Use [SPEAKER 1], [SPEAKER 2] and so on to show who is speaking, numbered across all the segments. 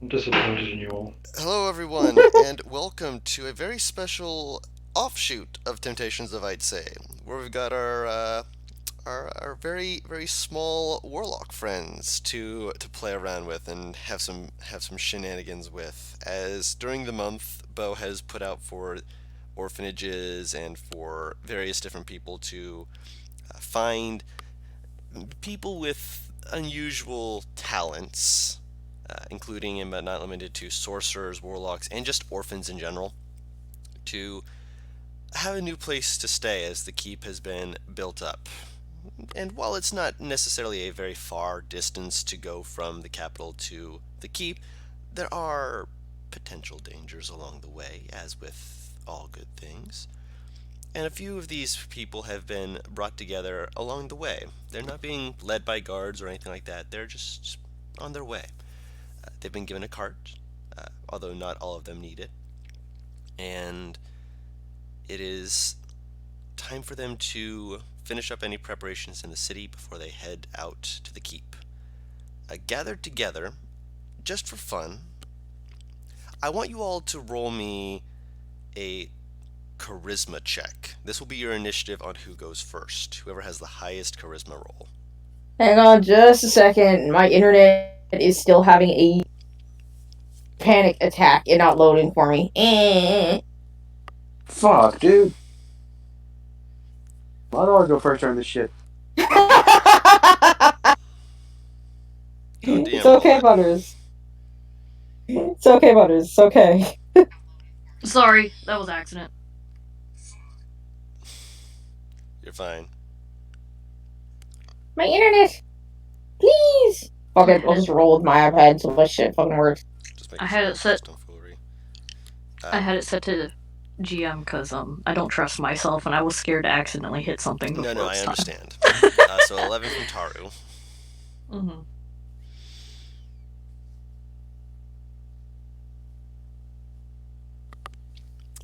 [SPEAKER 1] I'm disappointed in you all.
[SPEAKER 2] Hello, everyone, and welcome to a very special offshoot of Temptations of Ait'seh, where we've got our very small Warlock friends to play around with and have some shenanigans with. As during the month, Bo has put out for orphanages and for various different people to find people with unusual talents, including and but not limited to sorcerers, warlocks, and just orphans in general, to have a new place to stay as the keep has been built up. And while it's not necessarily a very far distance to go from the capital to the keep, there are potential dangers along the way, as with all good things. And a few of these people have been brought together along the way. They're not being led by guards or anything like that, they're just on their way. They've been given a cart, although not all of them need it. And it is time for them to finish up any preparations in the city before they head out to the keep. Gathered together, just for fun, I want you all to roll me a charisma check. This will be your initiative on who goes first. Whoever has the highest charisma roll.
[SPEAKER 3] Hang on just a second. My internet is still having a panic attack and not loading for me.
[SPEAKER 4] Fuck, dude. Why do I go first on this shit?
[SPEAKER 2] Oh,
[SPEAKER 3] It's
[SPEAKER 2] DM roll
[SPEAKER 3] okay,
[SPEAKER 2] it.
[SPEAKER 3] Butters. It's okay, Butters. It's okay.
[SPEAKER 5] Sorry, that was accident.
[SPEAKER 2] You're fine.
[SPEAKER 3] My internet, please. Fuck
[SPEAKER 5] I
[SPEAKER 3] it,
[SPEAKER 5] had
[SPEAKER 3] I'll
[SPEAKER 5] it.
[SPEAKER 3] just roll with my iPad so my shit fucking works.
[SPEAKER 2] Just
[SPEAKER 5] I
[SPEAKER 2] making
[SPEAKER 5] had
[SPEAKER 2] sure.
[SPEAKER 5] it set.
[SPEAKER 2] Just don't foolery.
[SPEAKER 5] I had it set to GM because I don't trust myself and I was scared to accidentally hit something
[SPEAKER 2] No,
[SPEAKER 5] before
[SPEAKER 2] I
[SPEAKER 5] it's time.
[SPEAKER 2] understand. So 11 from Taru.
[SPEAKER 5] hmm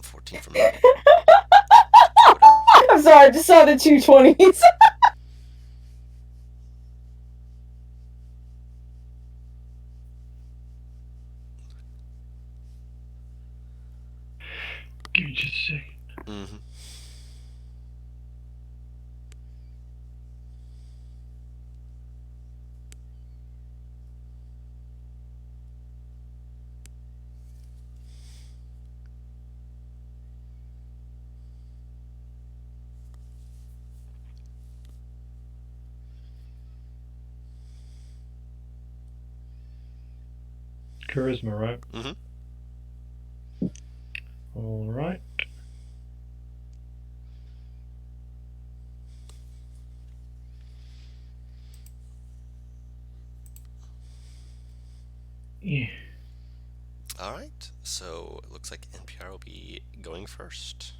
[SPEAKER 2] 14 from Coda.
[SPEAKER 3] I'm sorry, I just saw the 220s.
[SPEAKER 1] Give me just a second.
[SPEAKER 2] Mm-hmm.
[SPEAKER 1] Charisma, right?
[SPEAKER 2] Mm-hmm.
[SPEAKER 1] Alright. Yeah.
[SPEAKER 2] All right. So it looks like NPR will be going first.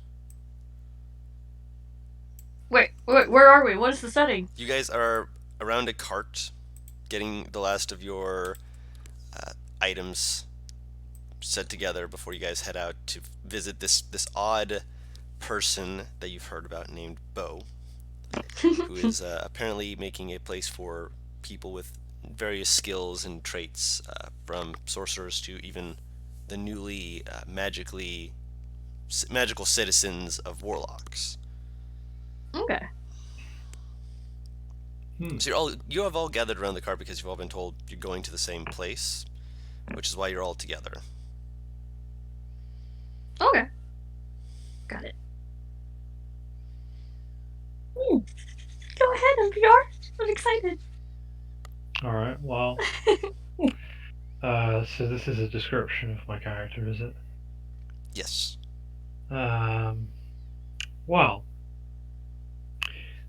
[SPEAKER 5] Wait, where are we? What is the setting?
[SPEAKER 2] You guys are around a cart, getting the last of your items set together before you guys head out to visit this odd person that you've heard about named Bo, who is apparently making a place for people with various skills and traits, from sorcerers to even the newly magical citizens of warlocks.
[SPEAKER 5] Okay.
[SPEAKER 2] So you have all gathered around the cart because you've all been told you're going to the same place, which is why you're all together.
[SPEAKER 5] Okay. Got it. Go ahead, NPR. I'm excited.
[SPEAKER 1] Alright, well. So this is a description of my character, is it?
[SPEAKER 2] Yes.
[SPEAKER 1] Well.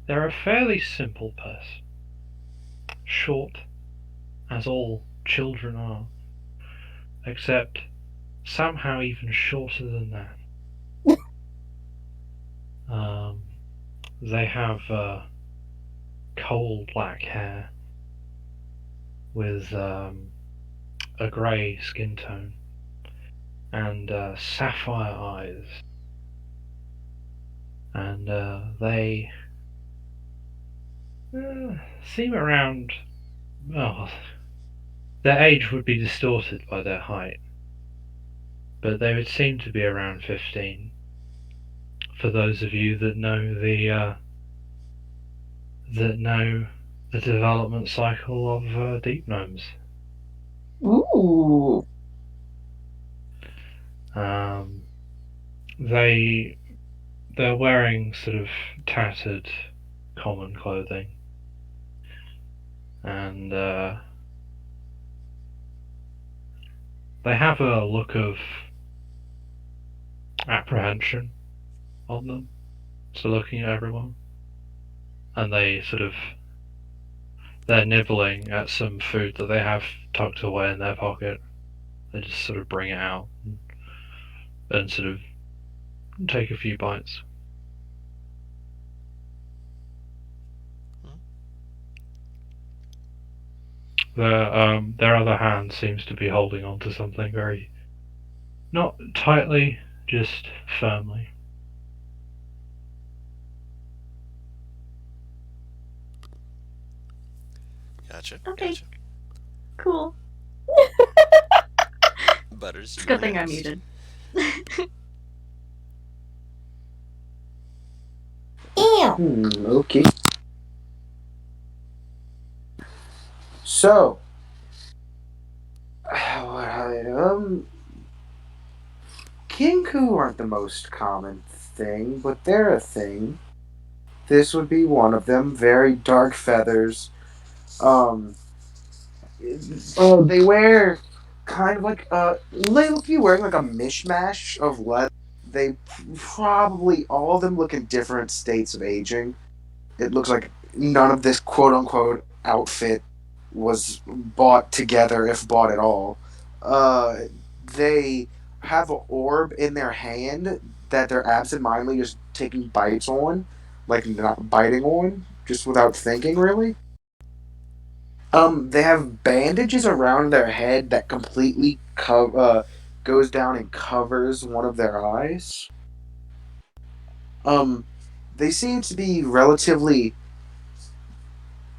[SPEAKER 1] They're a fairly simple person. Short, as all children are. Except somehow even shorter than that. They have coal black hair with a grey skin tone and sapphire eyes, and they seem around. Oh, their age would be distorted by their height, but they would seem to be around 15. For those of you that know the development cycle of deep gnomes.
[SPEAKER 3] Ooh.
[SPEAKER 1] They're wearing sort of tattered common clothing, and they have a look of apprehension on them, so looking at everyone, and they're nibbling at some food that they have tucked away in their pocket. They just sort of bring it out and sort of take a few bites. Their other hand seems to be holding on to something very, not tightly, just firmly.
[SPEAKER 2] Gotcha.
[SPEAKER 5] Okay.
[SPEAKER 2] Gotcha.
[SPEAKER 5] Cool.
[SPEAKER 2] Butters,
[SPEAKER 5] It's a
[SPEAKER 2] you
[SPEAKER 5] good
[SPEAKER 2] were
[SPEAKER 5] thing I'm
[SPEAKER 2] next.
[SPEAKER 5] muted.
[SPEAKER 3] Ew.
[SPEAKER 4] Okay. So, Kinku aren't the most common thing, but they're a thing. This would be one of them. Very dark feathers. They wear kind of like they look to be wearing like a mishmash of leather. They probably all of them look in different states of aging. It looks like none of this quote unquote outfit was bought together, if bought at all. Uh, they have an orb in their hand that they're absentmindedly just taking bites on, like not biting on, just without thinking really. They have bandages around their head that completely goes down and covers one of their eyes. Um, they seem to be relatively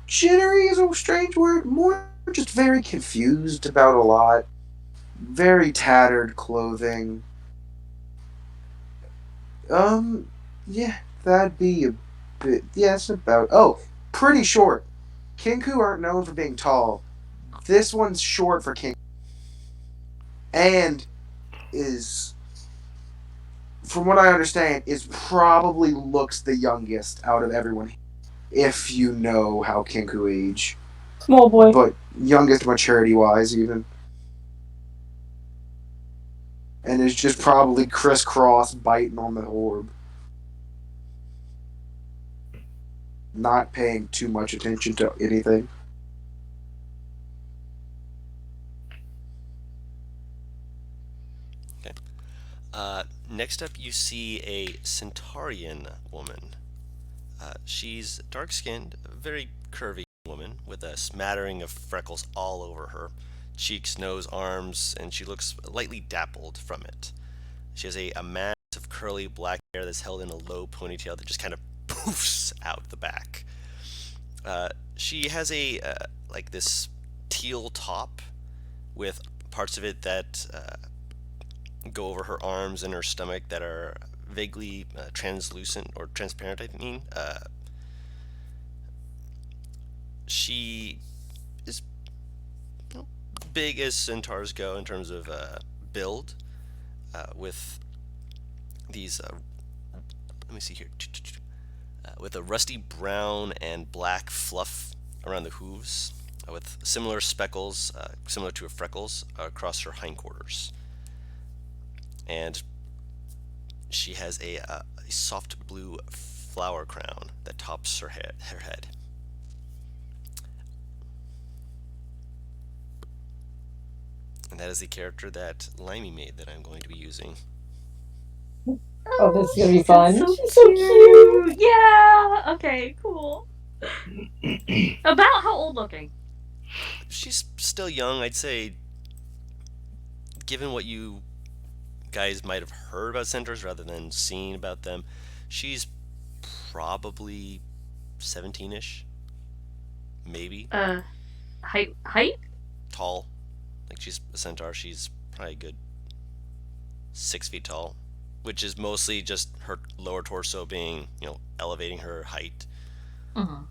[SPEAKER 4] jittery is a strange word. More just very confused about a lot. Very tattered clothing. Yeah, that'd be a bit. Yeah, it's about. Oh, pretty short. Kinku aren't known for being tall. This one's short for King. And is, from what I understand, is probably looks the youngest out of everyone. If you know how Kinku age.
[SPEAKER 3] Small boy.
[SPEAKER 4] But youngest maturity wise, even. And is just probably crisscross biting on the orb. Not paying too much attention to anything.
[SPEAKER 2] Okay. Next up, you see a Centaurian woman. She's dark-skinned, very curvy woman with a smattering of freckles all over her cheeks, nose, arms, and she looks lightly dappled from it. She has a mass of curly black hair that's held in a low ponytail that just kind of poofs out the back. She has a like this teal top with parts of it that go over her arms and her stomach that are vaguely translucent or transparent. I mean, she is, you know, big as centaurs go in terms of build, with these. Let me see here. With a rusty brown and black fluff around the hooves, with similar speckles, similar to her freckles, across her hindquarters. And she has a soft blue flower crown that tops her head. And that is the character that Limey made that I'm going to be using.
[SPEAKER 3] Oh, this is gonna be
[SPEAKER 5] she's
[SPEAKER 3] fun.
[SPEAKER 5] So
[SPEAKER 3] She's so cute.
[SPEAKER 5] Yeah. Okay. Cool. About how old looking?
[SPEAKER 2] She's still young, I'd say. Given what you guys might have heard about centaurs rather than seen about them, she's probably 17-ish, maybe.
[SPEAKER 5] Height.
[SPEAKER 2] Tall. Like, she's a centaur. She's probably a good 6 feet tall, which is mostly just her lower torso being, elevating her height.
[SPEAKER 5] Mm-hmm.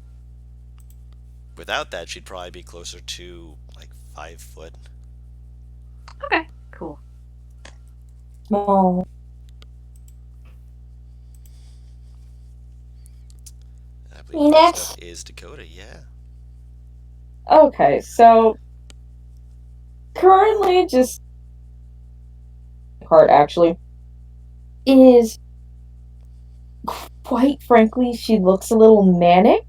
[SPEAKER 2] Without that, she'd probably be closer to like 5 foot.
[SPEAKER 5] Okay, cool.
[SPEAKER 3] Small.
[SPEAKER 2] I believe next up is Dakota. Yeah.
[SPEAKER 3] Okay, so currently just part actually is quite frankly she looks a little manic.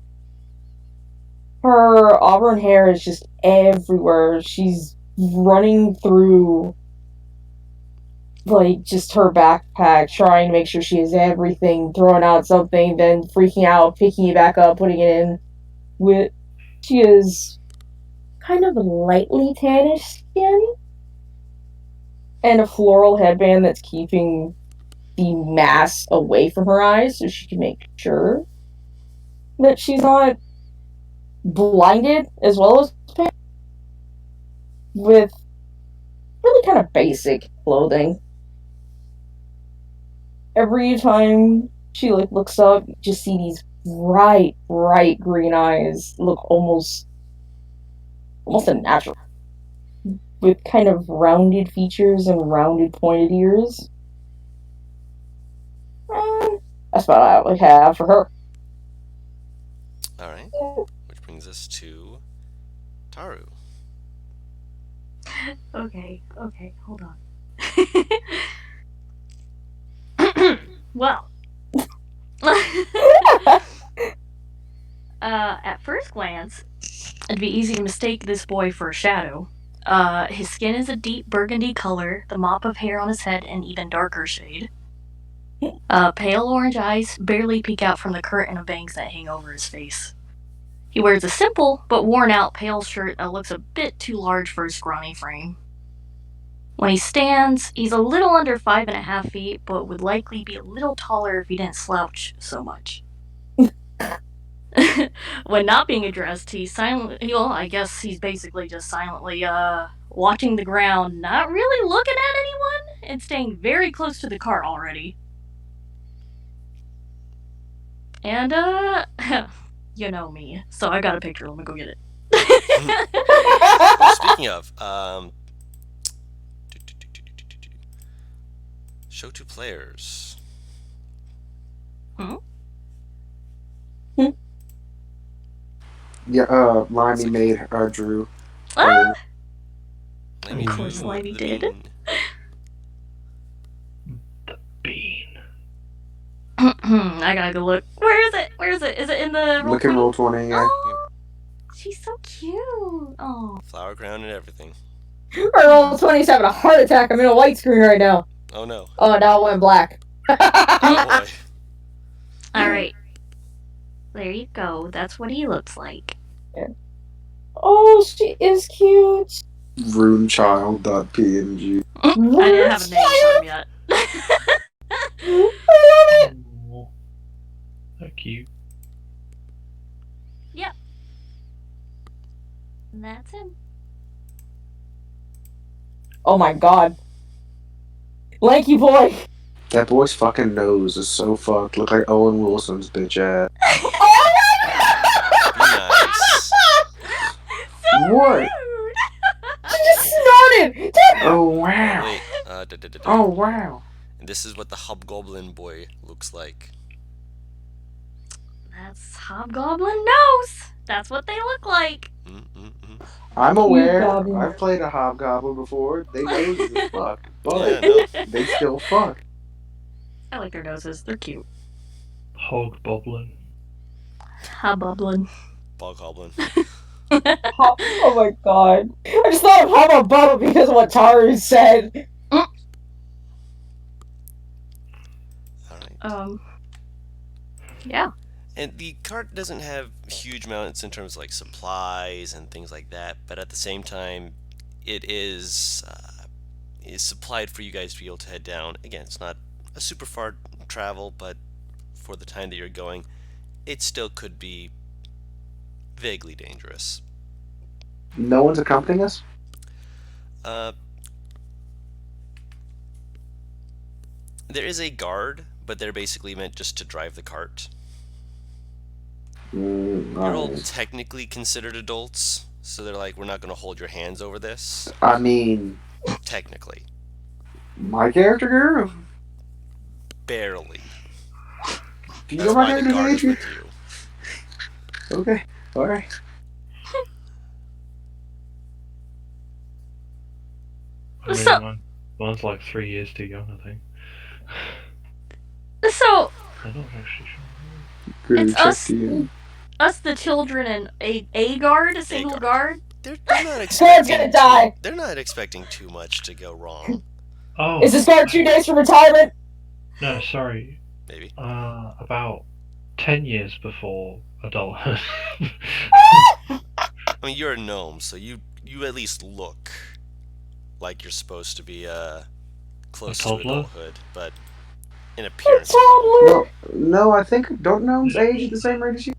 [SPEAKER 3] Her auburn hair is just everywhere. She's running through like just her backpack, trying to make sure she has everything, throwing out something, then freaking out, picking it back up, putting it in. With she is kind of lightly tannish skin and a floral headband that's keeping the mass away from her eyes so she can make sure that she's not blinded as well as pale, with really kind of basic clothing. Every time she looks up, you just see these bright green eyes look almost unnatural, with kind of rounded features and rounded pointed ears. That's about all I have for her.
[SPEAKER 2] All right. Which brings us to Taru.
[SPEAKER 5] Okay, hold on. Well, at first glance, it'd be easy to mistake this boy for a shadow. His skin is a deep burgundy color, the mop of hair on his head an even darker shade. Pale orange eyes barely peek out from the curtain of bangs that hang over his face. He wears a simple but worn out pale shirt that looks a bit too large for his scrawny frame. When he stands, he's a little under 5.5 feet, but would likely be a little taller if he didn't slouch so much. When not being addressed, he's silent. Well, I guess he's basically just silently, watching the ground, not really looking at anyone, and staying very close to the cart already. And, you know me, so I got a picture. Let me go get it.
[SPEAKER 2] Well, speaking of, show 2 players.
[SPEAKER 4] Yeah, Limey made Drew.
[SPEAKER 5] Ah!
[SPEAKER 2] Limey
[SPEAKER 5] Of course,
[SPEAKER 2] Drew,
[SPEAKER 5] Limey
[SPEAKER 2] the
[SPEAKER 5] did.
[SPEAKER 2] bean.
[SPEAKER 1] The bean.
[SPEAKER 5] I gotta go look. Where is it? Is it in the roll?
[SPEAKER 4] Look at roll 20, yeah.
[SPEAKER 5] Oh, she's so cute. Oh.
[SPEAKER 2] Flower crown and everything.
[SPEAKER 3] Her roll 20's having a heart attack. I'm in a white screen right now.
[SPEAKER 2] Oh no.
[SPEAKER 3] Oh, now it went black.
[SPEAKER 2] Oh boy.
[SPEAKER 5] Alright. There you go. That's what he looks like.
[SPEAKER 3] Oh, she is cute.
[SPEAKER 4] Runchild.png.
[SPEAKER 5] I didn't have a name for him yet.
[SPEAKER 3] I love it.
[SPEAKER 1] Oh, so cute.
[SPEAKER 5] Yep. And that's him.
[SPEAKER 3] Oh my god. Lanky boy.
[SPEAKER 4] That boy's fucking nose is so fucked. Look like Owen Wilson's bitch ass.
[SPEAKER 3] Oh my
[SPEAKER 2] Nice.
[SPEAKER 5] So
[SPEAKER 4] What?
[SPEAKER 5] rude.
[SPEAKER 3] She just snorted.
[SPEAKER 4] Oh wow.
[SPEAKER 2] Wait.
[SPEAKER 4] Oh wow.
[SPEAKER 2] And this is what the hobgoblin boy looks like.
[SPEAKER 5] That's Hobgoblin nose. That's what they look like.
[SPEAKER 2] Mm-mm-mm.
[SPEAKER 4] I'm aware.
[SPEAKER 3] goblin.
[SPEAKER 4] I've played a hobgoblin before. They nose as fuck,
[SPEAKER 2] Yeah,
[SPEAKER 4] but
[SPEAKER 2] no.
[SPEAKER 4] they still fuck.
[SPEAKER 5] I like their noses. They're cute.
[SPEAKER 1] Hogboblin.
[SPEAKER 5] Hobgoblin.
[SPEAKER 2] Boghoblin.
[SPEAKER 3] Oh my god. I just thought of Hubba Bubba because of what Taru said.
[SPEAKER 2] Alright.
[SPEAKER 5] Yeah.
[SPEAKER 2] And the cart doesn't have huge amounts in terms of like supplies and things like that, but at the same time, it is supplied for you guys to be able to head down. Again, it's not a super far travel, but for the time that you're going, it still could be vaguely dangerous.
[SPEAKER 4] No one's accompanying us?
[SPEAKER 2] Uh, there is a guard, but they're basically meant just to drive the cart. You're all
[SPEAKER 4] Alright.
[SPEAKER 2] technically considered adults, so they're like, we're not going to hold your hands over this.
[SPEAKER 4] I mean,
[SPEAKER 2] Technically.
[SPEAKER 4] my character girl.
[SPEAKER 2] Barely.
[SPEAKER 4] Do you
[SPEAKER 2] That's
[SPEAKER 4] know my
[SPEAKER 2] why the
[SPEAKER 4] character's
[SPEAKER 2] guard
[SPEAKER 4] age?
[SPEAKER 2] is with you.
[SPEAKER 4] Okay. Alright.
[SPEAKER 1] I mean,
[SPEAKER 5] So-
[SPEAKER 1] mine's like 3 years too young, I think.
[SPEAKER 5] So
[SPEAKER 1] I'm not actually sure.
[SPEAKER 4] Good
[SPEAKER 5] It's
[SPEAKER 4] check
[SPEAKER 5] us.
[SPEAKER 4] to you.
[SPEAKER 5] us, the children, and a guard, a single
[SPEAKER 2] guard.
[SPEAKER 5] guard.
[SPEAKER 2] They're not
[SPEAKER 3] Parent's
[SPEAKER 2] expecting
[SPEAKER 3] gonna die.
[SPEAKER 2] they're not expecting too much to go wrong.
[SPEAKER 1] Oh,
[SPEAKER 3] Is this guard 2 days from retirement?
[SPEAKER 1] no, sorry.
[SPEAKER 2] Maybe.
[SPEAKER 1] About 10 years before adulthood.
[SPEAKER 2] I mean, you're a gnome, so you at least look like you're supposed to be close to
[SPEAKER 1] toddler?
[SPEAKER 2] adulthood, but in appearance.
[SPEAKER 3] Toddler.
[SPEAKER 4] No, I think don't gnomes age at the same rate as you?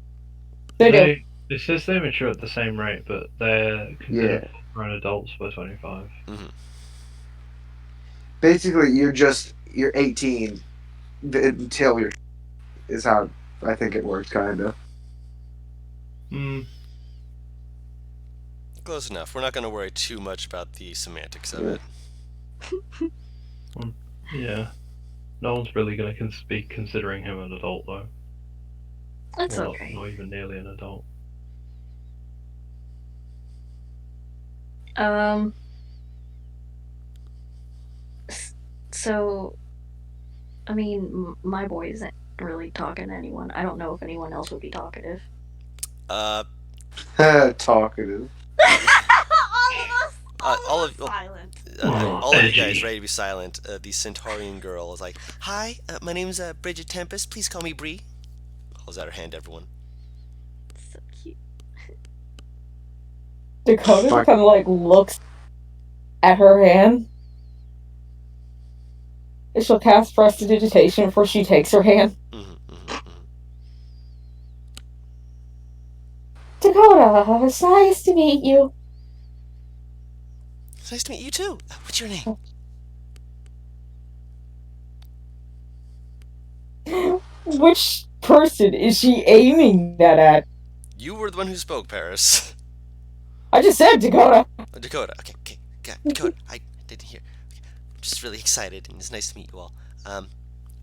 [SPEAKER 3] They do.
[SPEAKER 1] It says they mature at the same rate, but they're considered grown adults by 25.
[SPEAKER 4] Basically, you're 18 until you're is how I think it works, kind of.
[SPEAKER 1] Hmm.
[SPEAKER 2] Close enough. We're not going to worry too much about the semantics of it.
[SPEAKER 1] Yeah. No one's really going to be considering him an adult, though.
[SPEAKER 5] That's
[SPEAKER 1] Or
[SPEAKER 5] okay.
[SPEAKER 1] not even nearly an adult.
[SPEAKER 5] So, I mean, my boy isn't really talking to anyone. I don't know if anyone else would be talkative.
[SPEAKER 4] Talkative.
[SPEAKER 2] All of
[SPEAKER 5] silent.
[SPEAKER 2] all of you guys ready to be silent. The Centaurian girl is like, "Hi, my name's Bridget Tempest. Please call me Bree." Holds out her hand to everyone.
[SPEAKER 5] So cute.
[SPEAKER 3] Dakota kind of like looks at her hand. And she'll cast prestidigitation before she takes her hand. Dakota, it's nice to meet you.
[SPEAKER 2] It's nice to meet you too. What's your name?
[SPEAKER 3] Which person is she aiming that at?
[SPEAKER 2] You were the one who spoke, Paris.
[SPEAKER 3] I just said Dakota.
[SPEAKER 2] Dakota. Okay. Dakota. I didn't hear. Okay. I'm just really excited, and it's nice to meet you all.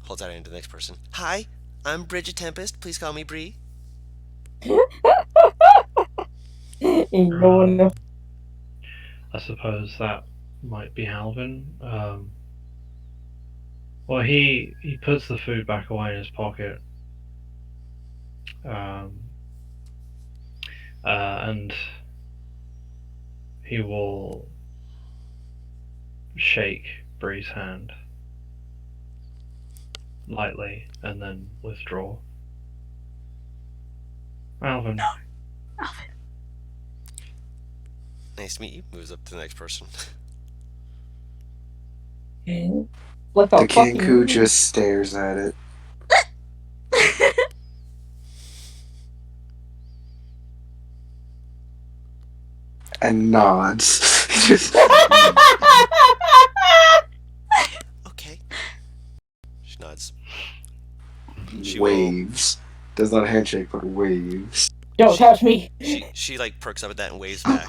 [SPEAKER 2] Holds out her hand to the next person. Hi, I'm Bridget Tempest. Please call me Bree.
[SPEAKER 3] No.
[SPEAKER 1] I suppose that might be Halvin. Well, he puts the food back away in his pocket. And he will shake Bree's hand lightly and then withdraw. Alvin.
[SPEAKER 5] Alvin.
[SPEAKER 2] Nice to meet you. Moves up to the next person.
[SPEAKER 3] Like
[SPEAKER 4] The Kenku just stares at it. And nods.
[SPEAKER 2] Okay. She nods.
[SPEAKER 4] Waves. Does not handshake, but waves.
[SPEAKER 3] Don't touch me.
[SPEAKER 2] She like perks up at that and waves back.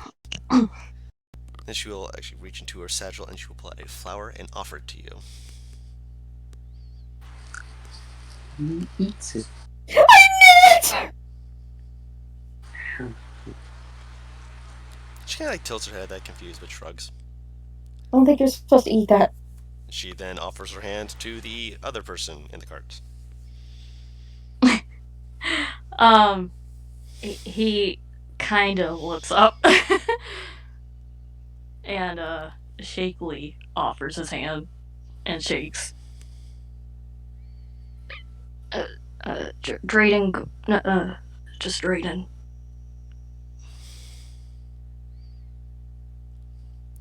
[SPEAKER 2] Then she will actually reach into her satchel and she will pull out a flower and offer it to you.
[SPEAKER 4] He eats it.
[SPEAKER 3] I knew it!
[SPEAKER 2] She kind of like tilts her head, that confused, but shrugs.
[SPEAKER 3] I don't think you're supposed to eat that.
[SPEAKER 2] She then offers her hand to the other person in the cart.
[SPEAKER 5] He kind of looks up and shakily offers his hand and shakes. Drayden, just Drayden.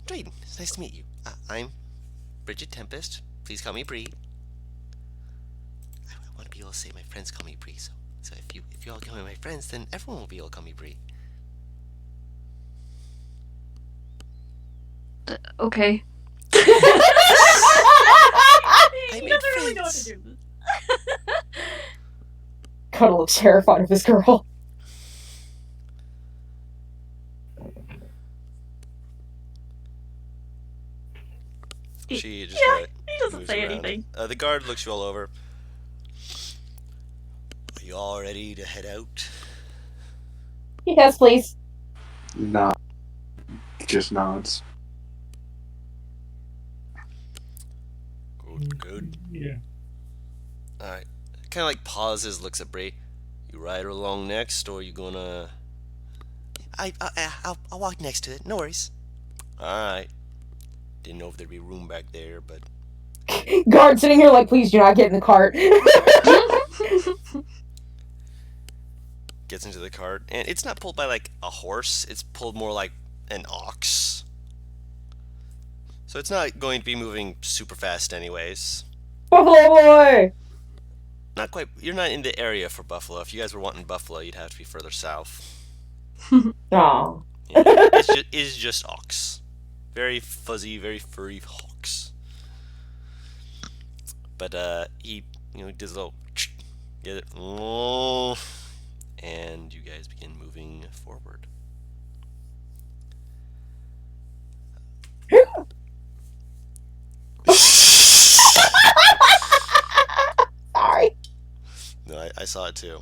[SPEAKER 2] Drayden, it's nice to meet you. I'm Bridget Tempest. Please call me Bree. I want to be able to say my friends call me Bree, so if you all call me my friends, then everyone will be able to call me Bree.
[SPEAKER 5] Okay.
[SPEAKER 2] I
[SPEAKER 5] He
[SPEAKER 2] made
[SPEAKER 5] doesn't really know what to
[SPEAKER 2] friends.
[SPEAKER 5] do.
[SPEAKER 3] Cuddle looks terrified of this girl.
[SPEAKER 2] She just
[SPEAKER 5] Yeah,
[SPEAKER 2] kind
[SPEAKER 5] he
[SPEAKER 2] of
[SPEAKER 5] doesn't
[SPEAKER 2] moves
[SPEAKER 5] say
[SPEAKER 2] around.
[SPEAKER 5] anything.
[SPEAKER 2] The guard looks you all over. Are you all ready to head out?
[SPEAKER 3] Yes, please.
[SPEAKER 4] Nah, just nods.
[SPEAKER 2] Good.
[SPEAKER 1] Yeah.
[SPEAKER 2] Alright. Kind of like pauses, looks at Bray. You ride her along next, or you gonna... I'll walk next to it. No worries. Alright. Didn't know if there'd be room back there, but...
[SPEAKER 3] Guard sitting here like, please do not get in the cart.
[SPEAKER 2] Gets into the cart, and it's not pulled by like a horse, it's pulled more like an ox. So it's not going to be moving super fast anyways.
[SPEAKER 3] Buffalo boy!
[SPEAKER 2] Not quite, you're not in the area for buffalo. If you guys were wanting buffalo, you'd have to be further south.
[SPEAKER 3] Aw.
[SPEAKER 2] Yeah, it's just ox. Very fuzzy, very furry ox. But he, does a little get it, and you guys begin moving forward.
[SPEAKER 3] Sorry.
[SPEAKER 2] No, I saw it too.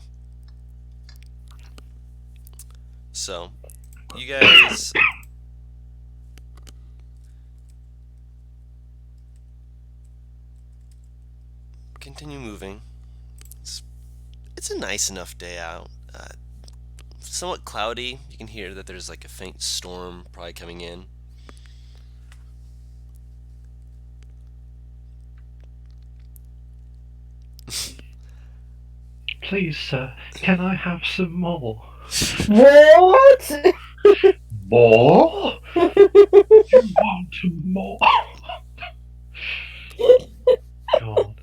[SPEAKER 2] So, you guys continue moving. It's a nice enough day out. Somewhat cloudy. You can hear that there's like a faint storm probably coming in.
[SPEAKER 1] Please, sir, can I have some more?
[SPEAKER 3] What?
[SPEAKER 1] More? You want more? God.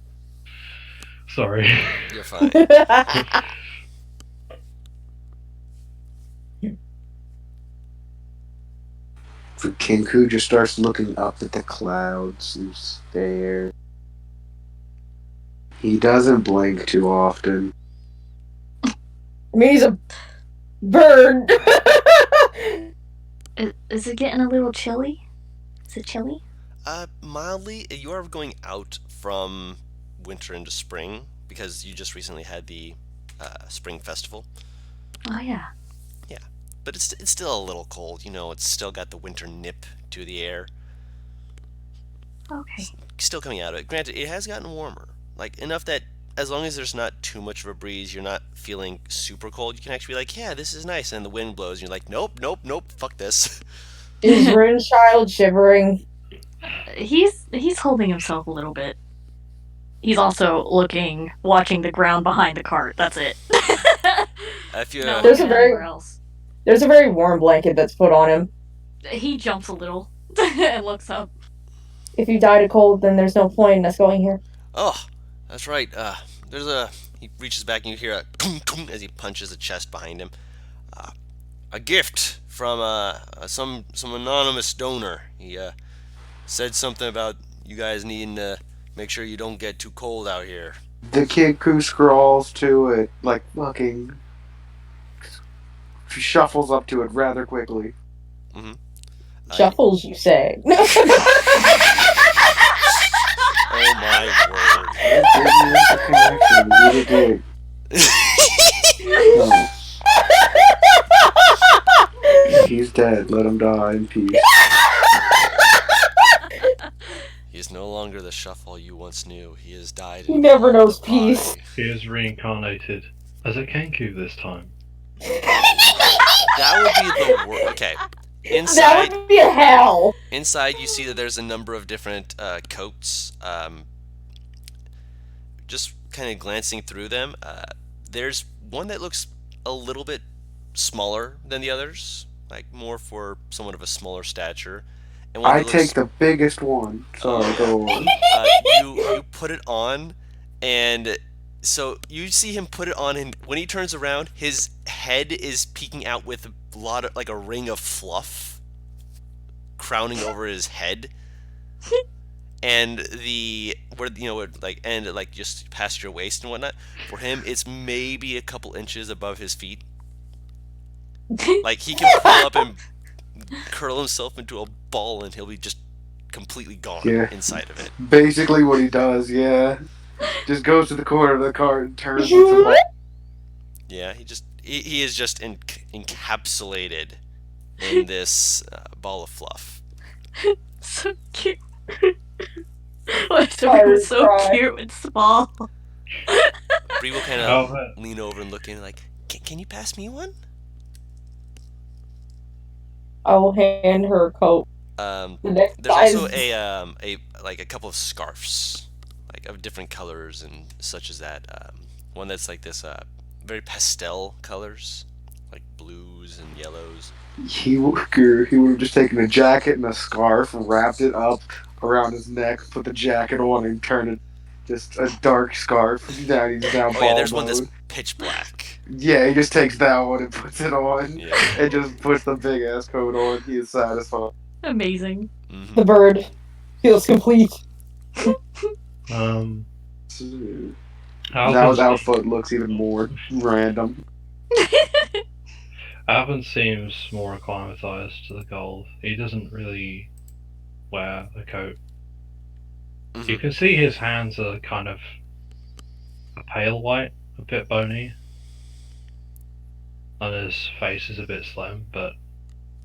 [SPEAKER 1] Sorry.
[SPEAKER 2] You're fine.
[SPEAKER 4] The Kinku just starts looking up at the clouds and stare. He doesn't blink too often.
[SPEAKER 3] I mean, he's a bird.
[SPEAKER 5] Is it getting a little chilly? Is it chilly?
[SPEAKER 2] Mildly. You are going out from winter into spring because you just recently had the spring festival.
[SPEAKER 5] Oh yeah.
[SPEAKER 2] But it's still a little cold. It's still got the winter nip to the air.
[SPEAKER 5] Okay.
[SPEAKER 2] Still coming out of it. Granted, it has gotten warmer. Like, enough that as long as there's not too much of a breeze, you're not feeling super cold, you can actually be like, yeah, this is nice. And the wind blows, and you're like, nope, fuck this.
[SPEAKER 3] Is Runechild shivering?
[SPEAKER 5] He's holding himself a little bit. He's also watching the ground behind the cart. That's it.
[SPEAKER 2] If you,
[SPEAKER 5] Not
[SPEAKER 3] There's a
[SPEAKER 5] looking
[SPEAKER 3] very-
[SPEAKER 5] anywhere else.
[SPEAKER 3] There's a very warm blanket that's put on him.
[SPEAKER 5] He jumps a little and looks up.
[SPEAKER 3] If you died of cold, then there's no point in us going here.
[SPEAKER 2] oh, that's right. He reaches back and you hear a tung as he punches the chest behind him. A gift from some anonymous donor. He said something about you guys needing to make sure you don't get too cold out here.
[SPEAKER 4] The Kinku scrawls to it, like fucking. She shuffles up to it rather quickly.
[SPEAKER 3] Shuffles, you say?
[SPEAKER 2] Oh my word.
[SPEAKER 4] Eat a dick. No. He's dead. Let him die in peace.
[SPEAKER 2] He is no longer the shuffle you once knew. He has died.
[SPEAKER 3] He
[SPEAKER 2] and
[SPEAKER 3] never
[SPEAKER 2] gone to
[SPEAKER 3] knows
[SPEAKER 2] the
[SPEAKER 3] peace.
[SPEAKER 2] pie.
[SPEAKER 1] He is reincarnated as a Kenku this time.
[SPEAKER 2] That would be the worst. Okay.
[SPEAKER 3] That
[SPEAKER 2] Inside,
[SPEAKER 3] would be a hell.
[SPEAKER 2] inside, you see that there's a number of different coats. Just kind of glancing through them, there's one that looks a little bit smaller than the others, like more for someone of a smaller stature. And one
[SPEAKER 4] I
[SPEAKER 2] that looks,
[SPEAKER 4] take the biggest one. Sorry, go on.
[SPEAKER 2] you put it on, and so you see him put it on, and when he turns around, his head is peeking out with a lot of like a ring of fluff crowning over his head, and just past your waist and whatnot. For him, it's maybe a couple inches above his feet. Like he can pull up and curl himself into a ball, and he'll be just completely gone inside of it.
[SPEAKER 4] Basically, what he does, just goes to the corner of the cart and turns into ball.
[SPEAKER 2] Yeah, he is just encapsulated in this ball of fluff.
[SPEAKER 5] So cute. It was so cute and small.
[SPEAKER 2] Bree will kind of lean over and look in, like, can you pass me one?
[SPEAKER 3] I will hand her a coat.
[SPEAKER 2] There's also a couple of scarves, like of different colors and such as that. One that's like this very pastel colors, like blues and yellows.
[SPEAKER 4] He would have just taken a jacket and a scarf and wrapped it up around his neck, put the jacket on, and turned it just a dark scarf. He's now
[SPEAKER 2] Oh yeah, there's one that's pitch black.
[SPEAKER 4] Yeah, he just takes that one and puts it on, and just puts the big ass coat on. He is satisfied.
[SPEAKER 5] Amazing.
[SPEAKER 2] Mm-hmm.
[SPEAKER 3] The bird feels complete.
[SPEAKER 4] Now his outfit looks even more random.
[SPEAKER 1] Alvin seems more acclimatized to the cold. He doesn't really wear a coat.
[SPEAKER 2] Mm-hmm.
[SPEAKER 1] You can see his hands are kind of a pale white, a bit bony. And his face is a bit slim,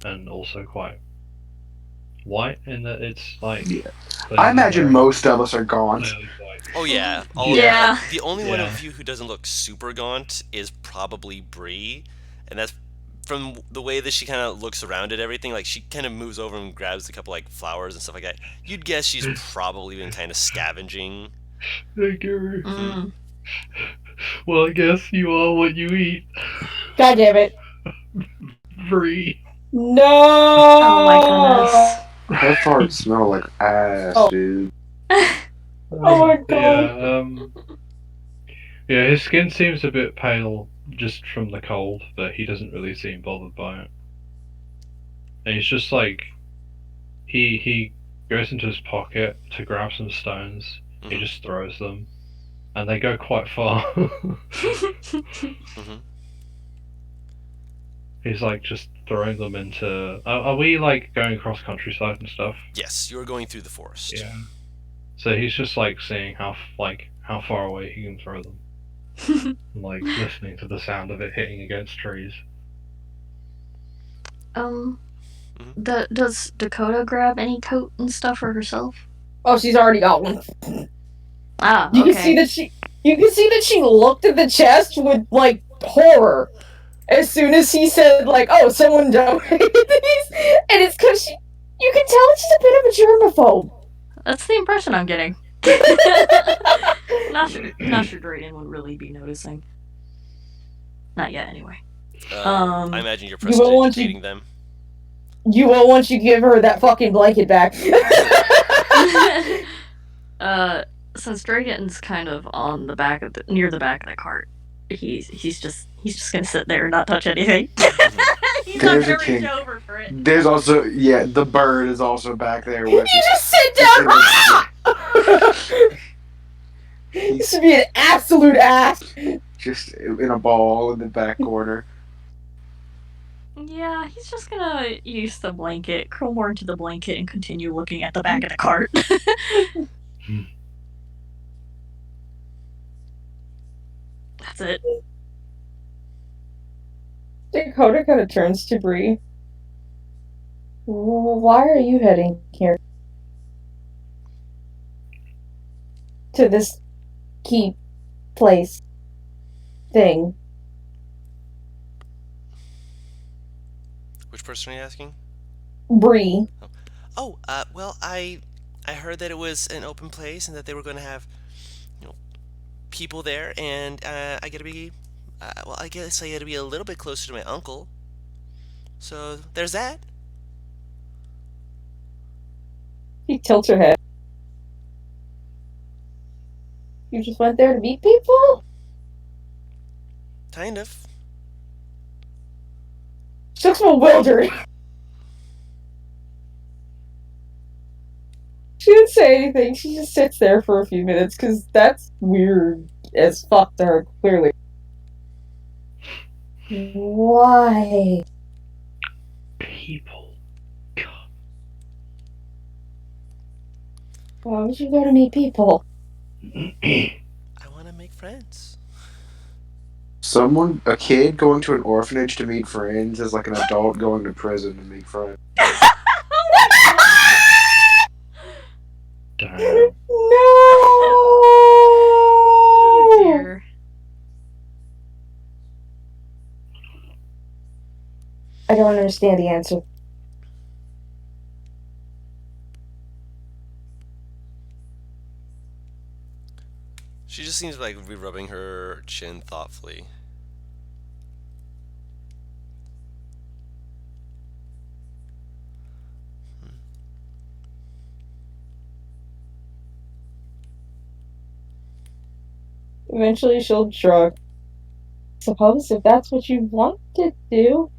[SPEAKER 1] and also quite white in that it's like...
[SPEAKER 4] Yeah. I imagine most of us are gaunt.
[SPEAKER 2] Oh yeah. The only one of you who doesn't look super gaunt is probably Bree, and that's from the way that she kind of looks around at everything. Like she kind of moves over and grabs a couple like flowers and stuff like that. You'd guess she's probably been kind of scavenging.
[SPEAKER 1] Thank you. Well, I guess you are what you eat.
[SPEAKER 3] God damn it.
[SPEAKER 1] Bree.
[SPEAKER 3] No!
[SPEAKER 5] Oh my goodness.
[SPEAKER 4] That fart smell like ass, dude.
[SPEAKER 3] Oh my
[SPEAKER 1] god. Yeah, his skin seems a bit pale just from the cold, but he doesn't really seem bothered by it. And he's just like, he goes into his pocket to grab some stones. Mm-hmm. He just throws them, and they go quite far.
[SPEAKER 2] Mm-hmm.
[SPEAKER 1] He's like just throwing them into... Are we like going across countryside and stuff?
[SPEAKER 2] Yes, you're going through the forest.
[SPEAKER 1] Yeah. So he's just like seeing how far away he can throw them. And, like listening to the sound of it hitting against trees.
[SPEAKER 5] Does Dakota grab any coat and stuff for herself?
[SPEAKER 3] Oh, she's already got one.
[SPEAKER 5] Ah,
[SPEAKER 3] You can see that she looked at the chest with like horror as soon as he said like, "Oh, someone donated these," and it's because you can tell she's a bit of a germaphobe.
[SPEAKER 5] That's the impression I'm getting. Not sure Drayden would really be noticing. Not yet, anyway.
[SPEAKER 2] I imagine you're prestidigitating them.
[SPEAKER 3] You will once you give her that fucking blanket back.
[SPEAKER 5] Since Drayden's kind of on the back of near the back of the cart, he's just gonna sit there and not touch anything. He's not gonna reach over for it.
[SPEAKER 4] There's also the bird is also back there with
[SPEAKER 3] you. Just sit down. This would be an absolute ass.
[SPEAKER 4] Just in a ball in the back corner.
[SPEAKER 5] Yeah, he's just gonna use the blanket, curl more into the blanket, and continue looking at the back of the cart. That's it.
[SPEAKER 3] Dakota kind of turns to Bree. Why are you heading here? To this key place thing.
[SPEAKER 2] Which person are you asking?
[SPEAKER 3] Bree.
[SPEAKER 2] Oh, well, I heard that it was an open place and that they were going to have, people there, and I gotta be, I guess I gotta be a little bit closer to my uncle. So there's that.
[SPEAKER 3] He tilts her head. You just went there to meet people?
[SPEAKER 2] Kind of.
[SPEAKER 3] She looks bewildered. She didn't say anything. She just sits there for a few minutes because that's weird as fuck to her, clearly. Why?
[SPEAKER 1] People. God.
[SPEAKER 3] Why would you go to meet people?
[SPEAKER 2] I want to make friends.
[SPEAKER 4] A kid going to an orphanage to meet friends is like an adult going to prison to make friends.
[SPEAKER 1] Damn.
[SPEAKER 3] No!
[SPEAKER 5] Oh dear.
[SPEAKER 3] I don't understand the answer.
[SPEAKER 2] She just seems like rubbing her chin thoughtfully.
[SPEAKER 3] Eventually she'll shrug. Suppose if that's what you want to do.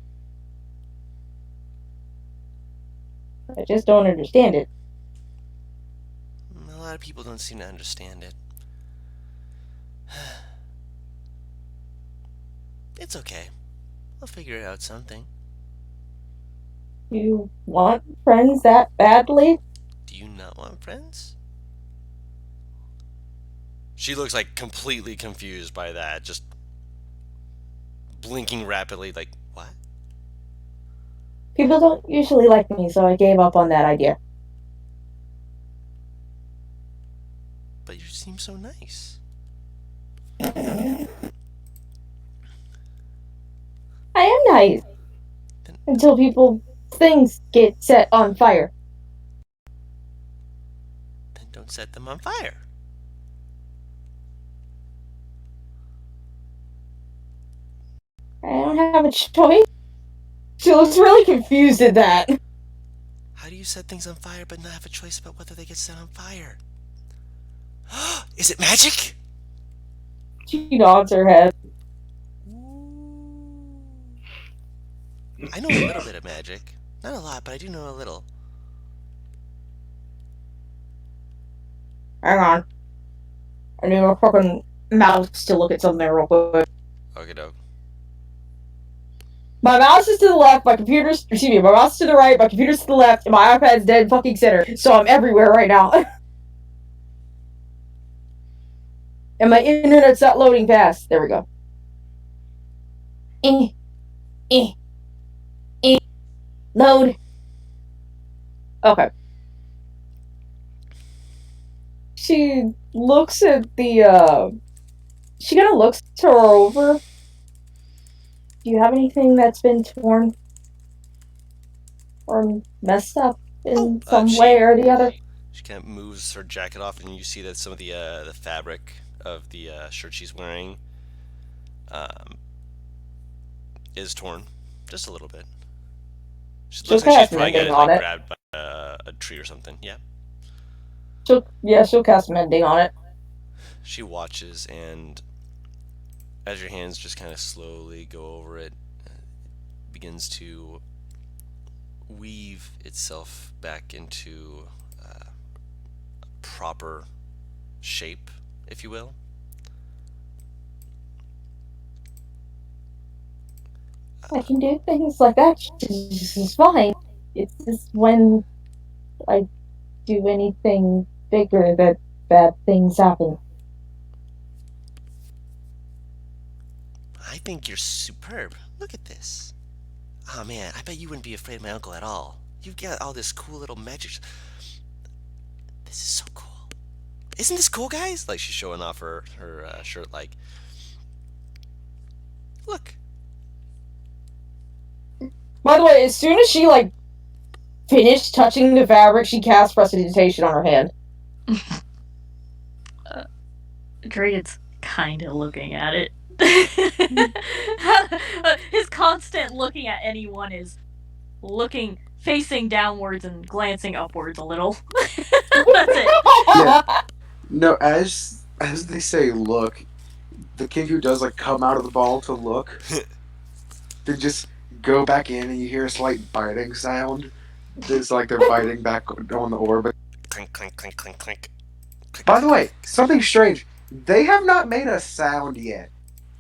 [SPEAKER 3] I just don't understand it.
[SPEAKER 2] A lot of people don't seem to understand it. It's okay. I'll figure out something.
[SPEAKER 3] You want friends that badly?
[SPEAKER 2] Do you not want friends? She looks like completely confused by that, just blinking rapidly, like, what?
[SPEAKER 3] People don't usually like me, so I gave up on that idea.
[SPEAKER 2] But you seem so nice.
[SPEAKER 3] I am nice.
[SPEAKER 2] Then,
[SPEAKER 3] Until things get set on fire.
[SPEAKER 2] then don't set them on fire.
[SPEAKER 3] I don't have a choice. She looks really confused at that.
[SPEAKER 2] How do you set things on fire but not have a choice about whether they get set on fire? Is it magic?
[SPEAKER 3] She nods her head.
[SPEAKER 2] I know a little bit of magic. Not a lot, but I do know a little.
[SPEAKER 3] Hang on. I need a fucking mouse to look at something real quick.
[SPEAKER 2] Okay, doke.
[SPEAKER 3] My mouse is to the left, my mouse is to the right, my computer's to the left, and my iPad's dead fucking center. So I'm everywhere right now. And my internet's not loading fast. There we go. Load. Okay. She looks at she kind of looks her over. Do you have anything that's been torn? Or messed up in some way or the other?
[SPEAKER 2] She kind of moves her jacket off, and you see that some of the fabric of the shirt she's wearing is torn, just a little bit. She looks like she's probably got it like grabbed by a tree or something. Yeah.
[SPEAKER 3] She'll cast mending on it.
[SPEAKER 2] She watches, and as your hands just kind of slowly go over it, it begins to weave itself back into proper shape, if you will.
[SPEAKER 3] I can do things like that. This is fine. It's just when I do anything bigger that bad things happen.
[SPEAKER 2] I think you're superb. Look at this. Oh man, I bet you wouldn't be afraid of my uncle at all. You've got all this cool little magic. This is so cool. Isn't this cool, guys? Like, she's showing off her shirt, like, look.
[SPEAKER 3] By the way, as soon as she finished touching the fabric, she cast prestidigitation on her hand.
[SPEAKER 5] Dragon's kind of looking at it. His constant looking at anyone is facing downwards and glancing upwards a little. That's it.
[SPEAKER 4] Yeah. No, as they say, look, the kid who does come out of the ball to look, then just go back in and you hear a slight biting sound. It's like they're biting back on the orb.
[SPEAKER 2] clink, clink, clink, clink, clink.
[SPEAKER 4] By the way, something strange. They have not made a sound yet,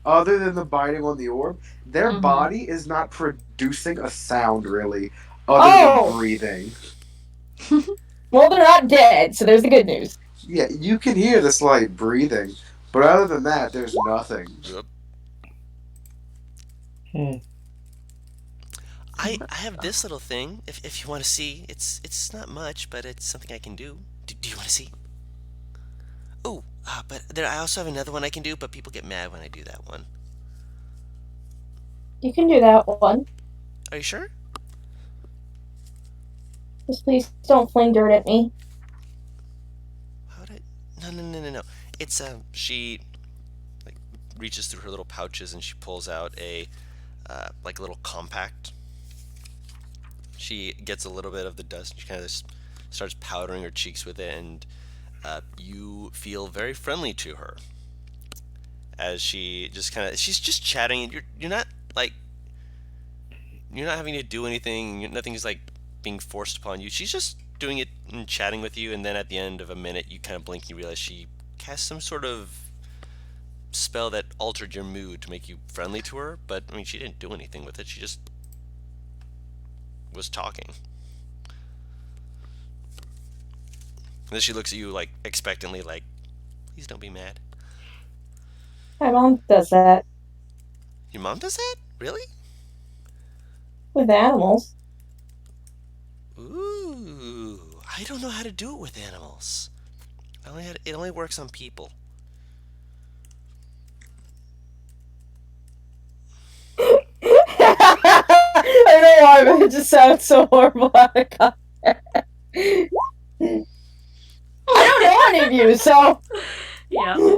[SPEAKER 4] other than the biting on the orb. Their body is not producing a sound really, other than breathing.
[SPEAKER 3] Well, they're not dead, so there's the good news.
[SPEAKER 4] Yeah, you can hear the slight breathing, but other than that, there's nothing.
[SPEAKER 2] Yep. I have this little thing. If you want to see, it's not much, but it's something I can do. Do you want to see? Oh, but I also have another one I can do, but people get mad when I do that one.
[SPEAKER 3] You can do that one.
[SPEAKER 2] Are you sure?
[SPEAKER 3] Just please don't fling dirt at me.
[SPEAKER 2] How would I? No. It's she like reaches through her little pouches and she pulls out a like a little compact. She gets a little bit of the dust and she kind of starts powdering her cheeks with it, and you feel very friendly to her as she just she's just chatting, and you're not like you're not having to do anything. Nothing is like being forced upon you. She's just doing it and chatting with you, and then at the end of a minute, you kind of blink and you realize she cast some sort of spell that altered your mood to make you friendly to her. But I mean, she didn't do anything with it. She just was talking. And then she looks at you like expectantly, like, please don't be mad.
[SPEAKER 3] My mom does that
[SPEAKER 2] Your mom does that? Really?
[SPEAKER 3] with animals.
[SPEAKER 2] Ooh, I don't know how to do it with animals. It only works on people.
[SPEAKER 3] I know why, but it just sounds so horrible out of context. I don't know any of you, so
[SPEAKER 5] Yeah.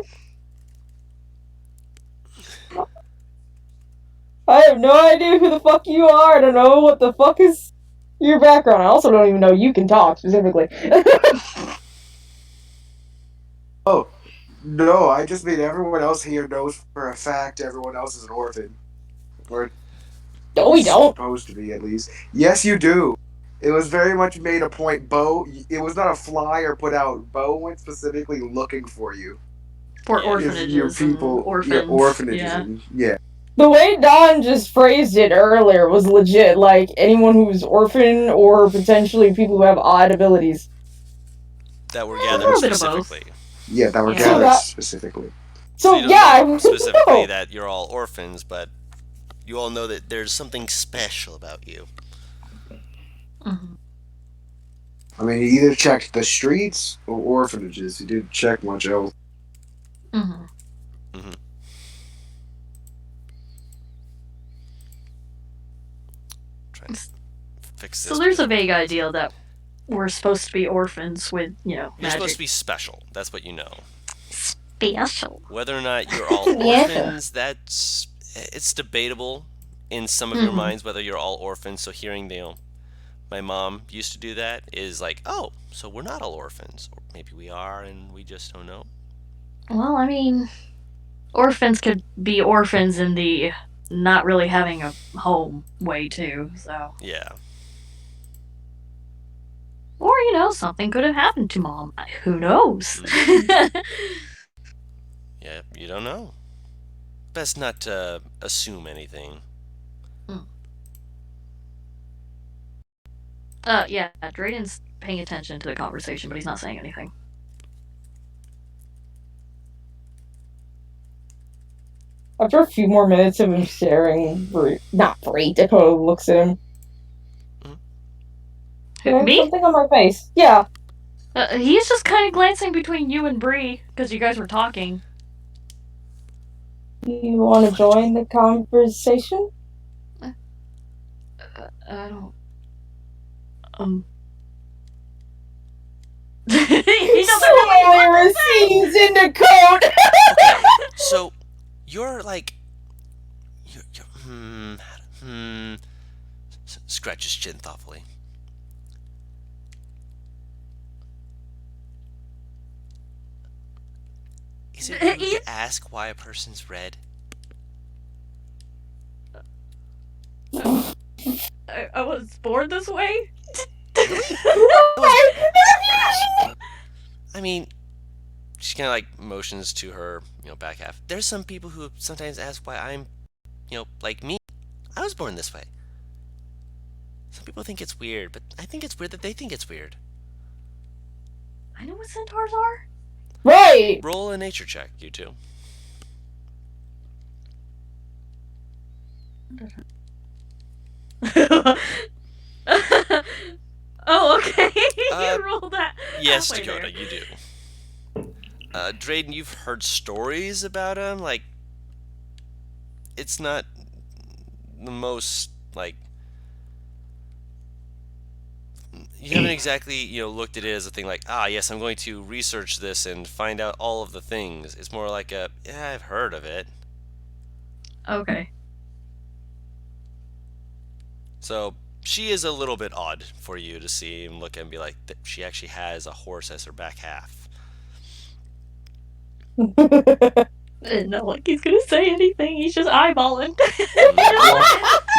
[SPEAKER 3] I have no idea who the fuck you are. I don't know what the fuck is your background. I also don't even know you can talk specifically.
[SPEAKER 4] Oh, no, I just mean everyone else here knows for a fact everyone else is an orphan. Or
[SPEAKER 3] No, we don't.
[SPEAKER 4] supposed to be, at least. Yes, you do. It was very much made a point. Bo, it was not a flyer put out. Bo went specifically looking for you.
[SPEAKER 5] For
[SPEAKER 2] Yeah.
[SPEAKER 5] orphanages.
[SPEAKER 4] Your people,
[SPEAKER 5] and orphans.
[SPEAKER 4] your orphanages,
[SPEAKER 5] Yeah.
[SPEAKER 4] and yeah.
[SPEAKER 3] The way Don just phrased it earlier was legit. Like, anyone who's orphan or potentially people who have odd abilities.
[SPEAKER 2] That were
[SPEAKER 5] A
[SPEAKER 2] gathered
[SPEAKER 5] little bit of
[SPEAKER 2] specifically.
[SPEAKER 4] Yeah, that were
[SPEAKER 5] Yeah.
[SPEAKER 4] gathered
[SPEAKER 3] So that-
[SPEAKER 4] specifically.
[SPEAKER 3] So,
[SPEAKER 2] you don't
[SPEAKER 3] yeah,
[SPEAKER 2] know
[SPEAKER 3] I
[SPEAKER 2] specifically
[SPEAKER 3] know.
[SPEAKER 2] that you're all orphans, but you all know that there's something special about you.
[SPEAKER 5] Mhm.
[SPEAKER 4] I mean, he either checked the streets or orphanages. He didn't check much else.
[SPEAKER 5] Mhm.
[SPEAKER 2] Trying to fix this.
[SPEAKER 5] So there's a vague idea that we're supposed to be orphans with,
[SPEAKER 2] You're
[SPEAKER 5] magic.
[SPEAKER 2] supposed to be special. That's what you know.
[SPEAKER 5] Special.
[SPEAKER 2] Whether or not you're all
[SPEAKER 3] Yeah.
[SPEAKER 2] orphans, it's debatable in some of your
[SPEAKER 5] Mhm.
[SPEAKER 2] minds whether you're all orphans. So hearing my mom used to do that is like, oh, so we're not all orphans, or maybe we are and we just don't know.
[SPEAKER 5] Well, I mean, orphans could be orphans in the not really having a home way too, so.
[SPEAKER 2] Yeah.
[SPEAKER 5] Or, something could have happened to Mom. Who knows?
[SPEAKER 2] Yeah, you don't know. Best not to assume anything.
[SPEAKER 5] Yeah, Drayden's paying attention to the conversation, but he's not saying anything.
[SPEAKER 3] After a few more minutes of him staring, not Bree, Dakota looks at him. There's
[SPEAKER 5] Me?
[SPEAKER 3] something on my face. Yeah.
[SPEAKER 5] He's just kind of glancing between you and Bree, because you guys were talking.
[SPEAKER 3] You want to join the conversation?
[SPEAKER 5] I don't... he doesn't really want to say.
[SPEAKER 3] recedes into code!
[SPEAKER 2] So, you're like, scratch his chin thoughtfully. Is it rude to ask why a person's red?
[SPEAKER 5] I was born this way?
[SPEAKER 2] I mean, she kind of like motions to her, back half. There's some people who sometimes ask why I'm, like me. I was born this way. Some people think it's weird, but I think it's weird that they think it's weird.
[SPEAKER 5] I know what centaurs are.
[SPEAKER 3] Right!
[SPEAKER 2] Roll a nature check, you two.
[SPEAKER 5] Oh, okay. You rolled that.
[SPEAKER 2] Yes,
[SPEAKER 5] halfway
[SPEAKER 2] Dakota,
[SPEAKER 5] there.
[SPEAKER 2] you do. Drayden, you've heard stories about him. Like, it's not the most, like, you haven't exactly, looked at it as a thing like, yes, I'm going to research this and find out all of the things. It's more like yeah, I've heard of it.
[SPEAKER 5] Okay.
[SPEAKER 2] So she is a little bit odd for you to see and look and be like, that she actually has a horse as her back half.
[SPEAKER 5] I didn't know like he's gonna say anything. He's just eyeballing.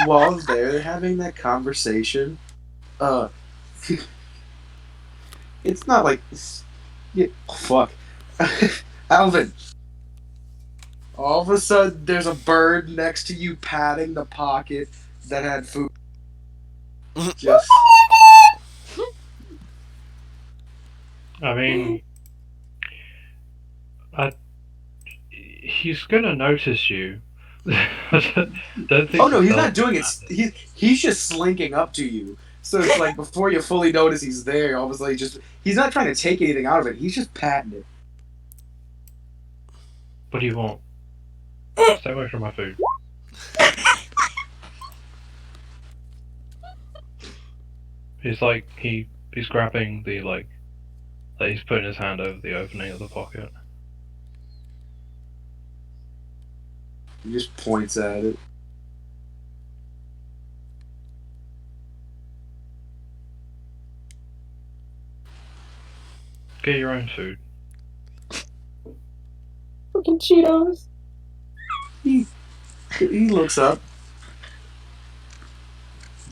[SPEAKER 4] While they're having that conversation, it's not like, yeah, fuck, Alvin. All of a sudden, there's a bird next to you patting the pocket that had food. Just
[SPEAKER 1] I mean, he's gonna notice you. Don't think
[SPEAKER 4] oh no,
[SPEAKER 1] he
[SPEAKER 4] he's
[SPEAKER 1] does
[SPEAKER 4] not doing it. He's just slinking up to you. So it's like before you fully notice he's there, all of a sudden he's not trying to take anything out of it. He's just patting it.
[SPEAKER 1] What do you want? Stay away from my food. He's like he's grabbing the like he's putting his hand over the opening of the pocket.
[SPEAKER 4] He just points at it.
[SPEAKER 1] Get your own food.
[SPEAKER 3] Fucking Cheetos.
[SPEAKER 4] He looks up,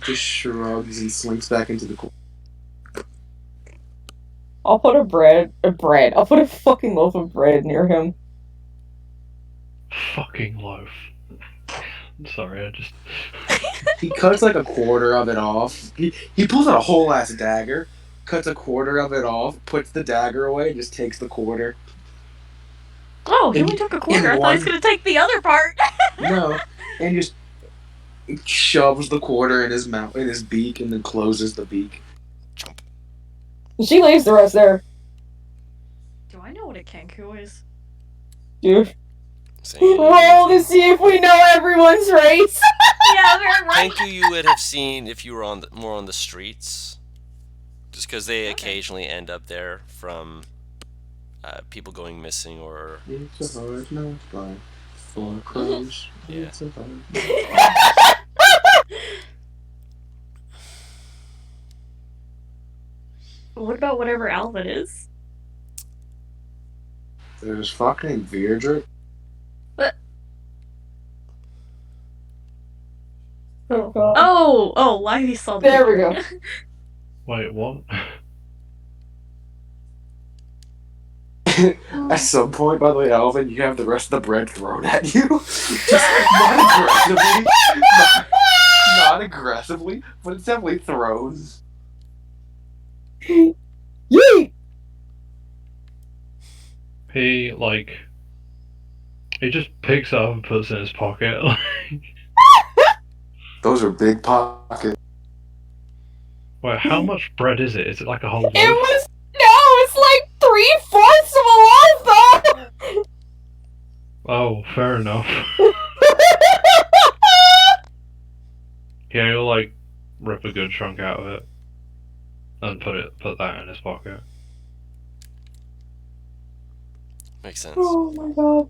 [SPEAKER 4] just shrugs and slinks back into the corner.
[SPEAKER 3] I'll put I'll put a fucking loaf of bread near him.
[SPEAKER 1] Fucking loaf. I'm sorry, I just.
[SPEAKER 4] He cuts like a quarter of it off. He pulls out a whole ass dagger, cuts a quarter of it off, puts the dagger away, and just takes the quarter.
[SPEAKER 5] Oh, he only took a quarter. I thought he was gonna take the other part.
[SPEAKER 4] No, and just shoves the quarter in his mouth, in his beak, and then closes the beak.
[SPEAKER 2] Jump.
[SPEAKER 3] She leaves the rest there.
[SPEAKER 5] Do I know what a kenku is?
[SPEAKER 3] Dude.
[SPEAKER 2] Same.
[SPEAKER 3] Roll to see if we know everyone's race.
[SPEAKER 5] Yeah, they're right.
[SPEAKER 2] Kenku you would have seen if you were more on the streets, just because they occasionally end up there from people going missing or.
[SPEAKER 4] It's a hard knock by 4 crows.
[SPEAKER 2] Yeah.
[SPEAKER 4] It's a hard
[SPEAKER 5] What about whatever Alvin is?
[SPEAKER 4] There's fucking Virdrick.
[SPEAKER 3] Oh god.
[SPEAKER 5] Oh, why he saw the
[SPEAKER 3] There we
[SPEAKER 5] picture.
[SPEAKER 3] go.
[SPEAKER 1] Wait, what?
[SPEAKER 4] At some point, by the way, Alvin, you have the rest of the bread thrown at you. Just not aggressively. Not aggressively, but it's definitely thrown.
[SPEAKER 3] Yeet!
[SPEAKER 1] He just picks it up and puts it in his pocket.
[SPEAKER 4] Those are big pockets.
[SPEAKER 1] Wait, how much bread is it? Is it like a whole loaf?
[SPEAKER 3] It's like 3/4 of a loaf though!
[SPEAKER 1] Oh, fair enough. Yeah, he'll like rip a good chunk out of it and put that in his pocket.
[SPEAKER 2] Makes sense.
[SPEAKER 3] Oh my god.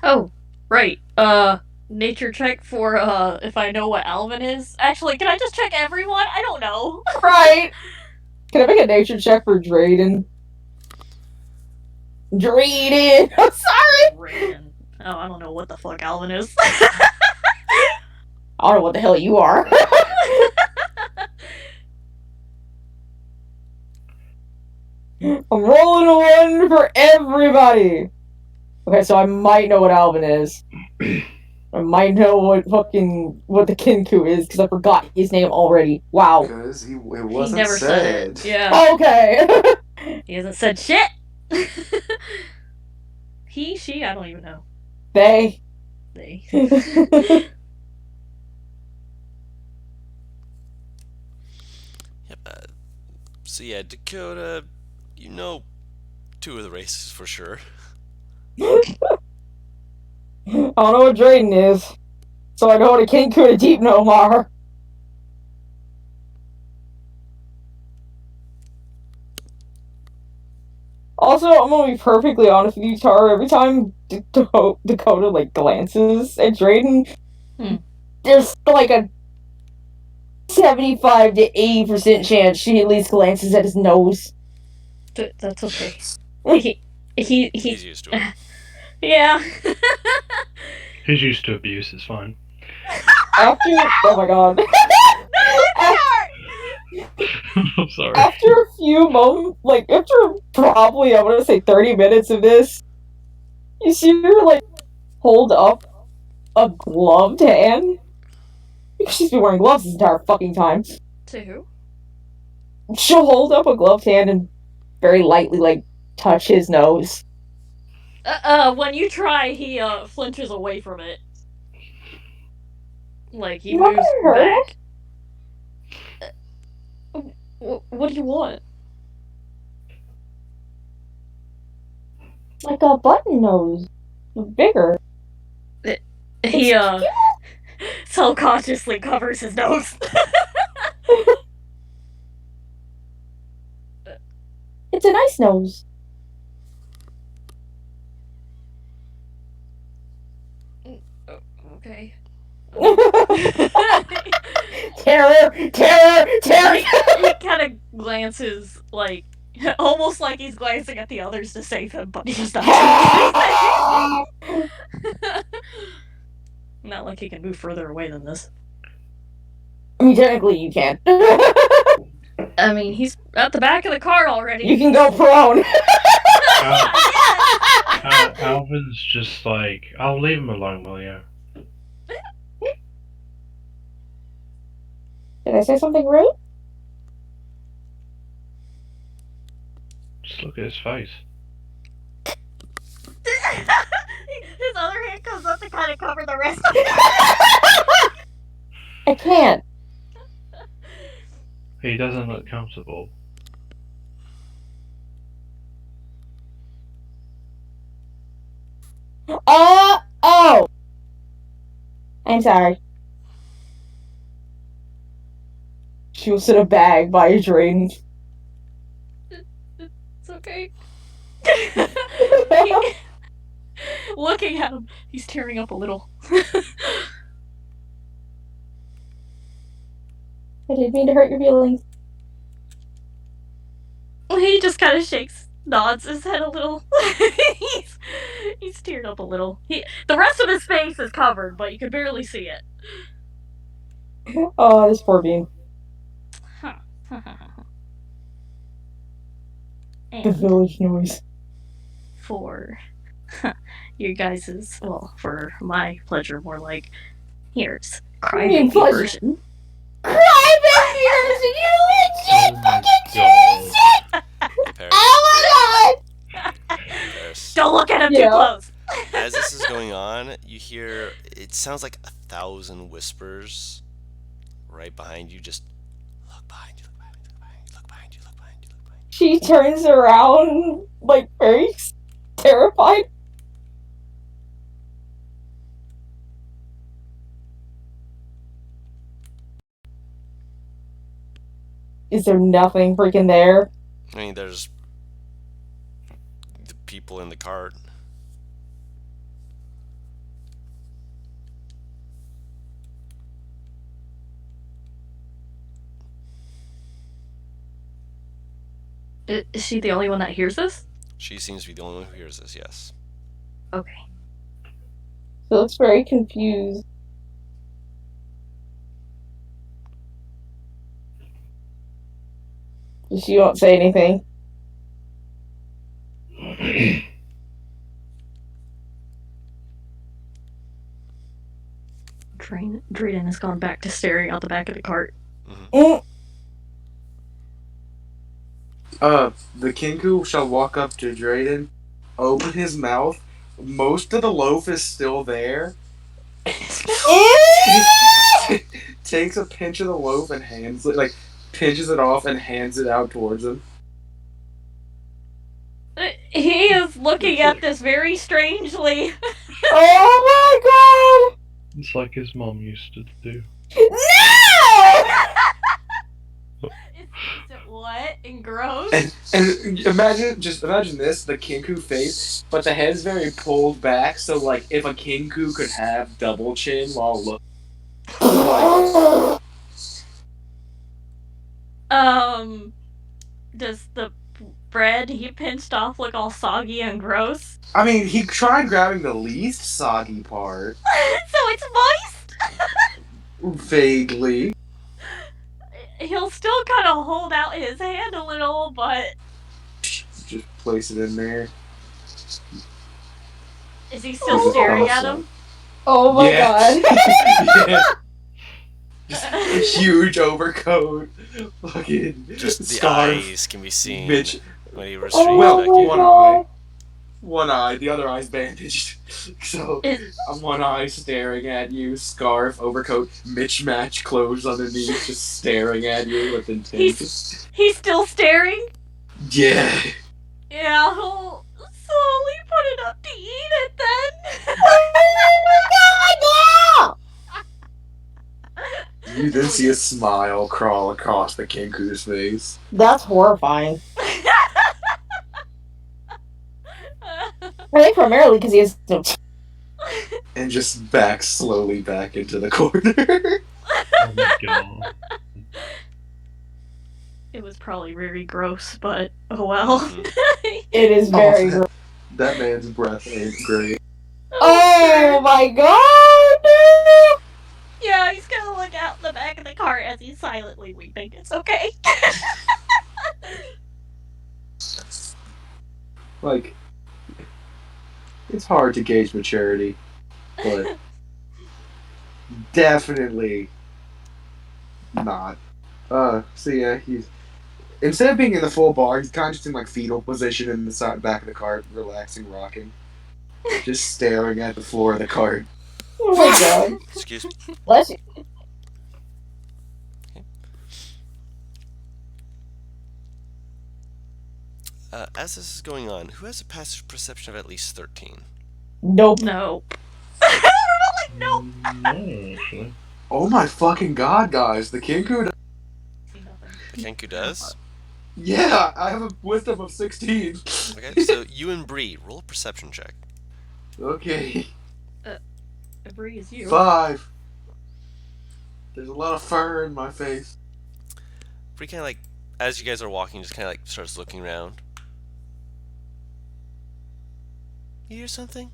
[SPEAKER 5] Oh, right. Nature check for if I know what Alvin is. Actually, can I just check everyone? I don't know.
[SPEAKER 3] Right. Can I make a nature check for Drayden? Drayden! I'm sorry!
[SPEAKER 5] Raiden. Oh, I don't know what the fuck Alvin is.
[SPEAKER 3] I don't know what the hell you are. I'm rolling a 1 for everybody. Okay, so I might know what Alvin is. I might know what the Kinku is because I forgot his name already. Wow.
[SPEAKER 4] Because it
[SPEAKER 5] He
[SPEAKER 4] wasn't
[SPEAKER 5] never said it. Yeah.
[SPEAKER 3] Okay.
[SPEAKER 5] He hasn't said shit. He, she, I don't even know.
[SPEAKER 3] They.
[SPEAKER 5] They.
[SPEAKER 2] Yep. So yeah, Dakota, you know 2 of the races for sure.
[SPEAKER 3] I don't know what Drayden is, so I know what a Kinku and a Deep Gnome are. Also, I'm gonna be perfectly honest with you, Tara. Every time Dakota like glances at Drayden, there's like a 75 to 80% chance she at least glances at his nose.
[SPEAKER 5] That's okay. He's
[SPEAKER 2] used to it.
[SPEAKER 5] Yeah.
[SPEAKER 1] He's used to abuse. It's fine.
[SPEAKER 3] Oh my god.
[SPEAKER 1] I'm sorry.
[SPEAKER 3] After a few moments, like after probably I want to say 30 minutes of this, you see her like hold up a gloved hand. She's been wearing gloves this entire fucking time.
[SPEAKER 5] To who?
[SPEAKER 3] She'll hold up a gloved hand and very lightly like touch his nose.
[SPEAKER 5] When you try, he flinches away from it. Like he
[SPEAKER 3] You're not
[SPEAKER 5] moves
[SPEAKER 3] gonna hurt
[SPEAKER 5] back. What do you want?
[SPEAKER 3] like a button nose, bigger.
[SPEAKER 5] He self-consciously covers his nose.
[SPEAKER 3] It's a nice nose.
[SPEAKER 5] Okay.
[SPEAKER 3] Terror!
[SPEAKER 5] He kind of glances like almost like he's glancing at the others to save him, but he's not doing anything. Not like he can move further away than this.
[SPEAKER 3] I mean, technically you can.
[SPEAKER 5] I mean, he's at the back of the car already.
[SPEAKER 3] You can go prone.
[SPEAKER 1] Alvin's just like, I'll leave him alone, will you?
[SPEAKER 3] Did I say something rude?
[SPEAKER 1] Just look at his face.
[SPEAKER 5] His other hand comes up to kind of cover the rest of it.
[SPEAKER 3] I can't.
[SPEAKER 1] He doesn't look comfortable.
[SPEAKER 3] Oh! I'm sorry. She was in a bag by a drain.
[SPEAKER 5] It's okay. Looking at him, he's tearing up a little.
[SPEAKER 3] I didn't mean to hurt your feelings.
[SPEAKER 5] He just kind of nods his head a little. he's teared up a little. The rest of his face is covered, but you can barely see it.
[SPEAKER 3] Oh, this poor bean.
[SPEAKER 5] Huh.
[SPEAKER 3] The village noise.
[SPEAKER 5] For your guys's, well, for my pleasure, more like, here's crybaby version.
[SPEAKER 3] Crybaby version, you legit fucking
[SPEAKER 1] God.
[SPEAKER 2] Paris,
[SPEAKER 3] Oh my god!
[SPEAKER 2] Paris.
[SPEAKER 5] Don't look at him too close.
[SPEAKER 2] As this is going on, you hear it sounds like 1,000 whispers right behind you. Just look behind you, look behind you, look behind you, look behind you, look behind you, look behind you.
[SPEAKER 3] She turns around, like, very terrified. Is there nothing freaking there?
[SPEAKER 2] I mean, there's the people in the cart.
[SPEAKER 5] Is she the only one that hears this?
[SPEAKER 2] She seems to be the only one who hears this, yes.
[SPEAKER 5] Okay.
[SPEAKER 3] She looks very confused. She won't say anything.
[SPEAKER 5] Drayden has gone back to staring out the back of the cart.
[SPEAKER 3] Mm.
[SPEAKER 4] The Kinku shall walk up to Drayden, open his mouth. Most of the loaf is still there. Takes a pinch of the loaf and hands it, like, pinches it off and hands it out towards him.
[SPEAKER 5] He is looking at this very strangely.
[SPEAKER 3] Oh
[SPEAKER 1] It's like his mom used to do.
[SPEAKER 3] my god! No!
[SPEAKER 5] Is it what? And gross?
[SPEAKER 4] And imagine this, the Kinku face, but the head's very pulled back, so like if a Kinku could have double chin while looking.
[SPEAKER 5] Does the bread he pinched off look all soggy and gross?
[SPEAKER 4] I mean, he tried grabbing the least soggy part.
[SPEAKER 5] So it's moist?
[SPEAKER 4] Vaguely.
[SPEAKER 5] He'll still kind of hold out his hand a little, but...
[SPEAKER 4] Just place it in there.
[SPEAKER 5] Is he still staring at him?
[SPEAKER 3] Oh my god.
[SPEAKER 4] Yeah. Just a huge overcoat. Fucking
[SPEAKER 2] Just the
[SPEAKER 4] scarf.
[SPEAKER 2] eyes can be seen
[SPEAKER 4] Mitch.
[SPEAKER 2] when he was
[SPEAKER 3] Oh
[SPEAKER 2] restrained
[SPEAKER 4] Well,
[SPEAKER 2] back
[SPEAKER 3] my
[SPEAKER 2] in.
[SPEAKER 4] one
[SPEAKER 3] god.
[SPEAKER 4] eye. One eye, the other eye's bandaged. So, one eye staring at you, scarf, overcoat, mismatched clothes underneath, just staring at you with intent.
[SPEAKER 5] He's still staring?
[SPEAKER 4] Yeah.
[SPEAKER 5] Yeah, he'll slowly put it up to eat it then.
[SPEAKER 3] Oh
[SPEAKER 4] You then see a smile crawl across the Kinku's face.
[SPEAKER 3] That's horrifying. I think primarily because he has no
[SPEAKER 4] And just backs slowly back into the corner.
[SPEAKER 1] Oh my god.
[SPEAKER 5] It was probably very gross, but oh well.
[SPEAKER 3] It is very gross.
[SPEAKER 4] That man's breath ain't great.
[SPEAKER 3] Oh my god!
[SPEAKER 5] Yeah, he's gonna look out the back of the cart as he's silently weeping. It's okay.
[SPEAKER 4] Like, it's hard to gauge maturity, but definitely not. So yeah, he's instead of being in the full bar, he's kind of just in like fetal position in the side back of the cart, relaxing, rocking, just staring at the floor of the cart.
[SPEAKER 3] Oh my god.
[SPEAKER 2] Excuse me.
[SPEAKER 3] Bless you.
[SPEAKER 2] As this is going on, who has a passive perception of at least 13?
[SPEAKER 3] Nope.
[SPEAKER 5] No. Nope.
[SPEAKER 1] No, actually.
[SPEAKER 4] Oh my fucking god, guys! The Kinku.
[SPEAKER 2] The Kenku does?
[SPEAKER 4] Yeah, I have a wisdom of 16.
[SPEAKER 2] Okay, so you and Bree, roll a perception check.
[SPEAKER 4] Okay.
[SPEAKER 5] Bree is you.
[SPEAKER 4] 5. There's a lot of fur in my face.
[SPEAKER 2] Bree kind of like, as you guys are walking, just kind of like starts looking around. You hear something?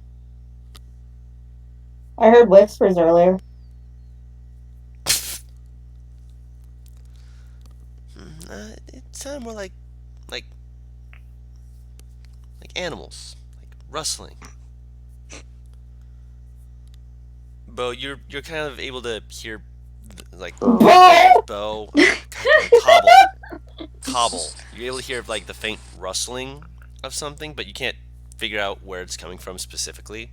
[SPEAKER 3] I heard whispers earlier.
[SPEAKER 2] It sounded more like animals, like rustling. Bo, you're kind of able to hear like
[SPEAKER 3] Bo!
[SPEAKER 2] Bo, cobble. You're able to hear like the faint rustling of something, but you can't figure out where it's coming from specifically.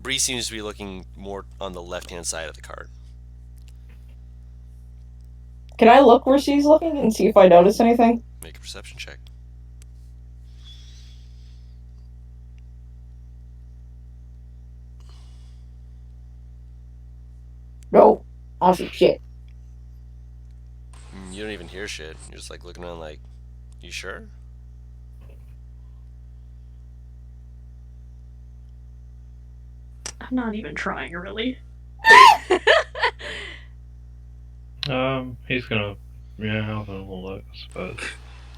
[SPEAKER 2] Bree seems to be looking more on the left-hand side of the cart.
[SPEAKER 3] Can I look where she's looking and see if I notice anything?
[SPEAKER 2] Make a perception check.
[SPEAKER 3] No. Awesome shit.
[SPEAKER 2] You don't even hear shit. You're just like looking around like, you sure?
[SPEAKER 5] I'm not even trying, really.
[SPEAKER 1] He's gonna, have a look, I suppose.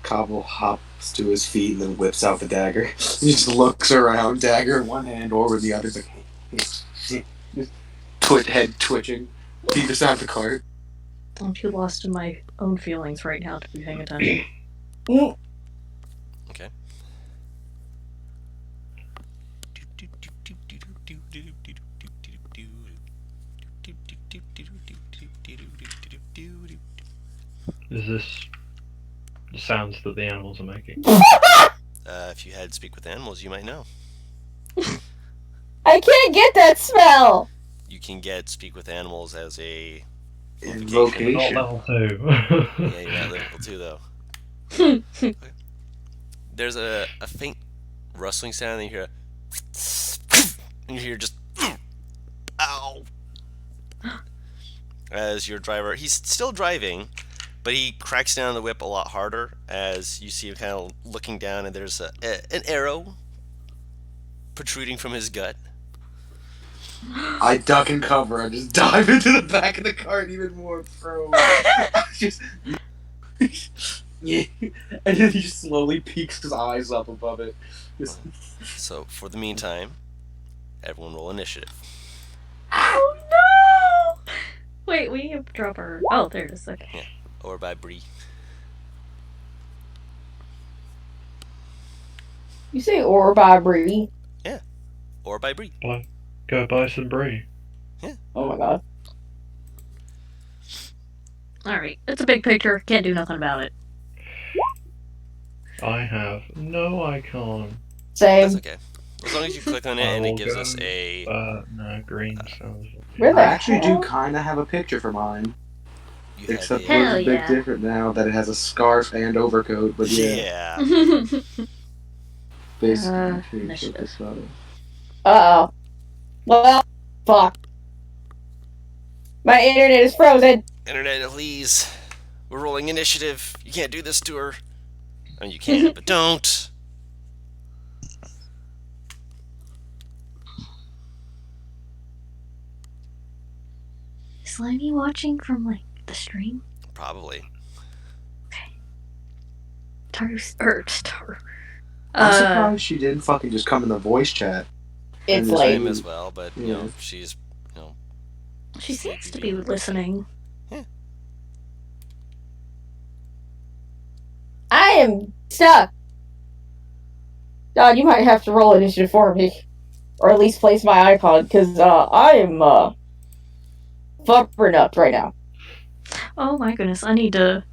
[SPEAKER 4] Cobble hops to his feet and then whips out the dagger. He just looks around, dagger in one hand, over the other, like, head twitching, either side of the cart.
[SPEAKER 5] I'm too lost in my own feelings right now to be paying attention.
[SPEAKER 2] Okay.
[SPEAKER 1] Is this the sounds that the animals are making?
[SPEAKER 2] If you had speak with animals, you might know.
[SPEAKER 3] I can't get that smell.
[SPEAKER 2] You can get speak with animals as a
[SPEAKER 4] Invocation.
[SPEAKER 1] Not level 2.
[SPEAKER 2] Yeah, you're at level 2 though. Okay. There's a faint rustling sound, and you hear and you hear just ow as your driver. He's still driving, but he cracks down on the whip a lot harder as you see him kind of looking down, and there's an arrow protruding from his gut.
[SPEAKER 4] I duck and cover. I just dive into the back of the cart even more pro. Just yeah, and then he just slowly peeks his eyes up above it. Just,
[SPEAKER 2] So for the meantime, everyone roll initiative.
[SPEAKER 5] Oh no! Wait, we have to drop our. Oh, there it is. Okay.
[SPEAKER 2] Or by Bree.
[SPEAKER 3] You say or by Bree?
[SPEAKER 2] Or by Bree.
[SPEAKER 1] Go buy some brie.
[SPEAKER 3] Oh my god.
[SPEAKER 5] Alright, it's a big picture. Can't do nothing about it.
[SPEAKER 1] I have no icon.
[SPEAKER 3] Same.
[SPEAKER 2] That's okay. As long as you click on it
[SPEAKER 1] I
[SPEAKER 2] and it
[SPEAKER 1] will
[SPEAKER 2] gives
[SPEAKER 1] go,
[SPEAKER 2] us a.
[SPEAKER 1] No, green sounds.
[SPEAKER 3] Where the
[SPEAKER 4] I actually do
[SPEAKER 3] hell?
[SPEAKER 4] kind of have a picture for mine,
[SPEAKER 2] You have
[SPEAKER 4] except
[SPEAKER 2] a,
[SPEAKER 4] for
[SPEAKER 5] Hell
[SPEAKER 4] it's a bit
[SPEAKER 5] yeah.
[SPEAKER 4] different now that it has a scarf and overcoat. But yeah,
[SPEAKER 2] yeah.
[SPEAKER 4] basically
[SPEAKER 5] initiative.
[SPEAKER 3] Uh oh. Well, fuck. My internet is frozen.
[SPEAKER 2] Internet, please. We're rolling initiative. You can't do this to her. I mean, you can, but don't.
[SPEAKER 5] Is Slimy watching from, like, the stream?
[SPEAKER 2] Probably.
[SPEAKER 5] Star.
[SPEAKER 4] I'm surprised she didn't fucking just come in the voice chat.
[SPEAKER 3] It's
[SPEAKER 4] And
[SPEAKER 3] like
[SPEAKER 2] Same as well, but you know,
[SPEAKER 4] Yeah.
[SPEAKER 2] she's
[SPEAKER 5] She seems to be listening.
[SPEAKER 3] I am stuck. God, you might have to roll initiative for me, or at least place my icon, because I am fuckering up right now.
[SPEAKER 5] Oh my goodness, I need to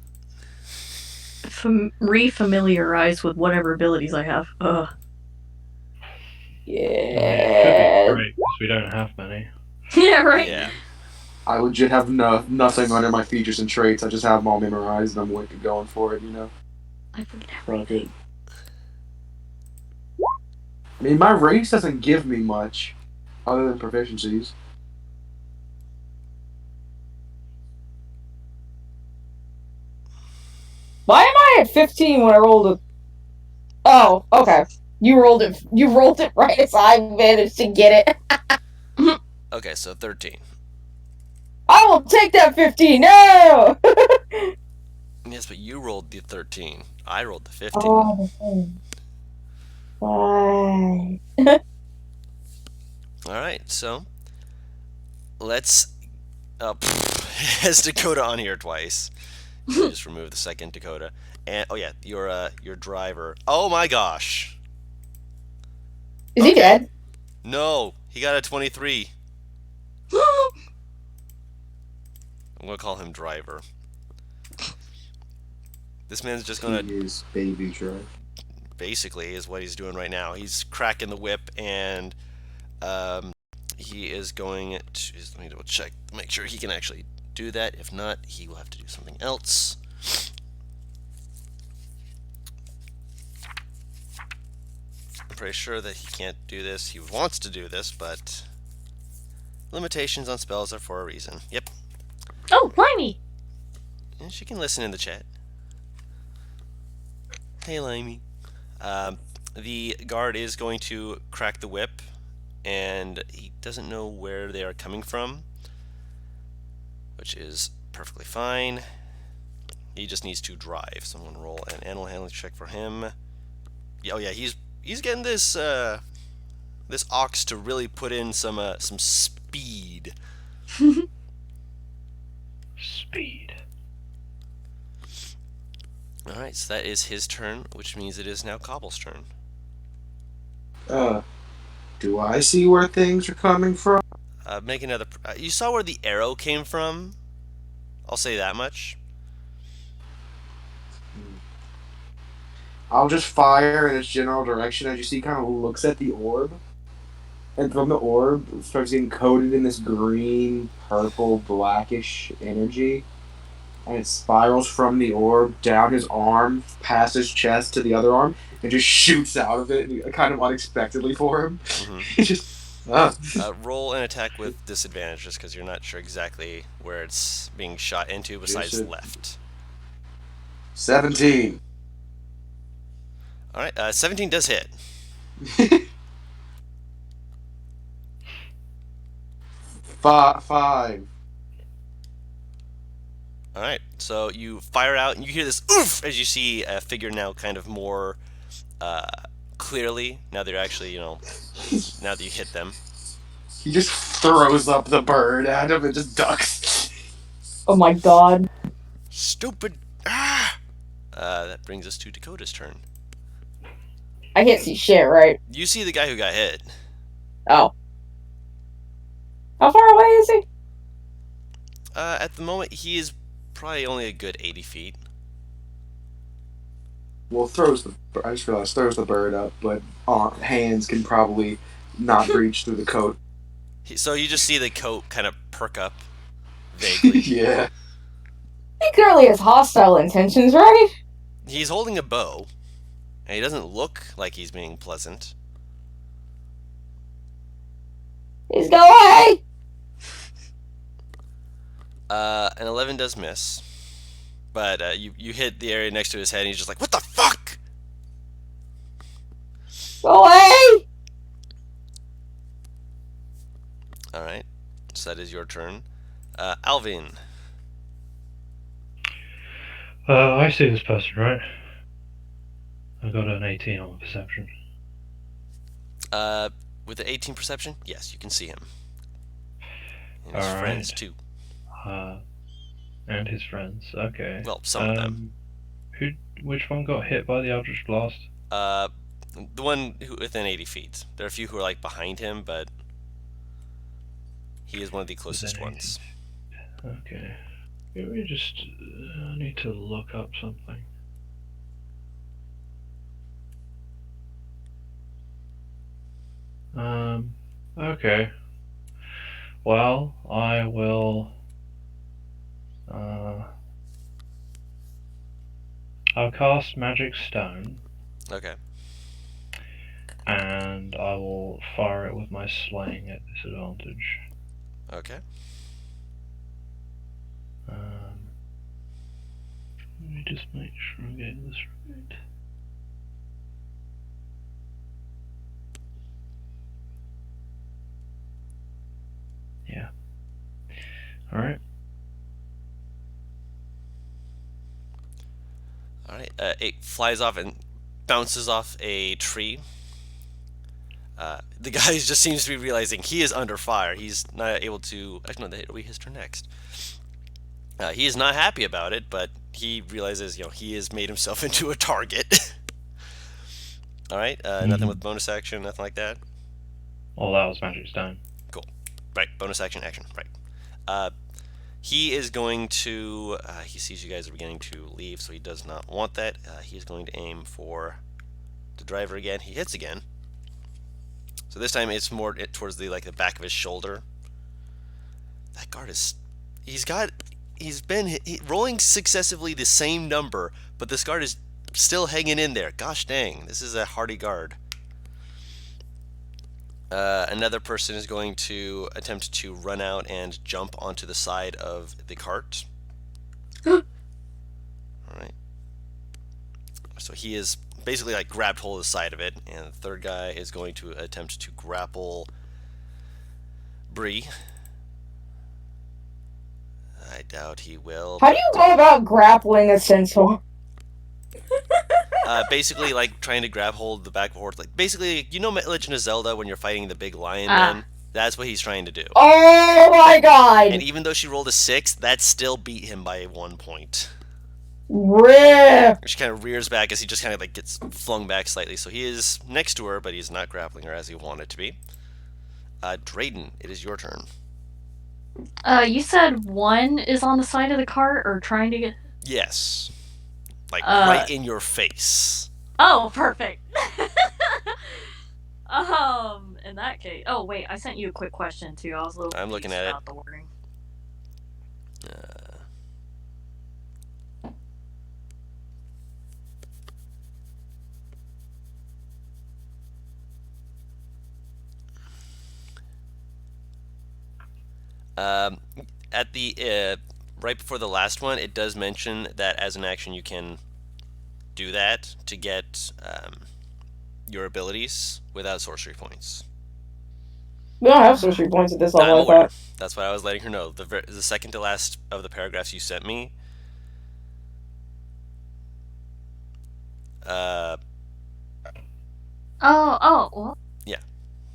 [SPEAKER 5] re-familiarize with whatever abilities I have. Ugh.
[SPEAKER 3] Yeah.
[SPEAKER 1] It could be great because we don't have many.
[SPEAKER 5] Yeah, right?
[SPEAKER 2] Yeah.
[SPEAKER 4] I legit have nothing under my features and traits. I just have them all memorized, and I'm wicked going for it. You know.
[SPEAKER 5] I forget
[SPEAKER 4] Fuck it.
[SPEAKER 5] everything.
[SPEAKER 4] I mean, my race doesn't give me much, other than proficiencies.
[SPEAKER 3] Why am I at 15 when I rolled a... Oh, okay. You rolled it right as I managed to get it.
[SPEAKER 2] Okay, so 13.
[SPEAKER 3] I will take that 15. No!
[SPEAKER 2] Yes, but you rolled the 13. I rolled the 15.
[SPEAKER 3] Oh, why?
[SPEAKER 2] All right, so let's. Has Dakota on here twice? So just remove the second Dakota, and oh yeah, your driver. Oh my gosh!
[SPEAKER 3] Is he dead?
[SPEAKER 2] No, he got a 23. I'm gonna call him driver. This man's just gonna
[SPEAKER 4] He is baby drive.
[SPEAKER 2] basically is what he's doing right now. He's cracking the whip and he is going to. Let me double check, make sure he can actually do that. If not, he will have to do something else. I'm pretty sure that he can't do this. He wants to do this, but limitations on spells are for a reason. Yep.
[SPEAKER 5] Oh, Limey!
[SPEAKER 2] And she can listen in the chat. Hey, Limey. The guard is going to crack the whip, and he doesn't know where they are coming from, which is perfectly fine. He just needs to drive. So I'm going to roll an animal handling check for him. Yeah, oh yeah, he's getting this this ox to really put in some speed.
[SPEAKER 1] Speed.
[SPEAKER 2] All right, so that is his turn, which means it is now Cobble's turn.
[SPEAKER 4] Do I see where things are coming from?
[SPEAKER 2] Make another. You saw where the arrow came from. I'll say that much.
[SPEAKER 4] I'll just fire in its general direction as you see. Kind of looks at the orb, and from the orb it starts getting coated in this green, purple, blackish energy, and it spirals from the orb down his arm, past his chest to the other arm, and just shoots out of it, kind of unexpectedly for him.
[SPEAKER 2] Mm-hmm.
[SPEAKER 4] He just uh,
[SPEAKER 2] Roll an attack with disadvantage, just because you're not sure exactly where it's being shot into, besides left.
[SPEAKER 4] 17.
[SPEAKER 2] All right, 17 does hit.
[SPEAKER 4] 5.
[SPEAKER 2] All right, so you fire out, and you hear this oof as you see a figure now kind of more clearly. Now they're actually, now that you hit them.
[SPEAKER 4] He just throws up the bird at him and just ducks.
[SPEAKER 3] Oh my god.
[SPEAKER 2] Stupid! Ah! That brings us to Dakota's turn.
[SPEAKER 3] I can't see shit, right?
[SPEAKER 2] You see the guy who got hit.
[SPEAKER 3] Oh. How far away is he?
[SPEAKER 2] At the moment, he is probably only a good 80 feet.
[SPEAKER 4] Well, I just realized throws the bird up, but hands can probably not reach through the coat.
[SPEAKER 2] So you just see the coat kind of perk up vaguely.
[SPEAKER 4] Yeah.
[SPEAKER 3] He clearly has hostile intentions, right?
[SPEAKER 2] He's holding a bow, and he doesn't look like he's being pleasant.
[SPEAKER 3] He's go away!
[SPEAKER 2] An 11 does miss, but you hit the area next to his head, and he's just like, "What the fuck?"
[SPEAKER 3] Go away!
[SPEAKER 2] All right, so that is your turn, Alvin.
[SPEAKER 1] I see this person, right? I got an 18 on perception.
[SPEAKER 2] With the 18 perception, yes, you can see him. And
[SPEAKER 1] All
[SPEAKER 2] his
[SPEAKER 1] right.
[SPEAKER 2] friends too.
[SPEAKER 1] And his friends. Okay.
[SPEAKER 2] Well, some of them.
[SPEAKER 1] Which one got hit by the Eldritch Blast?
[SPEAKER 2] The one within 80 feet. There are a few who are like behind him, but he is one of the closest ones.
[SPEAKER 1] Okay. We just need to look up something. Okay. Well, I will. I'll cast Magic Stone.
[SPEAKER 2] Okay.
[SPEAKER 1] And I will fire it with my slaying at disadvantage.
[SPEAKER 2] Okay.
[SPEAKER 1] Let me just make sure I'm getting this right. Yeah. Alright.
[SPEAKER 2] Alright. It flies off and bounces off a tree. The guy just seems to be realizing he is under fire. He's not able to. Actually, no, it'll be his turn next. He is not happy about it, but he realizes, he has made himself into a target. All right, nothing with bonus action, nothing like that.
[SPEAKER 1] Well, that was Magic Stone.
[SPEAKER 2] Cool. Right, bonus action, right. He is going to. He sees you guys are beginning to leave, so he does not want that. He is going to aim for the driver again. He hits again. So this time it's more towards the back of his shoulder. That guard is. He's been rolling successively the same number, but this guard is still hanging in there. Gosh dang, this is a hardy guard. Another person is going to attempt to run out and jump onto the side of the cart. All right. So he is basically grabbed hold of the side of it, and the third guy is going to attempt to grapple Bree. I doubt he will.
[SPEAKER 3] How do you go about grappling a centaur?
[SPEAKER 2] Basically, trying to grab hold of the back of a horse. Basically, Legend of Zelda when you're fighting the big lion man? That's what he's trying to do.
[SPEAKER 3] Oh my god!
[SPEAKER 2] And even though she rolled a 6, that still beat him by 1 point.
[SPEAKER 3] Rip!
[SPEAKER 2] She kind of rears back as he just kind of gets flung back slightly. So he is next to her, but he's not grappling her as he wanted to be. Drayden, it is your turn.
[SPEAKER 5] You said one is on the side of the cart or trying to get.
[SPEAKER 2] Yes. like right in your face.
[SPEAKER 5] Oh, perfect. In that case, oh wait, I sent you a quick question too. I was a little
[SPEAKER 2] I'm looking at
[SPEAKER 5] about the wording.
[SPEAKER 2] At the right before the last one, it does mention that as an action you can do that to get your abilities without sorcery points.
[SPEAKER 3] We don't have sorcery points at this level,
[SPEAKER 2] I'm
[SPEAKER 3] I
[SPEAKER 2] aware.
[SPEAKER 3] thought.
[SPEAKER 2] That's why I was letting her know. The second to last of the paragraphs you sent me.
[SPEAKER 5] Well.
[SPEAKER 2] Yeah.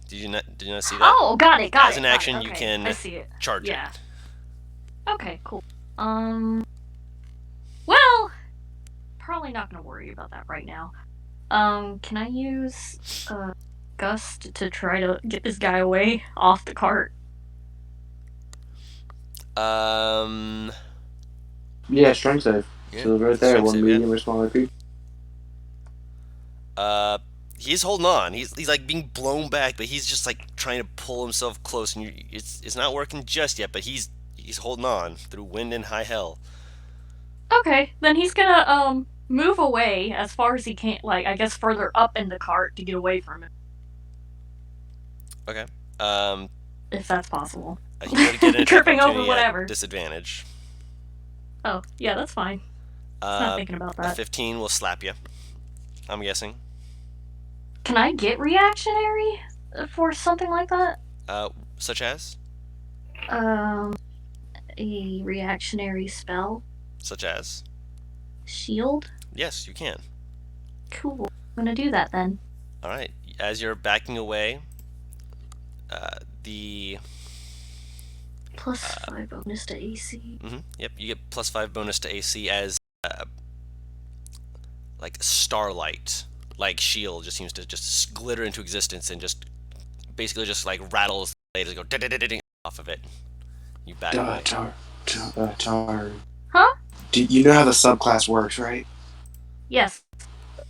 [SPEAKER 2] Did you not see that?
[SPEAKER 5] Oh, got it.
[SPEAKER 2] As an action,
[SPEAKER 5] okay.
[SPEAKER 2] you can
[SPEAKER 5] I see it.
[SPEAKER 2] charge
[SPEAKER 5] Yeah.
[SPEAKER 2] it.
[SPEAKER 5] Okay, cool. Well, probably not gonna worry about that right now. Can I use Gust to try to get this guy away off the cart?
[SPEAKER 4] Yeah, strength save.
[SPEAKER 2] Yeah,
[SPEAKER 4] So right there,
[SPEAKER 2] strength
[SPEAKER 4] one
[SPEAKER 2] save,
[SPEAKER 4] medium or smaller creature.
[SPEAKER 2] He's holding on. He's like being blown back, but he's just like trying to pull himself close, and it's not working just yet. But he's holding on through wind and high hell.
[SPEAKER 5] Okay, then he's gonna move away as far as he can, like I guess further up in the cart to get away from him.
[SPEAKER 2] Okay.
[SPEAKER 5] If that's possible.
[SPEAKER 2] He would get an
[SPEAKER 5] Tripping over
[SPEAKER 2] opportunity
[SPEAKER 5] whatever.
[SPEAKER 2] at disadvantage.
[SPEAKER 5] Oh, yeah, that's fine. Not thinking about
[SPEAKER 2] A
[SPEAKER 5] that.
[SPEAKER 2] 15 will slap you. I'm guessing.
[SPEAKER 5] Can I get reactionary for something like that?
[SPEAKER 2] Such as?
[SPEAKER 5] A reactionary spell?
[SPEAKER 2] Such as?
[SPEAKER 5] Shield?
[SPEAKER 2] Yes, you can.
[SPEAKER 5] Cool. I'm gonna do that then.
[SPEAKER 2] Alright. As you're backing away, the...
[SPEAKER 5] Plus 5 bonus to AC.
[SPEAKER 2] Yep, you get plus 5 bonus to AC as, like, starlight. Like shield just seems to just glitter into existence and just basically just like rattles the blade, just go off of it. You back away.
[SPEAKER 4] Tar.
[SPEAKER 5] Huh?
[SPEAKER 4] Do you know how the subclass works, right?
[SPEAKER 5] Yes.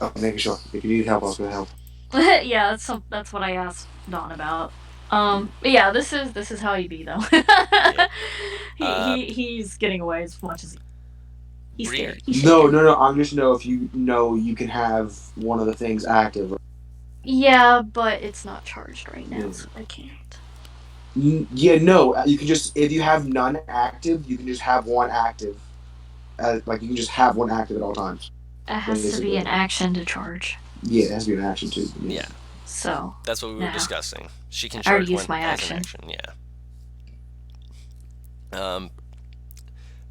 [SPEAKER 4] Oh, making sure. If you need help, I was gonna help.
[SPEAKER 5] Yeah, that's what I asked Dawn about. But yeah, this is how he be though. He's getting away as much as he's scared.
[SPEAKER 4] No. I'm just know if you know you can have one of the things active.
[SPEAKER 5] Yeah, but it's not charged right now, so I can't.
[SPEAKER 4] Yeah, no. You can just if you have none active, you can just have one active. Like you can just have one active at all times.
[SPEAKER 5] It has to be an action to charge.
[SPEAKER 4] Yeah, it has to be an action too.
[SPEAKER 2] Yeah.
[SPEAKER 5] So
[SPEAKER 2] that's what we were discussing. She can
[SPEAKER 5] I already
[SPEAKER 2] charge
[SPEAKER 5] used
[SPEAKER 2] one
[SPEAKER 5] my
[SPEAKER 2] as
[SPEAKER 5] action.
[SPEAKER 2] an action. Yeah.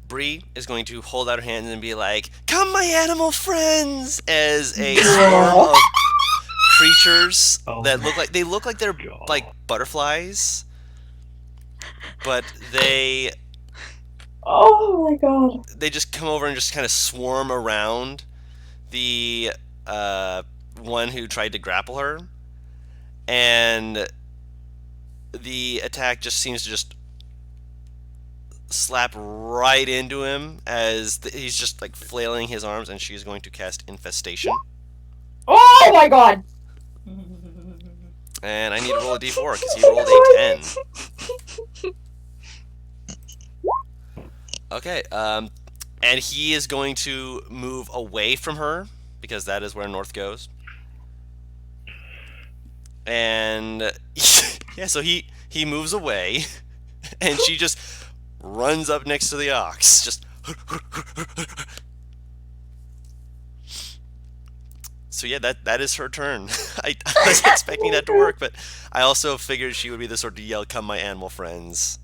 [SPEAKER 2] Bree is going to hold out her hands and be like, "Come, my animal friends!" As a swarm of creatures that look like they're like butterflies, but they
[SPEAKER 3] Oh my god.
[SPEAKER 2] they just come over and just kind of swarm around the one who tried to grapple her, and the attack just seems to just slap right into him as he's just like flailing his arms, and she's going to cast Infestation.
[SPEAKER 3] Oh my god.
[SPEAKER 2] And I need to roll a d4 because he rolled a 10. Okay, and he is going to move away from her because that is where north goes. And yeah, so he moves away, and she just runs up next to the ox, just. So yeah, that is her turn. I was expecting that to work, but I also figured she would be the sort to yell, "Come, my animal friends."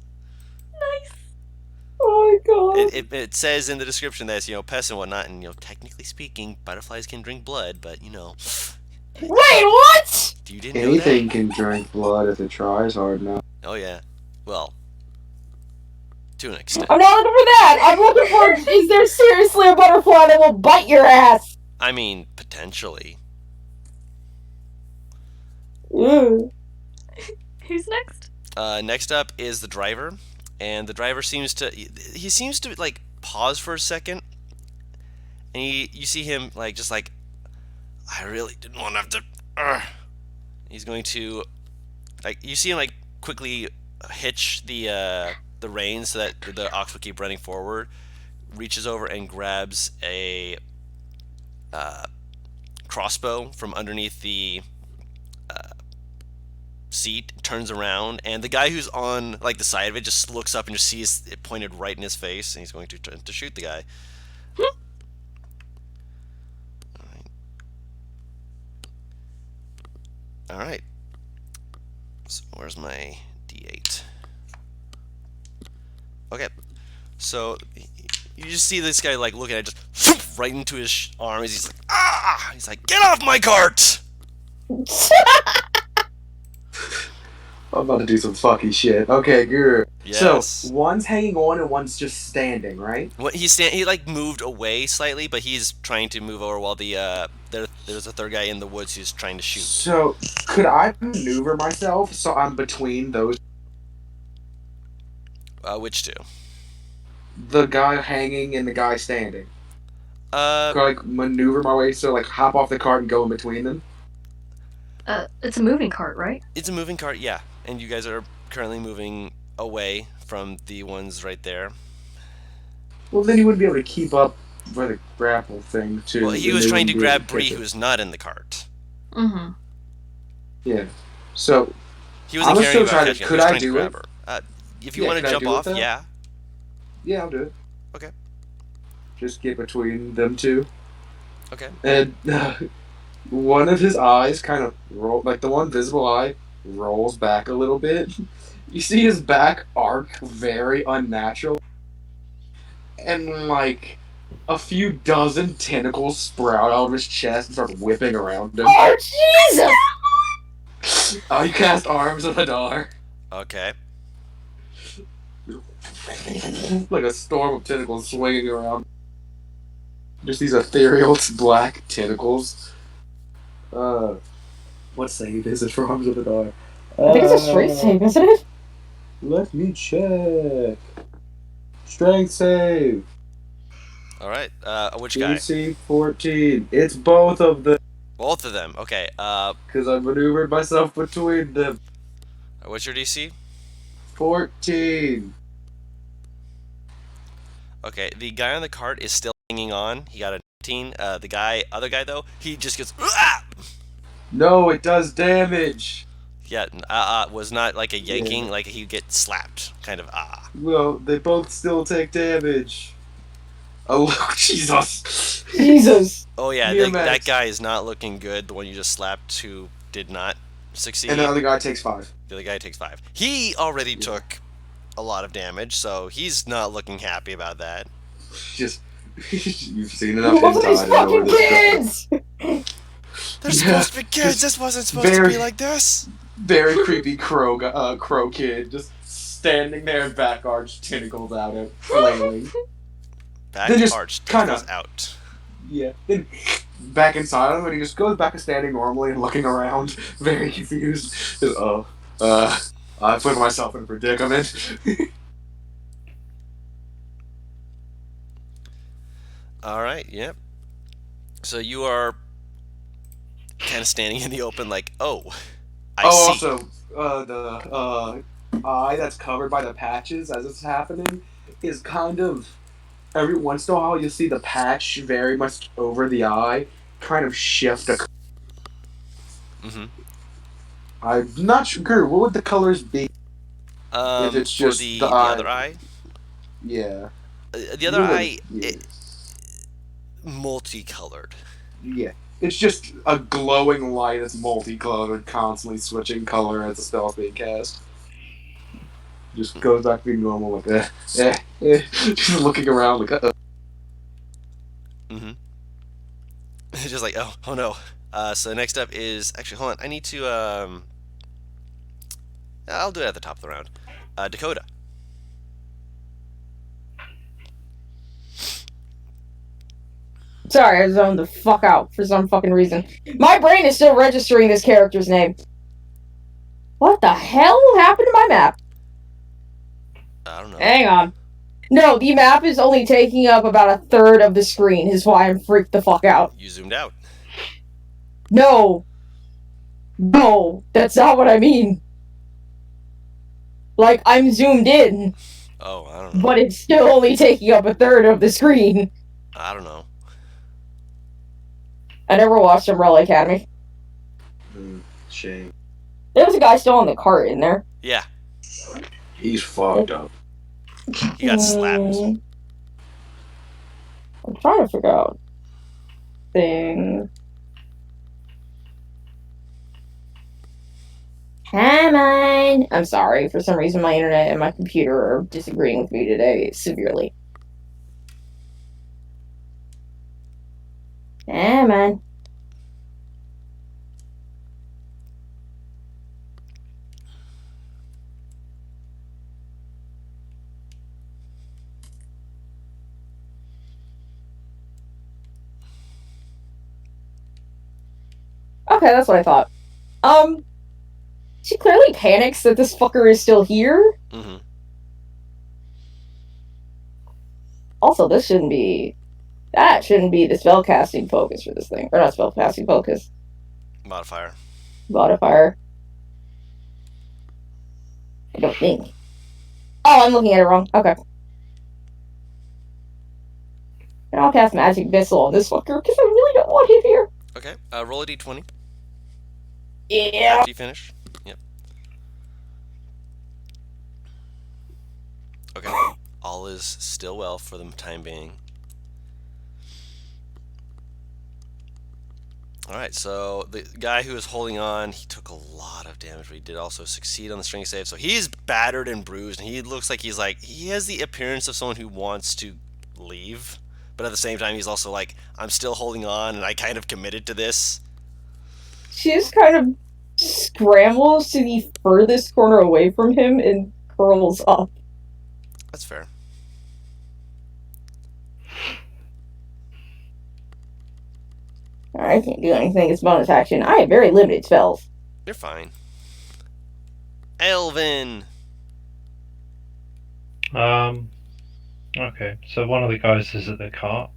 [SPEAKER 5] Nice.
[SPEAKER 3] Oh my god.
[SPEAKER 2] It says in the description that it's, pests and whatnot, and technically speaking, butterflies can drink blood, but
[SPEAKER 3] Wait, what?
[SPEAKER 2] You didn't know
[SPEAKER 4] Anything
[SPEAKER 2] that?
[SPEAKER 4] can drink blood if it tries hard enough.
[SPEAKER 2] Oh yeah. Well, to an extent.
[SPEAKER 3] I'm not looking for that. I'm looking for is there seriously a butterfly that will bite your ass?
[SPEAKER 2] I mean, potentially.
[SPEAKER 3] Ew.
[SPEAKER 5] Who's next?
[SPEAKER 2] Next up is the driver, and the driver seems to like pause for a second, and you see him like just like, I really didn't want to have to. He's going to like you see him like quickly hitch the reins so that the ox will keep running forward. Reaches over and grabs a crossbow from underneath the seat, turns around, and the guy who's on like the side of it just looks up and just sees it pointed right in his face, and he's going to shoot the guy. All right. So where's my D8? Okay. So you just see this guy like looking at it, just right into his arm. He's like, ah! He's like, get off my cart!
[SPEAKER 4] I'm about to do some fucky shit. Okay, good.
[SPEAKER 2] Yes.
[SPEAKER 4] So one's hanging on and one's just standing, right?
[SPEAKER 2] What he like moved away slightly, but he's trying to move over while the there's a third guy in the woods who's trying to shoot.
[SPEAKER 4] So could I maneuver myself so I'm between those?
[SPEAKER 2] Which two?
[SPEAKER 4] The guy hanging and the guy standing. Could
[SPEAKER 2] Uh,
[SPEAKER 4] I like maneuver my way so like hop off the cart and go in between them?
[SPEAKER 5] It's a moving cart, right?
[SPEAKER 2] it's a moving cart, yeah, and you guys are currently moving away from the ones right there.
[SPEAKER 4] Well, then he wouldn't be able to keep up with the grapple thing too.
[SPEAKER 2] Well, he
[SPEAKER 4] and
[SPEAKER 2] was
[SPEAKER 4] they
[SPEAKER 2] trying to
[SPEAKER 4] wouldn't be able
[SPEAKER 2] grab Bree,
[SPEAKER 4] catch it.
[SPEAKER 2] who's not in the cart.
[SPEAKER 5] Mm-hmm.
[SPEAKER 4] Yeah. So
[SPEAKER 2] He wasn't
[SPEAKER 4] I'm
[SPEAKER 2] caring
[SPEAKER 4] still
[SPEAKER 2] about
[SPEAKER 4] trying to.
[SPEAKER 2] catching it. He
[SPEAKER 4] Could
[SPEAKER 2] was
[SPEAKER 4] I
[SPEAKER 2] trying to
[SPEAKER 4] do
[SPEAKER 2] grab
[SPEAKER 4] it?
[SPEAKER 2] her. If you
[SPEAKER 4] Yeah,
[SPEAKER 2] want
[SPEAKER 4] can
[SPEAKER 2] to
[SPEAKER 4] I
[SPEAKER 2] jump
[SPEAKER 4] do it,
[SPEAKER 2] off,
[SPEAKER 4] though?
[SPEAKER 2] yeah.
[SPEAKER 4] Yeah, I'll do it.
[SPEAKER 2] Okay.
[SPEAKER 4] Just get between them two,
[SPEAKER 2] Okay.
[SPEAKER 4] and one of his eyes kind of roll, like the one visible eye rolls back a little bit. You see his back arc very unnatural, and like a few dozen tentacles sprout out of his chest and start whipping around him.
[SPEAKER 3] Oh Jesus!
[SPEAKER 4] You cast Arms of Hadar.
[SPEAKER 2] Okay.
[SPEAKER 4] Like a storm of tentacles swinging around. Just these ethereal black tentacles. What save is it for Arms of Hadar?
[SPEAKER 3] I think it's a straight save, isn't it?
[SPEAKER 4] Let me check. Strength save.
[SPEAKER 2] All right. Which guy?
[SPEAKER 4] DC 14. It's both of them.
[SPEAKER 2] Both of them. Okay.
[SPEAKER 4] Because I maneuvered myself between them.
[SPEAKER 2] What's your DC?
[SPEAKER 4] 14.
[SPEAKER 2] Okay. The guy on the cart is still hanging on. He got a 19. Other guy though, he just gets.
[SPEAKER 4] No, it does damage.
[SPEAKER 2] Yeah. Was not like a yanking.
[SPEAKER 4] Yeah.
[SPEAKER 2] Like he get slapped. Kind of.
[SPEAKER 4] Well, they both still take damage. Oh, Jesus.
[SPEAKER 3] Jesus.
[SPEAKER 2] Oh yeah.
[SPEAKER 4] DMX.
[SPEAKER 2] That guy is not looking good. The one you just slapped who did not succeed.
[SPEAKER 4] And the other guy takes 5.
[SPEAKER 2] The other guy takes 5. He already took a lot of damage, so he's not looking happy about that.
[SPEAKER 4] Just, you've seen enough
[SPEAKER 3] Look at these
[SPEAKER 4] hentai to know where
[SPEAKER 3] fucking
[SPEAKER 4] this goes.
[SPEAKER 3] kids!
[SPEAKER 2] They're
[SPEAKER 4] Yeah,
[SPEAKER 2] supposed to be kids.
[SPEAKER 4] just
[SPEAKER 2] This wasn't supposed to
[SPEAKER 4] very-
[SPEAKER 2] be like this.
[SPEAKER 4] Very creepy crow kid, just standing there, back arched, tentacles out, and flailing.
[SPEAKER 2] Back
[SPEAKER 4] Then just
[SPEAKER 2] arched
[SPEAKER 4] kinda-
[SPEAKER 2] goes out.
[SPEAKER 4] Yeah. Then back inside him, and he just goes back to standing normally and looking around, very confused. Just, I put myself in a predicament.
[SPEAKER 2] All right. Yep. So you are kind of standing in the open, like, oh, I see.
[SPEAKER 4] Also, the eye that's covered by the patches as it's happening is kind of every once in a while you see the patch very much over the eye kind of shift.
[SPEAKER 2] Mm-hmm.
[SPEAKER 4] I'm not sure. What would the colors be? If it's
[SPEAKER 2] For
[SPEAKER 4] just
[SPEAKER 2] the
[SPEAKER 4] the eye.
[SPEAKER 2] other eye,
[SPEAKER 4] Yeah.
[SPEAKER 2] the other eye,
[SPEAKER 4] Yeah.
[SPEAKER 2] multicolored.
[SPEAKER 4] Yeah. It's just a glowing light that's multicolored, constantly switching color as the spell's being cast. Just goes back to being normal, like, just looking around, like, uh-oh.
[SPEAKER 2] Mm-hmm. Just like, oh no. So next up is actually, hold on. I need to I'll do it at the top of the round. Dakota.
[SPEAKER 3] Sorry, I zoned the fuck out for some fucking reason. My brain is still registering this character's name. What the hell happened to my map?
[SPEAKER 2] I don't know.
[SPEAKER 3] Hang on. No, the map is only taking up about a third of the screen, is why I'm freaked the fuck out.
[SPEAKER 2] You zoomed out.
[SPEAKER 3] No. No, that's not what I mean. Like, I'm zoomed in,
[SPEAKER 2] Oh, I don't know.
[SPEAKER 3] but it's still only taking up a third of the screen.
[SPEAKER 2] I don't know.
[SPEAKER 3] I never watched Umbrella Academy.
[SPEAKER 4] Shame.
[SPEAKER 3] There was a guy still on the cart in there.
[SPEAKER 2] Yeah,
[SPEAKER 4] He's fucked up.
[SPEAKER 2] he got slapped.
[SPEAKER 3] I'm trying to figure out thing. Come on. I'm sorry. For some reason, my internet and my computer are disagreeing with me today severely. Come on. Okay, that's what I thought. She clearly panics that this fucker is still here.
[SPEAKER 2] Mm-hmm.
[SPEAKER 3] Also, that shouldn't be the spellcasting focus for this thing. Or not spellcasting focus.
[SPEAKER 2] Modifier.
[SPEAKER 3] Modifier. I don't think. Oh, I'm looking at it wrong. Okay. And I'll cast Magic Missile on this fucker because I really don't want him here.
[SPEAKER 2] Okay, roll a d20
[SPEAKER 3] Yeah.
[SPEAKER 2] after you finish. Yep. Okay, all is still well for the time being. Alright, so the guy who was holding on, he took a lot of damage, but he did also succeed on the strength save. So he's battered and bruised, and he looks like he has the appearance of someone who wants to leave. But at the same time, he's also like, I'm still holding on, and I kind of committed to this.
[SPEAKER 3] She just kind of scrambles to the furthest corner away from him and curls up.
[SPEAKER 2] That's fair.
[SPEAKER 3] I can't do anything. It's bonus action. I have very limited spells.
[SPEAKER 2] You're fine. Elvin!
[SPEAKER 1] Okay, so one of the guys is at the cart.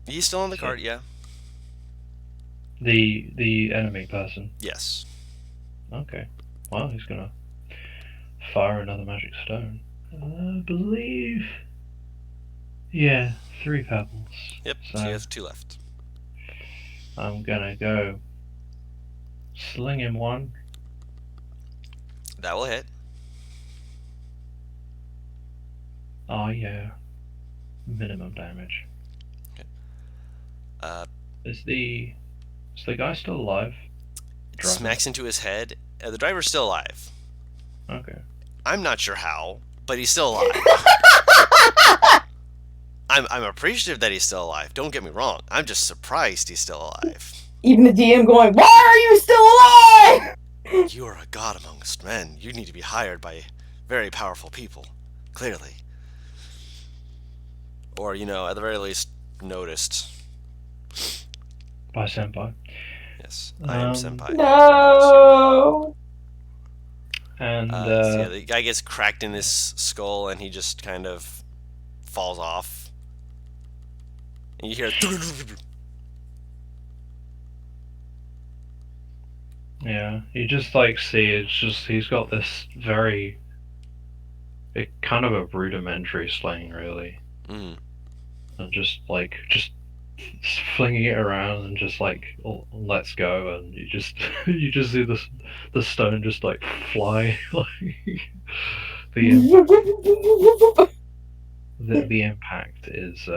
[SPEAKER 2] He's still on the cart, yeah.
[SPEAKER 1] The enemy person.
[SPEAKER 2] Yes.
[SPEAKER 1] Okay. Well, he's gonna fire another magic stone. I believe. Yeah, 3 pebbles.
[SPEAKER 2] Yep, so you have 2 left.
[SPEAKER 1] I'm gonna go sling him one.
[SPEAKER 2] That will hit.
[SPEAKER 1] Oh yeah. Minimum damage.
[SPEAKER 2] Okay.
[SPEAKER 1] Is the guy still alive?
[SPEAKER 2] It
[SPEAKER 1] Driver.
[SPEAKER 2] smacks into his head. The driver's still alive.
[SPEAKER 1] Okay.
[SPEAKER 2] I'm not sure how, but he's still alive. I'm appreciative that he's still alive. Don't get me wrong. I'm just surprised he's still alive.
[SPEAKER 3] Even the DM going, why are you still alive?
[SPEAKER 2] You are a god amongst men. You need to be hired by very powerful people. Clearly. Or, at the very least, noticed.
[SPEAKER 1] By senpai.
[SPEAKER 2] Yes, I am senpai.
[SPEAKER 3] No.
[SPEAKER 1] And
[SPEAKER 2] So yeah, the guy gets cracked in his skull and he just kind of falls off. And you hear
[SPEAKER 1] yeah, you just see it's just he's got this very kind of a rudimentary sling really.
[SPEAKER 2] Mm.
[SPEAKER 1] And just flinging it around and just let's go, and you just you just see the stone just fly the impact is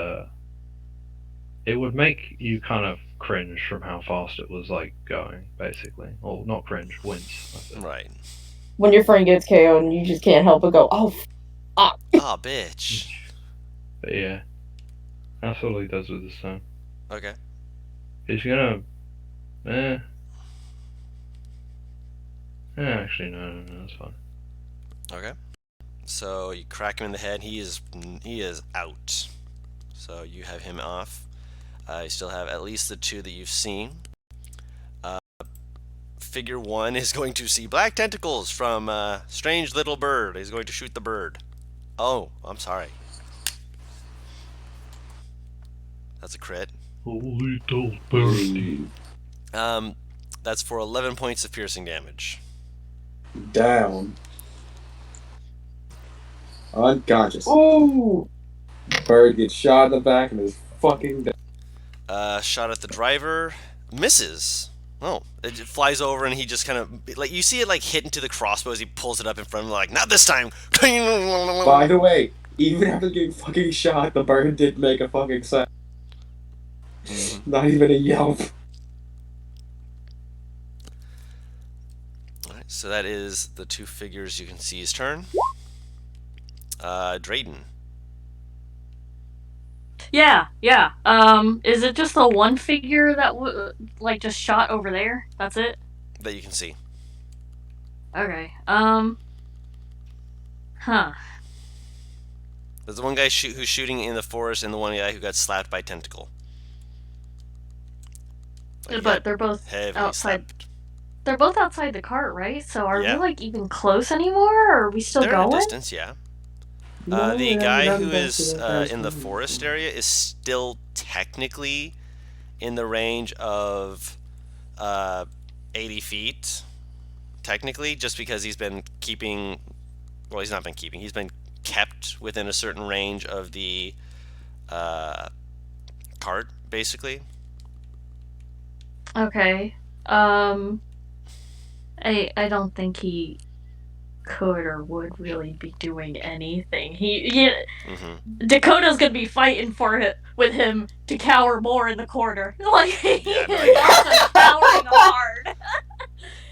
[SPEAKER 1] it would make you kind of cringe from how fast it was going basically, or not cringe, wince.
[SPEAKER 2] Right.
[SPEAKER 3] When your friend gets KO'd and you just can't help but go, oh, fuck.
[SPEAKER 2] Ah, bitch.
[SPEAKER 1] But yeah, that's all he does with the stone.
[SPEAKER 2] Okay.
[SPEAKER 1] He's gonna actually no, that's fine.
[SPEAKER 2] Okay. So you crack him in the head. He is out. So you have him off. You still have at least the 2 that you've seen. Figure 1 is going to see black tentacles from Strange Little Bird. He's going to shoot the bird. Oh, I'm sorry. That's a crit.
[SPEAKER 1] Little birdie.
[SPEAKER 2] That's for 11 points of piercing damage.
[SPEAKER 6] Down. Unconscious.
[SPEAKER 3] Ooh!
[SPEAKER 6] Bird gets shot in the back and is fucking dead.
[SPEAKER 2] Shot at the driver. Misses. Oh, it flies over and he just kind of, like, you see it like hit into the crossbow as he pulls it up in front of him, like, not this time.
[SPEAKER 6] By the way, even after getting fucking shot, the bird did make a fucking sound. Not even a yelp.
[SPEAKER 2] Alright, so that is the two figures you can see his turn. Drayden.
[SPEAKER 5] Yeah. Is it just the one figure that just shot over there? That's it?
[SPEAKER 2] That you can see.
[SPEAKER 5] Okay. Huh.
[SPEAKER 2] There's the one guy who's shooting in the forest and the one guy who got slapped by tentacle. Like,
[SPEAKER 5] But they're both
[SPEAKER 2] heavily
[SPEAKER 5] outside.
[SPEAKER 2] slapped.
[SPEAKER 5] They're both outside the cart, right? So are
[SPEAKER 2] Yeah.
[SPEAKER 5] we like even close anymore? Or are we still
[SPEAKER 2] They're
[SPEAKER 5] going?
[SPEAKER 2] in a distance, yeah. The guy who is in the forest area is still technically in the range of 80 feet. Technically, just because he's been keeping... Well, he's not been keeping. He's been kept within a certain range of the cart, basically.
[SPEAKER 5] Okay. I don't think he could or would really be doing anything. Dakota's gonna be fighting for it with him to cower more in the corner. Like he
[SPEAKER 2] Yeah, no,
[SPEAKER 5] is also cowering hard.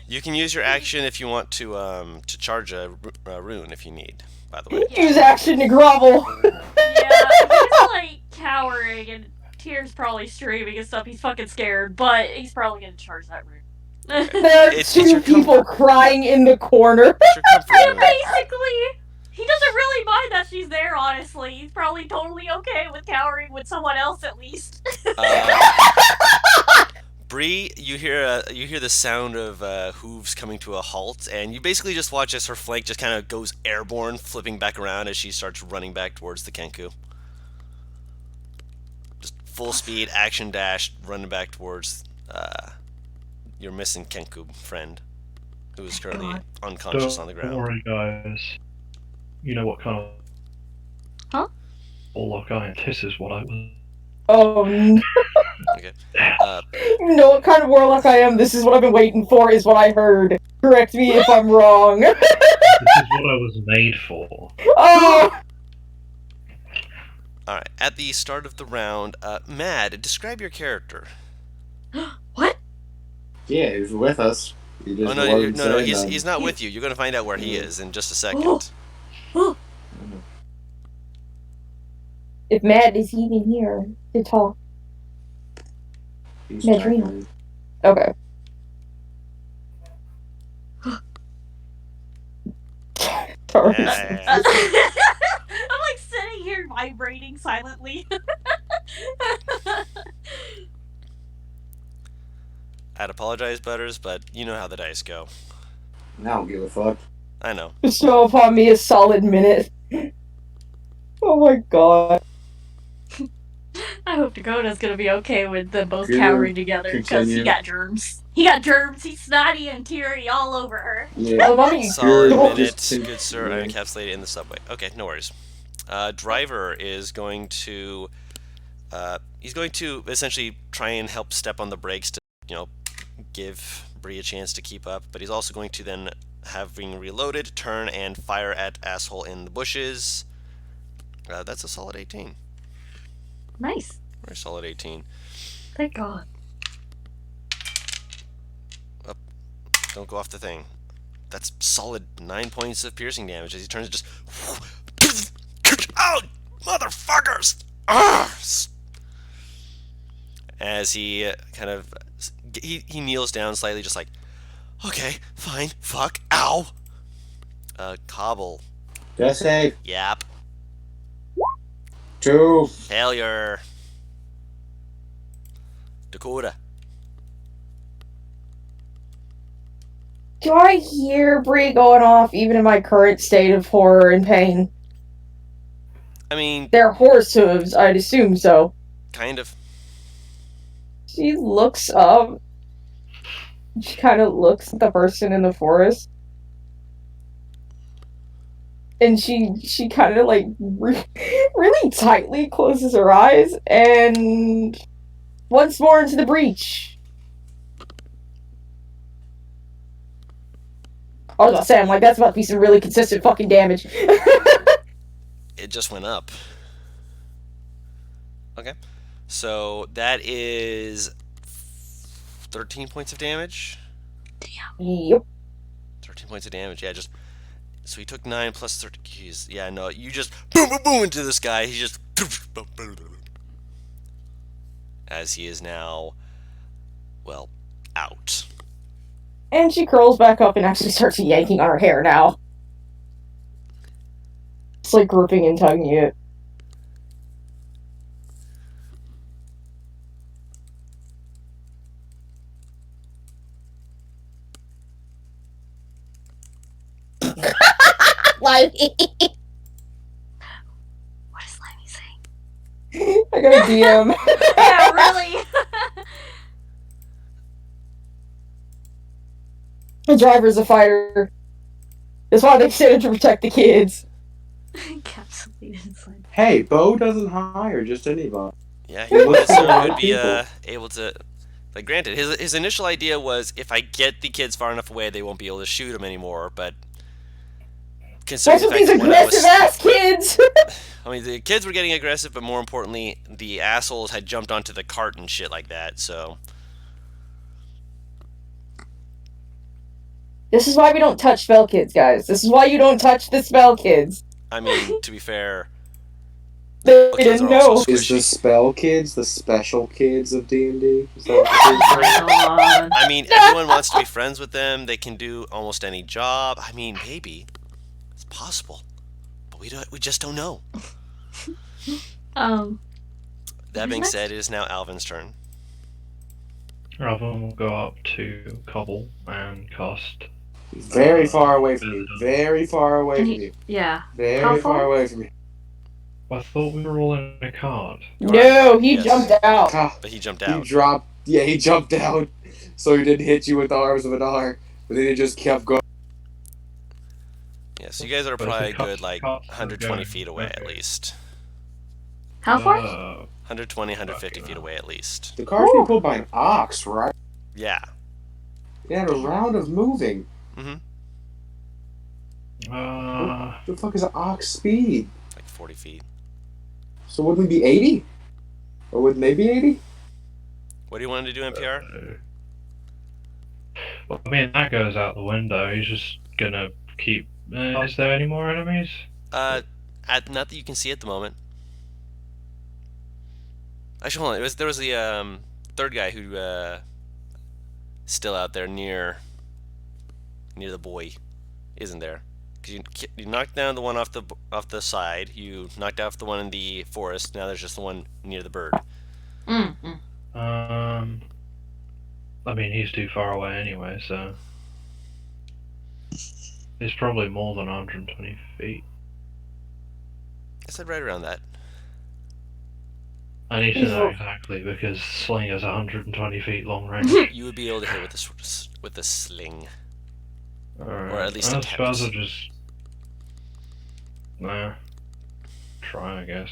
[SPEAKER 2] You can use your action if you want to charge a rune if you need, by the way.
[SPEAKER 3] Use action to grovel.
[SPEAKER 5] Yeah, he's like cowering and tears probably streaming and stuff. He's fucking scared, but he's probably gonna charge that rune.
[SPEAKER 3] There are
[SPEAKER 2] It's
[SPEAKER 3] two
[SPEAKER 2] your
[SPEAKER 3] people
[SPEAKER 2] comfort.
[SPEAKER 3] crying in the corner.
[SPEAKER 2] It's your comfort
[SPEAKER 5] Yeah,
[SPEAKER 2] rune.
[SPEAKER 5] basically. He doesn't really mind that she's there, honestly. He's probably totally okay with cowering with someone else at least.
[SPEAKER 2] Bree, you hear the sound of hooves coming to a halt, and you basically just watch as her flank just kind of goes airborne, flipping back around as she starts running back towards the Kenku. Just full speed, action dash, running back towards your missing Kenku friend, who is currently unconscious on the ground.
[SPEAKER 1] Don't worry, guys. You know what kind of...
[SPEAKER 5] Huh?
[SPEAKER 1] Warlock I am. This is what I was...
[SPEAKER 3] Oh, no.
[SPEAKER 2] Okay.
[SPEAKER 3] You know what kind of warlock I am? This is what I've been waiting for, is what I heard. Correct me if I'm wrong.
[SPEAKER 1] This is what I was made for.
[SPEAKER 3] Oh!
[SPEAKER 2] Alright, at the start of the round, Mad, describe your character.
[SPEAKER 5] What?
[SPEAKER 6] Yeah, he's with us. He just
[SPEAKER 2] Oh no,
[SPEAKER 6] wasn't
[SPEAKER 2] no,
[SPEAKER 6] saying that.
[SPEAKER 2] he's not with you. You're gonna find out where he is in just a second.
[SPEAKER 3] If Matt is even here to talk.
[SPEAKER 6] He's
[SPEAKER 3] Madrina.
[SPEAKER 6] talking.
[SPEAKER 3] Okay. Sorry.
[SPEAKER 2] Yeah.
[SPEAKER 5] I'm like sitting here vibrating silently.
[SPEAKER 2] I'd apologize, Butters, but you know how the dice go.
[SPEAKER 6] I don't give a fuck.
[SPEAKER 2] I know.
[SPEAKER 3] Bestow upon me a solid minute. Oh my god.
[SPEAKER 5] I hope Dakota's gonna be okay with them both
[SPEAKER 6] Good.
[SPEAKER 5] cowering together because he
[SPEAKER 6] Continue.
[SPEAKER 5] got germs. He got germs. He's snotty and teary all over her.
[SPEAKER 6] Yeah.
[SPEAKER 3] Oh, mommy.
[SPEAKER 2] Solid
[SPEAKER 3] Good.
[SPEAKER 2] minute,
[SPEAKER 6] Just-
[SPEAKER 2] good sir.
[SPEAKER 6] yeah.
[SPEAKER 2] I'm encapsulated in the subway. Okay, no worries. Driver is going to, he's going to essentially try and help step on the brakes to, give Bree a chance to keep up. But he's also going to then, having reloaded, turn and fire at asshole in the bushes. That's a solid 18.
[SPEAKER 5] Nice.
[SPEAKER 2] Very solid 18.
[SPEAKER 5] Thank God.
[SPEAKER 2] Don't go off the thing. That's solid 9 points of piercing damage as he turns just. Oh, motherfuckers! As he kind of. He kneels down slightly, just like, okay, fine, fuck, ow! Cobble.
[SPEAKER 6] Just save.
[SPEAKER 2] Yap.
[SPEAKER 6] 2.
[SPEAKER 2] Failure. Dakota.
[SPEAKER 3] Do I hear Bree going off even in my current state of horror and pain?
[SPEAKER 2] I mean,
[SPEAKER 3] They're horse hooves, I'd assume so.
[SPEAKER 2] kind of.
[SPEAKER 3] She looks up. She kind of looks at the person in the forest. And she kind of like really tightly closes her eyes and once more into the breach. I was about to say, I'm like, that's about to be some really consistent fucking damage.
[SPEAKER 2] It just went up. Okay. So that is 13 points of damage.
[SPEAKER 3] Yep.
[SPEAKER 2] 13 points of damage. Yeah, just so he took 9 plus 30. Yeah, no, you just boom, boom, boom into this guy. He just as he is now, well, out.
[SPEAKER 3] And she curls back up and actually starts yanking on her hair now. It's like gripping and tugging it. Limey.
[SPEAKER 5] What is Limey saying?
[SPEAKER 3] I got a DM.
[SPEAKER 5] Yeah, really.
[SPEAKER 3] The driver's a fighter. That's why they sent him to protect the kids.
[SPEAKER 5] Encapsulated slime.
[SPEAKER 6] Hey, Bo doesn't hire just anybody.
[SPEAKER 2] Yeah, he would
[SPEAKER 6] looks like
[SPEAKER 2] be
[SPEAKER 6] people.
[SPEAKER 2] able to. Like, granted, his initial idea was if I get the kids far enough away, they won't be able to shoot him anymore. But considering
[SPEAKER 3] What's
[SPEAKER 2] the
[SPEAKER 3] with
[SPEAKER 2] fact
[SPEAKER 3] these
[SPEAKER 2] that when I was,
[SPEAKER 3] aggressive ass kids?
[SPEAKER 2] I mean, the kids were getting aggressive, but more importantly, the assholes had jumped onto the cart and shit like that. So
[SPEAKER 3] This is why we don't touch spell kids, guys. This is why you don't touch the spell kids.
[SPEAKER 2] I mean, to be fair,
[SPEAKER 3] They
[SPEAKER 2] kids
[SPEAKER 3] didn't
[SPEAKER 2] are also
[SPEAKER 3] know.
[SPEAKER 6] Is the
[SPEAKER 2] squishy.
[SPEAKER 6] spell kids the special kids of D&D? Is that what you're saying?
[SPEAKER 5] God.
[SPEAKER 2] I mean, everyone wants to be friends with them. They can do almost any job. I mean, maybe it's possible, but we just don't know. That being
[SPEAKER 5] Who's
[SPEAKER 2] said, it is now Alvin's turn.
[SPEAKER 1] Raven will go up to Cobble and cast.
[SPEAKER 6] Very far away from you. Very far away
[SPEAKER 5] And
[SPEAKER 6] from
[SPEAKER 5] he-
[SPEAKER 6] you.
[SPEAKER 5] Yeah.
[SPEAKER 6] Very
[SPEAKER 5] How
[SPEAKER 6] far
[SPEAKER 5] far?
[SPEAKER 6] away from you.
[SPEAKER 1] I thought we were all in a cart.
[SPEAKER 3] No, he
[SPEAKER 2] Yes.
[SPEAKER 3] jumped out.
[SPEAKER 6] Ah,
[SPEAKER 2] But he jumped
[SPEAKER 6] he
[SPEAKER 2] out.
[SPEAKER 6] dropped. Yeah, he jumped out, so he didn't hit you with the arms of an R. But then he just kept going.
[SPEAKER 2] Yeah, so you guys are
[SPEAKER 1] But it's a
[SPEAKER 2] probably
[SPEAKER 1] cut-
[SPEAKER 2] good, like
[SPEAKER 1] cut
[SPEAKER 2] 120
[SPEAKER 1] going.
[SPEAKER 2] feet away at
[SPEAKER 1] Okay.
[SPEAKER 2] least.
[SPEAKER 5] How far?
[SPEAKER 2] 120, 150 feet away at least.
[SPEAKER 6] The car's being pulled by an ox, right?
[SPEAKER 2] Yeah.
[SPEAKER 6] It had a round of moving.
[SPEAKER 1] Uh,
[SPEAKER 6] The fuck is an ox speed?
[SPEAKER 2] Like 40 feet.
[SPEAKER 6] So would we be 80? Or would maybe 80?
[SPEAKER 2] What do you want to do, NPR?
[SPEAKER 1] well, I mean, that goes out the window. He's just gonna keep. Is there any more enemies?
[SPEAKER 2] Not that you can see at the moment. Actually, hold on. There was the third guy who still out there near the buoy, isn't there? Because you knocked down the one off the side. You knocked off the one in the forest. Now there's just the one near the bird.
[SPEAKER 1] I mean, he's too far away anyway, so he's probably more than 120 feet.
[SPEAKER 2] I said right around that.
[SPEAKER 1] I need to know exactly because sling is 120 feet long range.
[SPEAKER 2] You would be able to hit with a sling.
[SPEAKER 1] Alright,
[SPEAKER 2] Or at least
[SPEAKER 1] I
[SPEAKER 2] attempt.
[SPEAKER 1] suppose I'll just. Nah. Try, I guess.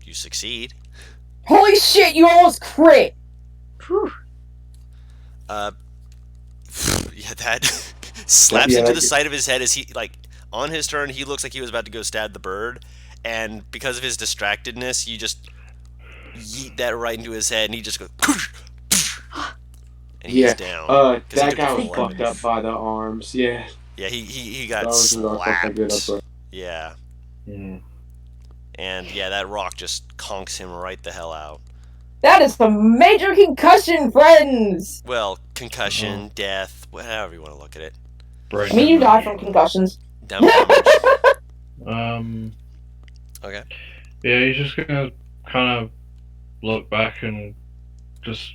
[SPEAKER 2] You succeed.
[SPEAKER 3] Holy shit, you almost crit!
[SPEAKER 5] Whew.
[SPEAKER 2] Yeah, that slaps
[SPEAKER 6] Yeah,
[SPEAKER 2] into
[SPEAKER 6] that-
[SPEAKER 2] the side of his head as he, like, on his turn, he looks like he was about to go stab the bird, and because of his distractedness, you just yeet that right into his head, and he just goes, and he's
[SPEAKER 6] Yeah.
[SPEAKER 2] down. 'Cause he
[SPEAKER 6] That
[SPEAKER 2] took
[SPEAKER 6] guy
[SPEAKER 2] the
[SPEAKER 6] was
[SPEAKER 2] full
[SPEAKER 6] fucked
[SPEAKER 2] damage.
[SPEAKER 6] up by the arms. Yeah.
[SPEAKER 2] Yeah, he
[SPEAKER 6] That
[SPEAKER 2] got
[SPEAKER 6] wasn't gonna fuck that good up,
[SPEAKER 2] slapped.
[SPEAKER 6] bro.
[SPEAKER 2] Yeah,
[SPEAKER 1] Hmm.
[SPEAKER 2] and yeah, that rock just conks him right the hell out.
[SPEAKER 3] That is some major concussion, friends!
[SPEAKER 2] Well, concussion, death, whatever you want to look at it.
[SPEAKER 1] Brain
[SPEAKER 3] I mean, you die
[SPEAKER 1] damage.
[SPEAKER 3] from concussions.
[SPEAKER 2] Down damage. Okay.
[SPEAKER 1] Yeah, he's just gonna kind of look back and just,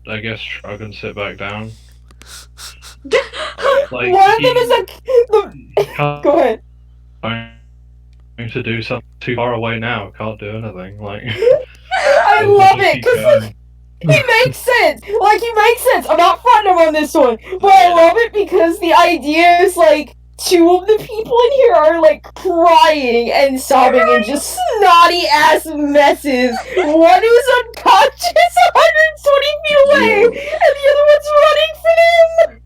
[SPEAKER 1] I guess, shrug and sit back down.
[SPEAKER 2] Okay.
[SPEAKER 1] Like,
[SPEAKER 3] One of them is
[SPEAKER 1] can't
[SPEAKER 3] Go ahead.
[SPEAKER 1] going to do something too far away now. Can't do anything. Like,
[SPEAKER 3] I I
[SPEAKER 1] He's a
[SPEAKER 3] love
[SPEAKER 1] juicy
[SPEAKER 3] it because
[SPEAKER 1] guy.
[SPEAKER 3] like he makes sense. Like he makes sense. I'm not fronting him on this one, but I love it because the idea is like two of the people in here are like crying and sobbing and just snotty ass messes. One who's unconscious 120 feet away,
[SPEAKER 6] Yo.
[SPEAKER 3] and the other one's running for them.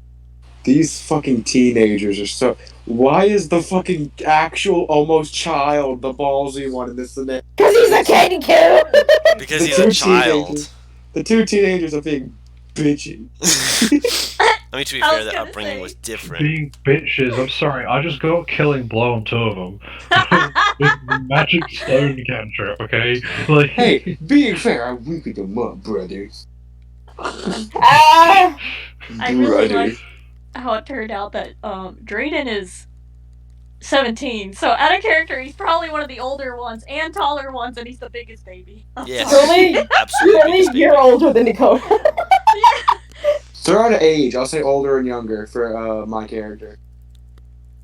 [SPEAKER 6] These fucking teenagers are so. Why is the fucking actual almost child the ballsy one in this scenario?
[SPEAKER 3] Because he's a candy kid.
[SPEAKER 2] Because
[SPEAKER 6] The
[SPEAKER 2] he's a
[SPEAKER 6] two
[SPEAKER 2] child.
[SPEAKER 6] teenagers. The two teenagers are being bitchy.
[SPEAKER 2] I mean, to be
[SPEAKER 5] I
[SPEAKER 2] fair,
[SPEAKER 5] was
[SPEAKER 2] their
[SPEAKER 5] gonna
[SPEAKER 2] upbringing
[SPEAKER 5] say.
[SPEAKER 2] was different.
[SPEAKER 1] Being bitches. I'm sorry. I just got killing blow on two of them with the magic stone cantrip. Okay. Like.
[SPEAKER 6] Hey, being fair, I weakened them up, brothers.
[SPEAKER 3] Ah.
[SPEAKER 5] I really
[SPEAKER 6] Brother.
[SPEAKER 5] like how it turned out that Drayden is 17. So out of character, he's probably one of the older ones and taller ones, and he's the biggest baby.
[SPEAKER 2] Yes.
[SPEAKER 3] Only-
[SPEAKER 2] Absolutely.
[SPEAKER 3] You're only
[SPEAKER 2] biggest
[SPEAKER 3] a year
[SPEAKER 2] baby.
[SPEAKER 3] older than Dakota.
[SPEAKER 6] Throw out an age. I'll say older and younger for my character.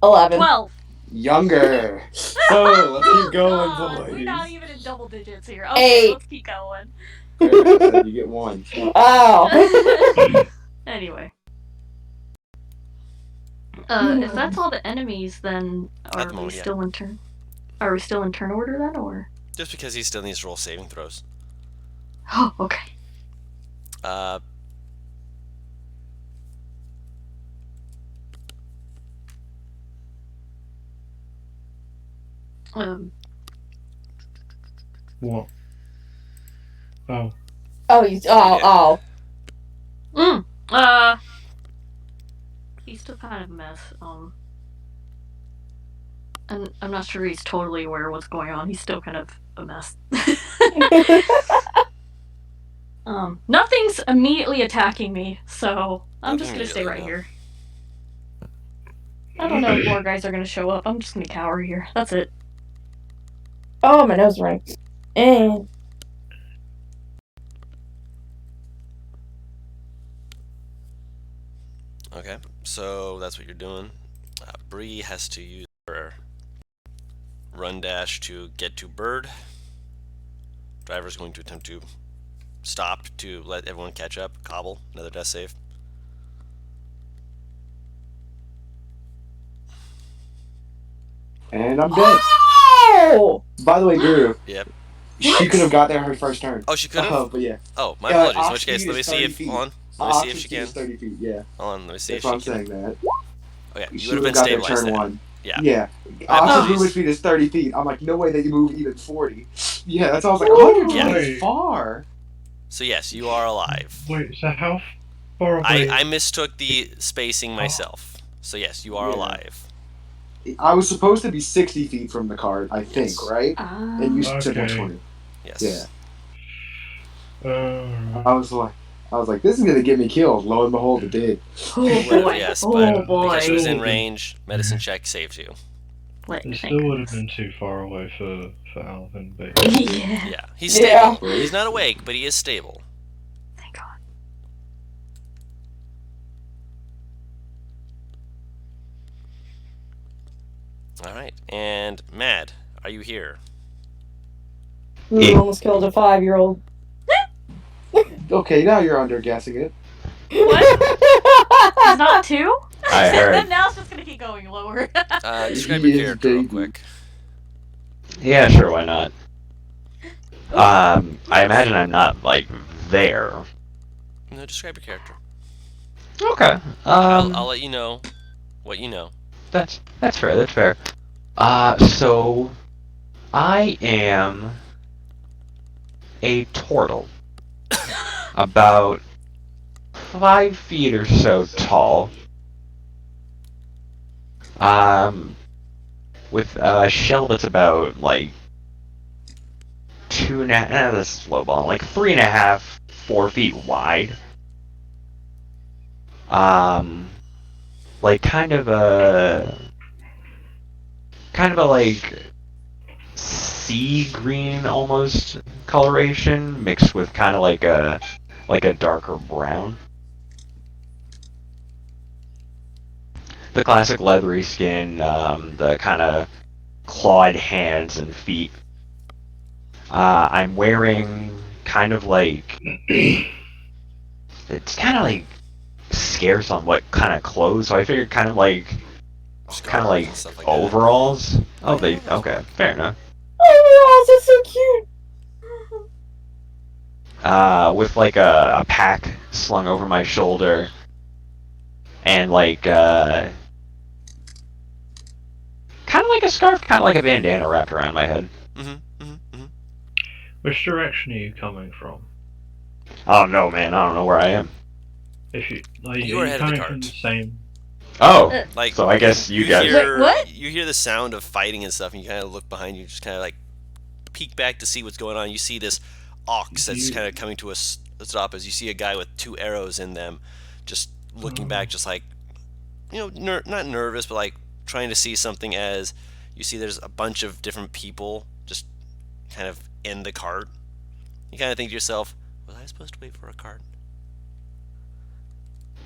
[SPEAKER 3] 11.
[SPEAKER 5] 12.
[SPEAKER 6] Younger. So let's keep going,
[SPEAKER 5] God, we're not
[SPEAKER 6] boys.
[SPEAKER 5] even in double digits here. Okay,
[SPEAKER 3] 8.
[SPEAKER 5] let's keep going.
[SPEAKER 6] You get one.
[SPEAKER 3] Oh.
[SPEAKER 5] Anyway. If that's all the enemies, then
[SPEAKER 2] At
[SPEAKER 5] are
[SPEAKER 2] the
[SPEAKER 5] we
[SPEAKER 2] moment, yeah.
[SPEAKER 5] still in turn? Are we still in turn order then, or?
[SPEAKER 2] Just because he still needs to roll saving throws.
[SPEAKER 5] Oh, okay.
[SPEAKER 1] What? Oh.
[SPEAKER 3] Oh.
[SPEAKER 5] He's still kind of a mess. And I'm not sure he's totally aware of what's going on. He's still kind of a mess. Nothing's immediately attacking me, so I'm just gonna
[SPEAKER 2] Nothing
[SPEAKER 5] stay
[SPEAKER 2] really,
[SPEAKER 5] right
[SPEAKER 2] no.
[SPEAKER 5] here. I don't know if more guys are gonna show up. I'm just gonna cower here. That's it.
[SPEAKER 3] Oh, my nose ring. And
[SPEAKER 2] Okay, so that's what you're doing. Bree has to use her run dash to get to Bird. Driver's going to attempt to stop to let everyone catch up. Cobble, another death save.
[SPEAKER 6] And I'm dead.
[SPEAKER 3] oh,
[SPEAKER 6] By the way, Guru,
[SPEAKER 2] Yep.
[SPEAKER 6] she could have got there her first turn.
[SPEAKER 2] Oh, she could have?
[SPEAKER 6] But yeah.
[SPEAKER 2] Oh, my
[SPEAKER 6] Yeah,
[SPEAKER 2] apologies. In which case,
[SPEAKER 6] speed
[SPEAKER 2] let me
[SPEAKER 6] is
[SPEAKER 2] see
[SPEAKER 6] 30
[SPEAKER 2] if.
[SPEAKER 6] feet.
[SPEAKER 2] Hold on. Let me see if
[SPEAKER 6] Oxygen
[SPEAKER 2] she
[SPEAKER 6] speed
[SPEAKER 2] can.
[SPEAKER 6] is 30 feet, yeah.
[SPEAKER 2] Hold on, let me see
[SPEAKER 6] That's
[SPEAKER 2] if
[SPEAKER 6] why
[SPEAKER 2] she
[SPEAKER 6] I'm
[SPEAKER 2] can.
[SPEAKER 6] saying that.
[SPEAKER 2] Oh, yeah,
[SPEAKER 6] You
[SPEAKER 2] you would have
[SPEAKER 6] should
[SPEAKER 2] been
[SPEAKER 6] have got there
[SPEAKER 2] stabilized
[SPEAKER 6] turn
[SPEAKER 2] then.
[SPEAKER 6] one.
[SPEAKER 2] Yeah.
[SPEAKER 6] Yeah.
[SPEAKER 2] My
[SPEAKER 6] Oxygen
[SPEAKER 2] apologies.
[SPEAKER 6] movement speed is 30 feet. I'm like, no way that you move even 40. Yeah, that's all I was like,
[SPEAKER 3] Ooh.
[SPEAKER 6] 120 is
[SPEAKER 1] Wait.
[SPEAKER 6] far.
[SPEAKER 2] So, yes, you are alive.
[SPEAKER 1] Wait. So how far away?
[SPEAKER 2] I mistook the spacing myself. So, yes, you are
[SPEAKER 6] Yeah.
[SPEAKER 2] alive.
[SPEAKER 6] I was supposed to be 60 feet from the cart, I think,
[SPEAKER 2] Yes.
[SPEAKER 6] right? And you said
[SPEAKER 1] Okay.
[SPEAKER 6] 120.
[SPEAKER 2] Yes.
[SPEAKER 6] Yeah. I was like, this is gonna get me killed. Lo and behold, it did.
[SPEAKER 5] Oh
[SPEAKER 2] It would have,
[SPEAKER 5] boy.
[SPEAKER 2] yes,
[SPEAKER 5] Oh
[SPEAKER 2] but
[SPEAKER 5] boy.
[SPEAKER 2] because she was in
[SPEAKER 1] Boy.
[SPEAKER 2] range, medicine check saved you.
[SPEAKER 5] What
[SPEAKER 1] It still would have been too far away for Alvin, but
[SPEAKER 5] Yeah.
[SPEAKER 2] Yeah, he's
[SPEAKER 3] Yeah.
[SPEAKER 2] stable. He's not awake, but he is stable.
[SPEAKER 5] Thank God.
[SPEAKER 2] Alright, and Mad, are you here?
[SPEAKER 3] Ooh, almost killed a 5-year-old.
[SPEAKER 6] Okay, now you're underguessing it.
[SPEAKER 5] What? He's not 2?
[SPEAKER 7] I heard.
[SPEAKER 5] Now it's just gonna keep going lower.
[SPEAKER 2] Describe
[SPEAKER 6] He
[SPEAKER 2] your
[SPEAKER 6] is
[SPEAKER 2] character real
[SPEAKER 6] baby.
[SPEAKER 2] quick.
[SPEAKER 7] Yeah, sure, why not? I imagine I'm not, like, there.
[SPEAKER 2] No, describe your character.
[SPEAKER 7] Okay.
[SPEAKER 2] I'll let you know what you know.
[SPEAKER 7] That's fair, that's fair. So, I am a turtle. About 5 feet or so tall. With a shell that's about, like, 2.5, this is low ball, like 3.5, 4 feet wide. Like kind of a like sea green almost coloration mixed with kind of like a darker brown. The classic leathery skin, the kind of clawed hands and feet. I'm wearing kind of like it's kind of like scarce on what kind of clothes. So I figured kind of like
[SPEAKER 2] Scarves and stuff like that.
[SPEAKER 7] overalls. Oh, they
[SPEAKER 2] yeah, those
[SPEAKER 7] okay,
[SPEAKER 2] work.
[SPEAKER 7] fair enough.
[SPEAKER 3] Oh, that's so cute.
[SPEAKER 7] With like a pack slung over my shoulder, and like kind of like a scarf, kind of like a bandana wrapped around my head.
[SPEAKER 1] Which direction are you coming from?
[SPEAKER 7] Oh no, man, I don't know where I am.
[SPEAKER 1] If you
[SPEAKER 2] You are ahead of the
[SPEAKER 1] coming
[SPEAKER 2] cart.
[SPEAKER 1] from the same.
[SPEAKER 7] Oh,
[SPEAKER 2] Like,
[SPEAKER 7] so I guess you guys.
[SPEAKER 2] Hear,
[SPEAKER 5] Wait, what?
[SPEAKER 2] You hear the sound of fighting and stuff, and you kind of look behind you, just kind of like peek back to see what's going on. You see this ox that's kind of coming to a stop as you see a guy with 2 arrows in them, just looking back, just like, not nervous, but like trying to see something. As you see, there's a bunch of different people just kind of in the cart. You kind of think to yourself, was I supposed to wait for a cart?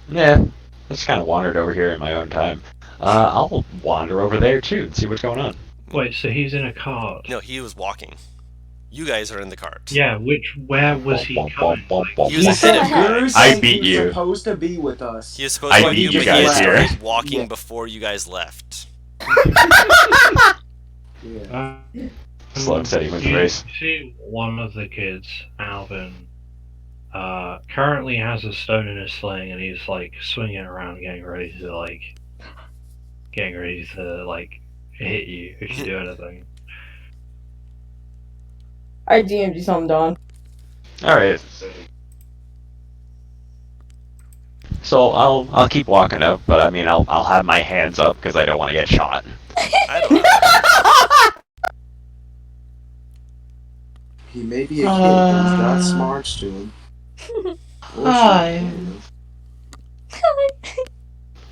[SPEAKER 7] Yeah, just kind of wandered over here in my own time. I'll wander over there too and see what's going on.
[SPEAKER 1] Wait, so he's in a cart?
[SPEAKER 2] No, he was walking. You guys are in the cart.
[SPEAKER 1] Yeah, where was he coming?
[SPEAKER 2] He was
[SPEAKER 5] He's
[SPEAKER 2] ahead of
[SPEAKER 5] ahead.
[SPEAKER 2] you
[SPEAKER 6] You're
[SPEAKER 2] guys.
[SPEAKER 7] I
[SPEAKER 6] saying
[SPEAKER 7] beat
[SPEAKER 6] he
[SPEAKER 7] you.
[SPEAKER 6] was supposed to be with us.
[SPEAKER 2] He was supposed
[SPEAKER 7] I
[SPEAKER 2] to
[SPEAKER 7] beat
[SPEAKER 2] be,
[SPEAKER 7] you
[SPEAKER 2] but
[SPEAKER 7] guys
[SPEAKER 2] he
[SPEAKER 7] here.
[SPEAKER 2] started walking
[SPEAKER 6] Yeah.
[SPEAKER 2] before you guys left.
[SPEAKER 6] Yeah.
[SPEAKER 7] Slow and steady wins the
[SPEAKER 1] you
[SPEAKER 7] race.
[SPEAKER 1] see, one of the kids, Alvin, currently has a stone in his sling, and he's like swinging it around, getting ready to hit you if you do anything.
[SPEAKER 3] I DM'd you something, Don.
[SPEAKER 7] All right. So I'll keep walking up, but I mean I'll have my hands up because I don't want to get shot.
[SPEAKER 2] I don't know.
[SPEAKER 4] He may be a kid, but he's got smarts to him.
[SPEAKER 7] Hi.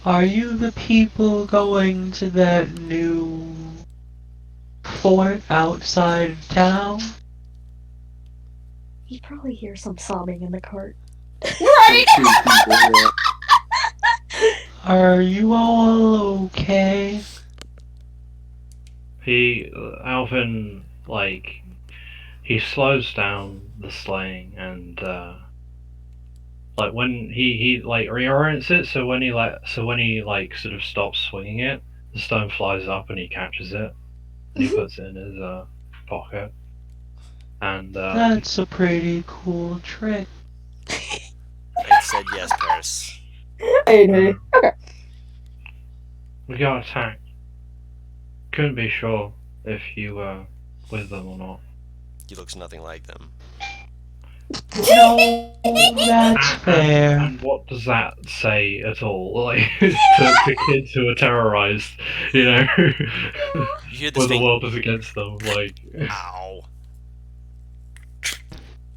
[SPEAKER 7] Are you the people going to that new fort outside town?
[SPEAKER 5] You probably hear some sobbing in the cart.
[SPEAKER 3] Right?
[SPEAKER 4] Two people, yeah.
[SPEAKER 7] Are you all okay?
[SPEAKER 1] Alvin, he slows down the slaying, and when he reorients it, so when he sort of stops swinging it, the stone flies up and he catches it, and he puts it in his pocket. And
[SPEAKER 7] That's a pretty cool trick.
[SPEAKER 2] I said yes, Paris.
[SPEAKER 3] I agree. Okay.
[SPEAKER 1] we got attacked. Couldn't be sure if you were with them or not.
[SPEAKER 2] He looks nothing like them.
[SPEAKER 7] No, that's fair.
[SPEAKER 1] And what does that say at all? Like to kids who are terrorized,
[SPEAKER 2] You hear this
[SPEAKER 1] when the
[SPEAKER 2] thing?
[SPEAKER 1] world is against them.
[SPEAKER 2] Ow.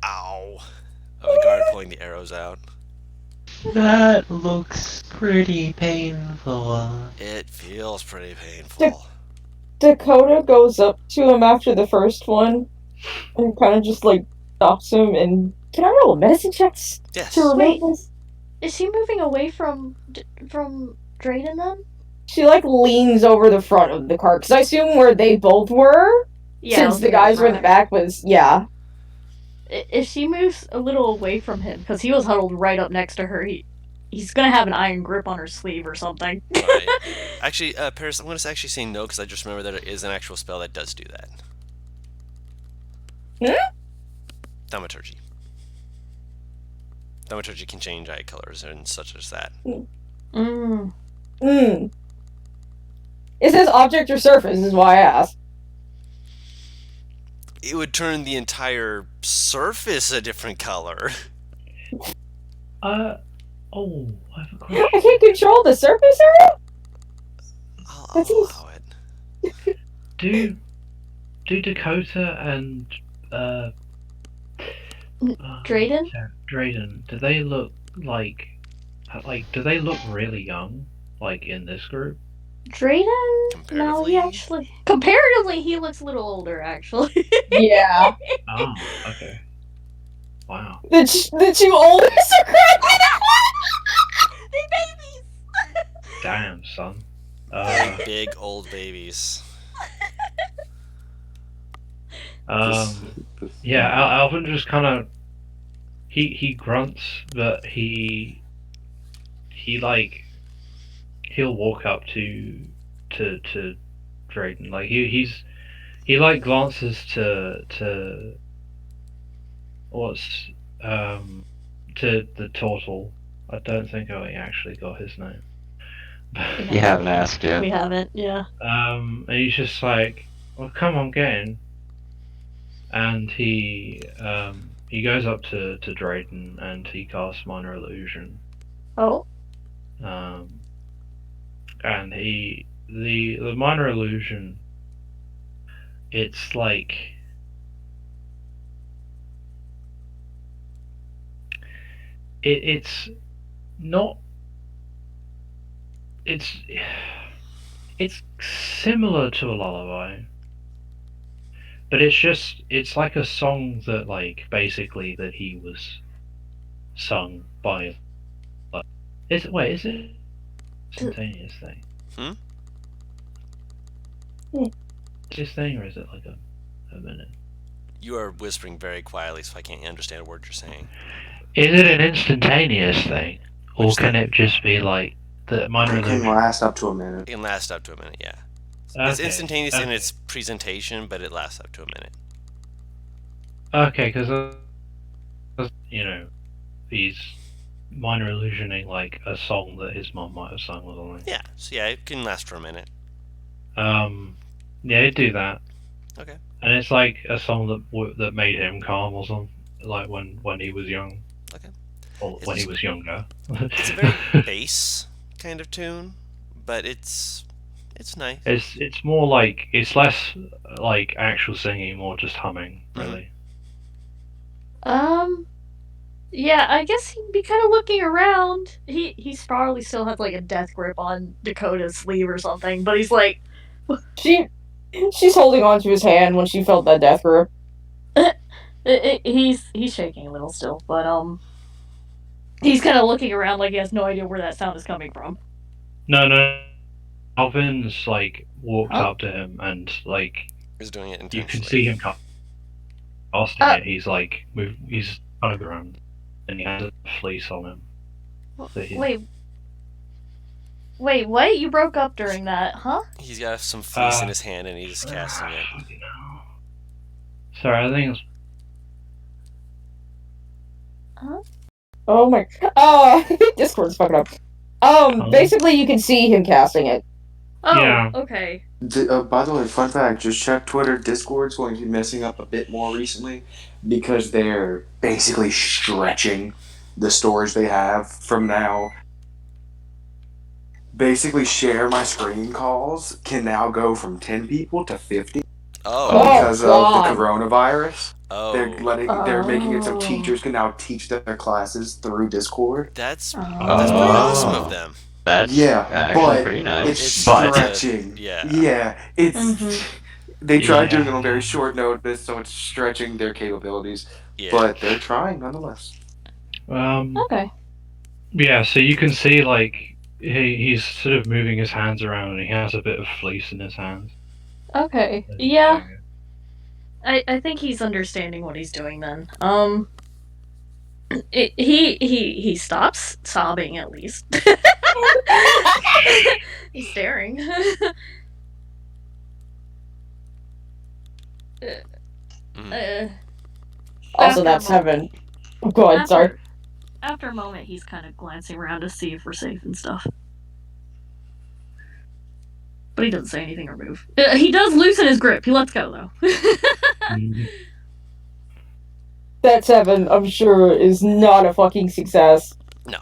[SPEAKER 2] Ow. Of the guard pulling the arrows out.
[SPEAKER 7] That looks pretty painful.
[SPEAKER 2] It feels pretty painful.
[SPEAKER 3] Dakota goes up to him after the first one and kind of just stops him and can I roll medicine checks
[SPEAKER 2] Yes.
[SPEAKER 3] to remove this?
[SPEAKER 5] Is he moving away from Drayden then?
[SPEAKER 3] She leans over the front of the cart because I assume where they both were, since the guys were in the back was
[SPEAKER 5] If she moves a little away from him, because he was huddled right up next to her, he's gonna have an iron grip on her sleeve or something.
[SPEAKER 2] Right. Actually, Paris, I'm going to actually say no because I just remember that there is an actual spell that does do that. Thaumaturgy. Thaumaturgy can change eye colors and such as that.
[SPEAKER 5] Mm.
[SPEAKER 3] It says object or surface is why I asked.
[SPEAKER 2] It would turn the entire surface a different color.
[SPEAKER 1] I have a question.
[SPEAKER 3] I can't control the surface area?
[SPEAKER 2] I'll allow it.
[SPEAKER 1] Do Dakota and
[SPEAKER 5] Drayden?
[SPEAKER 1] Drayden, do they look do they look really young in this group?
[SPEAKER 5] Drayden? No, he
[SPEAKER 2] Comparatively?
[SPEAKER 5] actually... Comparatively, he looks a little older, actually.
[SPEAKER 3] Yeah.
[SPEAKER 1] Oh, okay. Wow.
[SPEAKER 3] The two oldest are cracking
[SPEAKER 5] They babies!
[SPEAKER 1] Damn, son.
[SPEAKER 2] Big old babies.
[SPEAKER 1] Yeah, Alvin just kind of he grunts, but he like he'll walk up to Drayden. Like he like glances to what's to the turtle. I don't think I actually got his name.
[SPEAKER 7] You haven't asked yet.
[SPEAKER 5] We haven't, yeah.
[SPEAKER 1] And he's just like, well, come on, get in. And he goes up to Drayden and he casts minor illusion.
[SPEAKER 5] Oh.
[SPEAKER 1] And the minor illusion, it's like it's not it's similar to a lullaby, but it's like a song that like basically that he was sung by like is it instantaneous thing?
[SPEAKER 2] Hmm?
[SPEAKER 1] This thing, or is it like a minute?
[SPEAKER 2] You are whispering very quietly, so I can't understand a word you're saying.
[SPEAKER 1] Is it an instantaneous thing, or
[SPEAKER 2] Which
[SPEAKER 1] can
[SPEAKER 2] thing?
[SPEAKER 1] it just be like the minor
[SPEAKER 4] It can
[SPEAKER 1] illusion?
[SPEAKER 4] last up to a minute.
[SPEAKER 2] It can last up to a minute, yeah. It's
[SPEAKER 1] Okay,
[SPEAKER 2] instantaneous in
[SPEAKER 1] okay.
[SPEAKER 2] its presentation, but it lasts up to a minute.
[SPEAKER 1] Okay, because you know he's minor illusioning like a song that his mom might have sung or something.
[SPEAKER 2] Yeah, so yeah, it can last for a minute.
[SPEAKER 1] Yeah, he'd do that.
[SPEAKER 2] Okay.
[SPEAKER 1] And it's like a song that made him calm or something, like when he was young.
[SPEAKER 2] Okay.
[SPEAKER 1] Or when he was younger.
[SPEAKER 2] It's a very bass kind of tune, but it's nice.
[SPEAKER 1] It's more like it's less like actual singing, more just humming, really.
[SPEAKER 5] Yeah, I guess he'd be kind of looking around. He's probably still has like a death grip on Dakota's sleeve or something, but he's like,
[SPEAKER 3] She's holding on to his hand when she felt that death grip.
[SPEAKER 5] he's shaking a little still, but he's kind of looking around like he has no idea where that sound is coming from.
[SPEAKER 1] No. Alvin's like walked
[SPEAKER 5] Huh?
[SPEAKER 1] up to him and like
[SPEAKER 2] Is doing it
[SPEAKER 1] you
[SPEAKER 2] intentionally.
[SPEAKER 1] can see him casting it. He's like he's on the ground and he has a fleece on him. So
[SPEAKER 5] Wait, what? You broke up during that, huh?
[SPEAKER 2] He's got some fleece in his hand and he's casting it.
[SPEAKER 1] Fucking hell. Sorry, I think it's
[SPEAKER 3] Oh my. Discord's fucking up. Basically, you can see him casting it.
[SPEAKER 5] Oh,
[SPEAKER 1] Yeah.
[SPEAKER 5] okay.
[SPEAKER 6] By the way, fun fact, just check Twitter. Discord's going to be messing up a bit more recently because they're basically stretching the storage they have from now. Basically, share my screen calls can now go from 10 people to 50
[SPEAKER 2] Oh.
[SPEAKER 6] because of
[SPEAKER 3] God.
[SPEAKER 6] the coronavirus.
[SPEAKER 2] Oh.
[SPEAKER 6] They're making it so teachers can now teach their classes through Discord.
[SPEAKER 2] That's pretty
[SPEAKER 5] Oh.
[SPEAKER 2] awesome of them.
[SPEAKER 7] That's
[SPEAKER 6] Yeah,
[SPEAKER 7] actually
[SPEAKER 6] but
[SPEAKER 7] pretty nice.
[SPEAKER 6] it's
[SPEAKER 7] but
[SPEAKER 6] stretching.
[SPEAKER 2] yeah.
[SPEAKER 6] It's they tried doing it
[SPEAKER 1] Yeah.
[SPEAKER 6] on very short notice, so it's stretching their capabilities.
[SPEAKER 2] Yeah.
[SPEAKER 6] But they're trying nonetheless.
[SPEAKER 5] Okay.
[SPEAKER 1] Yeah, so you can see like he's sort of moving his hands around and he has a bit of fleece in his hands.
[SPEAKER 5] Okay. Yeah. I think he's understanding what he's doing then. He stops sobbing at least. He's staring.
[SPEAKER 3] Also,
[SPEAKER 5] After
[SPEAKER 3] that's
[SPEAKER 5] a moment-
[SPEAKER 3] heaven. Go ahead, sorry.
[SPEAKER 5] After a moment, he's kind of glancing around to see if we're safe and stuff. But he doesn't say anything or move. He does loosen his grip. He lets go, though.
[SPEAKER 3] That 7, I'm sure, is not a fucking success.
[SPEAKER 2] No.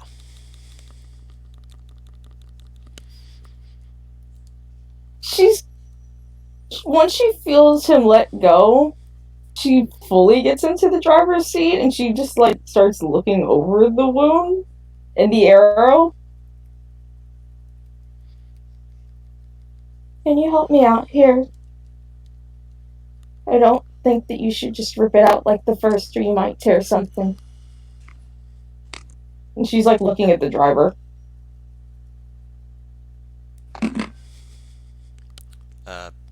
[SPEAKER 3] Once she feels him let go, she fully gets into the driver's seat and she just, like, starts looking over the wound and the arrow. Can you help me out here? I don't think that you should just rip it out like the first, or you might tear something. And she's, like, looking at the driver.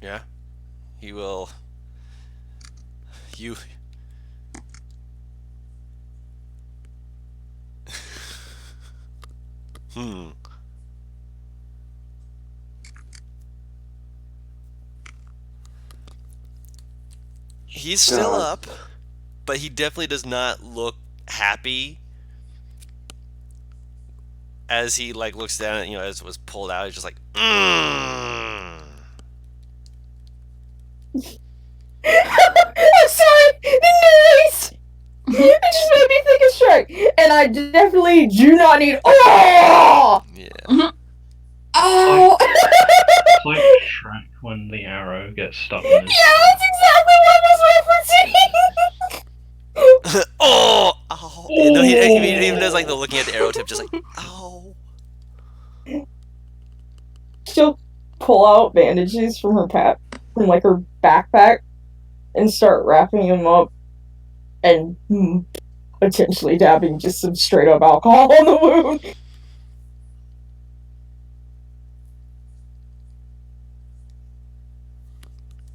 [SPEAKER 2] Yeah. He will. Hmm. He's still
[SPEAKER 4] God.
[SPEAKER 2] up, but he definitely does not look happy as he like looks down at as it was pulled out. He's just like, mm.
[SPEAKER 3] I'm sorry, the noise. It just made me think of Shrek, and I definitely do not need. Oh,
[SPEAKER 2] Yeah.
[SPEAKER 3] oh.
[SPEAKER 1] It's like Shrek when the arrow gets stuck in his.
[SPEAKER 3] Yeah, that's exactly what I was referencing.
[SPEAKER 2] Oh, ow. No, he even does like the looking at the arrow tip, just like, ow.
[SPEAKER 3] She'll pull out bandages from from like her backpack, and start wrapping them up, and potentially dabbing just some straight up alcohol on the wound.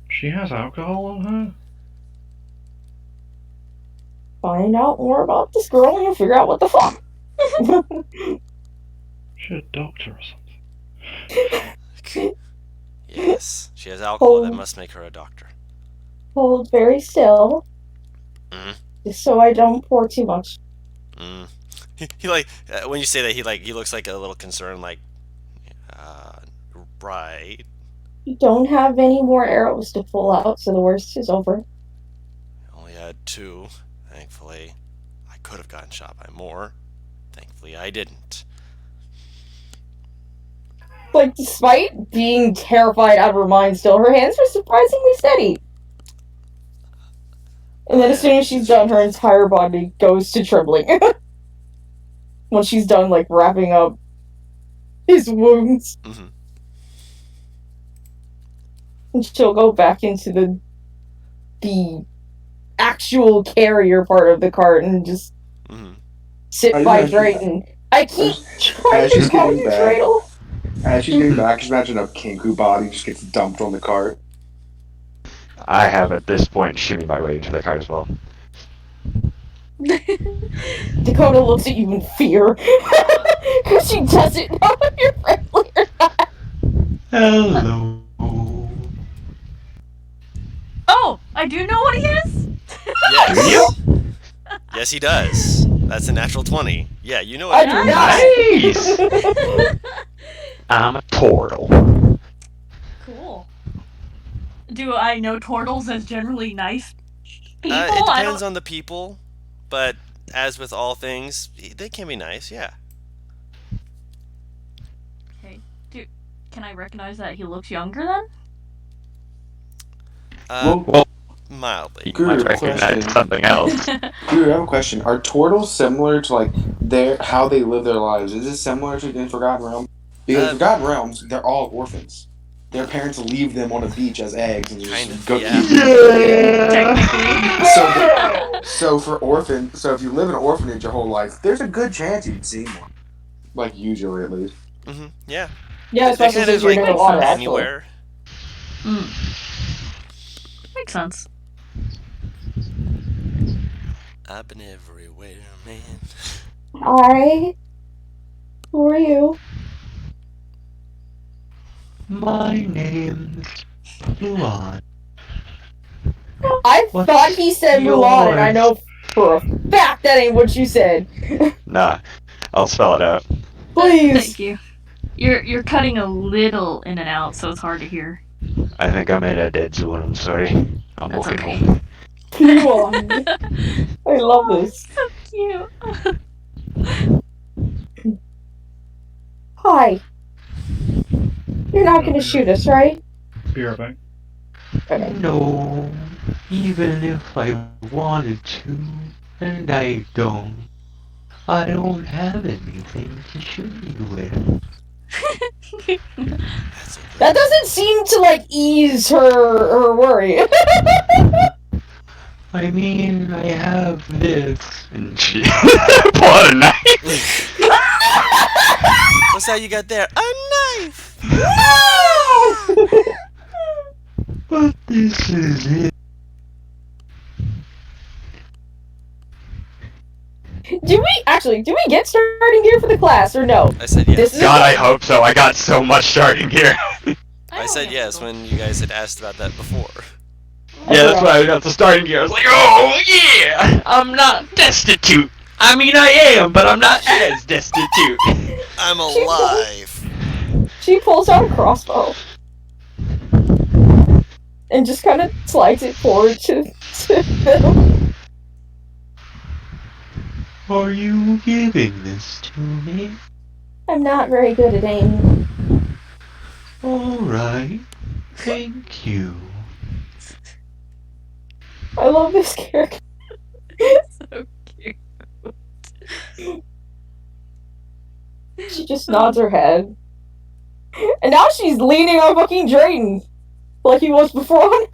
[SPEAKER 1] She has alcohol on her?
[SPEAKER 3] Find out more about this girl and you'll figure out what the fuck.
[SPEAKER 1] She's a doctor or something.
[SPEAKER 2] Yes, she has alcohol. That
[SPEAKER 3] Hold,
[SPEAKER 2] must make her a doctor.
[SPEAKER 3] hold very still,
[SPEAKER 2] Mhm.
[SPEAKER 3] just so I don't pour too much.
[SPEAKER 2] Mm. He like when you say that he looks like a little concerned, like, right.
[SPEAKER 3] You don't have any more arrows to pull out, so the worst is over.
[SPEAKER 2] Only had 2. Thankfully, I could have gotten shot by more. Thankfully, I didn't.
[SPEAKER 3] Like, despite being terrified out of her mind still, her hands were surprisingly steady. And then as soon as she's done, her entire body goes to trembling. When she's done, like, wrapping up his wounds.
[SPEAKER 2] Mm-hmm.
[SPEAKER 3] And she'll go back into the actual carrier part of the cart and just sit
[SPEAKER 4] I
[SPEAKER 3] by
[SPEAKER 4] imagine-
[SPEAKER 3] Drayton. I keep trying
[SPEAKER 4] as
[SPEAKER 3] to
[SPEAKER 4] she's
[SPEAKER 3] call
[SPEAKER 4] getting
[SPEAKER 3] you
[SPEAKER 4] back.
[SPEAKER 3] Dreidel.
[SPEAKER 4] As she's getting back, just imagine a Kinku body just gets dumped on the cart.
[SPEAKER 7] I have at this point shimmy my way into the cart as well.
[SPEAKER 3] Dakota looks at you in fear. Because she doesn't know if you're friendly or not.
[SPEAKER 7] Hello.
[SPEAKER 5] Oh, I do know what he is?
[SPEAKER 2] Yes. Yes, he does. That's a natural 20. Yeah, you know what
[SPEAKER 3] I
[SPEAKER 2] it
[SPEAKER 3] do
[SPEAKER 2] is.
[SPEAKER 3] not.
[SPEAKER 7] Nice! I'm a turtle.
[SPEAKER 5] Cool. Do I know turtles as generally nice people?
[SPEAKER 2] It depends on the people, but as with all things, they can be nice, yeah.
[SPEAKER 5] Okay. Can I recognize that he looks younger then?
[SPEAKER 7] Well,
[SPEAKER 2] Mildly.
[SPEAKER 7] you
[SPEAKER 4] Guru,
[SPEAKER 7] might recognize
[SPEAKER 4] question.
[SPEAKER 7] something else.
[SPEAKER 4] Dude, I have a question. Are turtles similar to like how they live their lives? Is it similar to in Forgotten Realms? Because in Forgotten Realms, they're all orphans. Their parents leave them on a beach as eggs and
[SPEAKER 2] Kind
[SPEAKER 4] just
[SPEAKER 2] of,
[SPEAKER 4] go
[SPEAKER 2] yeah.
[SPEAKER 5] Technically.
[SPEAKER 4] So for so if you live in an orphanage your whole life, there's a good chance you'd see one. Like usually at least.
[SPEAKER 2] Mm-hmm. Yeah.
[SPEAKER 3] Yeah,
[SPEAKER 2] They
[SPEAKER 3] especially
[SPEAKER 2] kind
[SPEAKER 3] since
[SPEAKER 2] of
[SPEAKER 3] you're
[SPEAKER 2] like
[SPEAKER 3] near water, actually.
[SPEAKER 2] anywhere.
[SPEAKER 5] Makes sense.
[SPEAKER 2] I've been everywhere, man.
[SPEAKER 3] Hi. Who are you?
[SPEAKER 7] My name's Mulan.
[SPEAKER 3] I
[SPEAKER 7] What's
[SPEAKER 3] thought he said Mulan, and I know for a fact that ain't what you said.
[SPEAKER 7] Nah, I'll spell it out.
[SPEAKER 3] Please.
[SPEAKER 5] Thank you. You're cutting a little in and out, so it's hard to hear.
[SPEAKER 7] I think I'm in a dead zone, I'm sorry. I'm
[SPEAKER 5] That's
[SPEAKER 7] walking
[SPEAKER 5] okay.
[SPEAKER 7] home.
[SPEAKER 3] Mulan. I love this.
[SPEAKER 5] So cute.
[SPEAKER 3] Hi. You're not gonna shoot us, right?
[SPEAKER 1] Be right back.
[SPEAKER 3] Okay.
[SPEAKER 7] No, even if I wanted to, and I don't. I don't have anything to shoot you with.
[SPEAKER 3] That doesn't seem to, like, ease her worry.
[SPEAKER 7] I mean, I have this. And she pull out a knife.
[SPEAKER 2] What's that you got there? A knife!
[SPEAKER 7] But this is it.
[SPEAKER 3] Do we do we get starting gear for the class or no?
[SPEAKER 2] I said yes.
[SPEAKER 3] This is
[SPEAKER 7] God, I hope so. I got so much starting gear.
[SPEAKER 2] I said yes when you guys had asked about that before.
[SPEAKER 7] Yeah, that's why I got the starting gear. I was like, oh yeah, I'm not destitute. I mean, I am, but I'm not as destitute.
[SPEAKER 2] I'm alive.
[SPEAKER 3] She pulls out a crossbow and just kind of slides it forward to them.
[SPEAKER 7] Are you giving this to me?
[SPEAKER 3] I'm not very good at aiming.
[SPEAKER 7] Alright, thank you.
[SPEAKER 3] I love this character.
[SPEAKER 5] So cute.
[SPEAKER 3] She just nods her head. And now she's leaning on fucking Drayden. Like he was before on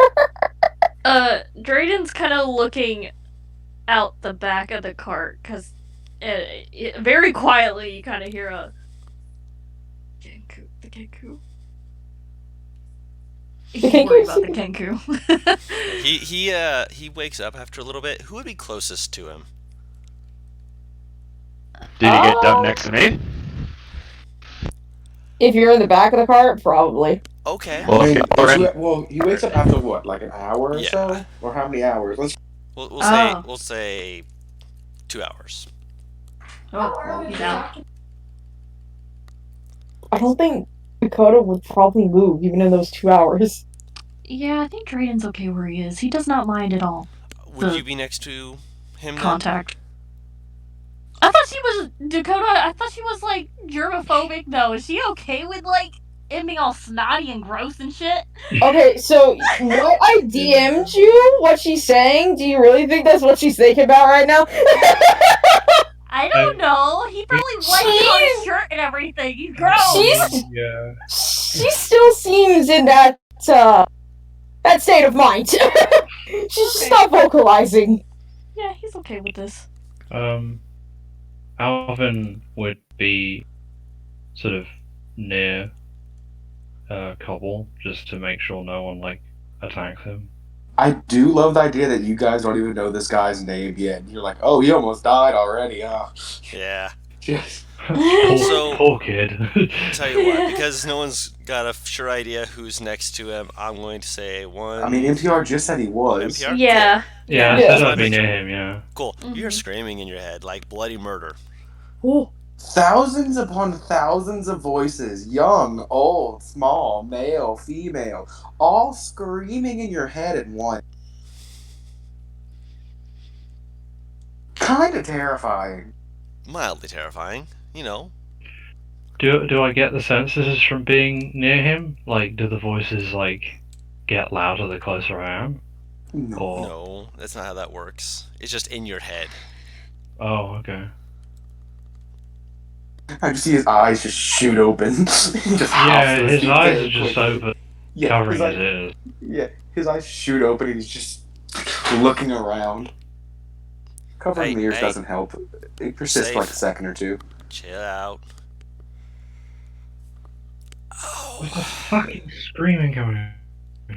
[SPEAKER 3] her.
[SPEAKER 5] Drayden's kind of looking out the back of the cart because very quietly you kind of hear a Kenku, the Kenku.
[SPEAKER 3] The
[SPEAKER 5] He's worried
[SPEAKER 3] Kenku's-
[SPEAKER 5] about the Kenku.
[SPEAKER 2] He wakes up after a little bit. Who would be closest to him?
[SPEAKER 7] Did he get dumped next to me?
[SPEAKER 3] If you're in the back of the cart, probably.
[SPEAKER 2] Okay.
[SPEAKER 7] Well,
[SPEAKER 4] I mean,
[SPEAKER 7] okay, already.
[SPEAKER 4] he wakes up after what, like an hour or
[SPEAKER 2] Yeah.
[SPEAKER 4] so, or how many hours? Let's.
[SPEAKER 2] We'll say 2 hours.
[SPEAKER 5] Oh, well, he's out.
[SPEAKER 3] I don't think Dakota would probably move even in those 2 hours.
[SPEAKER 5] Yeah, I think Drayden's okay where he is. He does not mind at all.
[SPEAKER 2] Would you be next to him then?
[SPEAKER 5] Contact. I thought she was Dakota. I thought she was like germophobic though. Is she okay with like it being all snotty and gross and shit?
[SPEAKER 3] Okay, so what I DM'd you, what she's saying, do you really think that's what she's thinking about right now?
[SPEAKER 5] I don't know. He probably likes it on his shirt and everything. He's gross.
[SPEAKER 1] Yeah.
[SPEAKER 3] She still seems in that state of mind. She's just not vocalizing.
[SPEAKER 5] Yeah, he's okay with this.
[SPEAKER 1] Alvin would be sort of near Cobble just to make sure no one like attacks him.
[SPEAKER 6] I do love the idea that you guys don't even know this guy's name yet. And you're like, oh, he almost died already, huh?
[SPEAKER 2] Yeah.
[SPEAKER 6] Just,
[SPEAKER 1] Poor kid.
[SPEAKER 2] Tell you what, because no one's got a sure idea who's next to him, I'm going to say one.
[SPEAKER 6] I mean, NPR just said he
[SPEAKER 2] Oh,
[SPEAKER 6] was.
[SPEAKER 2] NPR?
[SPEAKER 5] Yeah.
[SPEAKER 1] Yeah, I
[SPEAKER 3] Yeah.
[SPEAKER 1] said I'd be near him, yeah.
[SPEAKER 2] Cool.
[SPEAKER 5] Mhm.
[SPEAKER 2] You're screaming in your head like bloody murder.
[SPEAKER 6] Thousands upon thousands of voices, young, old, small, male, female, all screaming in your head at once. Kind of terrifying.
[SPEAKER 2] Mildly terrifying, you know.
[SPEAKER 1] Do I get the sense this is from being near him? Like, do the voices like get louder the closer I am?
[SPEAKER 6] No.
[SPEAKER 1] Or
[SPEAKER 2] No, that's not how that works. It's just in your head.
[SPEAKER 1] oh, okay.
[SPEAKER 6] I just see his eyes just shoot open. He just hops
[SPEAKER 1] Yeah,
[SPEAKER 6] to his
[SPEAKER 1] his
[SPEAKER 6] feet
[SPEAKER 1] eyes
[SPEAKER 6] very
[SPEAKER 1] are just
[SPEAKER 6] quickly.
[SPEAKER 1] open,
[SPEAKER 6] Yeah,
[SPEAKER 1] covering
[SPEAKER 6] his
[SPEAKER 1] his
[SPEAKER 6] eyes,
[SPEAKER 1] ears.
[SPEAKER 6] yeah, his eyes shoot open and he's just looking around. Covering the ears
[SPEAKER 2] Hey.
[SPEAKER 6] doesn't help. It persists for like a
[SPEAKER 2] Safe.
[SPEAKER 6] second or two.
[SPEAKER 2] Chill out.
[SPEAKER 1] Where's the
[SPEAKER 2] Oh.
[SPEAKER 1] fucking screaming going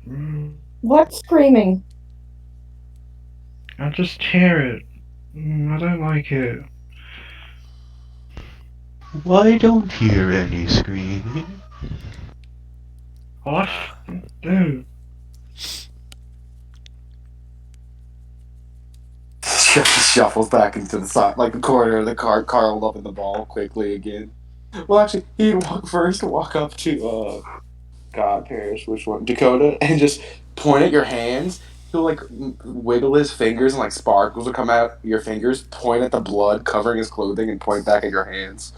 [SPEAKER 1] on?
[SPEAKER 3] What screaming?
[SPEAKER 1] I just hear it. I don't like it.
[SPEAKER 7] Why don't hear any screaming?
[SPEAKER 1] What? Dude.
[SPEAKER 6] Shuffles back into the side, like the corner of the cart, curled up in the ball quickly again. Well, actually, he'd walk up to, God, Paris, which one? Dakota, and just point at your hands. He'll, like, wiggle his fingers and, like, sparkles will come out your fingers, point at the blood covering his clothing, and point back at your hands.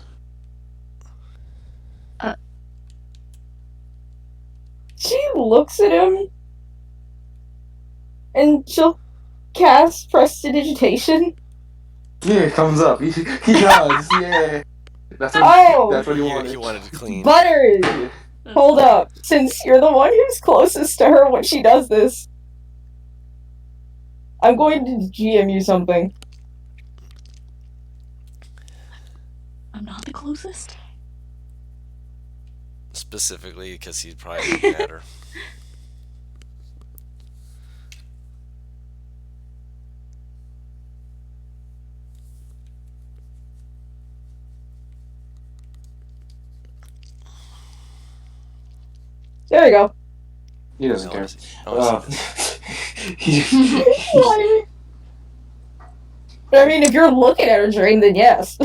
[SPEAKER 3] She looks at him and she'll cast prestidigitation.
[SPEAKER 6] Yeah, thumbs up. He does, yeah. That's what,
[SPEAKER 3] Oh!
[SPEAKER 6] that's what he
[SPEAKER 2] He
[SPEAKER 6] wanted.
[SPEAKER 2] wanted to clean.
[SPEAKER 3] Butters!
[SPEAKER 6] Yeah.
[SPEAKER 3] Hold up. Since you're the one who's closest to her when she does this, I'm going to GM you something.
[SPEAKER 5] I'm not the closest.
[SPEAKER 2] Specifically because he's probably looking at her.
[SPEAKER 3] There you go.
[SPEAKER 6] He doesn't
[SPEAKER 2] No,
[SPEAKER 6] care.
[SPEAKER 2] oh,
[SPEAKER 3] I mean, if you're looking at her drain, then yes.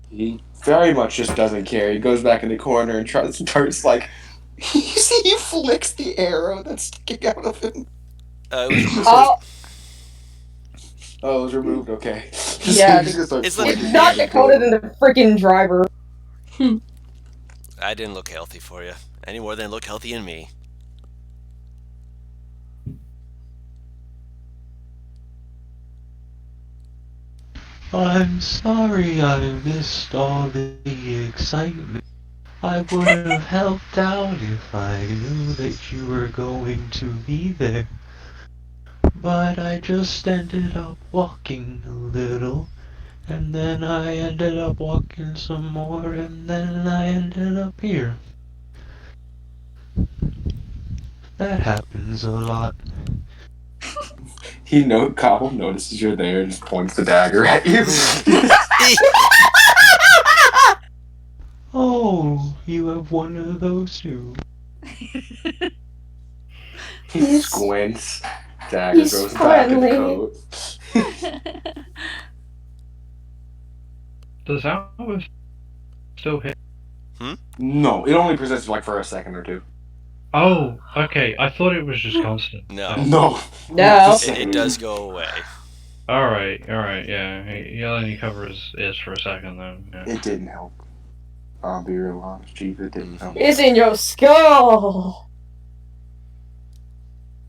[SPEAKER 6] He very much just doesn't care. He goes back in the corner and starts like. You see, he flicks the arrow that's sticking out of him.
[SPEAKER 2] it was removed.
[SPEAKER 3] Oh,
[SPEAKER 6] Oh, it was removed. Okay.
[SPEAKER 3] Yeah,
[SPEAKER 6] He's gonna start
[SPEAKER 2] it's like-
[SPEAKER 3] it's
[SPEAKER 6] flicking
[SPEAKER 3] not
[SPEAKER 6] the
[SPEAKER 3] Dakota
[SPEAKER 6] arrow.
[SPEAKER 3] than the freaking driver.
[SPEAKER 2] I didn't look healthy for you any more than it looked healthy in me.
[SPEAKER 7] I'm sorry I missed all the excitement. I would have helped out if I knew that you were going to be there. But I just ended up walking a little, and then I ended up walking some more, and then I ended up here. That happens a lot.
[SPEAKER 6] Cobble notices you're there and just points the dagger at you.
[SPEAKER 7] Oh, you have one of those too.
[SPEAKER 6] He
[SPEAKER 3] He's-
[SPEAKER 6] squints. Dagger
[SPEAKER 3] he's
[SPEAKER 6] goes back in the
[SPEAKER 3] friendly.
[SPEAKER 6] coat.
[SPEAKER 1] Does Albert still hit?
[SPEAKER 6] No, it only persists like for a second or two.
[SPEAKER 1] Oh, okay. I thought it was just constant.
[SPEAKER 2] No.
[SPEAKER 6] No.
[SPEAKER 3] No.
[SPEAKER 6] Just a
[SPEAKER 2] It
[SPEAKER 6] second.
[SPEAKER 2] does go away.
[SPEAKER 1] Alright, yeah. He only covers ears for a second then. Yeah.
[SPEAKER 6] It didn't help. I'll be real honest, Chief. It didn't help.
[SPEAKER 3] It's in your skull.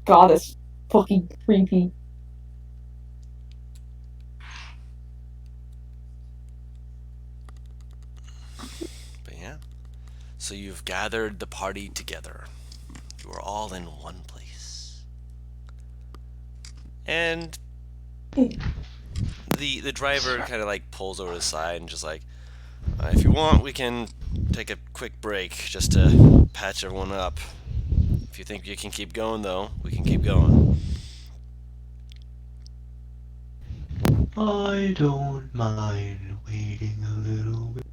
[SPEAKER 3] God, it's fucking creepy.
[SPEAKER 2] But yeah. So you've gathered the party together. You are all in one place. And the driver kind of like pulls over to the side and just like, if you want, we can take a quick break just to patch everyone up. If you think you can keep going, though, we can keep going.
[SPEAKER 7] I don't mind waiting a little bit.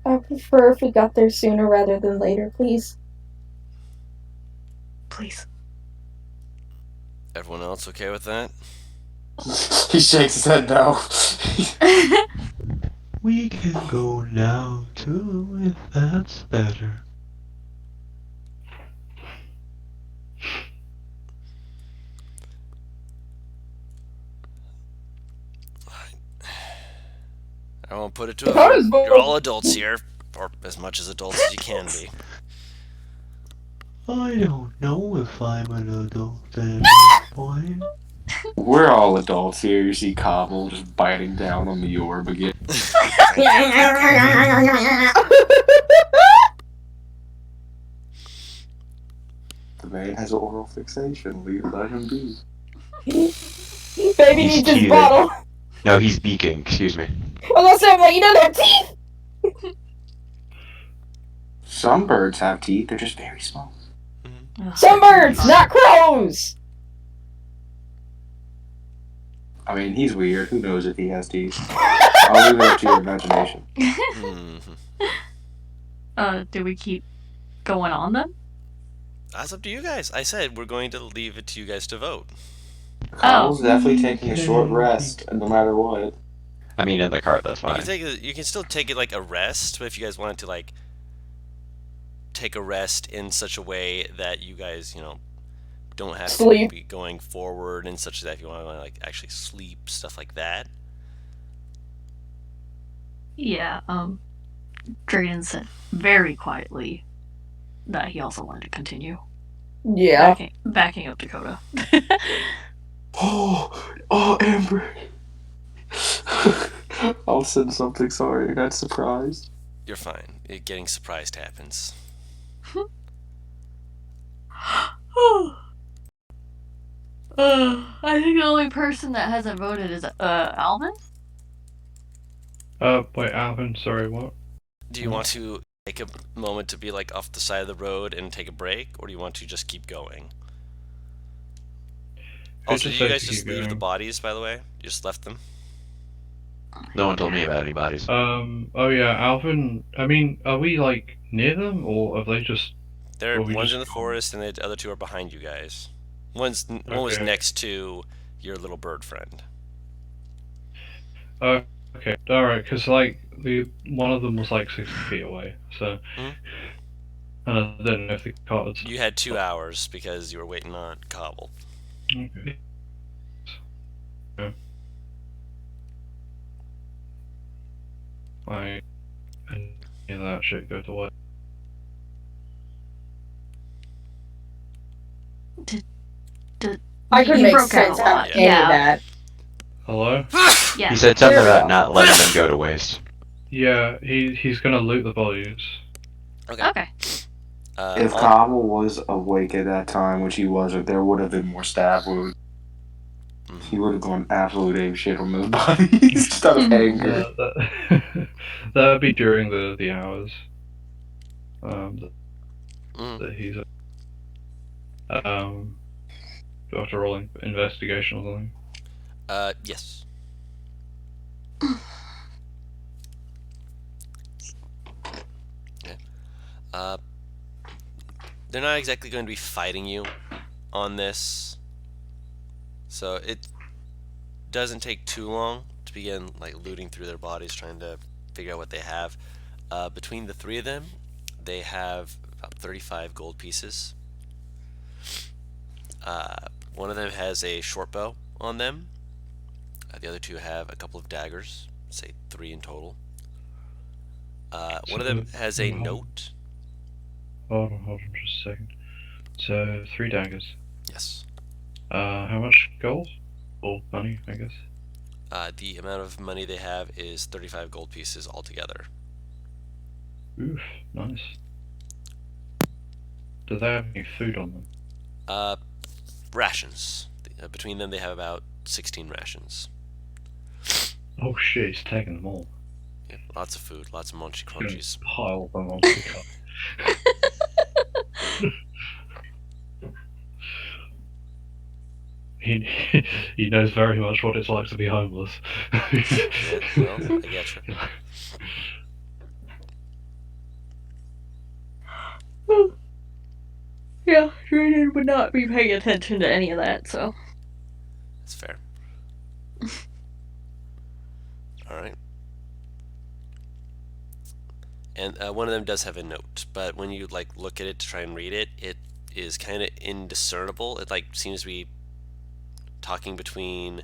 [SPEAKER 3] I prefer if we got there sooner rather than later, please.
[SPEAKER 5] Please.
[SPEAKER 2] Everyone else okay with that?
[SPEAKER 6] He shakes his head no.
[SPEAKER 7] We can go now too, if that's better.
[SPEAKER 2] I won't put it to a
[SPEAKER 3] Dakota's
[SPEAKER 2] vote. You're all adults here, or as much as adults as you can be.
[SPEAKER 7] I don't know if I'm an adult at this point.
[SPEAKER 6] We're all adults here. You see Cobble just biting down on the orb again. The man has an oral fixation. Let him be.
[SPEAKER 3] Baby
[SPEAKER 7] He's
[SPEAKER 3] needs his
[SPEAKER 7] teething.
[SPEAKER 3] bottle.
[SPEAKER 7] No, he's beaking, excuse me.
[SPEAKER 3] I was gonna say, well, you don't have teeth.
[SPEAKER 6] Some birds have teeth. They're just very small.
[SPEAKER 3] Some birds, not crows.
[SPEAKER 6] I mean, he's weird. Who knows if he has teeth? I'll leave it up to your imagination.
[SPEAKER 5] Do we keep going on then?
[SPEAKER 2] That's up to you guys. I said we're going to leave it to you guys to vote.
[SPEAKER 6] Cobble's definitely taking a short rest, no matter what.
[SPEAKER 7] I mean, in the cart, that's
[SPEAKER 2] You
[SPEAKER 7] fine.
[SPEAKER 2] can take it. You can still take it like a rest, but if you guys wanted to like take a rest in such a way that you guys, don't have
[SPEAKER 3] Sleep.
[SPEAKER 2] to be going forward and such that if you want to like actually sleep, stuff like that.
[SPEAKER 5] Yeah, Drayden said very quietly that he also wanted to continue.
[SPEAKER 3] Yeah.
[SPEAKER 5] Backing up Dakota.
[SPEAKER 6] Oh, Amber. I'll send something. Sorry, I got surprised.
[SPEAKER 2] You're fine. Getting surprised happens.
[SPEAKER 5] I think the only person that hasn't voted is Alvin.
[SPEAKER 1] Wait, Alvin, sorry, what?
[SPEAKER 2] Do you want to take a moment to be like off the side of the road and take a break, or do you want to just keep going? Also, did you guys just leave the bodies, by the way? You just left them?
[SPEAKER 7] No one told me about any bodies.
[SPEAKER 1] Oh yeah, Alvin, I mean, are we, like, near them, or have they just?
[SPEAKER 8] There,
[SPEAKER 1] Or we
[SPEAKER 8] one's
[SPEAKER 1] just
[SPEAKER 8] in the forest, and the other two are behind you guys. One was
[SPEAKER 1] Okay.
[SPEAKER 8] next to your little bird friend.
[SPEAKER 1] Okay, all right, because like the one of them was like 60 feet away, so
[SPEAKER 8] Mhm.
[SPEAKER 1] and I don't know if the cards.
[SPEAKER 8] You had 2 hours because you were waiting on Cobble.
[SPEAKER 1] Okay. Yeah. Like, and that shit goes away.
[SPEAKER 3] I couldn't
[SPEAKER 5] You
[SPEAKER 3] make
[SPEAKER 5] broke out
[SPEAKER 3] sense
[SPEAKER 5] a
[SPEAKER 3] out of
[SPEAKER 5] lot.
[SPEAKER 3] any of
[SPEAKER 5] Yeah.
[SPEAKER 3] that.
[SPEAKER 1] Hello?
[SPEAKER 5] Yeah.
[SPEAKER 7] He said something
[SPEAKER 3] There we
[SPEAKER 7] about
[SPEAKER 3] go.
[SPEAKER 7] not letting them go to waste.
[SPEAKER 1] Yeah, he's gonna loot the bodies.
[SPEAKER 5] Okay.
[SPEAKER 6] If
[SPEAKER 8] All-
[SPEAKER 6] Cobble was awake at that time, which he wasn't, there would have been more stab wounds. He would have gone absolute ape shit on those bodies just out of anger.
[SPEAKER 1] That would be during the hours.
[SPEAKER 8] mm,
[SPEAKER 1] That he's do I have to roll investigation or something?
[SPEAKER 8] yes. Yeah. They're not exactly going to be fighting you on this, so it doesn't take too long to begin like looting through their bodies, trying to figure out what they have. Between the three of them, they have about 35 gold pieces. One of them has a short bow on them. The other two have a couple of daggers, say 3 in total. One of them has a note.
[SPEAKER 1] Hold on just a second. So 3 daggers.
[SPEAKER 8] Yes.
[SPEAKER 1] How much gold? Or money, I guess.
[SPEAKER 8] The amount of money they have is 35 gold pieces altogether.
[SPEAKER 1] Oof, nice. Do they have any food on them?
[SPEAKER 8] Rations. Between them, they have about 16 rations.
[SPEAKER 1] Oh shit, he's taking them all.
[SPEAKER 8] Yeah, lots of food, lots of munchy
[SPEAKER 1] He's gonna
[SPEAKER 8] crunchies.
[SPEAKER 1] pile them onto the car. he he knows very much what it's like to be homeless.
[SPEAKER 8] Yeah, well, I get you.
[SPEAKER 5] Yeah, Drayden would not be paying attention to any of that, so.
[SPEAKER 8] That's fair. Alright. And one of them does have a note, but when you like look at it to try and read it, it is kind of indiscernible. It like seems to be talking between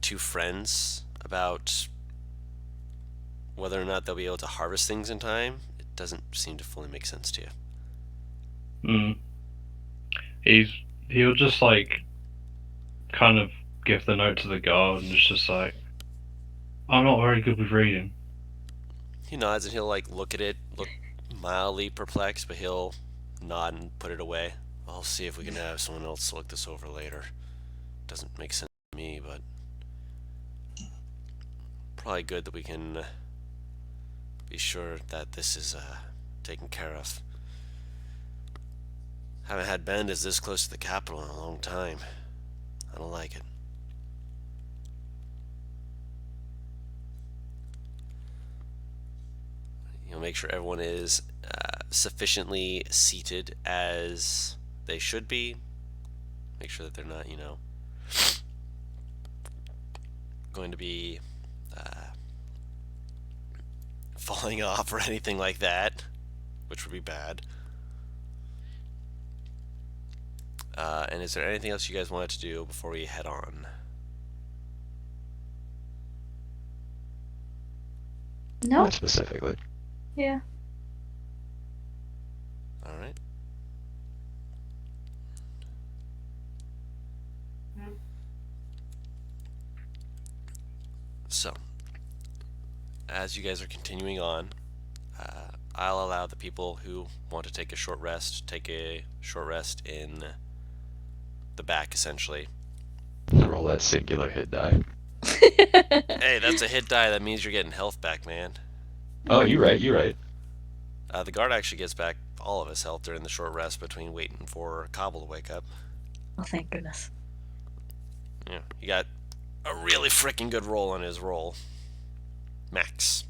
[SPEAKER 8] two friends about whether or not they'll be able to harvest things in time. It doesn't seem to fully make sense to you.
[SPEAKER 1] He'll just like kind of give the note to the guard and it's just like, I'm not very good with reading.
[SPEAKER 8] He nods and he'll like look at it, look mildly perplexed, but he'll nod and put it away. I'll see if we can have someone else look this over later. Doesn't make sense to me, but probably good that we can be sure that this is taken care of. Haven't had bandits this close to the capital in a long time. I don't like it. You'll make sure everyone is sufficiently seated as they should be. Make sure that they're not, going to be falling off or anything like that, which would be bad. And is there anything else you guys wanted to do before we head on?
[SPEAKER 5] No.
[SPEAKER 7] Not specifically.
[SPEAKER 5] Yeah.
[SPEAKER 8] All right. So, as you guys are continuing on, I'll allow the people who want to take a short rest in the back, essentially.
[SPEAKER 7] Roll that singular hit die.
[SPEAKER 8] Hey, that's a hit die. That means you're getting health back, man.
[SPEAKER 7] Oh, you're right.
[SPEAKER 8] The guard actually gets back all of his health during the short rest between waiting for Cobble to wake up.
[SPEAKER 5] Oh, thank goodness.
[SPEAKER 8] Yeah, he got a really freaking good roll on his roll. Max.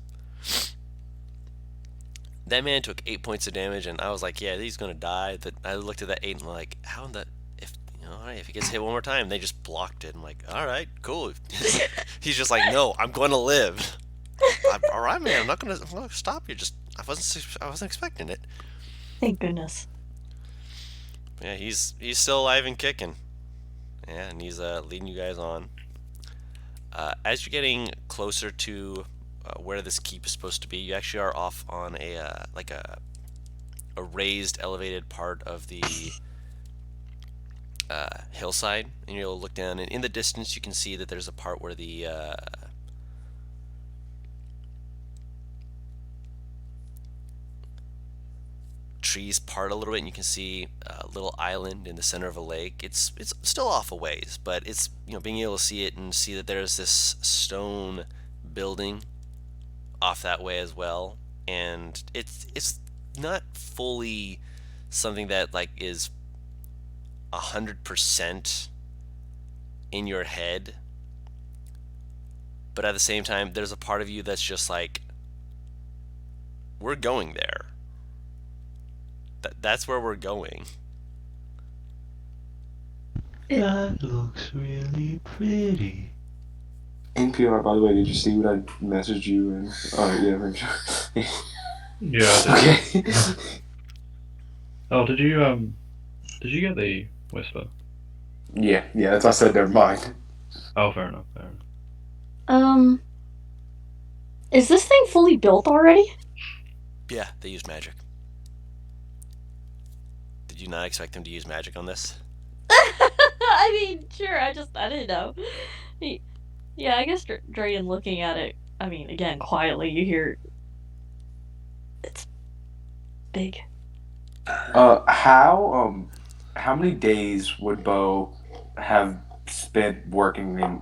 [SPEAKER 8] That man took 8 points of damage, and I was like, yeah, he's gonna die. But I looked at that 8 and I'm like, how in the if all right, if he gets hit one more time, they just blocked it. I'm like, all right, cool. He's just like, no, I'm going to live. All right, man, I'm not gonna stop you. Just I wasn't expecting it.
[SPEAKER 5] Thank goodness.
[SPEAKER 8] Yeah, he's still alive and kicking. Yeah, and he's leading you guys on. As you're getting closer to where this keep is supposed to be, you actually are off on a like a raised, elevated part of the hillside, and you're able to look down. And in the distance, you can see that there's a part where the trees part a little bit, and you can see a little island in the center of a lake. It's still off a ways, but it's being able to see it and see that there's this stone building off that way as well, and it's not fully something that like is 100% in your head, but at the same time, there's a part of you that's just like, we're going there. That's where we're going.
[SPEAKER 7] That looks really pretty.
[SPEAKER 6] NPR, by the way, did you see what I messaged you? And yeah, make sure.
[SPEAKER 1] Yeah, I did.
[SPEAKER 6] Okay.
[SPEAKER 1] Oh, did you get the whisper?
[SPEAKER 6] yeah, that's why I said never mind.
[SPEAKER 1] Oh, fair enough. Fair enough.
[SPEAKER 5] Is this thing fully built already?
[SPEAKER 8] Yeah, they use magic. Did you not expect them to use magic on this?
[SPEAKER 5] I mean, sure, I didn't know. Yeah, I guess Drayan looking at it, I mean, again, quietly, you hear... It's big.
[SPEAKER 6] How many days would Bo have spent working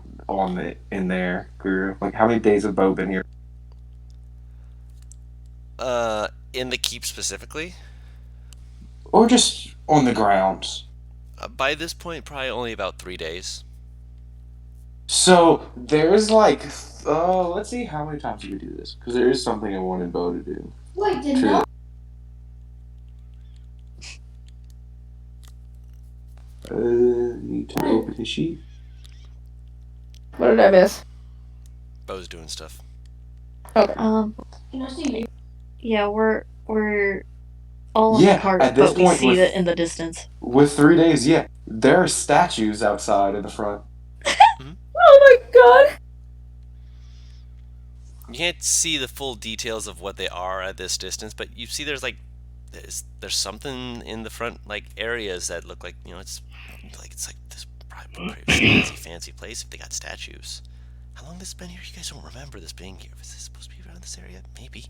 [SPEAKER 6] in their career? Like, how many days have Bo been here?
[SPEAKER 8] In the keep specifically?
[SPEAKER 6] Or just on the grounds?
[SPEAKER 8] By this point, probably only about 3 days.
[SPEAKER 6] So there's like, let's see how many times you could do this, because there is something I wanted Bo to do.
[SPEAKER 3] Wait, did
[SPEAKER 6] True.
[SPEAKER 3] not.
[SPEAKER 6] Need to open the sheet.
[SPEAKER 3] What did I miss?
[SPEAKER 8] Bo's doing stuff.
[SPEAKER 3] Okay.
[SPEAKER 5] Can
[SPEAKER 3] I see you?
[SPEAKER 5] Yeah, we're all on
[SPEAKER 6] Yeah,
[SPEAKER 5] the cart,
[SPEAKER 6] at this
[SPEAKER 5] but we
[SPEAKER 6] point
[SPEAKER 5] see
[SPEAKER 6] with-
[SPEAKER 5] it in the distance.
[SPEAKER 6] With 3 days, yeah, there are statues outside in the front.
[SPEAKER 3] Oh my god!
[SPEAKER 8] You can't see the full details of what they are at this distance, but you see there's there's something in the front like areas that look like it's like this probably pretty fancy place if they got statues. How long this been here? You guys don't remember this being here? Was this supposed to be around this area? Maybe.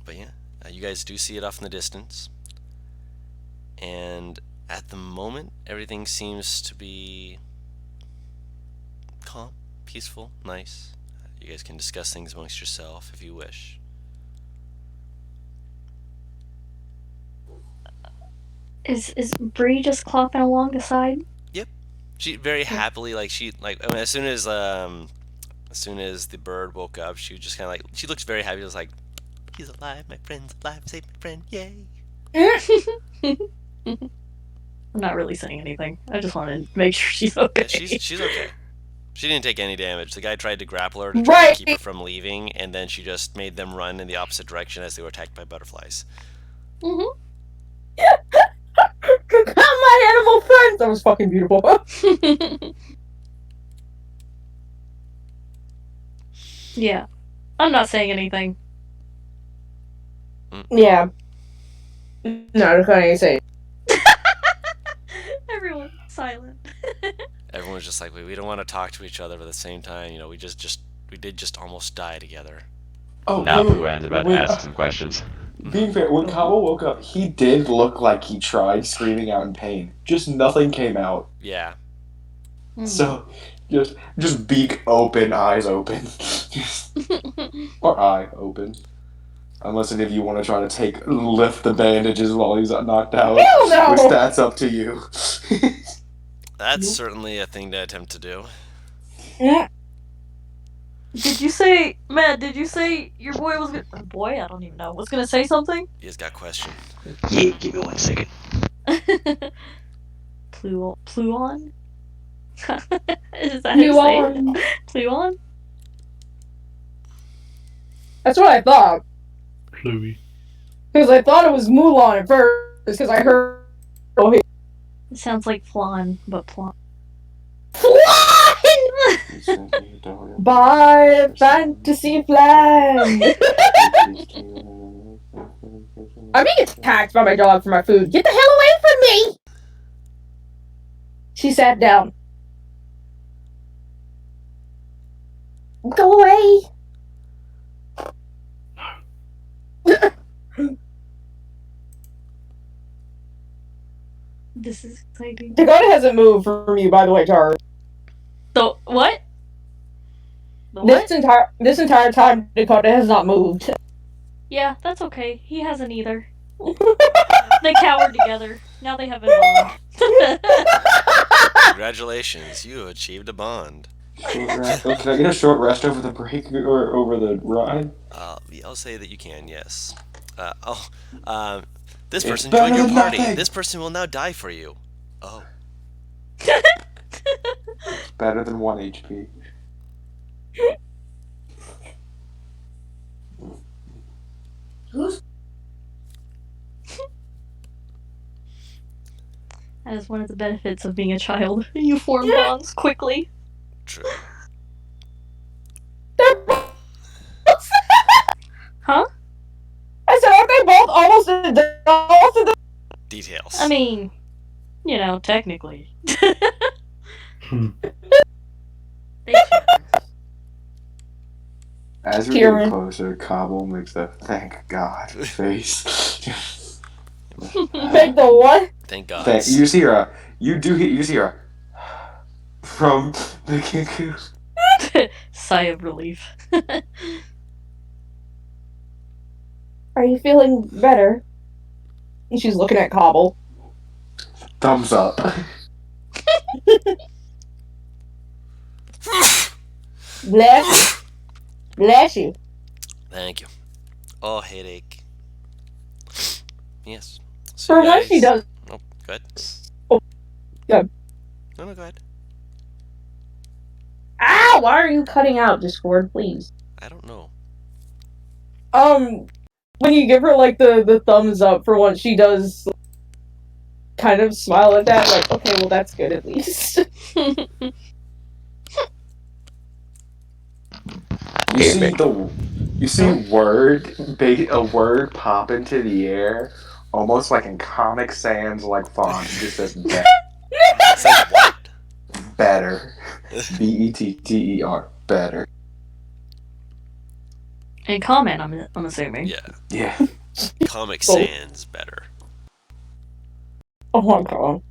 [SPEAKER 8] But yeah, you guys do see it off in the distance, and at the moment everything seems to be calm, peaceful, nice. You guys can discuss things amongst yourself if you wish.
[SPEAKER 5] Is Bree just clopping along the side?
[SPEAKER 8] Yep. She very happily as soon as the bird woke up, she just kind of she looks very happy. She was like, "He's alive, my friend's alive, save my friend, yay!"
[SPEAKER 5] I'm not really saying anything. I just wanted to make sure she's okay.
[SPEAKER 8] Yeah, she's okay. She didn't take any damage. The guy tried to grapple her to try to keep her from leaving, and then she just made them run in the opposite direction as they were attacked by butterflies.
[SPEAKER 5] Mm-hmm.
[SPEAKER 3] My animal friends! That was fucking beautiful.
[SPEAKER 5] Yeah. I'm not saying anything.
[SPEAKER 3] Yeah. No, I can't even say.
[SPEAKER 5] Everyone's silent.
[SPEAKER 8] Everyone's just like, we don't want to talk to each other, but at the same time, we did just almost die together.
[SPEAKER 6] Oh,
[SPEAKER 7] Now
[SPEAKER 6] wait,
[SPEAKER 7] Pooh is about to
[SPEAKER 6] wait,
[SPEAKER 7] ask some questions.
[SPEAKER 6] Being fair, when Kabo woke up, he did look like he tried screaming out in pain. Just nothing came out.
[SPEAKER 8] Yeah.
[SPEAKER 6] So, just beak open, eyes open. Or eye open. Unless any of you want to try to lift the bandages while he's knocked out.
[SPEAKER 3] Hell no!
[SPEAKER 6] Which that's up to you.
[SPEAKER 8] That's certainly a thing to attempt to do.
[SPEAKER 5] Did you say, Matt? Did you say your boy was gonna? Boy, I don't even know. Was gonna say something?
[SPEAKER 8] You just got a question.
[SPEAKER 7] Yeah, give me 1 second.
[SPEAKER 5] Pluon? Is that how
[SPEAKER 3] You
[SPEAKER 5] you say it?
[SPEAKER 3] on?
[SPEAKER 5] Pluon?
[SPEAKER 3] That's what I thought.
[SPEAKER 1] Chloe.
[SPEAKER 3] Because I thought it was Mulan at first, because I heard.
[SPEAKER 5] It sounds like flan, but flan.
[SPEAKER 3] Bye, Fantasy Flan! I'm being attacked by my dog for my food. Get the hell away from me! She sat down. Go away!
[SPEAKER 5] This is exciting.
[SPEAKER 3] Dakota hasn't moved from you, by the way, Tar.
[SPEAKER 5] The what? The what?
[SPEAKER 3] This entire time, Dakota has not moved.
[SPEAKER 5] Yeah, that's okay. He hasn't either. They cowered together. Now they have a bond.
[SPEAKER 8] Congratulations, you achieved a bond.
[SPEAKER 6] Short rest. Oh, can I get a short rest over the break or over the ride?
[SPEAKER 8] I'll say that you can, yes. This
[SPEAKER 6] It's
[SPEAKER 8] person
[SPEAKER 6] better
[SPEAKER 8] joined your
[SPEAKER 6] than
[SPEAKER 8] party.
[SPEAKER 6] nothing.
[SPEAKER 8] This person will now die for you. Oh.
[SPEAKER 6] Better than 1 HP.
[SPEAKER 5] That is one of the benefits of being a child. You form bonds quickly.
[SPEAKER 8] True.
[SPEAKER 5] Huh?
[SPEAKER 3] I said, aren't they both almost adults?
[SPEAKER 8] Details.
[SPEAKER 5] I mean, you know, technically. They can't.
[SPEAKER 6] As we
[SPEAKER 3] Kieran.
[SPEAKER 6] get closer, Cobble makes a thank God face.
[SPEAKER 3] Make the what?
[SPEAKER 8] Thank God.
[SPEAKER 6] You just hear a. You just hear a. From the Kinkou.
[SPEAKER 5] Sigh of relief.
[SPEAKER 3] Are you feeling better? And she's looking at Cobble.
[SPEAKER 6] Thumbs up.
[SPEAKER 3] Bless you. Bless you.
[SPEAKER 8] Thank you. Oh, headache. Yes. So
[SPEAKER 3] For
[SPEAKER 8] you
[SPEAKER 3] once she
[SPEAKER 8] guys-
[SPEAKER 3] does.
[SPEAKER 8] Oh, go ahead.
[SPEAKER 3] Oh, good.
[SPEAKER 8] No, go ahead.
[SPEAKER 3] Ow! Why are you cutting out, Discord, please?
[SPEAKER 8] I don't know.
[SPEAKER 3] When you give her, like, the thumbs up for once, she does kind of smile at that, like, okay, well, that's good at least.
[SPEAKER 6] You see a word pop into the air, almost like in Comic Sans like font. It just says better.
[SPEAKER 8] Says what?
[SPEAKER 6] Better. Better. Better.
[SPEAKER 5] And comment, I'm assuming.
[SPEAKER 8] Yeah.
[SPEAKER 6] Yeah.
[SPEAKER 8] Comic Sans better.
[SPEAKER 3] Oh my god.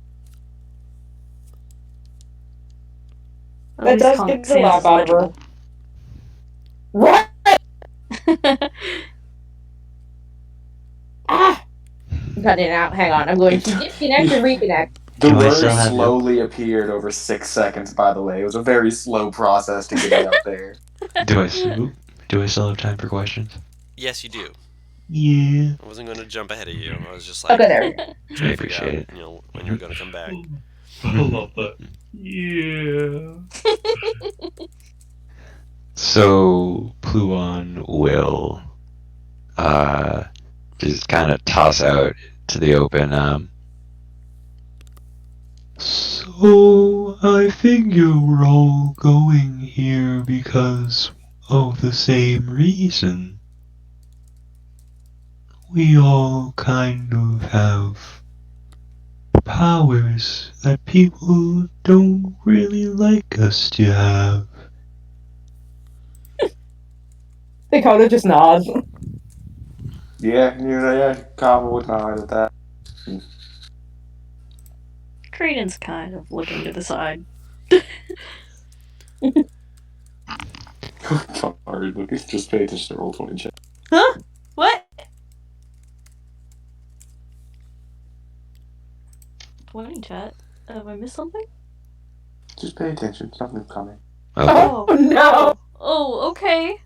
[SPEAKER 5] At
[SPEAKER 3] That
[SPEAKER 5] least
[SPEAKER 3] does
[SPEAKER 5] Comic
[SPEAKER 3] get the
[SPEAKER 5] Sans
[SPEAKER 3] laugh
[SPEAKER 5] is
[SPEAKER 3] out of her.
[SPEAKER 5] legible.
[SPEAKER 3] What? Ah! I'm cutting it out. Hang on. I'm going to disconnect and reconnect.
[SPEAKER 6] The
[SPEAKER 7] Do I
[SPEAKER 6] word
[SPEAKER 7] still have you?
[SPEAKER 6] slowly appeared over 6 seconds, by the way. It was a very slow process to get it out there.
[SPEAKER 7] Do I still have time for questions?
[SPEAKER 8] Yes, you do.
[SPEAKER 7] Yeah.
[SPEAKER 8] I wasn't going to jump ahead of you. I was just like
[SPEAKER 3] Okay, there we go.
[SPEAKER 8] trying
[SPEAKER 7] I
[SPEAKER 8] to figure
[SPEAKER 7] appreciate
[SPEAKER 8] out, you know, when you were going to come back.
[SPEAKER 1] I love that. Yeah.
[SPEAKER 7] So Pluon will just kind of toss out to the open. So I figure we're all going here because of the same reason. We all kind of have powers that people don't really like us to have.
[SPEAKER 3] Dakota just nods.
[SPEAKER 6] Yeah, Cobble would nod at that.
[SPEAKER 5] Kraden's kind of looking to the side.
[SPEAKER 6] Sorry, look, just pay attention to roll 20 check.
[SPEAKER 5] Huh? What? 20 chat? Have I missed something?
[SPEAKER 6] Just pay attention, something's coming.
[SPEAKER 7] Okay.
[SPEAKER 3] Oh, no!
[SPEAKER 5] Oh, okay.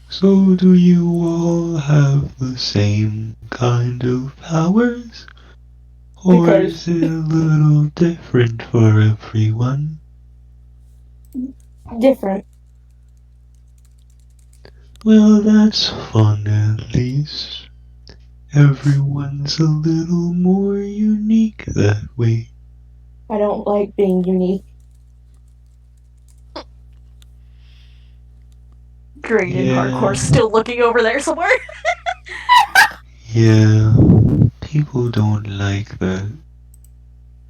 [SPEAKER 7] So do you all have the same kind of powers? Or
[SPEAKER 3] Because-
[SPEAKER 7] is it a little different for everyone?
[SPEAKER 3] Different.
[SPEAKER 7] Well, that's fun at least. Everyone's a little more unique that way.
[SPEAKER 3] I don't like being unique.
[SPEAKER 5] Drayden
[SPEAKER 7] Yeah.
[SPEAKER 5] Hardcore still looking over there somewhere.
[SPEAKER 7] Yeah, people don't like that.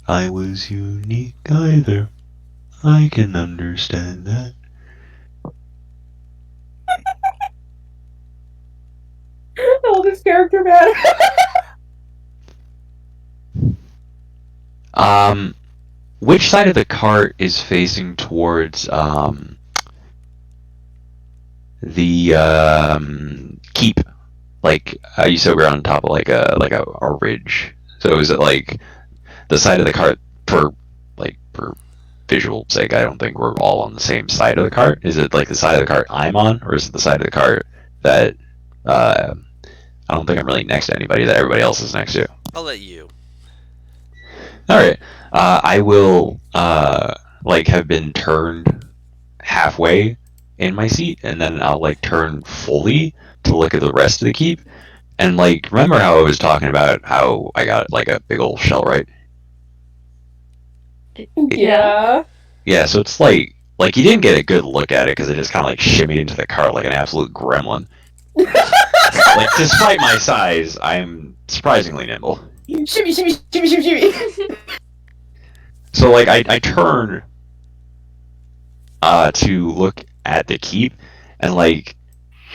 [SPEAKER 7] I was unique either. I can understand that.
[SPEAKER 3] Oh, this character, man.
[SPEAKER 7] Which side of the cart is facing towards the keep? Like you said, we're on top of like a ridge. So is it like the side of the cart for visual sake? I don't think we're all on the same side of the cart. Is it like the side of the cart I'm on, or is it the side of the cart that I don't think I'm really next to anybody that everybody else is next to?
[SPEAKER 8] I'll let you.
[SPEAKER 7] All right. I will have been turned halfway in my seat, and then I'll like turn fully to look at the rest of the keep. And like, remember how I was talking about how I got like a big old shell, right?
[SPEAKER 3] Yeah.
[SPEAKER 7] Yeah. So it's like you didn't get a good look at it because it just kind of like shimmied into the cart like an absolute gremlin. Like, despite my size, I'm surprisingly nimble.
[SPEAKER 3] Shimmy, shimmy, shimmy, shimmy, shimmy.
[SPEAKER 7] So like I turn to look at the keep, and like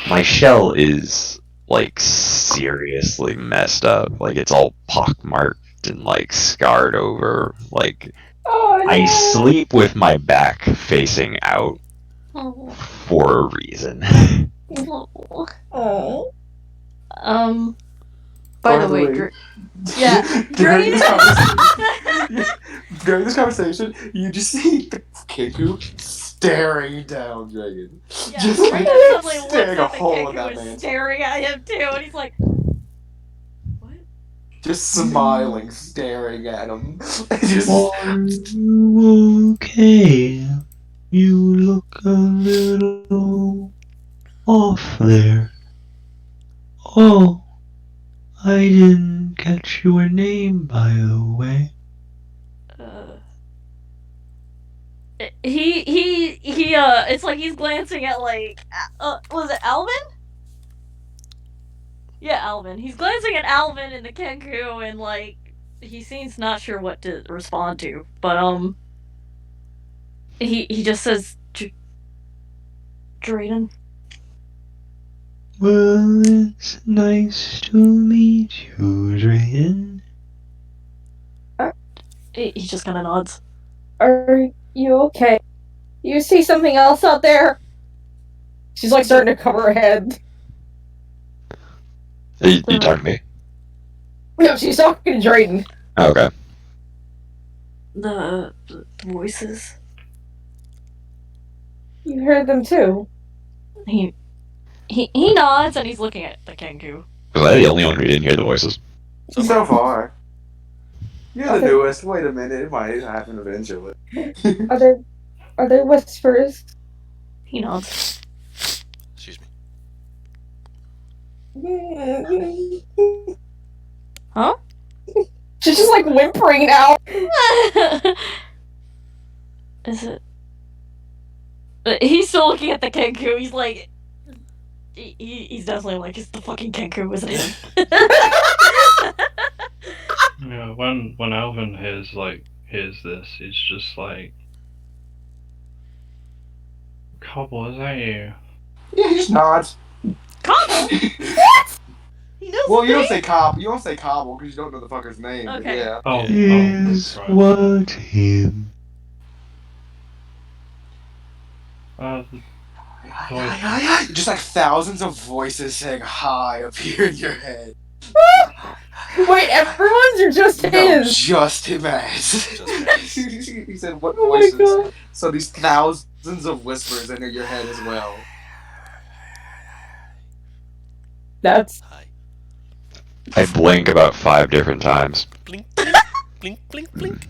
[SPEAKER 7] my shell is like seriously messed up. Like it's all pockmarked and like scarred over. Like
[SPEAKER 3] Oh, no.
[SPEAKER 7] I sleep with my back facing out
[SPEAKER 5] Oh.
[SPEAKER 7] for a reason.
[SPEAKER 5] Oh.
[SPEAKER 3] Oh.
[SPEAKER 5] By the way, yeah,
[SPEAKER 6] during this
[SPEAKER 5] Drayden.
[SPEAKER 6] during this conversation, you just see the Kiku staring down Dragon.
[SPEAKER 5] Yeah,
[SPEAKER 6] Just like
[SPEAKER 5] Drayden suddenly looks
[SPEAKER 6] staring a
[SPEAKER 5] at the
[SPEAKER 6] hole
[SPEAKER 5] kid
[SPEAKER 6] in
[SPEAKER 5] who
[SPEAKER 6] that
[SPEAKER 5] is
[SPEAKER 6] man's.
[SPEAKER 5] staring at him too, and he's like, "What?"
[SPEAKER 6] Just smiling, staring at him. Just
[SPEAKER 7] Are you okay? You look a little off there. Oh, I didn't catch your name, by the way.
[SPEAKER 5] It's like he's glancing at like, was it Alvin? Yeah, Alvin. He's glancing at Alvin and the Kenku, and like, he seems not sure what to respond to, but he just says, Drayden.
[SPEAKER 7] Well, it's nice to meet you, Drayen.
[SPEAKER 5] He just kind of nods.
[SPEAKER 3] Are you okay? You see something else out there? She's like starting to cover her head.
[SPEAKER 7] You talking to me?
[SPEAKER 3] No, she's talking to Drayden.
[SPEAKER 7] Oh, okay.
[SPEAKER 5] The voices.
[SPEAKER 3] You heard them too.
[SPEAKER 5] He nods and he's looking at the Kenku.
[SPEAKER 7] Was I the only one who didn't hear the voices?
[SPEAKER 6] so far. You're the
[SPEAKER 3] Okay.
[SPEAKER 6] newest. Wait a minute, it might happen eventually.
[SPEAKER 3] Are they whispers?
[SPEAKER 5] He nods.
[SPEAKER 8] Excuse me.
[SPEAKER 5] Huh?
[SPEAKER 3] She's just like whimpering now.
[SPEAKER 5] Is it? He's still looking at the Kenku. He's like, he's definitely like, it's the fucking Kenku, isn't it?
[SPEAKER 1] Yeah, when Alvin hears this, he's just like, Cobble, is that you?
[SPEAKER 6] Yeah, he just nods.
[SPEAKER 5] Cobble? What? He knows
[SPEAKER 6] Well,
[SPEAKER 5] the
[SPEAKER 6] you don't
[SPEAKER 5] name?
[SPEAKER 6] say Cobb. You don't say Cobble because you don't know the fucker's name. but
[SPEAKER 5] Okay.
[SPEAKER 6] Yeah.
[SPEAKER 1] Oh,
[SPEAKER 7] Is
[SPEAKER 1] right.
[SPEAKER 7] what him?
[SPEAKER 6] Just like thousands of voices saying hi appear in your head.
[SPEAKER 3] Wait, everyone's or just
[SPEAKER 6] No,
[SPEAKER 3] his?
[SPEAKER 6] just him as.
[SPEAKER 8] Just
[SPEAKER 6] He said, "What
[SPEAKER 3] Oh my
[SPEAKER 6] voices?"
[SPEAKER 3] god.
[SPEAKER 6] So these thousands of whispers enter your head as well.
[SPEAKER 3] That's
[SPEAKER 8] Hi.
[SPEAKER 7] I blink about 5 different times.
[SPEAKER 8] Blink, blink, blink, blink, blink.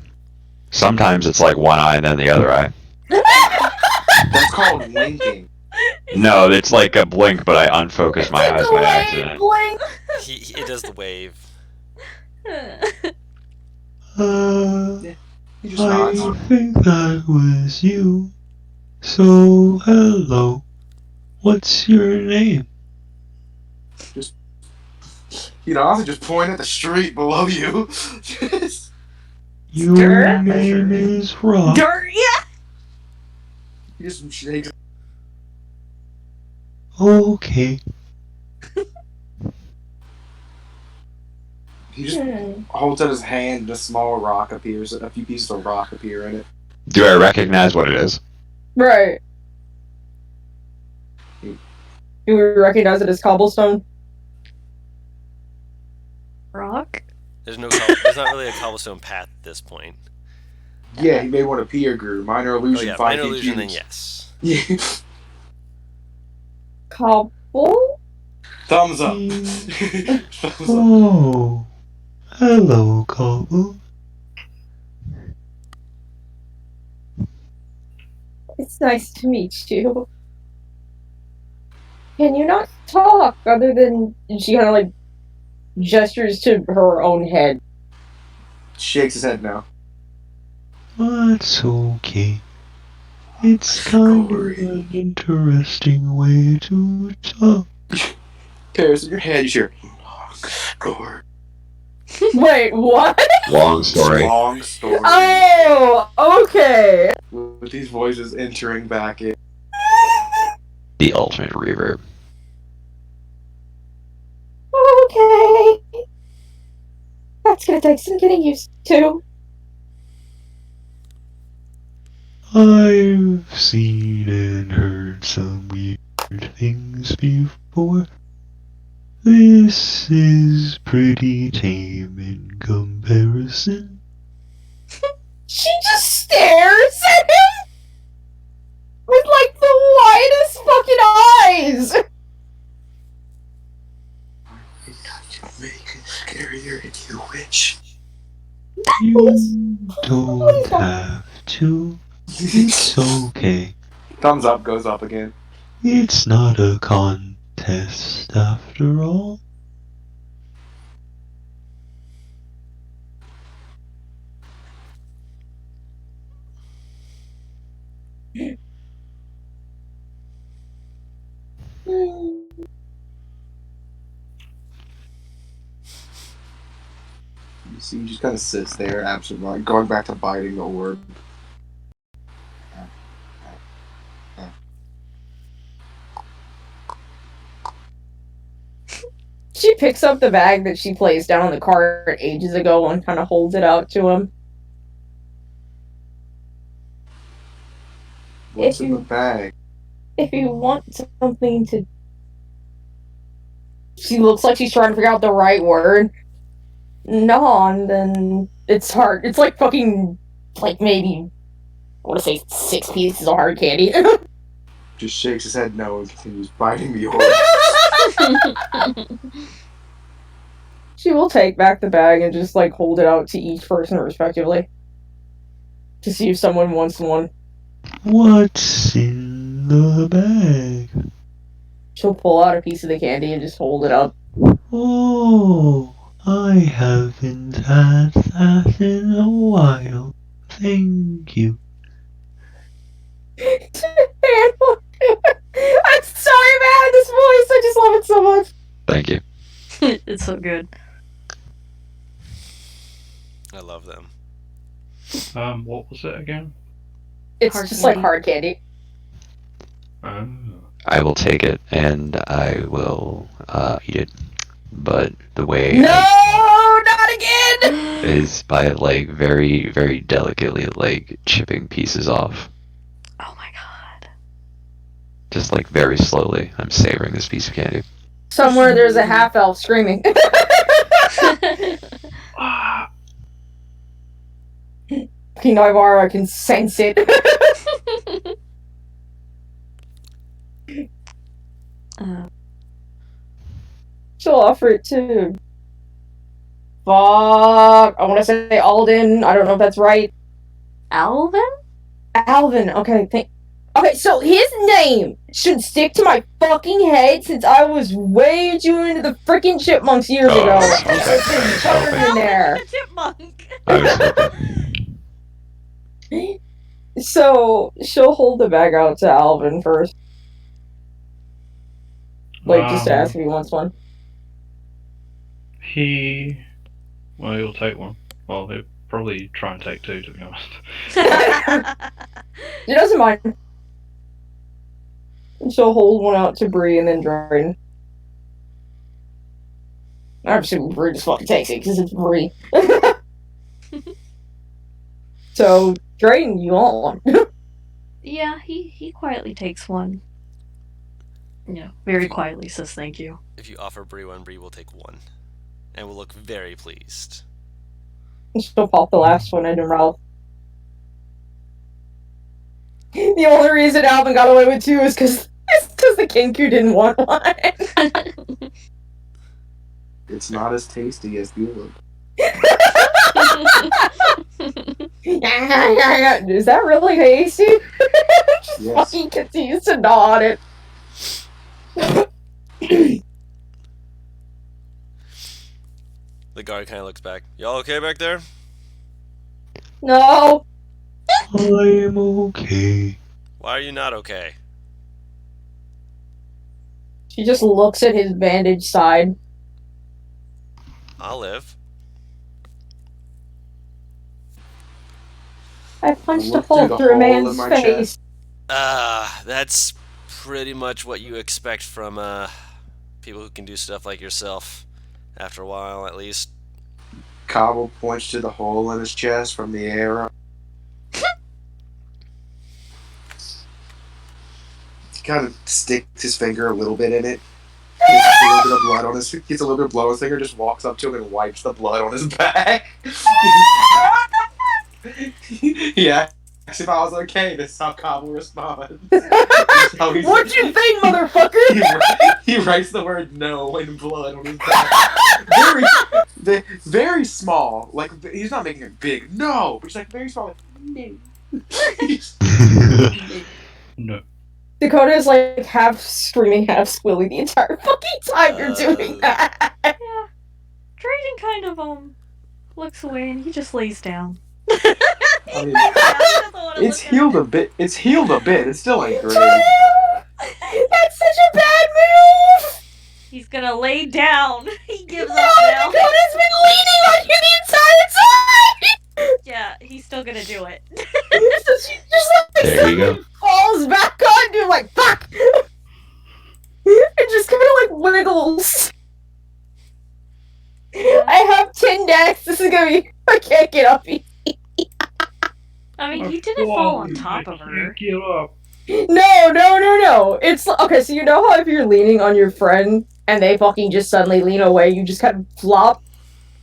[SPEAKER 7] Sometimes it's like one eye and then the other eye.
[SPEAKER 6] That's called winking.
[SPEAKER 7] No, it's like a blink, but I unfocus my eyes by accident.
[SPEAKER 3] blink.
[SPEAKER 8] It does the wave.
[SPEAKER 6] He just nods.
[SPEAKER 7] I think that was you. So, hello. What's your name?
[SPEAKER 6] He'd also just point at the street below you. Just-
[SPEAKER 7] Your
[SPEAKER 3] Dirt?
[SPEAKER 7] name is Rock.
[SPEAKER 5] Dirt, yeah.
[SPEAKER 6] he just shakes.
[SPEAKER 7] Okay.
[SPEAKER 6] He just holds out his hand, and a small rock appears. A few pieces of rock appear in it.
[SPEAKER 7] Do I recognize what it is?
[SPEAKER 3] Right. Do we recognize it as cobblestone?
[SPEAKER 5] Rock?
[SPEAKER 8] There's not really a cobblestone path at this point.
[SPEAKER 6] Yeah, he made one appear, Grew. Minor
[SPEAKER 8] Oh
[SPEAKER 6] illusion,
[SPEAKER 8] yeah,
[SPEAKER 6] 5
[SPEAKER 8] minor
[SPEAKER 6] feet
[SPEAKER 8] illusion. Then
[SPEAKER 6] cubes.
[SPEAKER 8] yes.
[SPEAKER 6] Yeah.
[SPEAKER 3] Cobble?
[SPEAKER 6] Thumbs up. Thumbs up.
[SPEAKER 7] Oh. Hello, Cobble.
[SPEAKER 3] It's nice to meet you. Can you not talk other than she kind of like gestures to her own head?
[SPEAKER 6] Shakes his head now.
[SPEAKER 7] That's okay. It's kind of an interesting way to talk.
[SPEAKER 6] Paris, in your head, you hear. Long
[SPEAKER 3] Wait, what?
[SPEAKER 7] Long story.
[SPEAKER 6] Long story.
[SPEAKER 3] Oh, okay.
[SPEAKER 6] With these voices entering back in.
[SPEAKER 7] The ultimate reverb.
[SPEAKER 3] Okay. That's gonna take some getting used to.
[SPEAKER 7] I've seen and heard some weird things before. This is pretty tame in comparison.
[SPEAKER 3] She just stares at him with like the widest fucking eyes.
[SPEAKER 6] I think I can make it scarier if you wish.
[SPEAKER 7] You don't have to. It's okay.
[SPEAKER 6] Thumbs up goes up again.
[SPEAKER 7] It's not a contest after all.
[SPEAKER 6] You see, he just kind of sits there, absent-minded, going back to biting the orb.
[SPEAKER 3] She picks up the bag that she placed down on the cart ages ago and kind of holds it out to him.
[SPEAKER 6] What's
[SPEAKER 3] If
[SPEAKER 6] in the
[SPEAKER 3] you-
[SPEAKER 6] bag?
[SPEAKER 3] If you want something to... She looks like she's trying to figure out the right word. Non, then it's hard. It's like fucking, like maybe, I want to say 6 pieces of hard candy.
[SPEAKER 6] Just shakes his head no and continues biting the orb.
[SPEAKER 3] She will take back the bag and just like hold it out to each person respectively. To see if someone wants one.
[SPEAKER 7] What's in the bag?
[SPEAKER 3] She'll pull out a piece of the candy and just hold it up.
[SPEAKER 7] Oh, I haven't had that in a while. Thank you.
[SPEAKER 3] I'm sorry, man. This voice, I just love it so much.
[SPEAKER 7] Thank you.
[SPEAKER 5] It's so good.
[SPEAKER 8] I love them.
[SPEAKER 1] What was it again?
[SPEAKER 3] It's
[SPEAKER 5] Hard
[SPEAKER 3] just
[SPEAKER 5] candy.
[SPEAKER 3] like hard candy.
[SPEAKER 1] Oh.
[SPEAKER 7] I will take it and I will eat it. But the way
[SPEAKER 3] No, not again.
[SPEAKER 7] is by like very, very delicately like chipping pieces off.
[SPEAKER 5] Oh my god.
[SPEAKER 7] Just like very slowly. I'm savoring this piece of candy.
[SPEAKER 3] Somewhere there's a half elf screaming.
[SPEAKER 1] Ah,
[SPEAKER 3] Naivara can sense it. She'll offer it to. Fuck. I want to say Alden. I don't know if that's right.
[SPEAKER 5] Alvin?
[SPEAKER 3] Alvin. Okay, okay, so his name should stick to my fucking head since I was way too into the freaking chipmunks years
[SPEAKER 7] Oh,
[SPEAKER 3] ago.
[SPEAKER 7] I was
[SPEAKER 3] It's
[SPEAKER 7] hoping.
[SPEAKER 3] been burned in there.
[SPEAKER 5] the chipmunk.
[SPEAKER 7] I was hoping.
[SPEAKER 3] So she'll hold the bag out to Alvin first. Like, just to ask if he wants one.
[SPEAKER 1] He'll take one. Well, he'll probably try and take two, to be honest.
[SPEAKER 3] She doesn't mind. She'll hold one out to Bree and then Drayden. I'm assuming Bree just fucking takes it because it's Bree. So, Drayden, you want one?
[SPEAKER 5] Yeah, he quietly takes one. Yeah, very quietly says thank you.
[SPEAKER 8] If you offer Bree one, Bree will take one, and will look very pleased.
[SPEAKER 3] She'll pop the last one in her mouth. The only reason Alvin got away with two is because the Kenku didn't want one.
[SPEAKER 4] It's not as tasty as good.
[SPEAKER 3] Is that really tasty? Just
[SPEAKER 4] Yes.
[SPEAKER 3] fucking continues to gnaw on it.
[SPEAKER 8] The guard kind of looks back. Y'all okay back there?
[SPEAKER 3] No.
[SPEAKER 7] I'm okay.
[SPEAKER 8] Why are you not okay?
[SPEAKER 3] She just looks at his bandaged side.
[SPEAKER 8] I'll live.
[SPEAKER 3] I punched a
[SPEAKER 4] Look through
[SPEAKER 3] hole
[SPEAKER 4] the
[SPEAKER 3] through a
[SPEAKER 4] hole in
[SPEAKER 3] man's
[SPEAKER 4] my
[SPEAKER 3] face.
[SPEAKER 4] chest.
[SPEAKER 8] That's pretty much what you expect from people who can do stuff like yourself. After a while, at least.
[SPEAKER 4] Cobble points to the hole in his chest from the arrow. He kind of sticks his finger a little bit in it. Gets a little bit of blood on his finger, just walks up to him and wipes the blood on his back. Yeah. If I was okay, this is how Cobble responds.
[SPEAKER 3] What'd you think, motherfucker?
[SPEAKER 4] He writes the word no in blood on his back. Very small. Like, he's not making it big. No! But he's like very small. Like, no.
[SPEAKER 1] No.
[SPEAKER 3] Dakota is like half screaming, half squealing the entire fucking time you're doing that.
[SPEAKER 5] Yeah. Drayden kind of looks away and he just lays down.
[SPEAKER 4] I mean, it's healed a bit. It's healed a bit. It still ain't great.
[SPEAKER 3] That's such a bad move!
[SPEAKER 5] He's gonna lay down. He gives
[SPEAKER 3] No,
[SPEAKER 5] up now.
[SPEAKER 3] Dakota's been leaning on you the entire time!
[SPEAKER 5] Yeah, he's still gonna do it.
[SPEAKER 3] So she just like
[SPEAKER 7] There you go.
[SPEAKER 3] falls back on you like fuck! It just kinda like wiggles. I have 10 decks. This is gonna be. I can't get up.
[SPEAKER 5] I mean, he didn't fall on top of her.
[SPEAKER 1] Get up.
[SPEAKER 3] No. It's okay. So you know how if you're leaning on your friend and they fucking just suddenly lean away, you just kind of flop,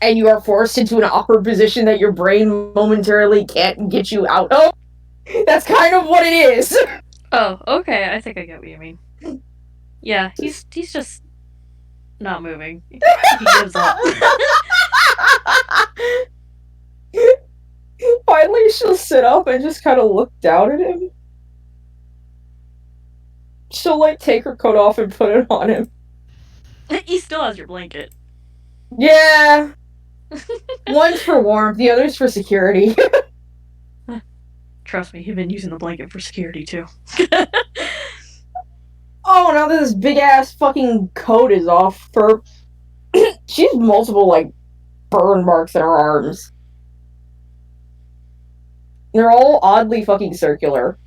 [SPEAKER 3] and you are forced into an awkward position that your brain momentarily can't get you out of. That's kind of what it is.
[SPEAKER 5] Oh, okay. I think I get what you mean. Yeah, he's just not moving. He gives up.
[SPEAKER 3] Finally, she'll sit up and just kind of look down at him. She'll like take her coat off and put it on him.
[SPEAKER 5] He still has your blanket.
[SPEAKER 3] Yeah. One's for warmth, the other's for security.
[SPEAKER 5] Trust me, he's been using the blanket for security too.
[SPEAKER 3] Oh, now this big ass fucking coat is off her. She has multiple like burn marks in her arms. They're all oddly fucking circular.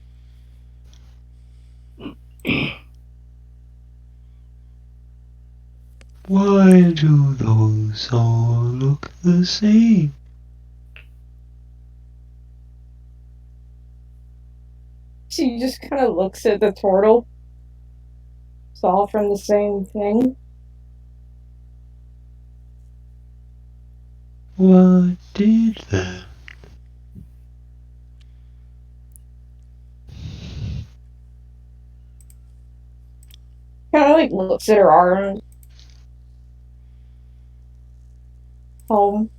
[SPEAKER 7] Why do those all look the same?
[SPEAKER 3] She just kind of looks at the turtle. It's all from the same thing.
[SPEAKER 7] What did that?
[SPEAKER 3] Kind of like looks at her arm. Home.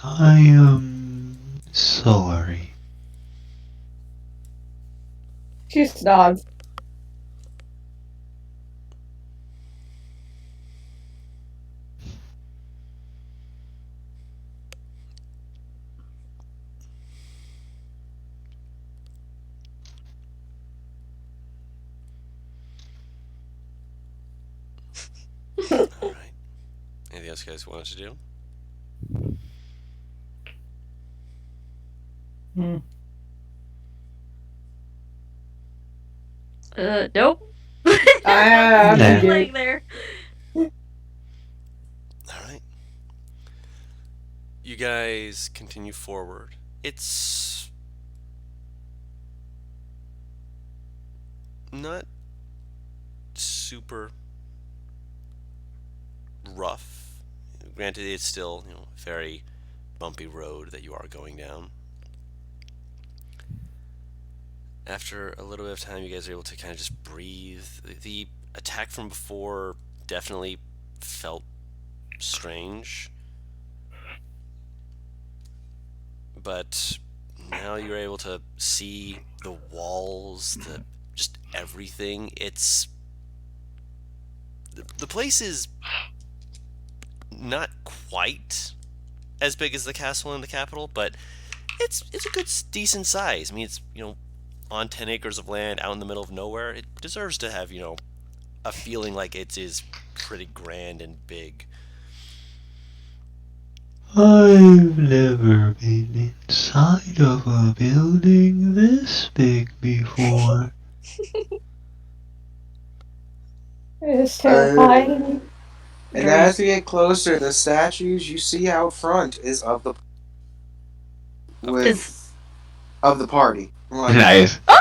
[SPEAKER 7] I am sorry.
[SPEAKER 3] She just nods.
[SPEAKER 8] All right. Anything else you guys want to do?
[SPEAKER 1] Hmm.
[SPEAKER 5] Nope.
[SPEAKER 3] I'm
[SPEAKER 7] Nah.
[SPEAKER 3] good.
[SPEAKER 5] laying there.
[SPEAKER 8] All right. You guys continue forward. It's not super rough. Granted, it's still, a very bumpy road that you are going down. After a little bit of time, you guys are able to kind of just breathe. The attack from before definitely felt strange, but now you're able to see the walls, just everything. It's the place is not quite as big as the castle in the capital, but it's a good decent size. I mean, it's on 10 acres of land out in the middle of nowhere. It deserves to have a feeling like it is pretty grand and big.
[SPEAKER 7] I've never been inside of a building this big before.
[SPEAKER 3] It's terrifying.
[SPEAKER 4] And
[SPEAKER 5] Very-
[SPEAKER 4] as we get closer, the statues you see out front is of the of the party. Like,
[SPEAKER 7] Nice.
[SPEAKER 4] uh,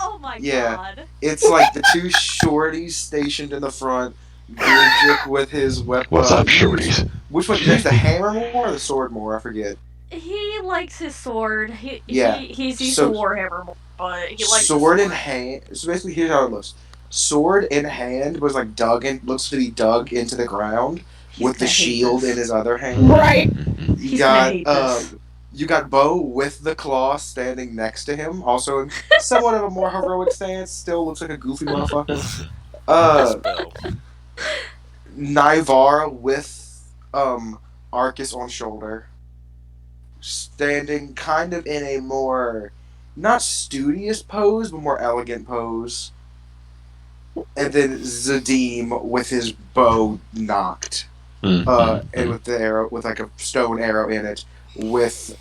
[SPEAKER 5] Oh my
[SPEAKER 4] yeah.
[SPEAKER 5] god.
[SPEAKER 4] it's like the two shorties stationed in the front. Gurjik with his weapon.
[SPEAKER 7] What's up, shorties?
[SPEAKER 4] Which one? Do you use the hammer more or the sword more? I forget.
[SPEAKER 5] He likes his sword.
[SPEAKER 4] Yeah.
[SPEAKER 5] He's used
[SPEAKER 4] So-
[SPEAKER 5] to Warhammer more, but he likes
[SPEAKER 4] sword
[SPEAKER 5] his
[SPEAKER 4] in hand. So basically, here's how it looks. Sword in hand was like looks to be dug into the ground
[SPEAKER 5] He's
[SPEAKER 4] with the
[SPEAKER 5] gonna hate
[SPEAKER 4] shield
[SPEAKER 5] this.
[SPEAKER 4] in his other hand.
[SPEAKER 3] Right.
[SPEAKER 4] You
[SPEAKER 5] He's
[SPEAKER 4] got
[SPEAKER 5] gonna hate this.
[SPEAKER 4] you got Bo with the claw standing next to him, also in somewhat of a more heroic stance. Still looks like a goofy motherfucker.
[SPEAKER 8] Bow.
[SPEAKER 4] Nyvar with Arcus on shoulder, standing kind of in a more not studious pose, but more elegant pose. And then Zadim with his bow knocked. And with the arrow, with like a stone arrow in it, with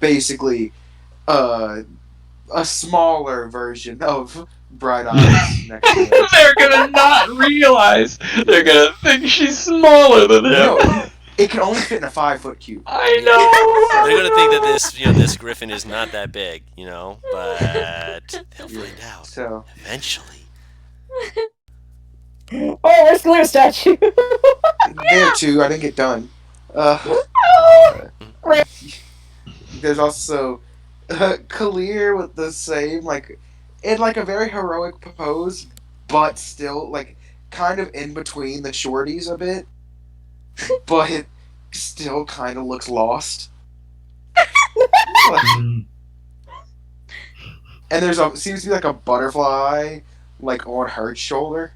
[SPEAKER 4] basically a smaller version of Bright Eyes next to him.
[SPEAKER 7] They're gonna not realize. They're gonna think she's smaller than him.
[SPEAKER 4] No, it can only fit in a 5-foot cube.
[SPEAKER 7] I know.
[SPEAKER 8] They're gonna think that this griffin is not that big, but they'll find out
[SPEAKER 4] So
[SPEAKER 8] eventually.
[SPEAKER 3] Oh, where's the Glitter statue?
[SPEAKER 4] there too, I didn't get done. There's also Kalir with the same in a very heroic pose, but still kind of in between the shorties a bit, but it still kind of looks lost. And there's seems to be a butterfly on her shoulder.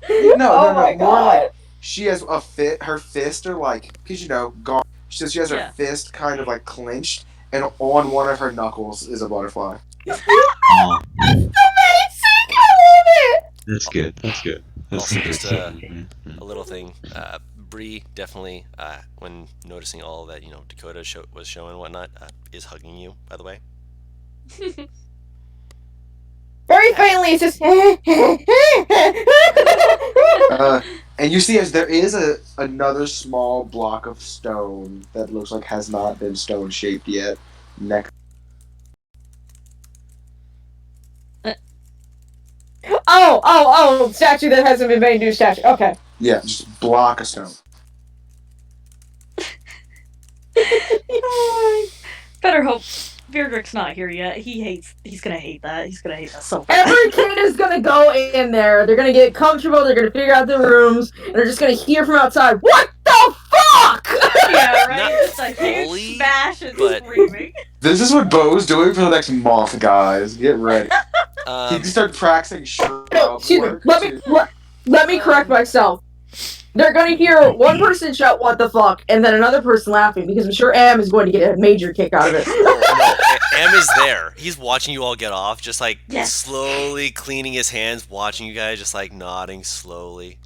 [SPEAKER 4] No,
[SPEAKER 3] Oh my
[SPEAKER 4] more
[SPEAKER 3] God.
[SPEAKER 4] she has her fists are because gone. She has her fist kind of clenched, and on one of her knuckles is a butterfly.
[SPEAKER 7] Oh,
[SPEAKER 3] Amazing! I love it!
[SPEAKER 7] that's good. That's good. That's
[SPEAKER 8] Also,
[SPEAKER 7] good.
[SPEAKER 8] just a little thing. Bree definitely, when noticing all that Dakota was showing and whatnot, is hugging you. By the way.
[SPEAKER 3] Very faintly, it's just.
[SPEAKER 4] And you see, as there is another small block of stone that looks like has not been stone shaped yet. Next,
[SPEAKER 3] Statue that hasn't been made into a statue. Okay.
[SPEAKER 4] yeah, just block of stone.
[SPEAKER 5] Better hope Beardrick's not here yet. He's gonna hate that. He's gonna hate that so bad.
[SPEAKER 3] Every kid is gonna go in there. They're gonna get comfortable. They're gonna figure out the rooms. And they're just gonna hear from outside, "What the fuck?"
[SPEAKER 5] Yeah, right?
[SPEAKER 8] Not
[SPEAKER 5] Just a
[SPEAKER 8] fully,
[SPEAKER 5] huge smash and
[SPEAKER 8] but-
[SPEAKER 5] screaming.
[SPEAKER 4] This is what Bo's doing for the next month, guys. Get ready. He
[SPEAKER 8] Um,
[SPEAKER 4] can start practicing shrub
[SPEAKER 3] No, excuse me.
[SPEAKER 4] work.
[SPEAKER 3] Let me correct myself. They're gonna hear one person shout "What the fuck" and then another person laughing because I'm sure Am is going to get a major kick out of it.
[SPEAKER 8] no, Em is there. He's watching you all get off, just like
[SPEAKER 5] Yes.
[SPEAKER 8] slowly cleaning his hands, watching you guys, just like nodding slowly.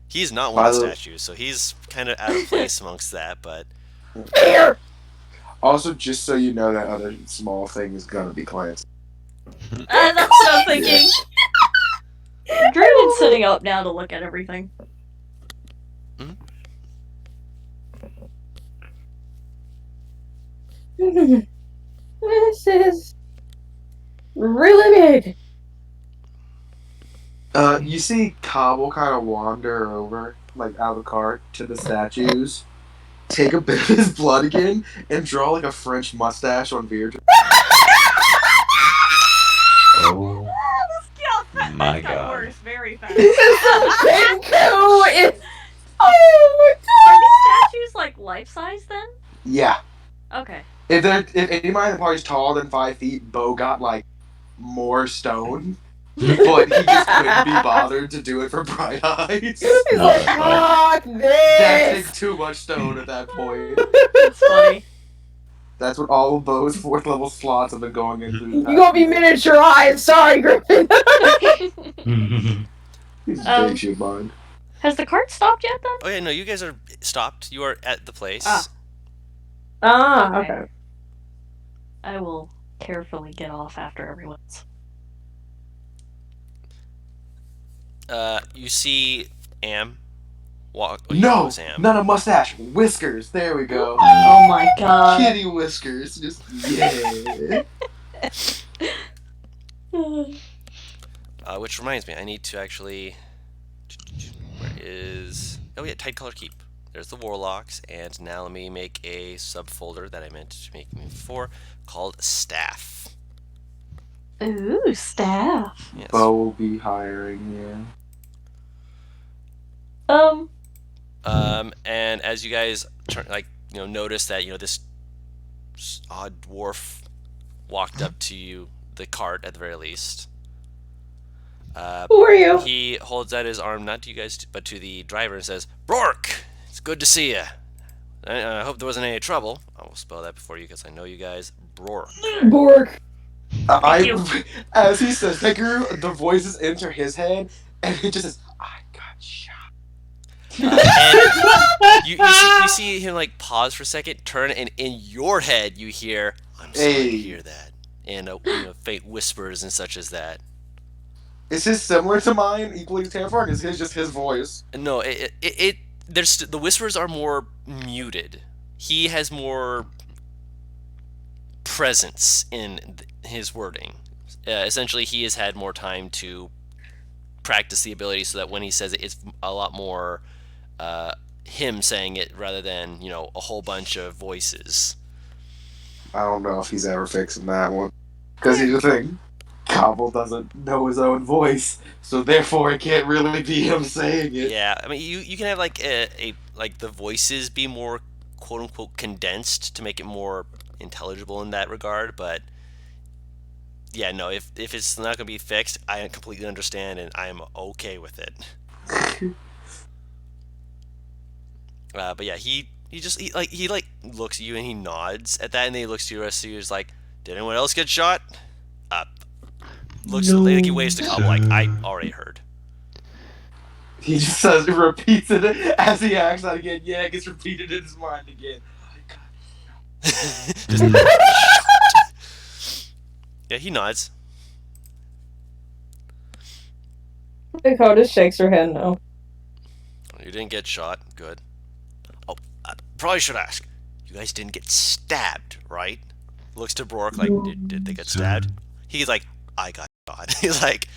[SPEAKER 8] He's not
[SPEAKER 4] By
[SPEAKER 8] one of the
[SPEAKER 4] the-
[SPEAKER 8] statues, so he's kind of out of place amongst that, but
[SPEAKER 3] Here.
[SPEAKER 4] Also, just so you know, that other small thing is gonna be Clancy.
[SPEAKER 5] That's what I'm thinking. Druid's sitting up now to look at everything.
[SPEAKER 3] This is really big.
[SPEAKER 4] You see Cobble kind of wander over, like out of the cart, to the statues, take a bit of his blood again, and draw like a French mustache on Beard.
[SPEAKER 7] Oh
[SPEAKER 5] Yeah,
[SPEAKER 7] my
[SPEAKER 5] that got
[SPEAKER 7] god.
[SPEAKER 5] worse very fast.
[SPEAKER 3] Kenku is. Oh
[SPEAKER 5] Are these statues like life size then?
[SPEAKER 4] Yeah.
[SPEAKER 5] Okay.
[SPEAKER 4] If anybody in the party's taller than 5 feet, Bo got like more stone, but he just couldn't be bothered to do it for Bright Eyes.
[SPEAKER 3] He's like, fuck
[SPEAKER 4] That
[SPEAKER 3] this.
[SPEAKER 4] takes too much stone at that point.
[SPEAKER 5] That's funny.
[SPEAKER 4] That's what all of Bo's 4th level slots have been going into.
[SPEAKER 3] You gonna be miniaturized. Sorry, Griffin.
[SPEAKER 4] He's
[SPEAKER 5] Um,
[SPEAKER 4] big shit mind.
[SPEAKER 5] Has the cart stopped yet then?
[SPEAKER 8] oh yeah, no, you guys are stopped. You are at the place.
[SPEAKER 3] Okay.
[SPEAKER 5] I will carefully get off after everyone's.
[SPEAKER 8] You see Am walk. Well, you
[SPEAKER 4] No,
[SPEAKER 8] know Am.
[SPEAKER 4] not a mustache. Whiskers. There we go.
[SPEAKER 5] Oh my god.
[SPEAKER 4] Kitty whiskers. Just yeah.
[SPEAKER 8] Which reminds me, I need to actually. Where is? Oh yeah, tight color keep. There's the Warlocks, and now let me make a subfolder that I meant to make before called Staff.
[SPEAKER 5] Ooh, staff.
[SPEAKER 8] Yes.
[SPEAKER 4] Bo will be hiring.
[SPEAKER 8] And as you guys notice that this odd dwarf walked up to you, the cart at the very least.
[SPEAKER 3] Who are you?
[SPEAKER 8] He holds out his arm, not to you guys, but to the driver, and says, "Rourke, it's good to see you. I hope there wasn't any trouble." I will spell that before you, because I know you guys. Rourke.
[SPEAKER 3] Bork.
[SPEAKER 5] you.
[SPEAKER 4] As he says, the voices enter his head, and he just says, "I got shot."
[SPEAKER 8] And you see him like pause for a second, turn, and in your head you hear, "I'm sorry to
[SPEAKER 4] Hey.
[SPEAKER 8] hear that," and faint whispers and such as that.
[SPEAKER 4] Is his similar to mine, equally terrifying? Is his just his voice?
[SPEAKER 8] No, the whispers are more muted. He has more presence in his wording. Essentially, he has had more time to practice the ability, so that when he says it, it's a lot more him saying it rather than a whole bunch of voices.
[SPEAKER 4] I don't know if he's ever fixing that one. Because here's the thing. Cobble doesn't know his own voice, so therefore it can't really be him saying it.
[SPEAKER 8] Yeah, I mean, you can have like the voices be more quote unquote condensed to make it more intelligible in that regard, but yeah, no, if it's not gonna be fixed, I completely understand and I'm okay with it. But yeah, he looks at you and he nods at that, and then he looks to the rest of you. He's like, "Did anyone else get shot?" Looks
[SPEAKER 7] No,
[SPEAKER 8] like he waves to Cobble, like, "I
[SPEAKER 7] sir.
[SPEAKER 8] already heard."
[SPEAKER 4] He just repeats it as he acts out again. Yeah, it gets repeated in his mind again.
[SPEAKER 8] Just, yeah, he nods.
[SPEAKER 3] Dakota shakes her head no.
[SPEAKER 8] You didn't get shot. Good. Oh, I probably should ask. You guys didn't get stabbed, right? Looks to Rourke like, did they get stabbed? He's like, I got shot. He's like,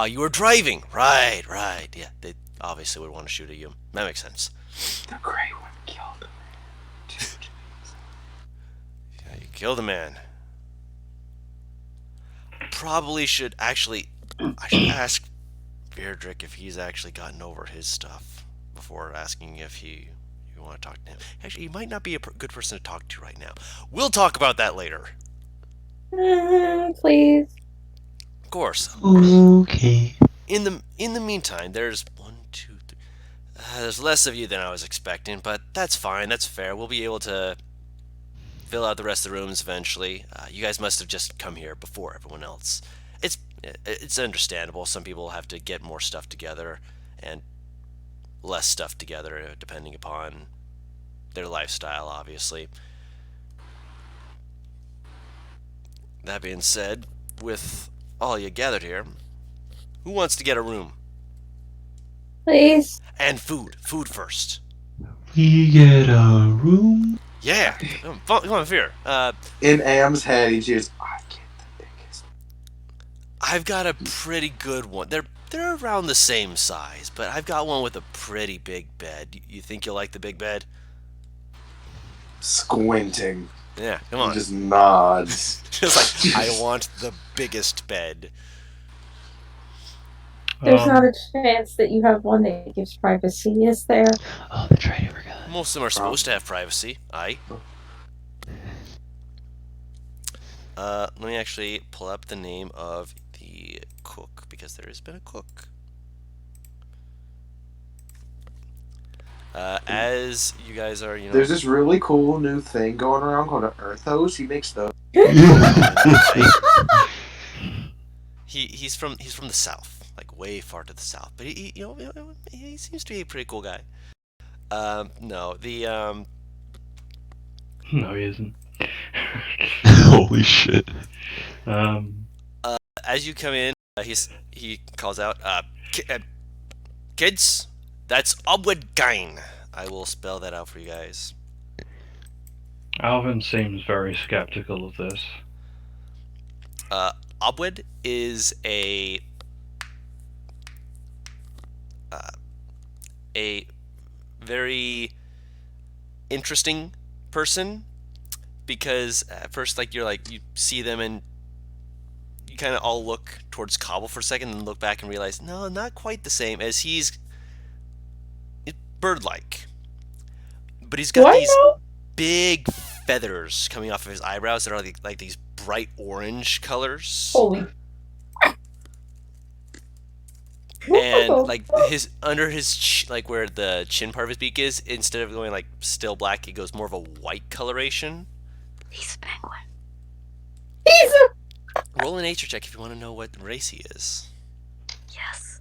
[SPEAKER 8] you were driving. Right. Yeah, they obviously would want to shoot at you. That makes sense.
[SPEAKER 6] The gray one killed him.
[SPEAKER 8] Yeah, you killed a man. Probably should actually, I should ask Beardrick if he's actually gotten over his stuff before asking if you want to talk to him. Actually, he might not be a good person to talk to right now. We'll talk about that later.
[SPEAKER 3] Please.
[SPEAKER 8] Of course.
[SPEAKER 7] Okay.
[SPEAKER 8] In the meantime, there's 1, 2, 3. There's less of you than I was expecting, but that's fine. That's fair. We'll be able to fill out the rest of the rooms eventually. You guys must have just come here before everyone else. It's understandable. Some people have to get more stuff together and less stuff together depending upon their lifestyle, obviously. That being said, with all you gathered here, who wants to get a room?
[SPEAKER 3] Please.
[SPEAKER 8] And food. Food first.
[SPEAKER 7] We get a room.
[SPEAKER 8] Yeah. Come on, here.
[SPEAKER 6] In Am's head, he just, I get the biggest.
[SPEAKER 8] I've got a pretty good one. They're around the same size, but I've got one with a pretty big bed. You think you'll like the big bed?
[SPEAKER 6] Squinting.
[SPEAKER 8] Yeah, come
[SPEAKER 6] He
[SPEAKER 8] on.
[SPEAKER 6] just nods.
[SPEAKER 8] Just like, I want the biggest bed.
[SPEAKER 3] There's not a chance that you have one that gives privacy, is there?
[SPEAKER 7] Oh, that's right. I forgot.
[SPEAKER 8] Most of them are supposed to have privacy. Aye. Let me actually pull up the name of the cook, because there has been a cook. As you guys are,
[SPEAKER 6] There's this really cool new thing going around called an Earthos. He makes those.
[SPEAKER 8] He's from the south, like way far to the south, but he seems to be a pretty cool guy. No,
[SPEAKER 1] No, he isn't.
[SPEAKER 7] Holy shit.
[SPEAKER 8] As you come in, he calls out, kids, that's Obwed Gain. I will spell that out for you guys.
[SPEAKER 1] Alvin seems very skeptical of this.
[SPEAKER 8] Obwed is a very interesting person, because at first, like, you see them and you kind of all look towards Cobble for a second and look back and realize, no, not quite the same, as he's bird-like, but he's got these big feathers coming off of his eyebrows that are like these bright orange colors.
[SPEAKER 3] Holy.
[SPEAKER 8] And like under his like where the chin part of his beak is, instead of going like still black, it goes more of a white coloration.
[SPEAKER 5] He's a penguin.
[SPEAKER 8] Roll a nature check if you want to know what race he is.
[SPEAKER 5] Yes.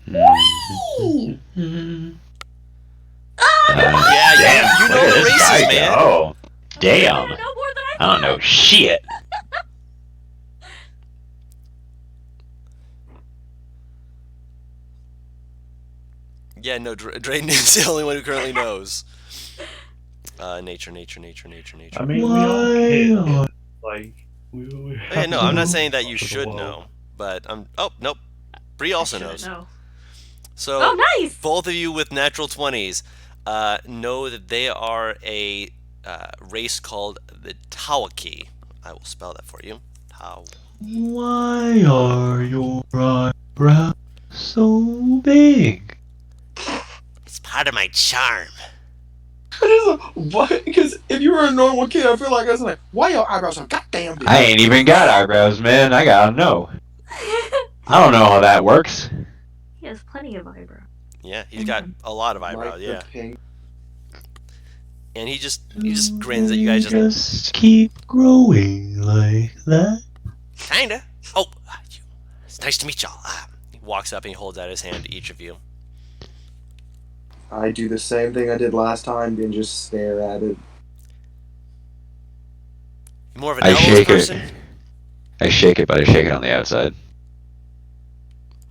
[SPEAKER 8] Yeah, you know the races, man.
[SPEAKER 7] Oh, damn.
[SPEAKER 5] I know more than
[SPEAKER 7] I don't know shit.
[SPEAKER 8] Yeah, no, Drayden is the only one who currently knows. Nature.
[SPEAKER 1] I mean, we are kids. Like, we
[SPEAKER 8] Yeah, no, I'm not saying that you
[SPEAKER 1] much of the
[SPEAKER 8] should
[SPEAKER 1] world.
[SPEAKER 8] know, but oh nope, Bree also knows.
[SPEAKER 5] Know.
[SPEAKER 8] So
[SPEAKER 5] Oh, nice.
[SPEAKER 8] both of you with natural 20s know that they are a race called the Tawaki. I will spell that for you.
[SPEAKER 7] Why are your eyebrows so big?
[SPEAKER 8] It's part of my charm.
[SPEAKER 6] What? Because if you were a normal kid, I feel like I was like, why your eyebrows so goddamn big?
[SPEAKER 7] I ain't even got eyebrows, man. I gotta know. I don't know how that works.
[SPEAKER 5] He has plenty of eyebrows.
[SPEAKER 8] Yeah, he's got a lot of
[SPEAKER 6] Like
[SPEAKER 8] eyebrows.
[SPEAKER 6] the
[SPEAKER 8] Yeah,
[SPEAKER 6] pink.
[SPEAKER 8] and he just grins at you guys.
[SPEAKER 7] Just keep growing like that.
[SPEAKER 8] Kinda. Oh, it's nice to meet y'all. He walks up and he holds out his hand to each of you.
[SPEAKER 6] I do the same thing I did last time and just stare at it.
[SPEAKER 8] You're more of an
[SPEAKER 7] I
[SPEAKER 8] elves
[SPEAKER 7] shake
[SPEAKER 8] person.
[SPEAKER 7] it. I shake it, but I shake it on the outside.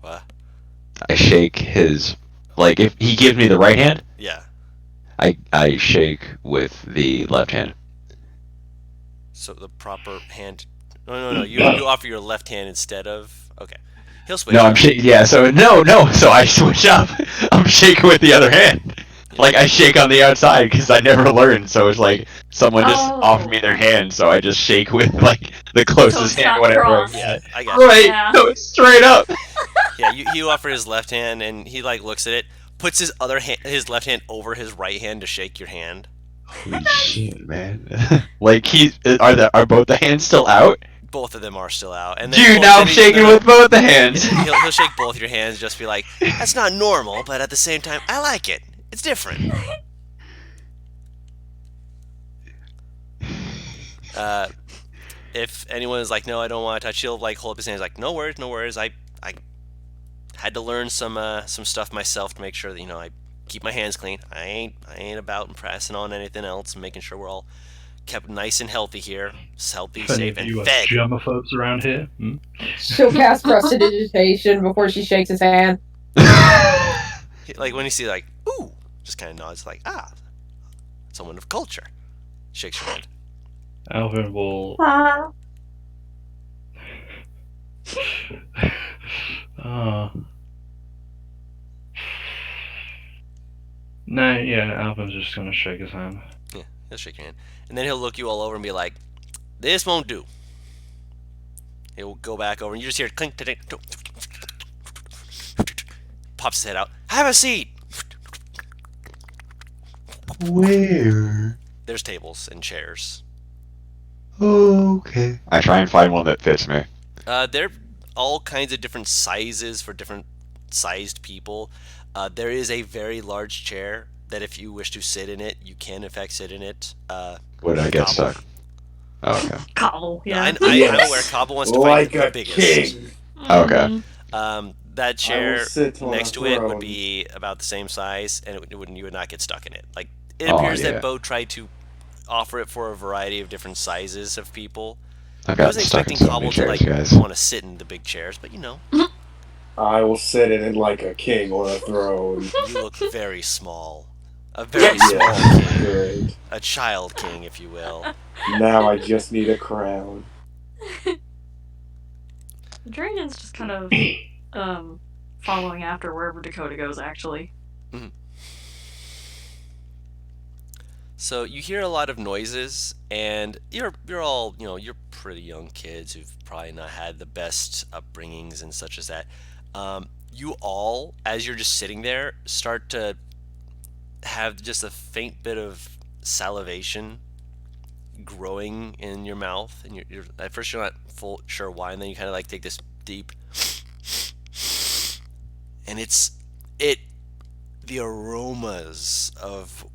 [SPEAKER 8] What?
[SPEAKER 7] I shake his, like, if he gives me the right hand,
[SPEAKER 8] Yeah.
[SPEAKER 7] I shake with the left hand.
[SPEAKER 8] So the proper hand. No. You offer your left hand instead of. Okay. He'll switch.
[SPEAKER 7] No,
[SPEAKER 8] it
[SPEAKER 7] I'm
[SPEAKER 8] up.
[SPEAKER 7] shaking. Yeah, so no. So I switch up. I'm shaking with the other hand. Like I shake on the outside because I never learned. So it's like someone just offered me their hand, so I just shake with like the
[SPEAKER 5] So
[SPEAKER 7] closest
[SPEAKER 5] it's
[SPEAKER 7] hand,
[SPEAKER 5] not
[SPEAKER 7] whatever.
[SPEAKER 5] crossed.
[SPEAKER 8] Yeah, I got you.
[SPEAKER 7] Right.
[SPEAKER 5] Yeah.
[SPEAKER 7] No, it's straight up.
[SPEAKER 8] Yeah, you offer his left hand, and he like looks at it, puts his other hand, his left hand over his right hand to shake your hand.
[SPEAKER 7] Holy shit, man! Like are both the hands still out?
[SPEAKER 8] Both of them are still out, and then
[SPEAKER 7] Dude, now I'm shaking with both the hands.
[SPEAKER 8] He'll shake both your hands, just be like, "That's not normal, but at the same time, I like it. It's different." If anyone is like, "No, I don't want to touch," he'll like hold up his hands, like, "No worries, no worries. I had to learn some stuff myself to make sure that I keep my hands clean. I ain't about impressing on anything else, and making sure we're all kept nice and healthy here, healthy,
[SPEAKER 1] If any
[SPEAKER 8] safe,
[SPEAKER 1] of
[SPEAKER 8] and
[SPEAKER 1] you are
[SPEAKER 8] fed."
[SPEAKER 1] germaphobes around here?
[SPEAKER 3] She'll cast prestidigitation before she shakes his hand.
[SPEAKER 8] Like when you see like, ooh, just kind of nods, like, someone of culture. Shakes your hand.
[SPEAKER 1] Alvin will. No, yeah, Alvin's just gonna shake his hand.
[SPEAKER 8] Yeah, he'll shake your hand, and then he'll look you all over and be like, "This won't do." He'll go back over, and you just hear clink, clink, pops his head out. Have a seat.
[SPEAKER 7] Where?
[SPEAKER 8] There's tables and chairs.
[SPEAKER 7] Okay. I try and find one that fits me.
[SPEAKER 8] They're all kinds of different sizes for different sized people. There is a very large chair that if you wish to sit in it, you can in fact sit in it.
[SPEAKER 7] Would I get
[SPEAKER 8] Cobble.
[SPEAKER 7] stuck? Oh, okay.
[SPEAKER 5] Cobble, yeah.
[SPEAKER 8] I'm
[SPEAKER 4] Yes.
[SPEAKER 8] aware Cobble wants to
[SPEAKER 4] Like
[SPEAKER 8] find the
[SPEAKER 4] a
[SPEAKER 8] biggest.
[SPEAKER 4] king.
[SPEAKER 7] Okay.
[SPEAKER 8] That chair
[SPEAKER 6] sit on
[SPEAKER 8] next
[SPEAKER 6] a
[SPEAKER 8] to it would
[SPEAKER 6] throne.
[SPEAKER 8] be about the same size, and you would not get stuck in it. Like it
[SPEAKER 7] Oh,
[SPEAKER 8] appears
[SPEAKER 7] yeah.
[SPEAKER 8] that Bo tried to offer it for a variety of different sizes of people.
[SPEAKER 7] I've
[SPEAKER 8] I
[SPEAKER 7] gotten
[SPEAKER 8] wasn't
[SPEAKER 7] stuck in
[SPEAKER 8] expecting
[SPEAKER 7] so many
[SPEAKER 8] Cobble to
[SPEAKER 7] chairs,
[SPEAKER 8] like
[SPEAKER 7] guys.
[SPEAKER 8] want to sit in the big chairs, but
[SPEAKER 6] I will sit in it like a king on a throne.
[SPEAKER 8] you look very small. A very small
[SPEAKER 6] Yeah,
[SPEAKER 8] king.
[SPEAKER 6] good.
[SPEAKER 8] A child king, if you will.
[SPEAKER 6] Now I just need a crown.
[SPEAKER 5] Dragon's just kind of following after wherever Dakota goes, actually.
[SPEAKER 8] So you hear a lot of noises, and you're all you're pretty young kids who've probably not had the best upbringings and such as that. You all, as you're just sitting there, start to have just a faint bit of salivation growing in your mouth, and you're at first you're not sure why, and then you kind of like take this deep, and the aromas of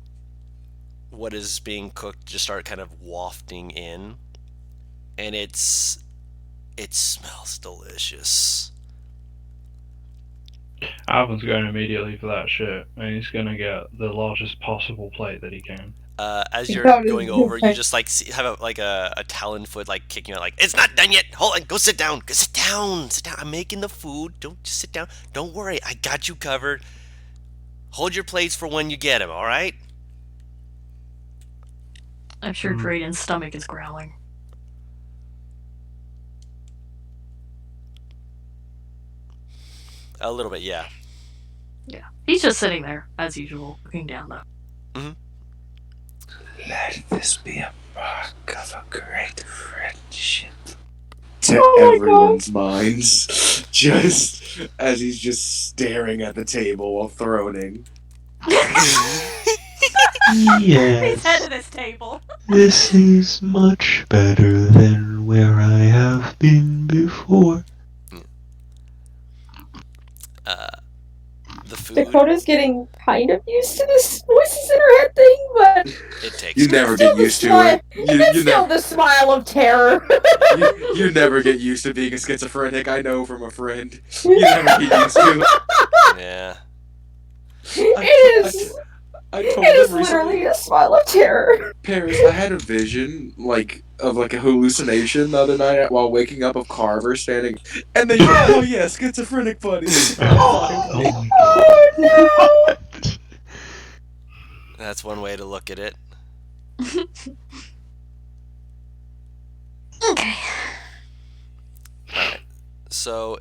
[SPEAKER 8] what is being cooked just start kind of wafting in, and it smells delicious.
[SPEAKER 1] Alvin's going immediately for that shit, and he's gonna get the largest possible plate that he can.
[SPEAKER 8] As you're
[SPEAKER 3] That is
[SPEAKER 8] going over, you
[SPEAKER 3] okay.
[SPEAKER 8] just like have a talon foot like kicking you out, like, "It's not done yet. Hold on, go sit down. Go sit down. Sit down. I'm making the food. Don't just sit down. Don't worry, I got you covered. Hold your plates for when you get them. All right."
[SPEAKER 5] I'm sure Drayden's stomach is growling.
[SPEAKER 8] A little bit, yeah.
[SPEAKER 5] Yeah. He's just sitting there, as usual, looking down, though.
[SPEAKER 6] Let this be a mark of a great friendship. To
[SPEAKER 3] Oh my
[SPEAKER 6] everyone's minds. Just as he's just staring at the table while throning.
[SPEAKER 5] He's head
[SPEAKER 7] Yes.
[SPEAKER 5] of this table.
[SPEAKER 7] This is much better than where I have been before.
[SPEAKER 8] The food,
[SPEAKER 3] Dakota's getting kind of used to this voices in her head thing, but
[SPEAKER 8] it takes
[SPEAKER 6] You never get
[SPEAKER 3] the
[SPEAKER 6] used to
[SPEAKER 3] smile.
[SPEAKER 6] it.
[SPEAKER 3] It's
[SPEAKER 6] You
[SPEAKER 3] still
[SPEAKER 6] never,
[SPEAKER 3] the smile of terror.
[SPEAKER 6] you never get used to being a schizophrenic. I know from a friend. You never get used to it.
[SPEAKER 8] yeah.
[SPEAKER 3] It is.
[SPEAKER 6] I told
[SPEAKER 3] It is
[SPEAKER 6] him recently,
[SPEAKER 3] literally a smile of terror.
[SPEAKER 6] Paris, I had a vision, like, like a hallucination the other night while waking up of Carver standing, and then you're like, oh yeah, schizophrenic buddy.
[SPEAKER 7] Oh my god.
[SPEAKER 3] Oh
[SPEAKER 8] That's one way to look at it.
[SPEAKER 5] Okay.
[SPEAKER 8] Alright. So,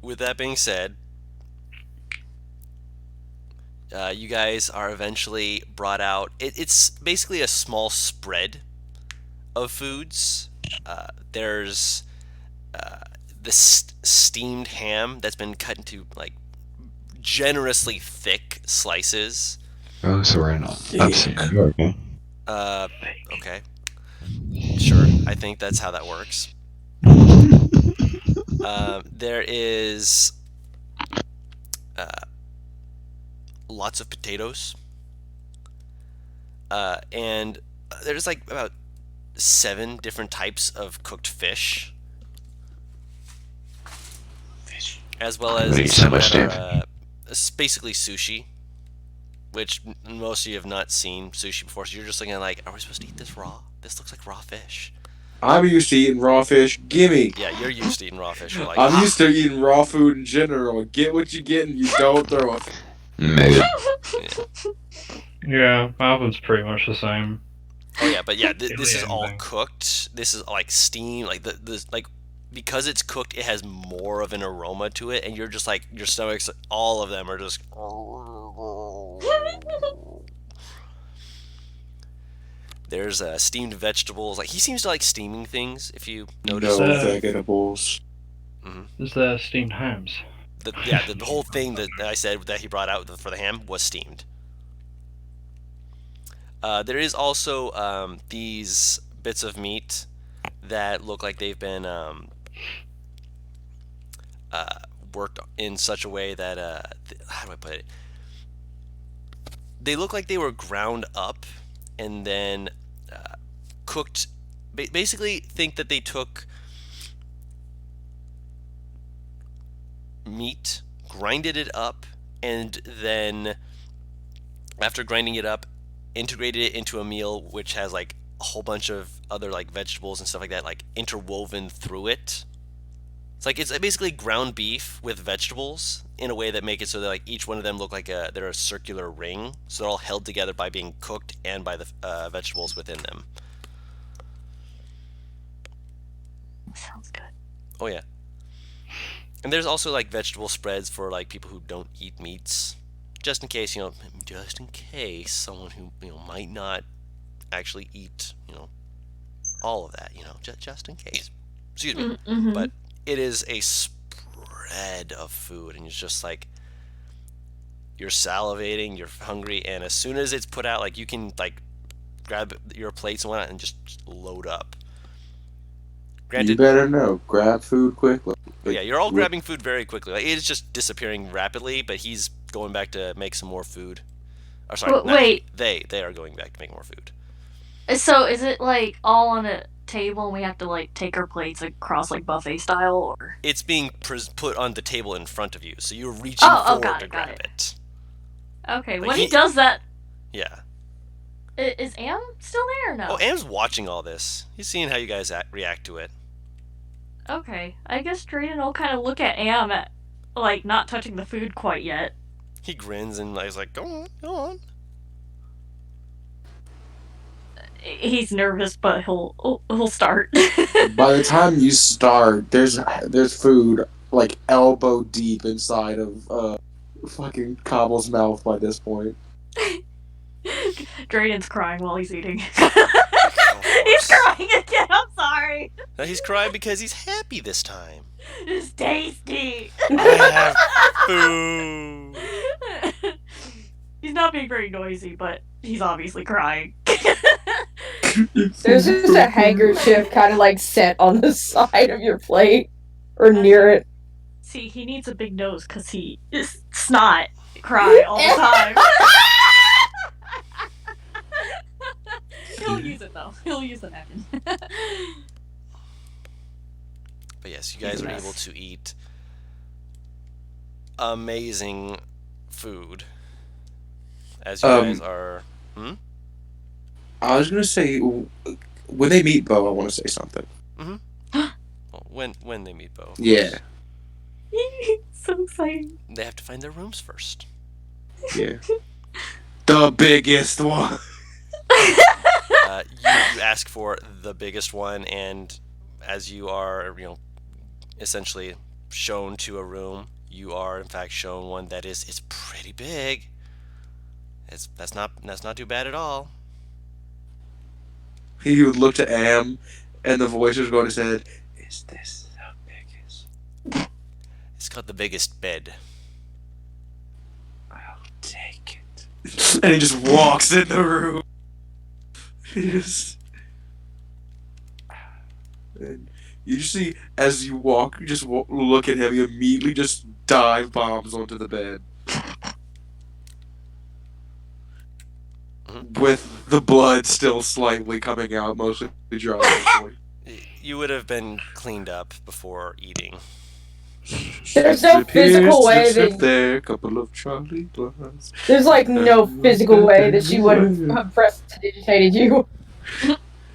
[SPEAKER 8] with that being said, you guys are eventually brought out. It's basically a small spread of foods. There's this steamed ham that's been cut into like generously thick slices.
[SPEAKER 7] Oh, so we're in upstate New York, huh?
[SPEAKER 8] Okay, sure. I think that's how that works. There is lots of potatoes, and there's like about 7 different types of cooked fish, as well as
[SPEAKER 7] Wait,
[SPEAKER 8] some
[SPEAKER 7] so much
[SPEAKER 8] that
[SPEAKER 7] damn.
[SPEAKER 8] are basically sushi, which most of you have not seen sushi before. So you're just looking at like, are we supposed to eat this raw? This looks like raw fish.
[SPEAKER 6] I'm used to eating raw fish. Gimme.
[SPEAKER 8] Yeah, you're used to eating raw fish. You're like,
[SPEAKER 6] I'm used to eating raw food in general. Get what you get and you don't throw a.
[SPEAKER 7] Maybe.
[SPEAKER 1] Yeah, Alvin's pretty much the same.
[SPEAKER 8] oh yeah, but yeah, this is
[SPEAKER 1] Alien
[SPEAKER 8] all
[SPEAKER 1] thing.
[SPEAKER 8] cooked. This is like steam, like the like because it's cooked, it has more of an aroma to it, and you're just like your stomach's. All of them are just. There's steamed vegetables. Like he seems to like steaming things. If you notice,
[SPEAKER 6] No
[SPEAKER 1] Uh,
[SPEAKER 6] vegetables.
[SPEAKER 1] There's the steamed hams.
[SPEAKER 8] the whole thing that I said that he brought out for the ham was steamed. There is also these bits of meat that look like they've been worked in such a way that how do I put it? They look like they were ground up and then cooked. Basically, think that they took meat, grinded it up, and then after grinding it up, integrated it into a meal which has like a whole bunch of other like vegetables and stuff like that, like interwoven through it. It's basically ground beef with vegetables in a way that make it so that like each one of them look like they're a circular ring, so they're all held together by being cooked and by the vegetables within them.
[SPEAKER 5] Sounds good.
[SPEAKER 8] Oh yeah. And there's also like vegetable spreads for like people who don't eat meats, just in case someone who might not actually eat all of that, just in case. Excuse me.
[SPEAKER 5] Mm-hmm.
[SPEAKER 8] But it is a spread of food, and it's just like you're salivating, you're hungry, and as soon as it's put out, like you can like grab your plates and whatnot and just load up.
[SPEAKER 6] You
[SPEAKER 8] Granted,
[SPEAKER 6] better know. Grab food quickly.
[SPEAKER 8] yeah, you're all grabbing food very quickly. Like, it is just disappearing rapidly, but he's going back to make some more food. Or sorry, not
[SPEAKER 5] Wait.
[SPEAKER 8] he. They are going back to make more food.
[SPEAKER 5] So is it like all on a table and we have to like take our plates across like buffet style, or?
[SPEAKER 8] It's being put on the table in front of you, so you're reaching forward
[SPEAKER 5] got
[SPEAKER 8] to
[SPEAKER 5] it,
[SPEAKER 8] grab it.
[SPEAKER 5] Okay,
[SPEAKER 8] Like
[SPEAKER 5] when he does that,
[SPEAKER 8] Yeah.
[SPEAKER 5] is Am still there or no?
[SPEAKER 8] Oh, Am's watching all this. He's seeing how you guys react to it.
[SPEAKER 5] Okay, I guess Drayden will kind of look at Am at, like, not touching the food quite yet.
[SPEAKER 8] He grins and he's like, go on, go on.
[SPEAKER 5] He's nervous, but he'll start.
[SPEAKER 6] By the time you start, there's food like elbow deep inside of fucking Cobble's mouth by this point.
[SPEAKER 5] Drayden's crying while he's eating.
[SPEAKER 8] Of
[SPEAKER 5] He's
[SPEAKER 8] course.
[SPEAKER 5] crying again. I'm sorry.
[SPEAKER 8] Now he's crying because he's happy this time.
[SPEAKER 5] It's tasty.
[SPEAKER 8] I have food.
[SPEAKER 5] He's not being very noisy, but he's obviously crying.
[SPEAKER 3] There's just a handkerchief kind of like set on the side of your plate or near it.
[SPEAKER 5] See, he needs a big nose because he is snot cry all the time. He'll use it though. He'll use the napkin.
[SPEAKER 8] But yes, you guys are able to eat amazing food. As you guys are.
[SPEAKER 6] I was gonna say, when they meet Bo, I want to say something.
[SPEAKER 8] Well, when they meet Bo, of
[SPEAKER 6] Yeah.
[SPEAKER 8] course.
[SPEAKER 5] So exciting.
[SPEAKER 8] They have to find their rooms first.
[SPEAKER 6] Yeah. The biggest one.
[SPEAKER 8] You ask for the biggest one, and as you are, essentially shown to a room, you are in fact shown one that it's pretty big. That's not too bad at all.
[SPEAKER 6] He would look to Am, and the voice was going to say, "Is this the biggest?"
[SPEAKER 8] It's got the biggest bed.
[SPEAKER 6] I'll take it. And he just walks in the room. He just. And you just see, as you walk, you just look at him, he immediately just dive bombs onto the bed. With the blood still slightly coming out, mostly dry.
[SPEAKER 8] You would have been cleaned up before eating.
[SPEAKER 3] There's no physical way that
[SPEAKER 6] there, couple of Charlie bloods.
[SPEAKER 3] there's like no physical way that she would have prestidigitated you.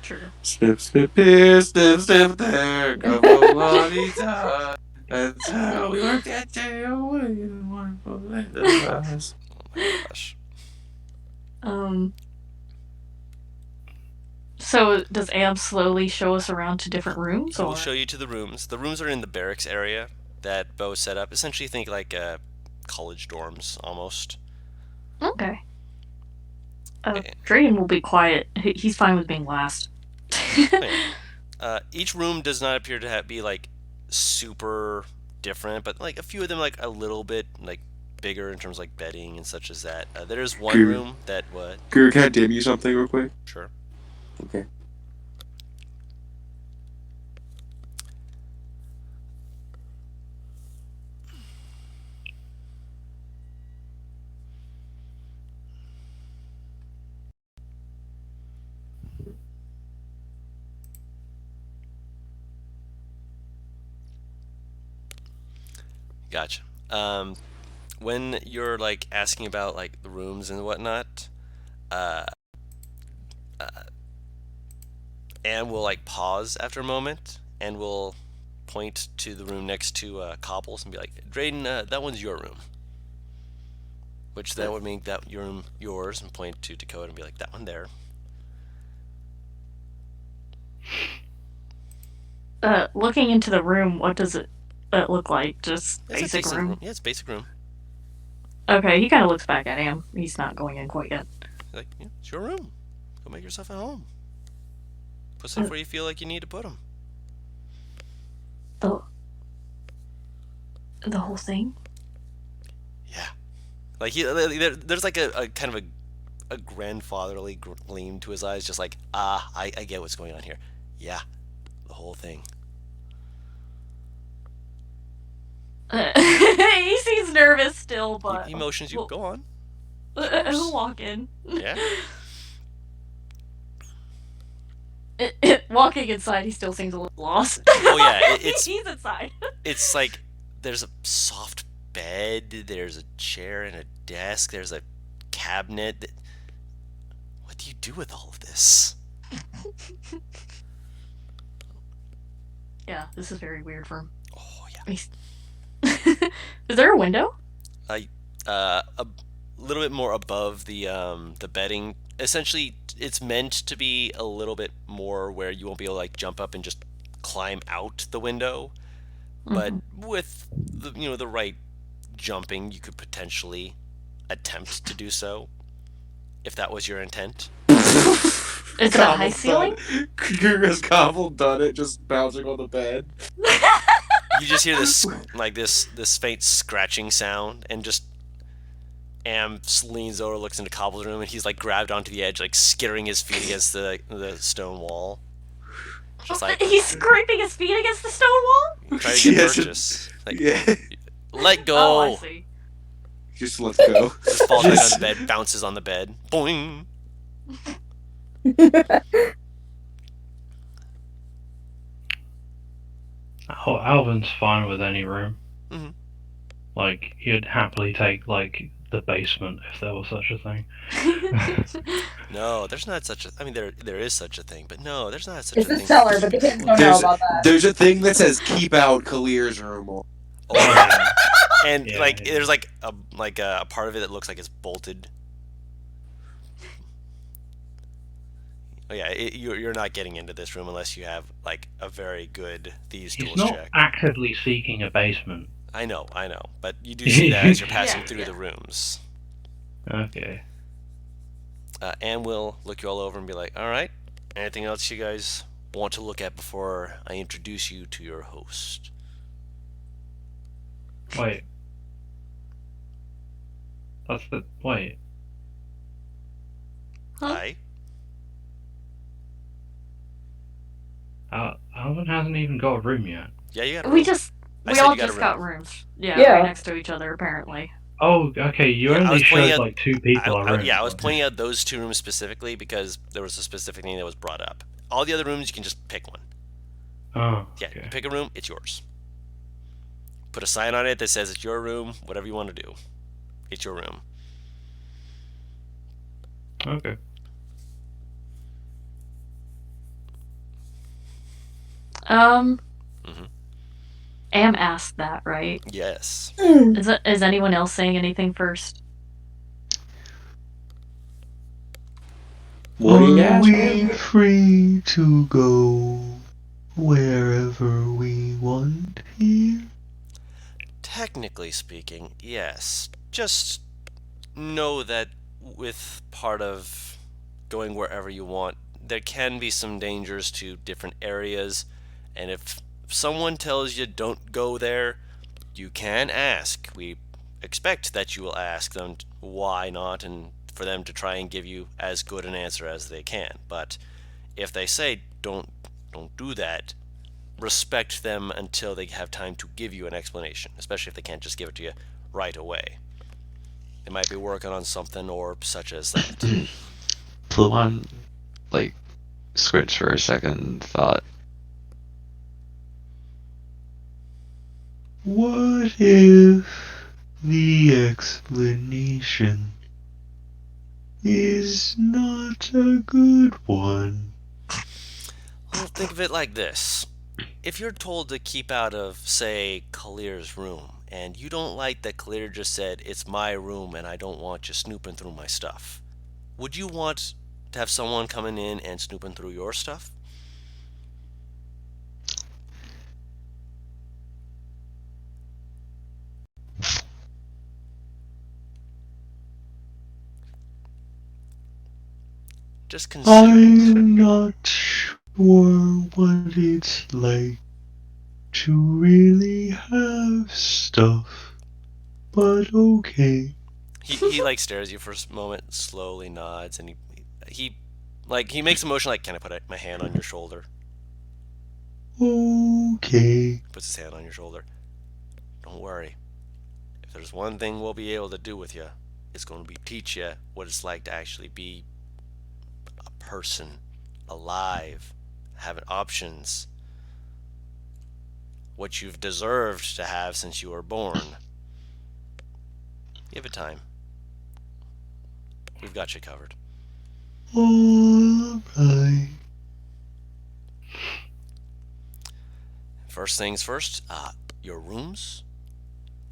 [SPEAKER 5] True.
[SPEAKER 6] Snip, snip here, snip, snip there, couple of lollies. That's how we work that day away in wonderful land of Oz.
[SPEAKER 8] Oh my gosh.
[SPEAKER 5] So does Am slowly show us around to different rooms?
[SPEAKER 8] He will
[SPEAKER 5] Or?
[SPEAKER 8] show you to the rooms. The rooms are in the barracks area that Bo set up. Essentially, think like college dorms almost.
[SPEAKER 5] Okay. Drayden will be quiet. He's fine with being last.
[SPEAKER 8] Each room does not appear to be like super different, but like a few of them like a little bit like bigger in terms of like bedding and such as that. There's one room that what?
[SPEAKER 6] Can I dim you something real quick?
[SPEAKER 8] Sure.
[SPEAKER 6] Okay.
[SPEAKER 8] Gotcha. When you're like asking about like the rooms and whatnot, Anne will like pause after a moment and will point to the room next to Cobbles and be like, Drayden, that one's your room. Which then would make that your room yours, and point to Dakota and be like, that one there.
[SPEAKER 5] Looking into the room, what does it look like? Just
[SPEAKER 8] It's a
[SPEAKER 5] basic
[SPEAKER 8] decent
[SPEAKER 5] room?
[SPEAKER 8] Yeah, it's a basic room.
[SPEAKER 5] Okay, he kind of looks back at him. He's not going in quite yet.
[SPEAKER 8] Like, yeah, it's your room. Go make yourself at home. Put stuff where you feel like you need to put them.
[SPEAKER 5] The whole thing?
[SPEAKER 8] Yeah. Like there's like a kind of a grandfatherly gleam to his eyes, just like, I get what's going on here. Yeah, the whole thing.
[SPEAKER 5] He seems nervous still, but
[SPEAKER 8] He motions you. Go on.
[SPEAKER 5] he'll walk in.
[SPEAKER 8] Yeah.
[SPEAKER 5] Walking inside, he still seems a little lost.
[SPEAKER 8] Oh yeah, it's
[SPEAKER 5] he's inside.
[SPEAKER 8] It's like there's a soft bed, there's a chair and a desk, there's a cabinet. What do you do with all of this?
[SPEAKER 5] Yeah, this is very weird for him.
[SPEAKER 8] Oh yeah.
[SPEAKER 5] Is there a window?
[SPEAKER 8] A little bit more above the bedding. Essentially, it's meant to be a little bit more where you won't be able to like jump up and just climb out the window. But with the right jumping, you could potentially attempt to do so, if that was your intent.
[SPEAKER 5] Is it a high ceiling?
[SPEAKER 6] Has Cobble done it, just bouncing on the bed?
[SPEAKER 8] You just hear this this faint scratching sound, and just Am leans over, looks into Cobble's room, and he's like grabbed onto the edge, like skittering his feet against the stone wall. Just like
[SPEAKER 5] He's scraping his feet against the stone wall?
[SPEAKER 8] trying to get purchase. Like,
[SPEAKER 6] Yeah.
[SPEAKER 8] let go.
[SPEAKER 5] Oh, I see.
[SPEAKER 6] Just let's go.
[SPEAKER 8] Just falls back on the bed, bounces on the bed. Boing.
[SPEAKER 1] Alvin's fine with any room.
[SPEAKER 8] Mhm.
[SPEAKER 1] Like, he'd happily take, like, the basement if there was such a thing.
[SPEAKER 8] No, there's not such a. I mean, there is such a thing, but no, there's not such
[SPEAKER 3] It's
[SPEAKER 8] a
[SPEAKER 3] the
[SPEAKER 8] thing.
[SPEAKER 3] cellar, but the kids don't know about that.
[SPEAKER 6] There's a thing that says keep out Kalir's room.
[SPEAKER 8] Oh,
[SPEAKER 1] Yeah.
[SPEAKER 8] and
[SPEAKER 1] Yeah,
[SPEAKER 8] like
[SPEAKER 1] yeah.
[SPEAKER 8] there's like a part of it that looks like it's bolted. Oh yeah, you're not getting into this room unless you have like a very good thieves
[SPEAKER 1] He's
[SPEAKER 8] tools
[SPEAKER 1] not
[SPEAKER 8] check.
[SPEAKER 1] actively seeking a basement.
[SPEAKER 8] I know, but you do see that as you're passing
[SPEAKER 5] Yeah,
[SPEAKER 8] through
[SPEAKER 5] yeah.
[SPEAKER 8] the rooms.
[SPEAKER 1] Okay.
[SPEAKER 8] Anne will look you all over and be like, "All right, anything else you guys want to look at before I introduce you to your host?"
[SPEAKER 1] Wait. Wait.
[SPEAKER 5] Huh?
[SPEAKER 8] Aye.
[SPEAKER 1] Alvin hasn't even got a room yet.
[SPEAKER 8] Yeah, you got a
[SPEAKER 5] We
[SPEAKER 8] room.
[SPEAKER 5] just
[SPEAKER 8] I
[SPEAKER 5] we
[SPEAKER 8] said
[SPEAKER 5] all
[SPEAKER 8] you got a
[SPEAKER 5] just
[SPEAKER 8] room.
[SPEAKER 5] got rooms. Yeah,
[SPEAKER 3] Yeah.
[SPEAKER 5] right next to each other apparently.
[SPEAKER 1] Oh, okay. You
[SPEAKER 8] Yeah, I
[SPEAKER 1] only
[SPEAKER 8] was pointing
[SPEAKER 1] showed
[SPEAKER 8] out-
[SPEAKER 1] like two people a room.
[SPEAKER 8] Yeah, I was pointing out those two rooms specifically because there was a specific thing that was brought up. All the other rooms, you can just pick one.
[SPEAKER 1] Oh.
[SPEAKER 8] Yeah,
[SPEAKER 1] Okay.
[SPEAKER 8] you pick a room, it's yours. Put a sign on it that says it's your room, whatever you want to do. It's your room.
[SPEAKER 1] Okay.
[SPEAKER 5] Um.
[SPEAKER 8] Mhm.
[SPEAKER 5] Am asked that, right?
[SPEAKER 8] Yes.
[SPEAKER 5] Is anyone else saying anything first?
[SPEAKER 6] What do you
[SPEAKER 7] Are
[SPEAKER 6] ask?
[SPEAKER 7] we free to go wherever we want here?
[SPEAKER 8] Technically speaking, yes. Just know that with part of going wherever you want, there can be some dangers to different areas, and if someone tells you don't go there, you can ask. We expect that you will ask them why not, and for them to try and give you as good an answer as they can. But if they say don't do that, respect them until they have time to give you an explanation, especially if they can't just give it to you right away. They might be working on something or such as that.
[SPEAKER 7] Fluan, like, squints for a second, thought. What if the explanation is not a good one?
[SPEAKER 8] Well, think of it like this. If you're told to keep out of, say, Kalir's room, and you don't like that Kalir just said, it's my room and I don't want you snooping through my stuff, would you want to have someone coming in and snooping through your stuff? Just consider it.
[SPEAKER 7] I'm not sure what it's like to really have stuff, but okay.
[SPEAKER 8] He like stares at you for a moment, slowly nods, and he makes a motion like, can I put my hand on your shoulder?
[SPEAKER 7] Okay.
[SPEAKER 8] Puts his hand on your shoulder. Don't worry. If there's one thing we'll be able to do with you, it's going to be teach you what it's like to actually be a person, alive, having options, what you've deserved to have since you were born. Give it time. We've got you covered.
[SPEAKER 7] Alright.
[SPEAKER 8] First things first, your rooms.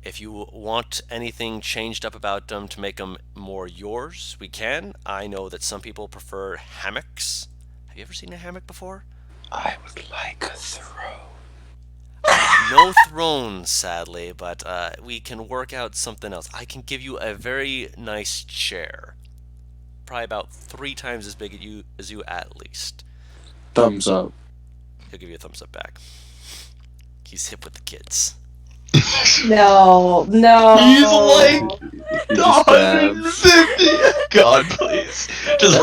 [SPEAKER 8] If you want anything changed up about them to make them more yours, we can. I know that some people prefer hammocks. Have you ever seen a hammock before?
[SPEAKER 6] I would like a throne.
[SPEAKER 8] No throne, sadly, but we can work out something else. I can give you a very nice chair. Probably about 3 times as big as you at least.
[SPEAKER 6] Thumbs up.
[SPEAKER 8] He'll give you a thumbs up back. He's hip with the kids.
[SPEAKER 3] No.
[SPEAKER 7] He's like
[SPEAKER 6] He just dabs.
[SPEAKER 7] 150. God, please. Just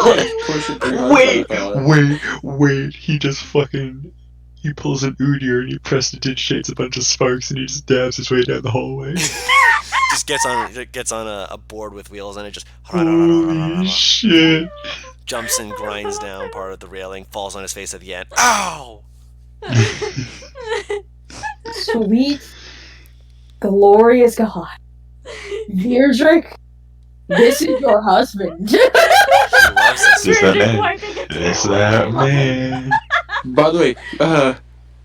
[SPEAKER 6] Push it 300.
[SPEAKER 7] wait. He just fucking. He pulls an Udyr and he prestidigitates a bunch of sparks and he just dabs his way down the hallway.
[SPEAKER 8] Just gets on a board with wheels and it just
[SPEAKER 7] Holy shit.
[SPEAKER 8] jumps and grinds down part of the railing, falls on his face at the end. Ow!
[SPEAKER 3] Sweet, glorious God. Deirdrick, this is your husband.
[SPEAKER 8] He loves his
[SPEAKER 7] This is that man.
[SPEAKER 5] wiping it
[SPEAKER 7] It's
[SPEAKER 5] down.
[SPEAKER 7] that man.
[SPEAKER 6] By the way,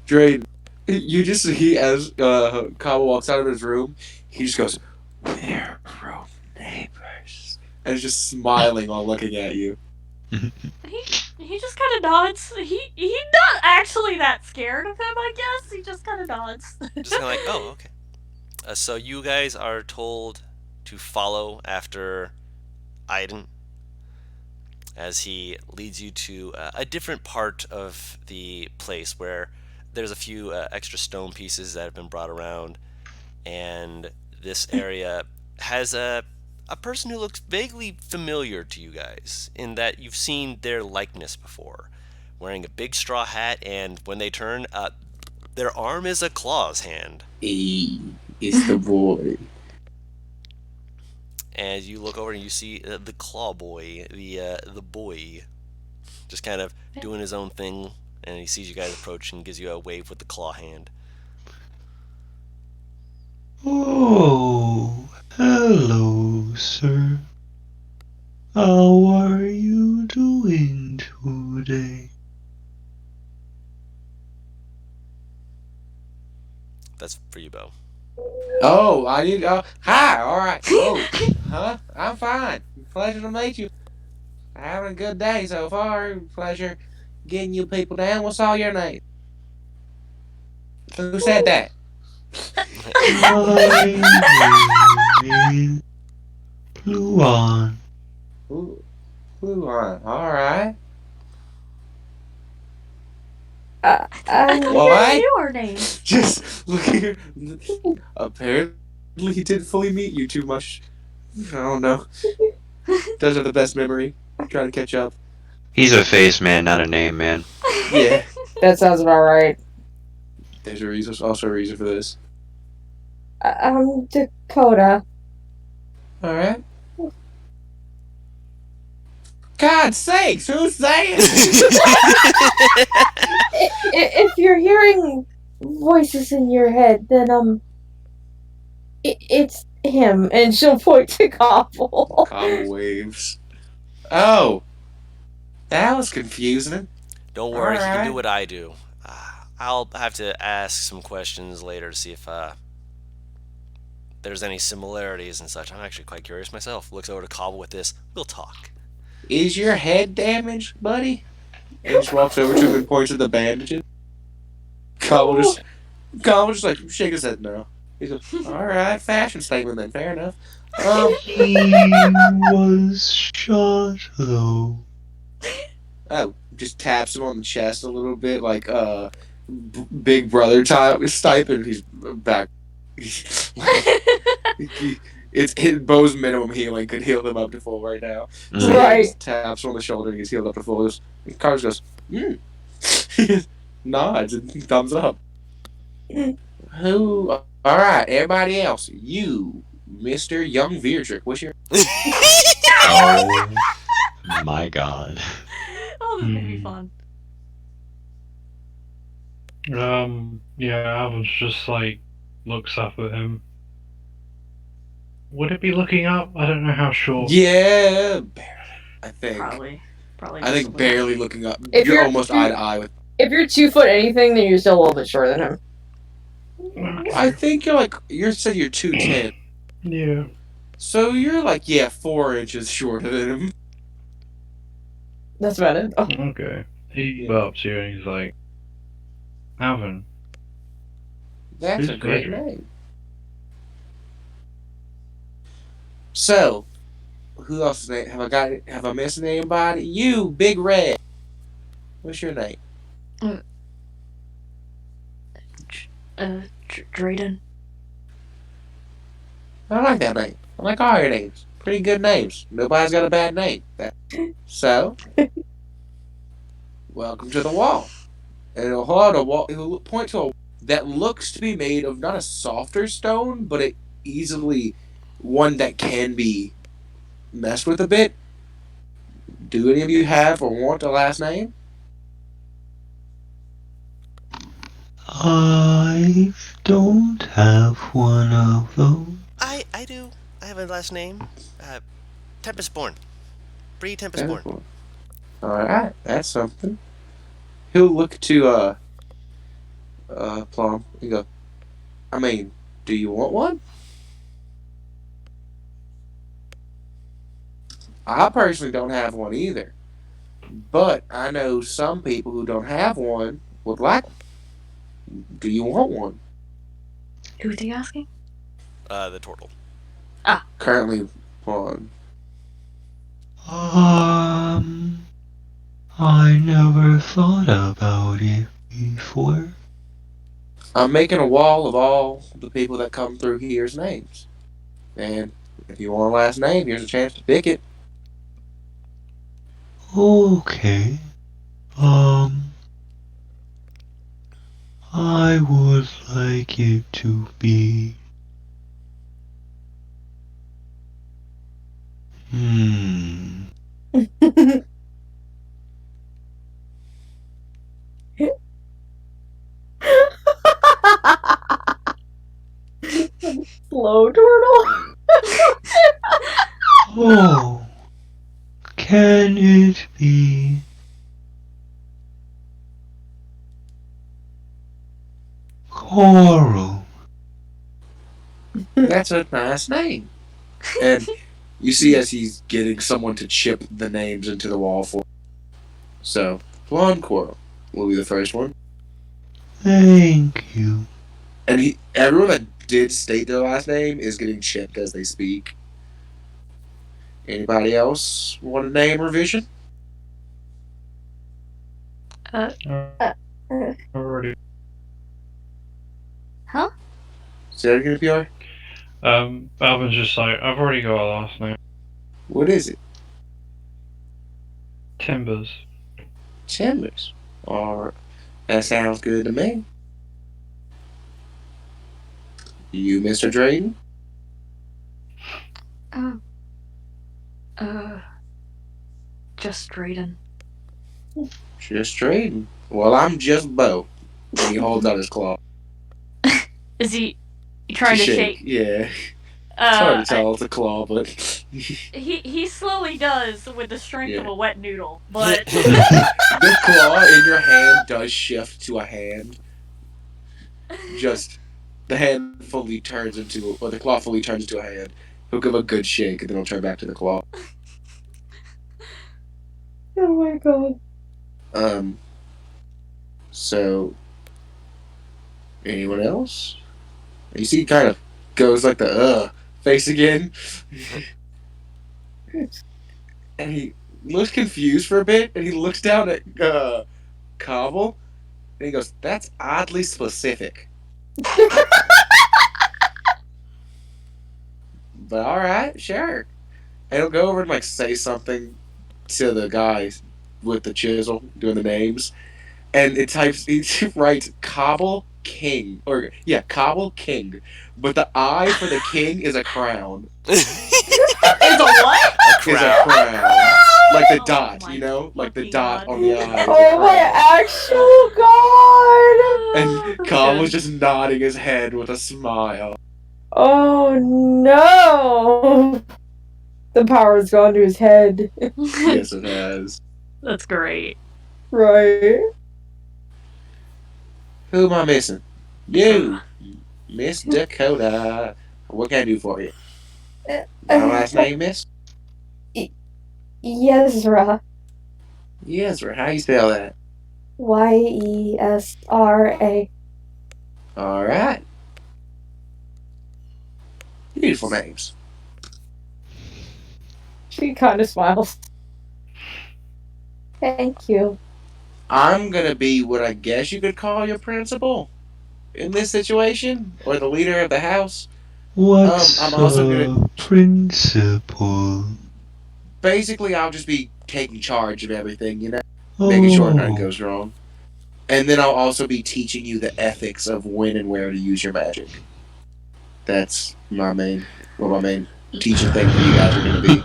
[SPEAKER 6] Dre, you just see as Kyle walks out of his room, he just goes, "We're room neighbors," and is just smiling while looking at you.
[SPEAKER 5] He just kind of nods. He's not actually that scared of him, I guess. He just kind of nods.
[SPEAKER 8] Just kind of like, oh, okay. So you guys are told to follow after Aiden as he leads you to a different part of the place where there's a few extra stone pieces that have been brought around, and this area has a person who looks vaguely familiar to you guys in that you've seen their likeness before, wearing a big straw hat, and when they turn, their arm is a claw's hand.
[SPEAKER 6] Hey, it's the boy.
[SPEAKER 8] And you look over and you see the claw boy, the boy, just kind of doing his own thing, and he sees you guys approach and gives you a wave with the claw hand.
[SPEAKER 7] Oh, hello, sir. How are you doing today?
[SPEAKER 8] That's for you, Bo.
[SPEAKER 6] Oh, I need. Hi. All right. Oh, huh? I'm fine. Pleasure to meet you. Having a good day so far. Pleasure getting you people down. What's all your name? Who said that?
[SPEAKER 7] My name is Luan.
[SPEAKER 6] Who on? All right.
[SPEAKER 5] You knew our names.
[SPEAKER 6] Just look here. Apparently, he didn't fully meet you too much. I don't know. Doesn't have the best memory. Trying to catch up.
[SPEAKER 7] He's a face man, not a name man.
[SPEAKER 6] Yeah.
[SPEAKER 3] That sounds about right.
[SPEAKER 6] There's a reason. Also a reason for this.
[SPEAKER 3] I'm Dakota.
[SPEAKER 6] All right. God sakes, who's saying?
[SPEAKER 3] If you're hearing voices in your head, then it's him, and she'll point to Cobble.
[SPEAKER 6] Cobble waves. Oh, that was confusing.
[SPEAKER 8] Don't worry, he can
[SPEAKER 6] Alright.
[SPEAKER 8] do what I do. I'll have to ask some questions later to see if there's any similarities and such. I'm actually quite curious myself. Looks over to Cobble with this. We'll talk.
[SPEAKER 6] Is your head damaged, buddy? And just walks over to him and points at the bandages. Cobble just like shake his head no. He goes, all right, fashion statement then, fair enough.
[SPEAKER 7] He was shot though.
[SPEAKER 6] Oh, just taps him on the chest a little bit, like Big Brother type and he's back. It's Bo's minimum healing could heal them up to full right now. So
[SPEAKER 3] Right.
[SPEAKER 6] he just taps him on the shoulder and he's healed up to full. And Carlos goes, He just nods and thumbs up. Who? All right, everybody else, you, Mr. Young Veerdrick, what's your?
[SPEAKER 7] Oh my god.
[SPEAKER 5] Oh, this may be fun.
[SPEAKER 1] Yeah, Alvin's just like looks up at him. Would it be looking up? I don't know how short.
[SPEAKER 6] Yeah, barely. I think.
[SPEAKER 5] Probably.
[SPEAKER 6] I think barely looking up.
[SPEAKER 3] If
[SPEAKER 6] You're
[SPEAKER 3] you're-
[SPEAKER 6] almost eye to eye with.
[SPEAKER 3] If you're 2 foot anything, then you're still a little bit shorter than him.
[SPEAKER 6] I think you said you're 2'10",
[SPEAKER 1] Yeah.
[SPEAKER 6] so you're 4 inches shorter than him.
[SPEAKER 3] That's about it. Oh.
[SPEAKER 1] Okay. He ups you and he's like, Alvin.
[SPEAKER 6] That's
[SPEAKER 1] Who's
[SPEAKER 6] a great
[SPEAKER 1] Pedro?
[SPEAKER 6] name. So, who else's name? Have I missed anybody? You, Big Red. What's your name?
[SPEAKER 5] Drayden.
[SPEAKER 6] I like that name. I like all your names. Pretty good names. Nobody's got a bad name. So, welcome to the wall. And it'll hold out a wall. It'll point to a that looks to be made of not a softer stone, but it easily one that can be messed with a bit. Do any of you have or want a last name?
[SPEAKER 7] I don't have one of those.
[SPEAKER 8] I do. I have a last name. Tempestborn. Bree Tempestborn.
[SPEAKER 6] Alright, that's something. He'll look to Plum and go, I mean, do you want one? I personally don't have one either. But I know some people who don't have one would like one. Do you want one?
[SPEAKER 5] Who's he asking?
[SPEAKER 8] The turtle.
[SPEAKER 6] Currently one.
[SPEAKER 7] I never thought about it before.
[SPEAKER 6] I'm making a wall of all the people that come through here's names. And if you want a last name, here's a chance to pick it.
[SPEAKER 7] Okay. I would like it to be.
[SPEAKER 3] Slow turtle.
[SPEAKER 7] Oh, can it be Coral?
[SPEAKER 6] That's a nice name. And you see as he's getting someone to chip the names into the wall for him. So, Blonde Coral will be the first one.
[SPEAKER 7] Thank you.
[SPEAKER 6] And everyone that did state their last name is getting chipped as they speak. Anybody else want a name revision?
[SPEAKER 1] Already.
[SPEAKER 5] Huh?
[SPEAKER 6] Say that again, PR?
[SPEAKER 1] Alvin's just like, I've already got a last name.
[SPEAKER 6] What is it?
[SPEAKER 1] Timbers.
[SPEAKER 6] Chambers. Or that sounds good to me. You, Mr. Drayton?
[SPEAKER 5] Just Drayden.
[SPEAKER 6] Just Drayton. Well, I'm just Bo. And he holds out his claw.
[SPEAKER 5] Is he trying to shake?
[SPEAKER 6] Yeah. It's hard to tell. It's a claw, but
[SPEAKER 5] He slowly does with the strength of
[SPEAKER 6] Yeah.
[SPEAKER 5] a wet noodle, but
[SPEAKER 6] the claw in your hand does shift to a hand. Just the hand fully turns into, or the claw fully turns into a hand. He'll give a good shake, and then he'll turn back to the claw.
[SPEAKER 3] Oh my god.
[SPEAKER 6] So, anyone else? You see, he kind of goes like the face again. And he looks confused for a bit, and he looks down at Cobble, and he goes, that's oddly specific. But alright, sure. And he'll go over and like say something to the guy with the chisel doing the names. And he writes Cobble King. Cobble King. But the I for the king is a crown.
[SPEAKER 5] it's a what?
[SPEAKER 6] Is a crown. Like the dot,
[SPEAKER 5] my
[SPEAKER 6] you know? Like the
[SPEAKER 5] fucking
[SPEAKER 6] dot
[SPEAKER 5] God.
[SPEAKER 6] on the eye. is a
[SPEAKER 3] Oh my
[SPEAKER 6] crown.
[SPEAKER 3] actual god!
[SPEAKER 6] And Cobble's just nodding his head with a smile.
[SPEAKER 3] Oh no! The power's gone to his head.
[SPEAKER 6] Yes, it has.
[SPEAKER 5] That's great.
[SPEAKER 3] Right.
[SPEAKER 6] Who am I missing? You, Miss Dakota. What can I do for you? My last name, Miss?
[SPEAKER 3] Yezra.
[SPEAKER 6] Yesra. How you spell that?
[SPEAKER 3] Yesra.
[SPEAKER 6] Alright. Beautiful names.
[SPEAKER 3] She kind of smiles. Thank you.
[SPEAKER 6] I'm gonna be what I guess you could call your principal in this situation, or the leader of the house.
[SPEAKER 7] What's
[SPEAKER 6] I'm also gonna
[SPEAKER 7] principal?
[SPEAKER 6] basically I'll just be taking charge of everything, you know, making sure nothing goes wrong. And then I'll also be teaching you the ethics of when and where to use your magic. That's my main teaching thing for you guys are gonna be.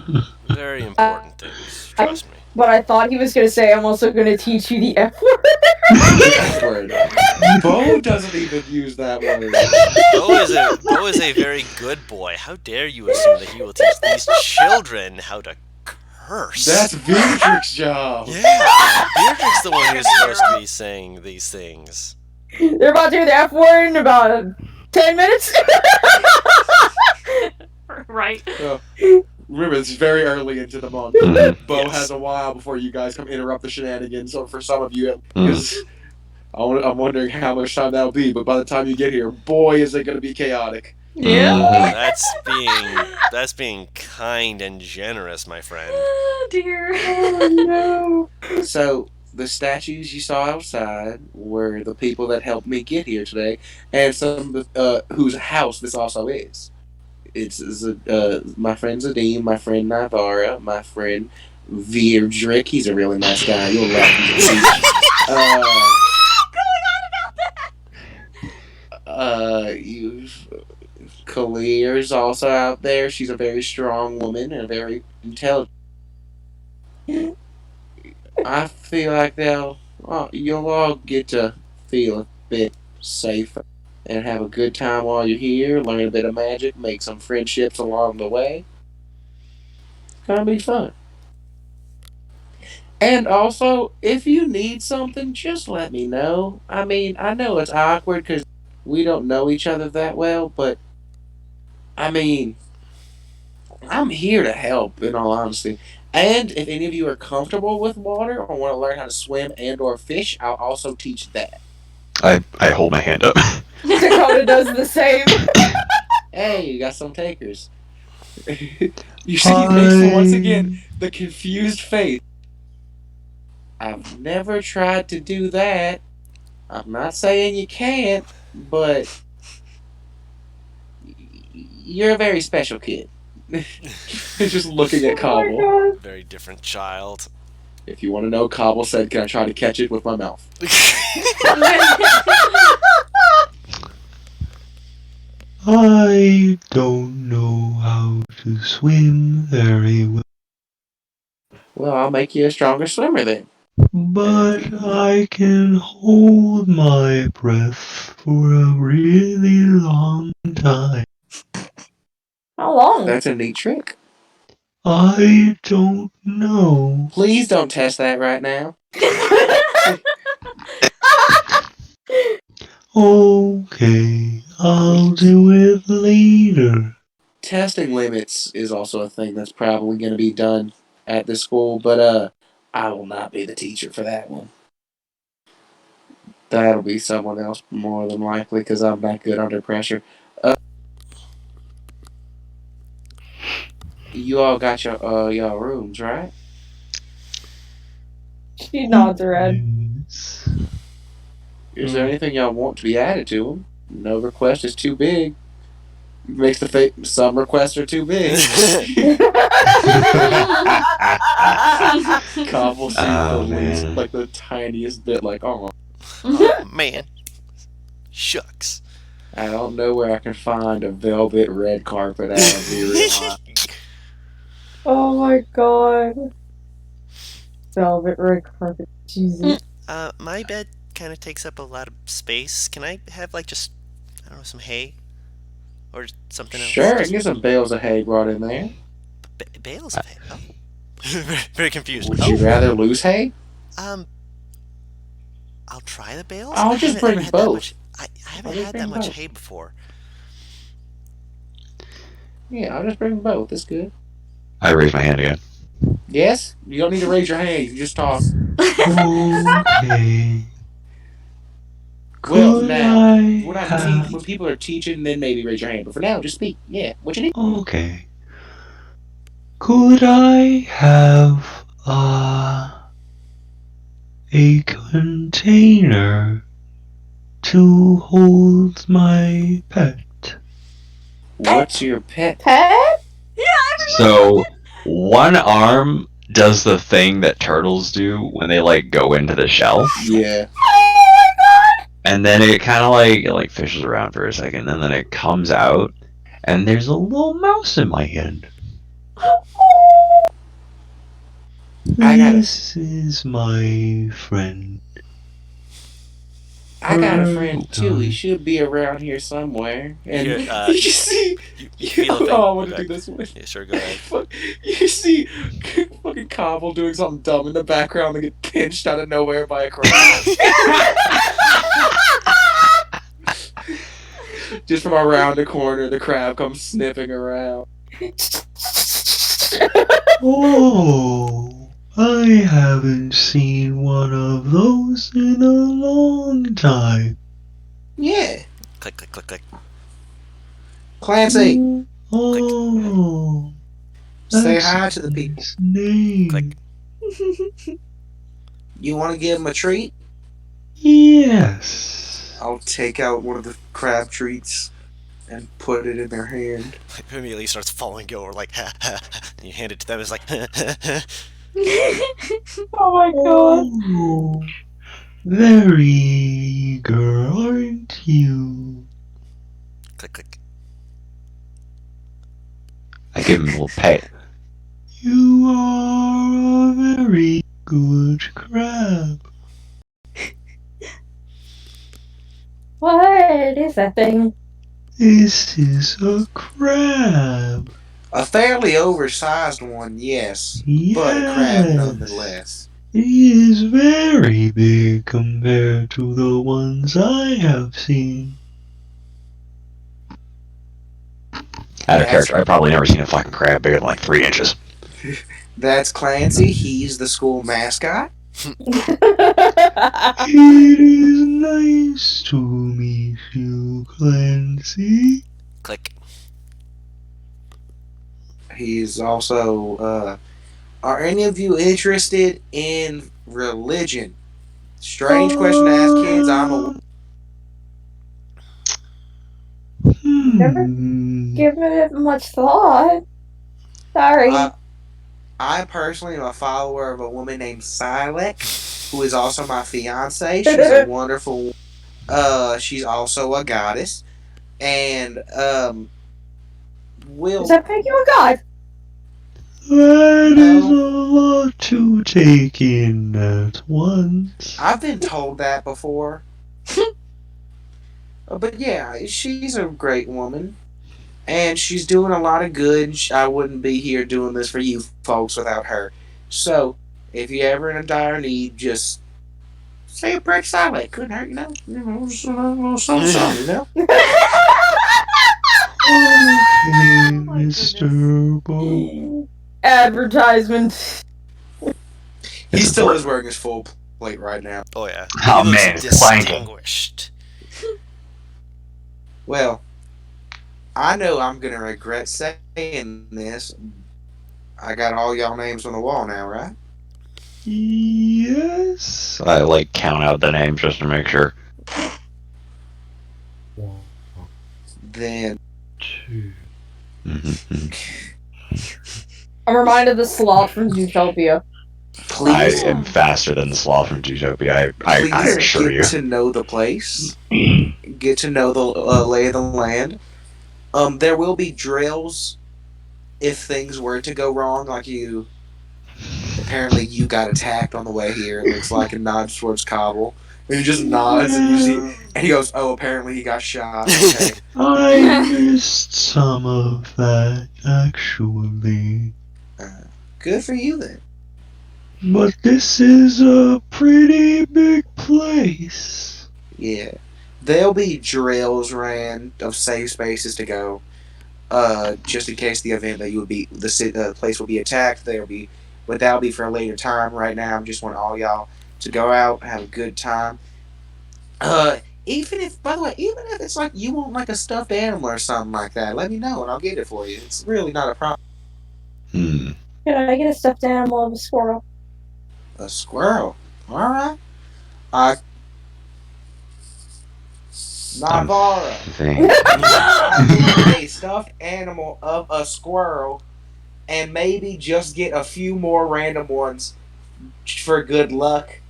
[SPEAKER 8] Very important things. Trust me.
[SPEAKER 3] But I thought he was gonna say, I'm also gonna teach you the F word.
[SPEAKER 6] The F word. Bo doesn't even use that word.
[SPEAKER 8] Bo is a very good boy. How dare you assume that he will teach these children how to worse.
[SPEAKER 6] That's Beatrix's job.
[SPEAKER 8] Yeah, Beatrix the one who's supposed to be saying these things.
[SPEAKER 3] They're about to do the F word in about 10 minutes.
[SPEAKER 5] Right.
[SPEAKER 6] Remember, it's very early into the month.
[SPEAKER 7] Mhm.
[SPEAKER 6] Bo
[SPEAKER 8] Yes.
[SPEAKER 6] has a while before you guys come interrupt the shenanigans. So for some of you, because I'm wondering how much time that'll be. But by the time you get here, boy, is it going to be chaotic.
[SPEAKER 3] Yeah.
[SPEAKER 7] Mhm.
[SPEAKER 8] That's being kind and generous, my friend.
[SPEAKER 5] Oh dear.
[SPEAKER 3] Oh no.
[SPEAKER 6] So the statues you saw outside were the people that helped me get here today, and some of whose house this also is. It's my friend Zadim, my friend Navara, my friend Virdrick. He's a really nice guy. You'll laugh. He's a peach. You've Kalir's also out there. She's a very strong woman and very intelligent. I feel like you'll all get to feel a bit safer and have a good time while you're here. Learn a bit of magic, make some friendships along the way. It's gonna be fun. And also, if you need something, just let me know. I mean, I know it's awkward because we don't know each other that well, but I mean, I'm here to help, in all honesty. And if any of you are comfortable with water or want to learn how to swim and/or fish, I'll also teach that.
[SPEAKER 7] I hold my hand up.
[SPEAKER 3] Dakota does the same.
[SPEAKER 6] Hey, you got some takers. You see, he makes once again the confused face. I've never tried to do that. I'm not saying you can't, but you're a very special kid. He's just looking at
[SPEAKER 3] Oh
[SPEAKER 6] Cobble.
[SPEAKER 3] my god.
[SPEAKER 8] Very different child.
[SPEAKER 6] If you want to know, Cobble said, "Can I try to catch it with my mouth?"
[SPEAKER 7] I don't know how to swim very well,
[SPEAKER 6] Well, I'll make you a stronger swimmer then.
[SPEAKER 7] but I can hold my breath for a really long time.
[SPEAKER 3] How long?
[SPEAKER 6] That's a neat trick.
[SPEAKER 7] I don't know.
[SPEAKER 6] Please don't test that right now.
[SPEAKER 7] Okay, I'll do it later.
[SPEAKER 6] Testing limits is also a thing that's probably going to be done at the school, but I will not be the teacher for that one. That'll be someone else more than likely because I'm not good under pressure. You all got your rooms, right?
[SPEAKER 3] She nods her head.
[SPEAKER 7] Yes.
[SPEAKER 6] Is there anything y'all want to be added to them? No request is too big. Makes some requests are too big. Cobble sees
[SPEAKER 7] Oh,
[SPEAKER 6] the least,
[SPEAKER 7] man.
[SPEAKER 6] like the tiniest bit, like, oh,
[SPEAKER 8] Oh, man. Shucks.
[SPEAKER 6] I don't know where I can find a velvet red carpet out here.
[SPEAKER 3] Oh my god. Velvet red carpet. Jesus.
[SPEAKER 8] My bed kind of takes up a lot of space. Can I have, like, just, I don't know, some hay? Or something else?
[SPEAKER 6] Sure, I
[SPEAKER 8] Just
[SPEAKER 6] can get some bales of hay brought in there.
[SPEAKER 8] bales of hay. Oh. Very confused.
[SPEAKER 6] Would you rather lose hay?
[SPEAKER 8] Um, I'll try the bales.
[SPEAKER 6] I'll just
[SPEAKER 8] I haven't ever
[SPEAKER 6] bring
[SPEAKER 8] had
[SPEAKER 6] both.
[SPEAKER 8] That much, I haven't
[SPEAKER 6] I'll just
[SPEAKER 8] had that
[SPEAKER 6] bring
[SPEAKER 8] much
[SPEAKER 6] both.
[SPEAKER 8] hay before.
[SPEAKER 6] Yeah, I'll just bring both. It's good.
[SPEAKER 7] I raise my hand again.
[SPEAKER 6] Yes? You don't need to raise your hand. You just talk.
[SPEAKER 7] Okay.
[SPEAKER 6] Well,
[SPEAKER 7] Could
[SPEAKER 6] now,
[SPEAKER 7] I
[SPEAKER 6] when
[SPEAKER 7] have...
[SPEAKER 6] people are teaching, then maybe raise your hand. But for now, just speak. Yeah, what you need?
[SPEAKER 7] Okay. Could I have a container to hold my pet?
[SPEAKER 6] What's your pet?
[SPEAKER 3] Pet?
[SPEAKER 7] So one arm does the thing that turtles do when they like go into the shell,
[SPEAKER 6] Yeah.
[SPEAKER 7] and then it kind of like fishes around for a second, and then it comes out, and there's a little mouse in my hand. This is my friend.
[SPEAKER 6] I got a friend too. He should be around here somewhere. And
[SPEAKER 8] Here,
[SPEAKER 6] you see,
[SPEAKER 8] you feel a thing.
[SPEAKER 6] oh, I want to
[SPEAKER 8] Okay.
[SPEAKER 6] do this one.
[SPEAKER 8] Yeah, sure, go ahead.
[SPEAKER 6] You see, Fucking Cobble doing something dumb in the background and get pinched out of nowhere by a crab. Just from around the corner, the crab comes sniffing around.
[SPEAKER 7] Oh, I haven't seen one of those in a long time.
[SPEAKER 6] Yeah.
[SPEAKER 8] Click, click, click, click.
[SPEAKER 6] Clancy,
[SPEAKER 7] Oh,
[SPEAKER 6] say
[SPEAKER 7] that's
[SPEAKER 6] hi to the people.
[SPEAKER 7] his name.
[SPEAKER 8] Click.
[SPEAKER 6] You want to give them a treat?
[SPEAKER 7] Yes.
[SPEAKER 6] I'll take out one of the crab treats and put it in their hand.
[SPEAKER 8] Who immediately starts following you over like, ha, ha, ha. And you hand it to them, it's like,
[SPEAKER 3] Oh my god.
[SPEAKER 7] Oh, very eager, aren't you?
[SPEAKER 8] click, click.
[SPEAKER 7] I give him a little pet. You are a very good crab.
[SPEAKER 3] What is that thing?
[SPEAKER 7] This is a crab.
[SPEAKER 6] A fairly oversized one, yes, but a crab
[SPEAKER 7] Yes.
[SPEAKER 6] nonetheless.
[SPEAKER 7] He is very big compared to the ones I have seen. Out of character, I've probably never seen a fucking crab bigger than like 3 inches.
[SPEAKER 6] That's Clancy. He's the school mascot.
[SPEAKER 7] It is nice to meet you, Clancy.
[SPEAKER 8] Click.
[SPEAKER 6] He's also, are any of you interested in religion? Strange question to ask kids. I'm a...
[SPEAKER 3] Given it much thought. Sorry.
[SPEAKER 6] I personally am a follower of a woman named Silek, who is also my fiance. She's a wonderful. She's also a goddess, and
[SPEAKER 3] Does that make you a god?
[SPEAKER 7] That
[SPEAKER 6] No.
[SPEAKER 7] is a lot to take in at once.
[SPEAKER 6] I've been told that before. But yeah, she's a great woman. And she's doing a lot of good. I wouldn't be here doing this for you folks without her. So, if you're ever in a dire need, just say a prayer silent. Couldn't hurt, you know? Just a little something, you know?
[SPEAKER 7] Okay,
[SPEAKER 5] my
[SPEAKER 7] Mr. Bo.
[SPEAKER 3] Advertisement.
[SPEAKER 6] He still is wearing his full plate right now.
[SPEAKER 8] Oh, yeah.
[SPEAKER 7] Oh,
[SPEAKER 8] He looks
[SPEAKER 7] man, it's clanking.
[SPEAKER 8] distinguished.
[SPEAKER 6] Well, I know I'm going to regret saying this. I got all y'all names on the wall now, right?
[SPEAKER 7] Yes. I like count out the names just to make sure.
[SPEAKER 6] Then,
[SPEAKER 1] 2.
[SPEAKER 3] I'm reminded of the sloth from Zootopia.
[SPEAKER 7] I
[SPEAKER 6] please,
[SPEAKER 7] am faster than the sloth from Zootopia. I
[SPEAKER 6] please
[SPEAKER 7] assure you.
[SPEAKER 6] get to know the place. Get to know the lay of the land. There will be drills if things were to go wrong, like you. Apparently, you got attacked on the way here. It looks like, and nods towards Cobble, and he just nods, and you see, and he goes, "Oh, apparently he got shot." Okay.
[SPEAKER 7] I missed some of that, actually.
[SPEAKER 6] Good for you then.
[SPEAKER 7] But this is a pretty big place.
[SPEAKER 6] Yeah, there'll be drills ran of safe spaces to go. Just in case the event that you would be the place will be attacked. But that'll be for a later time. Right now, I just want all y'all to go out, have a good time. Even if, by the way, even if it's like you want like a stuffed animal or something like that, let me know and I'll get it for you. It's really not a problem.
[SPEAKER 3] Can I get a stuffed animal of a squirrel?
[SPEAKER 6] A squirrel, all right. Navara, I want a stuffed animal of a squirrel, and maybe just get a few more random ones for good luck.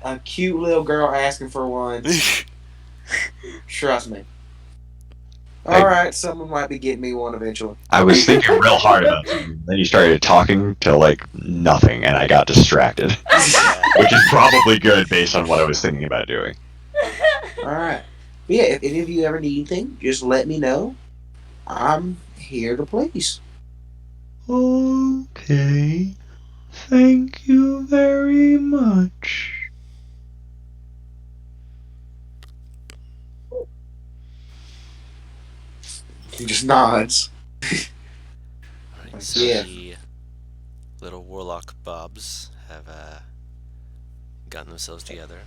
[SPEAKER 6] A cute little girl asking for one. Trust me. Alright, someone might be getting me one eventually.
[SPEAKER 7] I was thinking real hard about something. Then you started talking to like nothing, and I got distracted. Which is probably good based on what I was thinking about doing.
[SPEAKER 6] Alright. But yeah, if any of you ever need anything, just let me know. I'm here to please.
[SPEAKER 7] Okay. Thank you very much.
[SPEAKER 4] He just nods.
[SPEAKER 8] Alright,
[SPEAKER 4] Like,
[SPEAKER 8] so
[SPEAKER 4] yeah.
[SPEAKER 8] the little warlock bobs have gotten themselves together.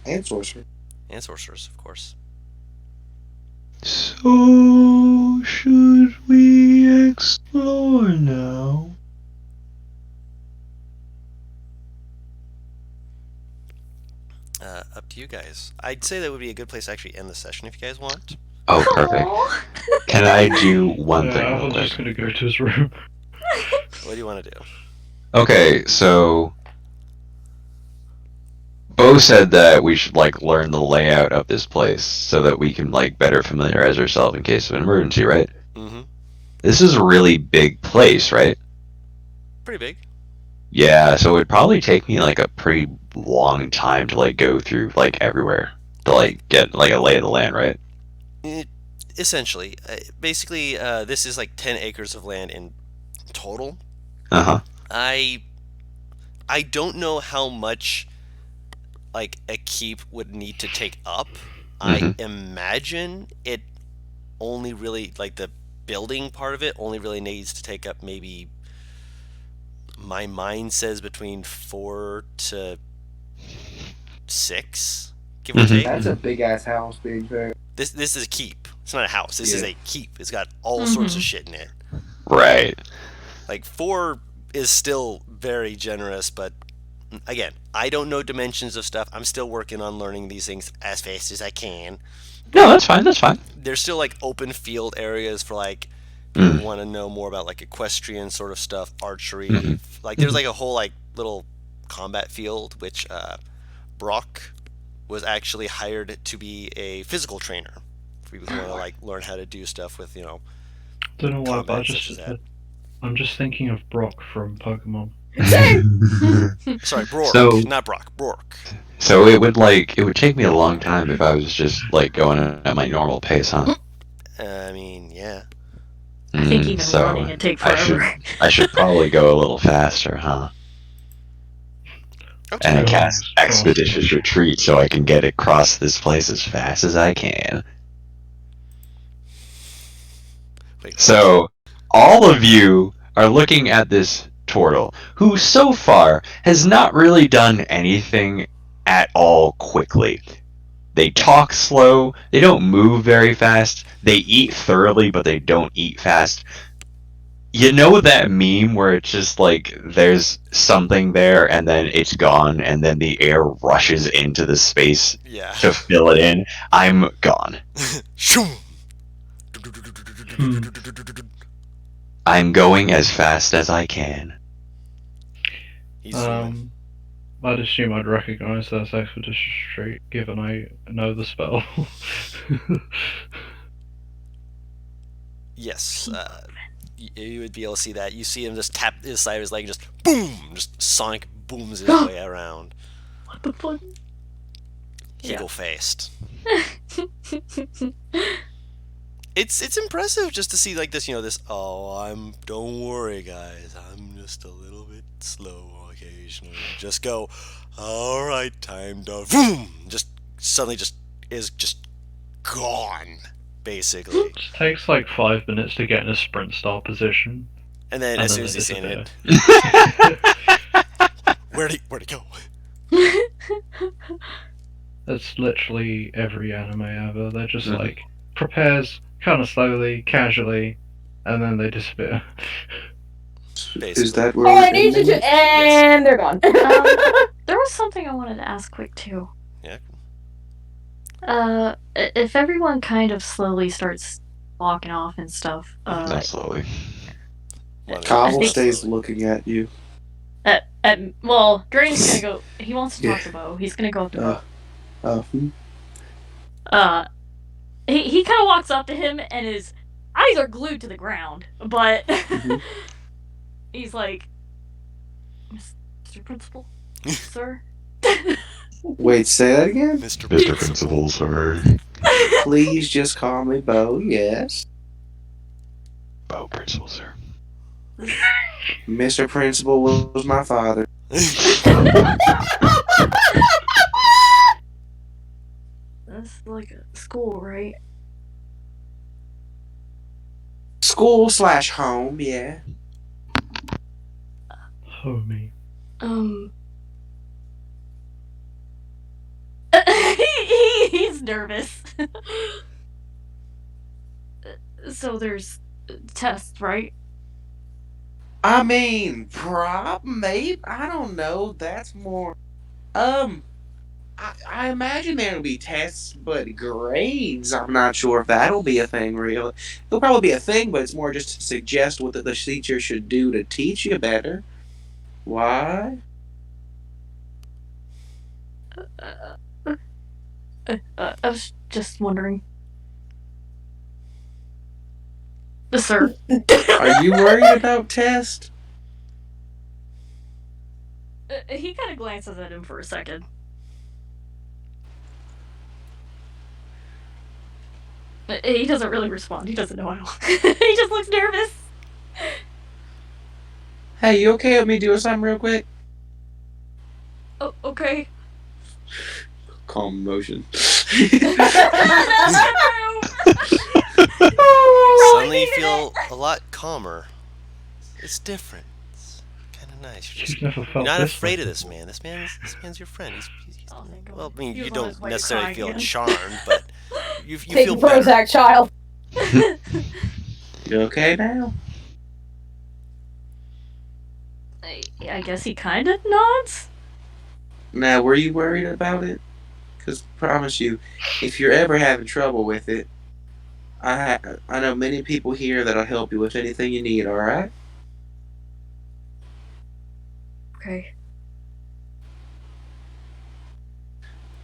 [SPEAKER 4] And sorcerer.
[SPEAKER 8] And sorcerers, of course.
[SPEAKER 7] So, should we explore now?
[SPEAKER 8] Up to you guys. I'd say that would be a good place to actually end the session if you guys want.
[SPEAKER 7] Oh, perfect. Can I do one thing real
[SPEAKER 1] Alan's
[SPEAKER 7] quick?
[SPEAKER 1] just gonna go to his room.
[SPEAKER 8] What do you want to do?
[SPEAKER 7] Okay, so Bo said that we should learn the layout of this place so that we can better familiarize ourselves in case of an emergency, right?
[SPEAKER 8] Mm-hmm.
[SPEAKER 7] This is a really big place, right?
[SPEAKER 8] Pretty big.
[SPEAKER 7] Yeah, so it'd probably take me a pretty long time to go through everywhere to get a lay of the land, right?
[SPEAKER 8] Essentially, basically, this is 10 acres of land in total.
[SPEAKER 7] Uh-huh.
[SPEAKER 8] I don't know how much a keep would need to take up. I imagine it only really the building part of it only really needs to take up maybe, my mind says, between 4 to 6, give or take.
[SPEAKER 4] That's a big ass house being fair.
[SPEAKER 8] This is a keep. It's not a house. This is a keep. It's got all
[SPEAKER 5] Mm-hmm.
[SPEAKER 8] sorts of shit in it.
[SPEAKER 7] Right.
[SPEAKER 8] 4 is still very generous, but again, I don't know dimensions of stuff. I'm still working on learning these things as fast as I can.
[SPEAKER 7] No, that's fine. That's fine.
[SPEAKER 8] There's still open field areas for people who want to know more about equestrian sort of stuff, archery. There's a whole little combat field, which Brock was actually hired to be a physical trainer for people who want to learn how to do stuff with
[SPEAKER 1] Don't know why, but
[SPEAKER 8] combat such as that.
[SPEAKER 1] I'm just thinking of Brock from Pokemon.
[SPEAKER 8] Sorry, Brock,
[SPEAKER 7] So-
[SPEAKER 8] not Brock. Brock.
[SPEAKER 7] So it would take me a long time if I was just going at my normal pace, huh?
[SPEAKER 8] I mean, yeah.
[SPEAKER 5] I think even
[SPEAKER 7] So
[SPEAKER 5] running would take
[SPEAKER 7] I should
[SPEAKER 5] forever.
[SPEAKER 7] I should probably go a little faster, huh?
[SPEAKER 8] Okay.
[SPEAKER 7] And
[SPEAKER 1] Yeah.
[SPEAKER 7] cast Expeditious Retreat so I can get across this place as fast as I can.
[SPEAKER 8] Wait,
[SPEAKER 7] So, all of you are looking at this turtle, who so far has not really done anything at all quickly. They talk slow, they don't move very fast, they eat thoroughly, but they don't eat fast. You know that meme where it's just there's something there and then it's gone and then the air rushes into the space
[SPEAKER 8] yeah.
[SPEAKER 7] to fill it in? I'm gone.
[SPEAKER 8] Shoom.
[SPEAKER 7] I'm going as fast as I can.
[SPEAKER 8] He's zooming.
[SPEAKER 1] I'd assume I'd recognise that as Expeditious Street, given I know the spell.
[SPEAKER 8] Yes, you would be able to see that. You see him just tap his side of his leg, and just boom, just sonic booms his way around.
[SPEAKER 5] What the fuck?
[SPEAKER 8] Eagle faced. It's impressive just to see this, this. Oh, don't worry, guys. I'm just a little bit slow occasionally. Just go. All right, time to boom. Just suddenly is gone, basically.
[SPEAKER 1] It takes 5 minutes to get in a sprint style position.
[SPEAKER 8] And then
[SPEAKER 1] And
[SPEAKER 8] as
[SPEAKER 1] then
[SPEAKER 8] soon as
[SPEAKER 1] they
[SPEAKER 8] he's in
[SPEAKER 1] disappear.
[SPEAKER 8] it, where'd he go?
[SPEAKER 1] That's literally every anime ever. They're just prepares kind of slowly, casually, and then they disappear.
[SPEAKER 8] Basically.
[SPEAKER 4] Is that where
[SPEAKER 3] Oh,
[SPEAKER 4] we're
[SPEAKER 3] I need you
[SPEAKER 4] ending?
[SPEAKER 3] to, and they're gone.
[SPEAKER 5] There was something I wanted to ask quick too.
[SPEAKER 8] Yeah.
[SPEAKER 5] If everyone kind of slowly starts walking off and stuff,
[SPEAKER 7] Not slowly.
[SPEAKER 4] Cobble
[SPEAKER 5] think-
[SPEAKER 4] stays looking at you.
[SPEAKER 5] well, Drain's gonna go. He wants to talk to Bo. He's gonna go up to Bo. He kind of walks up to him and his eyes are glued to the ground, but he's like, Mr. Principal, sir.
[SPEAKER 4] Wait, say that again?
[SPEAKER 8] Mr.
[SPEAKER 7] Mr. Principal, sir.
[SPEAKER 4] Please just call me Bo, yes.
[SPEAKER 7] Bo Principal, sir.
[SPEAKER 4] Mr. Principal was my father.
[SPEAKER 5] That's like a school, right?
[SPEAKER 4] School/home, yeah.
[SPEAKER 1] Homie.
[SPEAKER 5] He's nervous. So there's tests, right?
[SPEAKER 4] I mean, maybe, I don't know. That's more. I imagine there'll be tests, but grades, I'm not sure if that'll be a thing, really. It'll probably be a thing, but it's more just to suggest what the teacher should do to teach you better. Why?
[SPEAKER 5] I was just wondering. Sir.
[SPEAKER 4] Are you worried about tests?
[SPEAKER 5] He kind of glances at him for a second. He doesn't really respond. He doesn't know how. He just looks nervous.
[SPEAKER 4] Hey, you okay with me doing something real quick?
[SPEAKER 5] Oh, okay.
[SPEAKER 4] Calm motion.
[SPEAKER 8] Suddenly you feel a lot calmer. It's different. It's kind of nice.
[SPEAKER 1] She's never felt
[SPEAKER 8] You're not
[SPEAKER 1] this
[SPEAKER 8] afraid
[SPEAKER 1] way
[SPEAKER 8] of this
[SPEAKER 1] before.
[SPEAKER 8] man. This man's your friend. He's
[SPEAKER 5] Oh, thank God.
[SPEAKER 8] well, I mean,
[SPEAKER 5] He
[SPEAKER 8] you
[SPEAKER 5] was on his
[SPEAKER 8] don't
[SPEAKER 5] way to
[SPEAKER 8] necessarily
[SPEAKER 5] crying
[SPEAKER 8] feel
[SPEAKER 5] again.
[SPEAKER 8] charmed, but you
[SPEAKER 3] Take
[SPEAKER 8] feel
[SPEAKER 3] Prozac,
[SPEAKER 8] better.
[SPEAKER 3] child.
[SPEAKER 4] You okay now?
[SPEAKER 5] I guess he kind of nods.
[SPEAKER 4] Now, were you worried about it? Because promise you, if you're ever having trouble with it, I know many people here that'll help you with anything you need. All right?
[SPEAKER 5] Okay.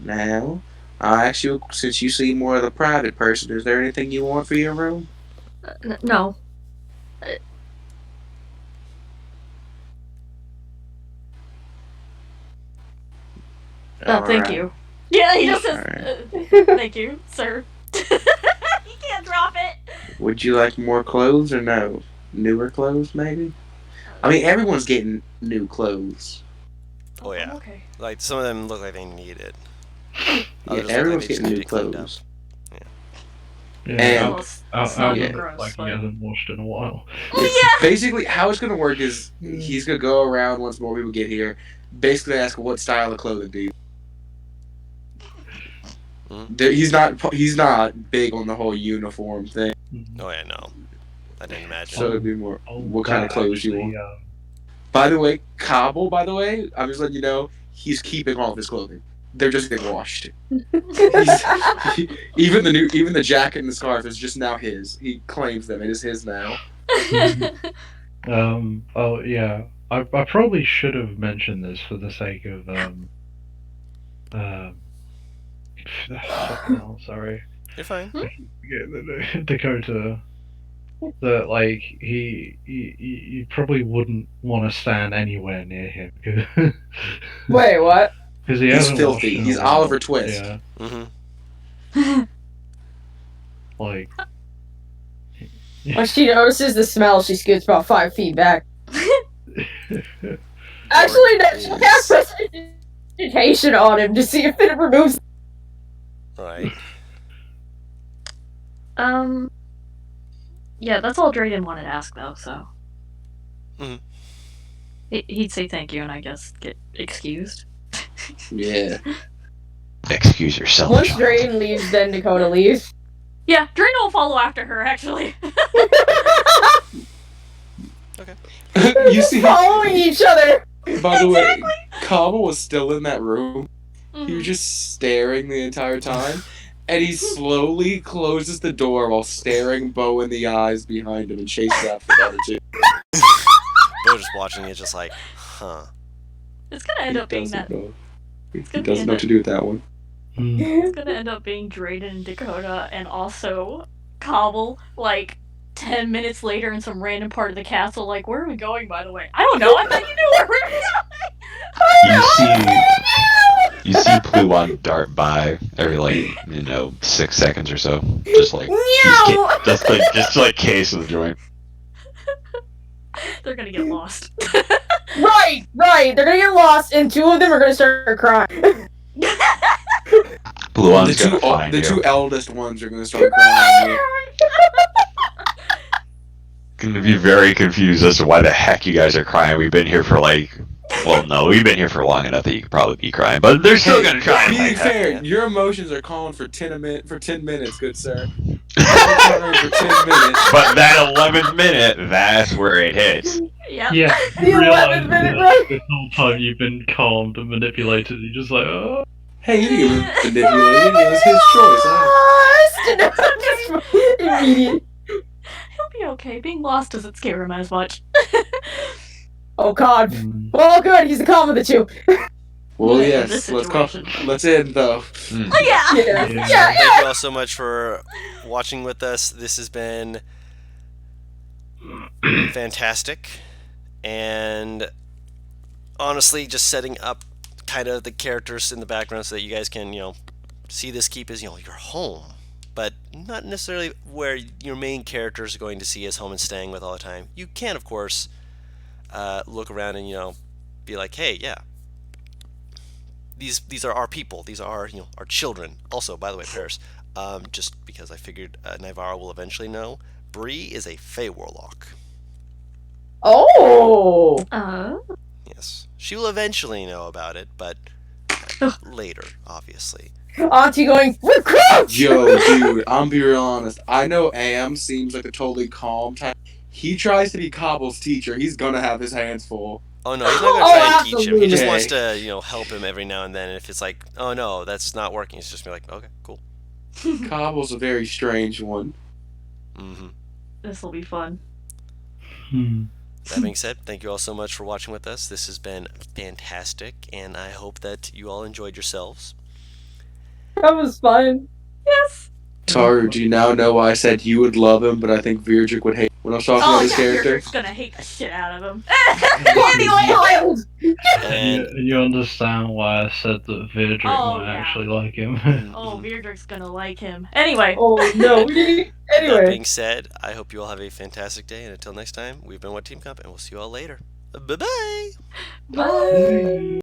[SPEAKER 4] Now, I'll ask you, since you seem more of the private person, is there anything you want for your room?
[SPEAKER 5] No. Thank
[SPEAKER 4] Alright.
[SPEAKER 5] you. Yeah, he just says,
[SPEAKER 4] Alright.
[SPEAKER 5] thank you, sir. He can't drop it.
[SPEAKER 4] Would you like more clothes or no? Newer clothes, maybe? I mean, everyone's getting new clothes.
[SPEAKER 8] Oh yeah.
[SPEAKER 5] I'm okay.
[SPEAKER 8] Like some of them look like they need it.
[SPEAKER 4] Yeah,
[SPEAKER 8] Others
[SPEAKER 4] everyone's
[SPEAKER 8] look like they just
[SPEAKER 4] getting
[SPEAKER 8] need
[SPEAKER 4] new
[SPEAKER 8] to be cleaned up.
[SPEAKER 4] clothes.
[SPEAKER 1] Yeah,
[SPEAKER 4] And-
[SPEAKER 5] It's not
[SPEAKER 1] Albert
[SPEAKER 4] yeah.
[SPEAKER 1] looks
[SPEAKER 5] gross,
[SPEAKER 1] like
[SPEAKER 5] but...
[SPEAKER 1] he hasn't washed in a while.
[SPEAKER 5] Oh, yeah!
[SPEAKER 4] Basically, how it's gonna work is he's gonna go around once more people get here, basically ask what style of clothing do you. He's not big on the whole uniform thing,
[SPEAKER 8] Oh yeah, no. I didn't imagine.
[SPEAKER 4] so it'd be more what kind of
[SPEAKER 1] that
[SPEAKER 4] clothes you
[SPEAKER 1] actually,
[SPEAKER 4] want. By the way, Cobble, I'm just letting you know, he's keeping all of his clothing. They're just getting washed. Even the jacket and the scarf is just now his. He claims them. It is his now.
[SPEAKER 1] Oh yeah, I probably should have mentioned this for the sake of oh, sorry.
[SPEAKER 8] You're fine.
[SPEAKER 1] Dakota. That like you probably wouldn't want to stand anywhere near him.
[SPEAKER 3] Wait, what?
[SPEAKER 1] Because he
[SPEAKER 4] He's
[SPEAKER 1] hasn't
[SPEAKER 4] filthy.
[SPEAKER 1] washed in a
[SPEAKER 4] He's
[SPEAKER 1] while.
[SPEAKER 4] Oliver Twist.
[SPEAKER 1] Yeah,
[SPEAKER 8] Mm-hmm.
[SPEAKER 1] like
[SPEAKER 3] When she notices the smell, she scoots about 5 feet back. Actually, no, she casts prestidigitation on him to see if it removes.
[SPEAKER 8] Right.
[SPEAKER 5] Yeah, that's all Drayden wanted to ask, though, so...
[SPEAKER 8] Mhm.
[SPEAKER 5] He'd say thank you and I guess get excused.
[SPEAKER 4] Yeah.
[SPEAKER 7] Excuse yourself.
[SPEAKER 3] Once
[SPEAKER 7] child.
[SPEAKER 3] Drayden leaves, then Dakota leaves.
[SPEAKER 5] Yeah, Drayden will follow after her, actually.
[SPEAKER 4] You see,
[SPEAKER 3] following each other.
[SPEAKER 4] by the way, Cobble was still in that room. He
[SPEAKER 5] Mhm.
[SPEAKER 4] was just staring the entire time, and he slowly closes the door while staring Bo in the eyes behind him and chases after the other two.
[SPEAKER 8] Bo just watching it, just like, huh.
[SPEAKER 5] It's gonna end up being that...
[SPEAKER 4] He
[SPEAKER 5] gonna be
[SPEAKER 4] doesn't know what to do with that one.
[SPEAKER 5] It's gonna end up being Drayden and Dakota, and also Cobble, like, 10 minutes later in some random part of the castle, like, where are we going, by the way? I don't know, I thought you knew where we were going!
[SPEAKER 7] You see Pluon dart by every 6 seconds or so, just like
[SPEAKER 3] Meow!
[SPEAKER 7] just like case of the joint.
[SPEAKER 5] They're gonna get lost.
[SPEAKER 3] Right. They're gonna get lost, and two of them are gonna start crying.
[SPEAKER 7] Blue one's gonna find
[SPEAKER 6] the
[SPEAKER 7] you.
[SPEAKER 6] two eldest ones are gonna start crying.
[SPEAKER 7] Gonna be very confused as to why the heck you guys are crying. We've been here for well, no, we've been here for long enough that you could probably be crying, but they're still gonna try.
[SPEAKER 6] Being fair,
[SPEAKER 8] Yeah.
[SPEAKER 6] your emotions are calling for 10 minutes, good sir. You're crying for 10 minutes.
[SPEAKER 7] But that 11th minute, that's where it hits.
[SPEAKER 5] Yep.
[SPEAKER 1] Yeah,
[SPEAKER 3] The
[SPEAKER 1] you realize
[SPEAKER 3] 11th minute,
[SPEAKER 1] that
[SPEAKER 3] right?
[SPEAKER 1] this whole time you've been calmed and manipulated. You're just like, oh.
[SPEAKER 6] Hey, you didn't get manipulated. It was his choice. Huh?
[SPEAKER 3] Just immediate.
[SPEAKER 5] He'll be okay. Being lost doesn't scare him as much.
[SPEAKER 3] Oh God.
[SPEAKER 1] Mm.
[SPEAKER 3] Well, good. He's the calm of the two.
[SPEAKER 6] Well,
[SPEAKER 5] In
[SPEAKER 6] yes.
[SPEAKER 5] this
[SPEAKER 6] Let's end though.
[SPEAKER 5] Oh yeah.
[SPEAKER 3] Yeah.
[SPEAKER 1] Yeah.
[SPEAKER 8] Thank you all so much for watching with us. This has been fantastic, and honestly, just setting up kind of the characters in the background so that you guys can, see this keep as, your home, but not necessarily where your main characters are going to see as home and staying with all the time. You can, of course, look around and, be like, hey, yeah, these are our people. These are our, our children. Also, by the way, Paris, just because I figured Navarro will eventually know, Bree is a Fey Warlock.
[SPEAKER 3] Oh.
[SPEAKER 8] Yes. She will eventually know about it, but later, obviously.
[SPEAKER 3] Auntie going, recruit!
[SPEAKER 6] Yo, dude, I'm be real honest. I know Am seems like a totally calm type. He tries to be Cobble's teacher. He's gonna have his hands full.
[SPEAKER 8] Oh no, he's not gonna
[SPEAKER 3] Oh,
[SPEAKER 8] try and teach him. He just
[SPEAKER 6] absolutely.
[SPEAKER 8] wants to, help him every now and then. And if it's like, oh no, that's not working, he's just be like, okay, cool.
[SPEAKER 6] Cobble's a very strange one.
[SPEAKER 8] Mm-hmm.
[SPEAKER 5] This will be fun.
[SPEAKER 8] That being said, thank you all so much for watching with us. This has been fantastic, and I hope that you all enjoyed yourselves.
[SPEAKER 3] That was fun.
[SPEAKER 5] Yes.
[SPEAKER 6] Taru, do you now know why I said you would love him, but I think Virgil would hate when I was talking
[SPEAKER 5] Oh
[SPEAKER 6] about his
[SPEAKER 5] yeah,
[SPEAKER 6] character?
[SPEAKER 5] you're gonna hate the shit out of him.
[SPEAKER 3] Anyway,
[SPEAKER 8] And
[SPEAKER 1] You understand why I said that Virdrick
[SPEAKER 5] Oh,
[SPEAKER 1] might
[SPEAKER 5] yeah.
[SPEAKER 1] actually like him.
[SPEAKER 5] Oh, Beardrick's gonna like him. Anyway.
[SPEAKER 3] oh no.
[SPEAKER 8] that
[SPEAKER 3] Anyway.
[SPEAKER 8] being said, I hope you all have a fantastic day, and until next time, we've been What Team Comp, and we'll see you all later. Bye-bye!
[SPEAKER 5] Bye.